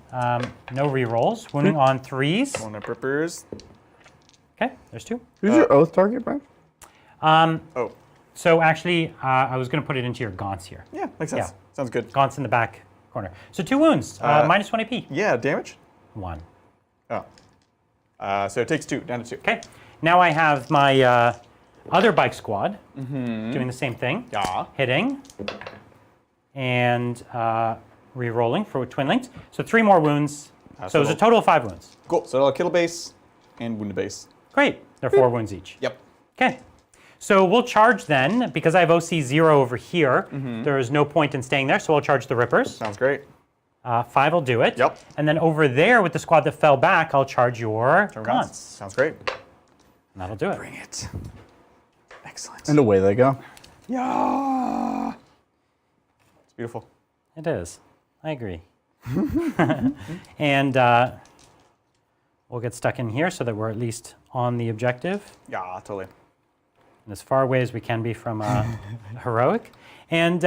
no rerolls. Wounding on 3s. One up rippers. Okay, there's 2. Who's your oath target, Brian? Oh. So actually, I was going to put it into your gaunts here. Yeah, makes sense. Yeah. Sounds good. Gaunts in the back corner. So 2 wounds, minus 1 AP. Yeah, damage? 1. Oh. So it takes 2, down to 2. Okay, now I have my other bike squad doing the same thing. Yeah. Hitting and re-rolling for twin links. So 3 more wounds. So it's a total of 5 wounds. Cool. So it'll kill base and wound base. Great. They're 4 wounds each. Yep. Okay. So we'll charge then, because I have OC 0 over here, there is no point in staying there, so we'll charge the Rippers. Sounds great. 5 will do it. Yep. And then over there with the squad that fell back, I'll charge your gaunts. Sounds great. And that'll do it. Bring it. Excellent. And away they go. Yeah. It's beautiful. It is. I agree. And we'll get stuck in here so that we're at least on the objective Yeah, totally. and as far away as we can be from heroic. And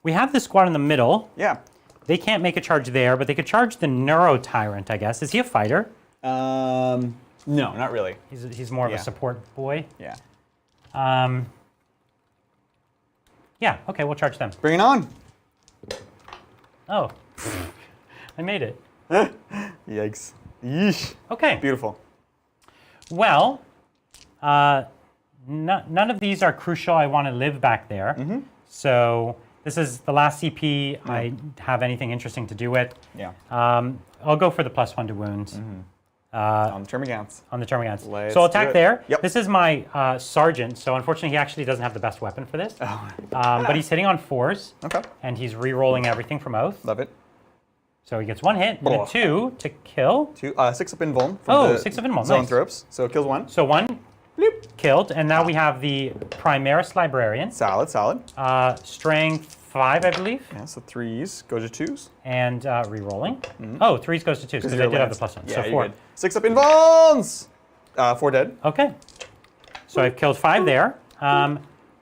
we have this squad in the middle. Yeah. They can't make a charge there, but they could charge the Neuro Tyrant, I guess. Is he a fighter? No, not really. He's more of Yeah. a support boy. Yeah. Yeah, okay, we'll charge them. Bring it on. Oh, I made it. Yikes. Yeesh. Okay. Beautiful. Well, none of these are crucial. I want to live back there. So this is the last CP I have anything interesting to do with. Yeah. I'll go for the +1 to wounds On the Termagants. on the Termagants. Let's So I'll do attack it. there. Yep. This is my sergeant, so unfortunately he actually doesn't have the best weapon for this. But he's hitting on 4s, Okay. and he's re-rolling everything from Oath. Love it. So he gets 1 hit and a Blah. 2 to kill. 6 up invuln. From Oh, the 6 of invuln, nice. Zoanthropes. So it kills 1. So 1 bloop, killed, and now we have the Primaris Librarian. Solid, solid. Strength 5, I believe, Yeah, so 3s go to 2s. and re-rolling. Oh, 3s goes to 2s because I you're did have the lance. +1. Yeah, So you're 4. good. 6 up invulns! 4 dead. Okay. So I've killed 5 there.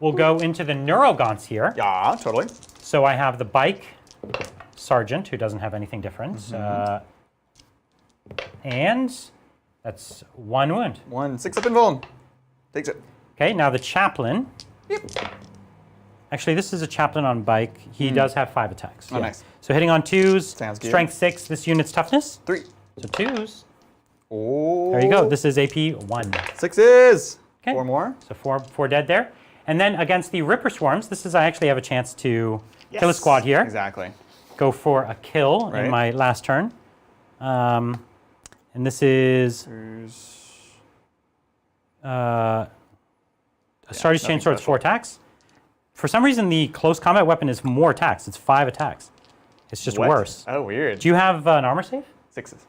We'll go into the Neurogaunts here. Yeah, totally. So I have the bike sergeant, who doesn't have anything different. And that's 1 wound. 1, 6 up invuln. Takes it. Okay, now the chaplain. Yep. Actually, this is a chaplain on bike. He does have 5 attacks. Oh, nice. So hitting on 2s, Sounds good. strength 6, this unit's toughness. 3. So 2s. Oh. There you go. This is AP 1. 6s. Okay. 4 more. So four dead there. And then against the Ripper Swarms, this is I actually have a chance to kill a squad here. Exactly. Go for a kill in Right. my last turn. And this is a Astartes nothing Chainsword's 4 attacks. For some reason, the close combat weapon is more attacks. It's 5 attacks. It's just What? worse. Oh, weird. Do you have an armor save? 6s.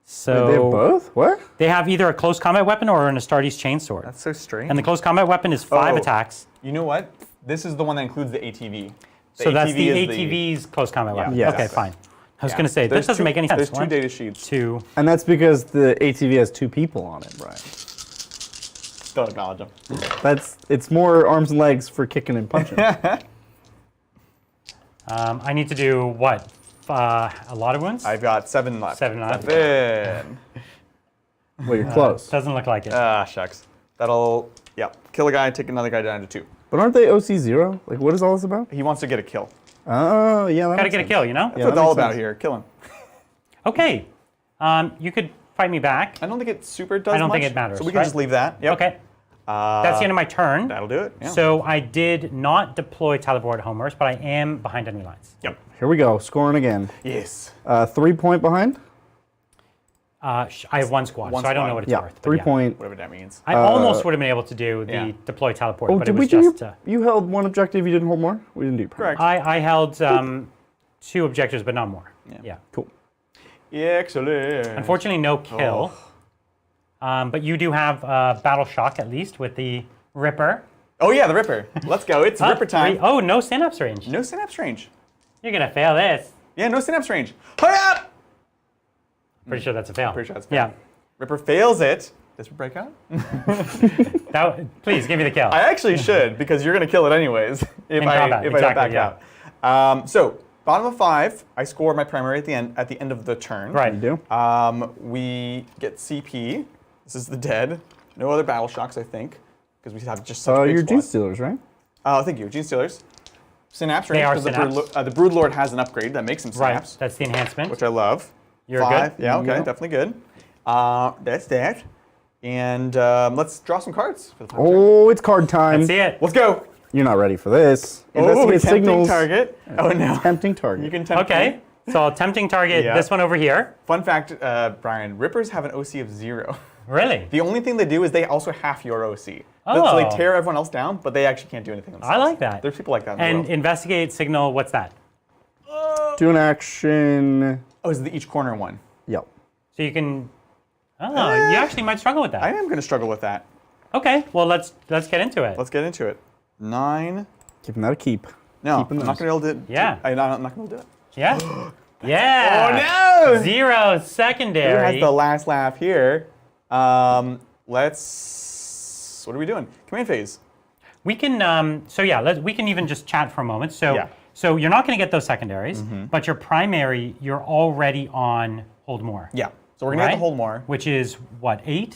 So They have both? What? they have either a close combat weapon or an Astartes Chainsword. That's so strange. And the close combat weapon is 5 Oh. attacks. You know what? This is the one that includes the ATV. So that's the is ATV's close combat weapon. Yeah. Okay, exactly. fine. I was Yeah. going to say, There's this doesn't two- make any sense. There's 2 One, data sheets. 2. And that's because the ATV has 2 people on it, Brian. Don't acknowledge them. It's more arms and legs for kicking and punching. I need to do what? A lot of wounds? I've got 7 left. 7 left. 7. Well, you're close. Doesn't look like it. Ah, shucks. That'll, yeah, kill a guy, take another guy down to 2. But aren't they OC 0? Like, what is all this about? He wants to get a kill. Oh, yeah. That Gotta makes get a sense. kill, you know? That's Yeah, what it's that all makes about sense. here. Kill him. Okay. You could fight me back. I don't think it super does I don't much, think it matters, so we can right? just leave that. Yep. Okay. That's the end of my turn. That'll do it. Yeah. So I did not deploy teleport homers, but I am behind enemy lines. Yep. Here we go, scoring again. Yes. 3 point behind? I have one squad, One so I don't squad. know what it's Yeah, worth. but 3 yeah. point. Whatever that means. I almost would have been able to do the yeah. deploy teleport, Oh, but did it we was do? just... You held one objective, you didn't hold more? We didn't do primary. Correct. I held 2 objectives, but not more. Yeah. Cool. Excellent. Unfortunately, no kill. But you do have Battle Shock, at least, with the Ripper. Oh yeah, the Ripper. Let's go. It's Ripper time. Oh, no synapse range. No synapse range. You're going to fail this. Yeah, no synapse range. Hi up! Pretty sure that's a fail. Pretty sure that's a fail. Yeah. Ripper fails it. This will break out? Please, give me the kill. I actually should, because you're going to kill it anyways if I combat, don't exactly, back out. So, bottom of 5, I score my primary at the end of the turn. Right. You do? We get CP. This is the dead. No other battle shocks, I think, because we have just such a big Your Gene squad. Stealers, right? Oh, thank you. Gene Stealers. Synapse range. They are 'cause synapse. The Broodlord has an upgrade that makes him Right. synapse, That's the enhancement. which I love. You're 5. good. Yeah, okay, Yeah. definitely good. That's that. And let's draw some cards for the final turn. Oh, it's card time. See it. Let's go. You're not ready for this. Oh, Investigate tempting signals. target. Oh no. Tempting target. You can tempt Okay. me. So tempting target, Yeah. this one over here. Fun fact, Brian, Rippers have an OC of 0. Really? The only thing they do is they also half your OC. So they Oh. tear everyone else down, but they actually can't do anything themselves. I like that. There's people like that in the And world. investigate signal, what's that? Do an action. Oh, is it the each corner one? Yep. So you can... Oh, you actually might struggle with that. I am going to struggle with that. Okay, well, let's get into it. Let's get into it. 9. Giving that a keep. No, Keeping I'm not those. going to be able to. Yeah. I'm not going to do it. Yeah? Yeah! Oh no! 0 secondary. Who has the last laugh here? Let's. What are we doing? Command phase. We can, so yeah, we can even just chat for a moment. So, Yeah. so you're not going to get those secondaries, but your primary, you're already on Hold More. Yeah. So we're going to get right? the hold more. Which is, what, 8?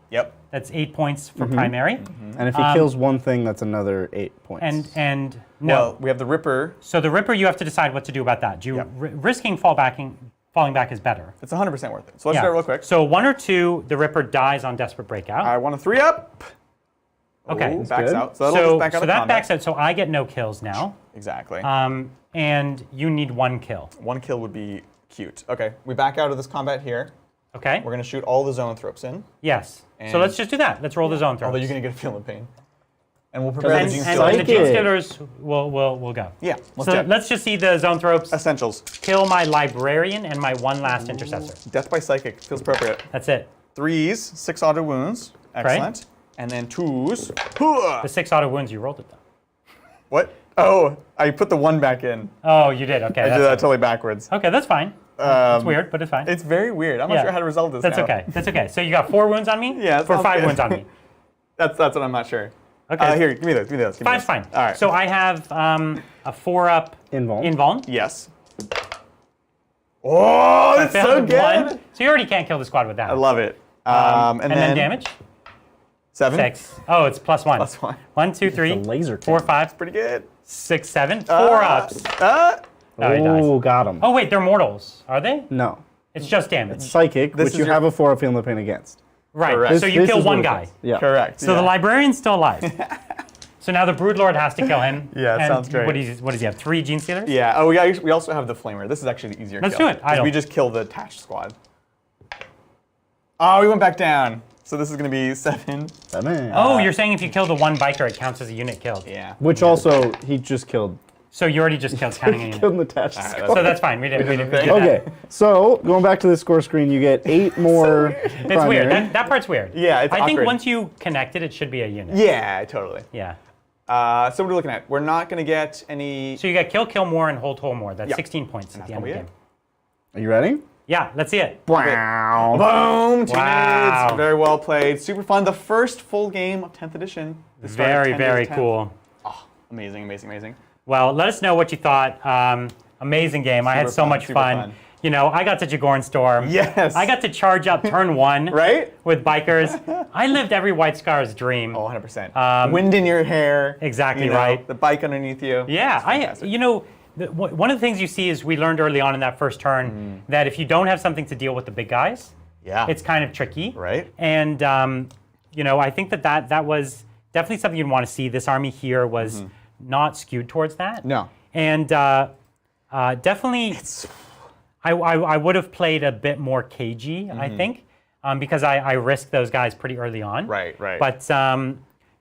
Yep. That's 8 points for primary. And if he kills one thing, that's another 8 points. And no. Well, we have the Ripper. So the Ripper, you have to decide what to do about that. Do you Yep. risking falling back is better. It's 100% worth it. So let's do it real quick. So 1 or 2, the Ripper dies on Desperate Breakout. I want a 3 up. Okay. Ooh, backs good. out. So that'll just back out of that combat. backs out. So I get no kills now. Exactly. And you need 1 kill. 1 kill would be cute. Okay, we back out of this combat here. Okay? We're going to shoot all the zoanthropes in. Yes. And- So let's just do that. Let's roll the zone throws. Although you're going to get a feel of pain. And we'll prepare and, the Gene and Stealers. the Gene Psychic. Stealers will go. Yeah, let's So do it. let's just see the zone thropes. Essentials. Kill my Librarian and my 1 last Intercessor. Death by Psychic. Feels appropriate. That's it. 3s, 6 auto wounds. Excellent. And then 2s. The 6 auto wounds, you rolled it though. What? Oh, I put the 1 back in. Oh, you did. Okay. I did that totally backwards. Okay, that's fine. It's weird, but it's fine. It's very weird. I'm not Yeah. sure how to resolve this That's now. okay. That's okay. So you got 4 wounds on me? Yeah, that For sounds 5 good. wounds on me. That's what I'm not sure. Okay. Here, give me those. Give me those. Give me 5's those. fine. All right. So I have a 4-up invuln. Yes. Oh, that's so Failed good. 1. So you already can't kill the squad with that. I love it. and then damage? 7. 6. Oh, it's +1. +1. 1, 2, 3, a laser 4, cannon. 5, Pretty good. 6, 7. 4 ups. Oh, he dies. Oh, got him. Oh, wait, they're mortals, are they? No. It's just damage. Psychic, This which is you your- have a 4 feeling the pain against. Right. Correct. So you This kill is what one it guy. does. Yeah. Correct. So the Librarian's still alive. So now the Broodlord has to kill him. Yeah, and sounds great. What does he have? 3 Gene Stealers? Yeah. Oh, we also have the Flamer. This is actually the easier Let's kill. do it. 'cause Idle. we just kill the attached squad. Oh, we went back down. So this is going to be 7. 7. Oh, you're saying if you kill the 1 biker, it counts as a unit killed. Yeah. Which also, he just killed. So you already just killed counting a unit. Killed an attached All right, squad. So that's fine. We did the that. thing. Okay, so going back to the score screen, you get 8 more. It's weird. That part's weird. Yeah, it's I think awkward. once you connect it, it should be a unit. Yeah, totally. Yeah. So what are we looking at? We're not going to get any... So you got kill more and hold more. That's Yeah. 16 points at the end of the what we game. Are you ready? Yeah, let's see it. Wow. Boom! 2 Wow. nades. Very well played. Super fun. The first full game of 10th edition. The start of Very, 10 very days 10th. cool. Oh, amazing, amazing, amazing. Well, let us know what you thought. Amazing game. I had Super so fun, much super fun. fun. You know, I got to Jagorn Storm. Yes. I got to charge up turn 1 Right? with bikers. I lived every White Scar's dream. Oh, 100%. Wind in your hair. Exactly you know, right. The bike underneath you. Yeah, Fantastic. you know, one of the things you see is we learned early on in that first turn that if you don't have something to deal with the big guys, Yeah. it's kind of tricky. Right. And, you know, I think that was definitely something you'd want to see. This army here was not skewed towards that. No. And definitely, I would have played a bit more cagey, I think, because I risked those guys pretty early on. Right. But,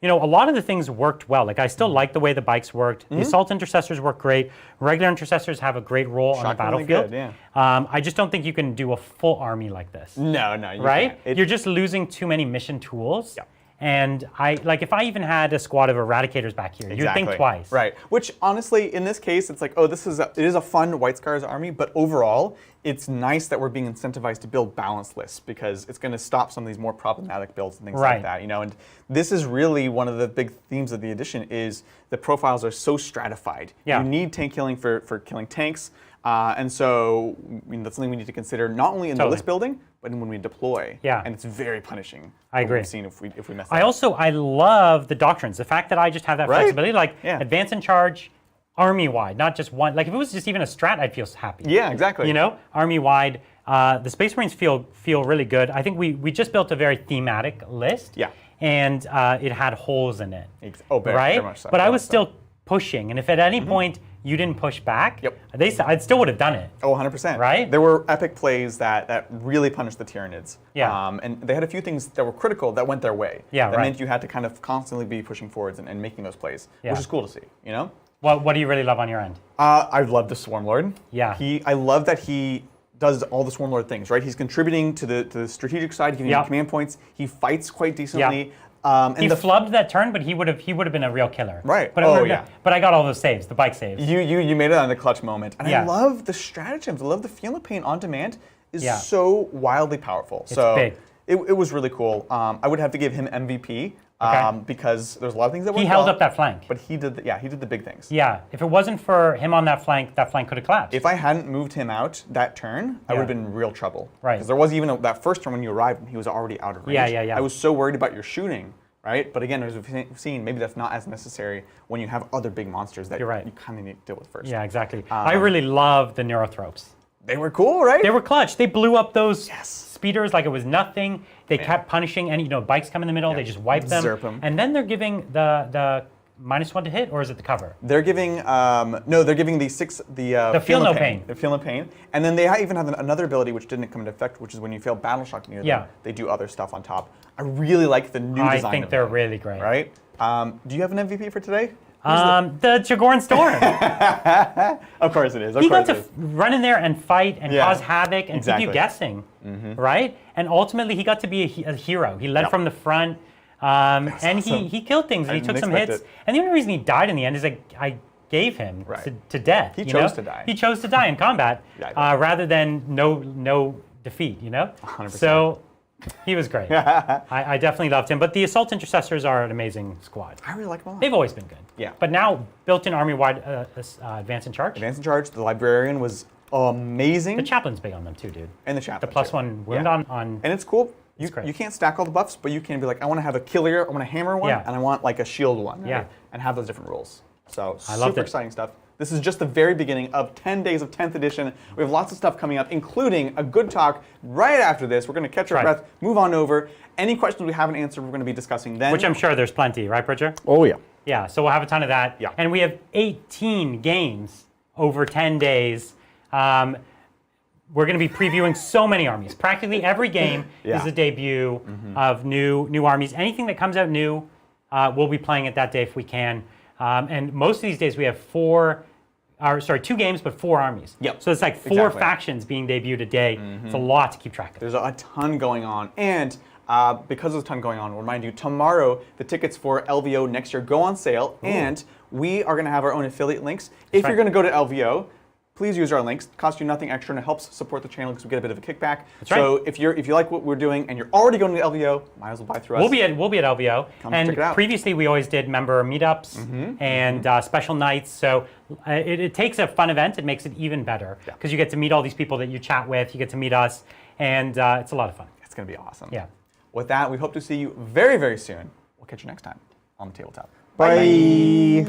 you know, a lot of the things worked well. Like, I still like the way the bikes worked. The assault intercessors work great. Regular intercessors have a great role on the Shockingly battlefield. good, yeah. I just don't think you can do a full army like this. No, you Right? can't. You're just losing too many mission tools. Yeah. And if I even had a squad of eradicators back here, you'd think twice. Right. Which honestly, in this case, it's like, oh, it is a fun White Scars army, but overall, it's nice that we're being incentivized to build balanced lists because it's going to stop some of these more problematic builds and things like that. You know, and this is really one of the big themes of the edition is the profiles are so stratified. Yeah. You need tank killing for killing tanks. And so that's something we need to consider not only in the list building, but when we deploy. Yeah. And it's very punishing. I agree. We've seen if we mess up. I love the doctrines. The fact that I just have that flexibility, like advance and charge, army-wide, not just one. Like if it was just even a strat, I'd feel happy. Yeah, exactly. You know, army-wide. The Space Marines feel really good. I think we just built a very thematic list. Yeah. And it had holes in it. Very much so. But I was still pushing, and if at any point you didn't push back, I still would have done it. Oh, 100%. Right? There were epic plays that really punished the Tyranids. Yeah. And they had a few things that were critical that went their way. Yeah, that right. meant you had to kind of constantly be pushing forwards and making those plays, Yeah. which is cool to see, you know? What do you really love on your end? I love the Swarm Lord. Yeah. I love that he does all the Swarm Lord things, right? He's contributing to the strategic side, giving you command points. He fights quite decently. He flubbed that turn, but he would have been a real killer. Right. But but I got all those saves, the bike saves. You made it on the clutch moment. And I love the stratagems. I love the Feel the Pain on demand is so wildly powerful. It's big. It was really cool. I would have to give him MVP because there's a lot of things that were He held up that flank. But he did the big things. Yeah. If it wasn't for him on that flank could have collapsed. If I hadn't moved him out that turn, I would have been in real trouble. Right. Because there was even that first turn when you arrived, he was already out of range. Yeah. I was so worried about your shooting. Right, but again, as we've seen, maybe that's not as necessary when you have other big monsters that you kind of need to deal with first. Yeah, exactly. I really love the Neurothropes. They were cool, right? They were clutch. They blew up those speeders like it was nothing. They kept punishing any bikes come in the middle. They just wiped them. Zerp 'em. And then they're giving the -1 to hit, or is it the cover? They're giving they're giving the feel no pain. The feel no pain, and then they even have another ability which didn't come into effect, which is when you fail battle shock near them, they do other stuff on top. I really like the new design. I think they're really great. Right? Do you have an MVP for today? The Jagoran Storm. Of course it is. He got to run in there and fight and cause havoc and keep you guessing, right? And ultimately, he got to be a hero. He led from the front, and awesome. he killed things and he took some hits. And the only reason he died in the end is I gave him to death. He chose to die. He chose to die in combat rather than no defeat. You know. 100%. So. He was great. I definitely loved him. But the Assault Intercessors are an amazing squad. I really like them a lot. They've always been good. Yeah. But now, built-in army-wide Advance and Charge. Advance and Charge. The Librarian was amazing. The Chaplain's big on them too, dude. And the Chaplain. The +1 wound on. And it's cool. You can't stack all the buffs, but you can be like, I want to have a killer, I want a hammer one, and I want like a shield one. Right? And have those different rules. So super exciting stuff. This is just the very beginning of 10 days of 10th edition. We have lots of stuff coming up, including a good talk right after this. We're going to catch our breath, move on over. Any questions we haven't answered, we're going to be discussing then. Which I'm sure there's plenty, right, Bridger? Oh, yeah. Yeah, so we'll have a ton of that. Yeah. And we have 18 games over 10 days. We're going to be previewing so many armies. Practically every game is a debut of new armies. Anything that comes out new, we'll be playing it that day if we can. And most of these days we have 2 games, but 4 armies. Yep. So it's like 4 factions being debuted a day. It's a lot to keep track of. There's a ton going on. And because there's a ton going on, we'll remind you, tomorrow the tickets for LVO next year go on sale. Ooh. And we are going to have our own affiliate links. If you're going to go to LVO, please use our links. It costs you nothing extra and it helps support the channel because we get a bit of a kickback. So if you like what we're doing and you're already going to LVO, might as well buy through us. We'll be at LVO. Come check it out. Previously we always did member meetups and special nights. So it takes a fun event. It makes it even better because you get to meet all these people that you chat with. You get to meet us, and it's a lot of fun. It's going to be awesome. Yeah. With that, we hope to see you very, very soon. We'll catch you next time on the Tabletop. Bye.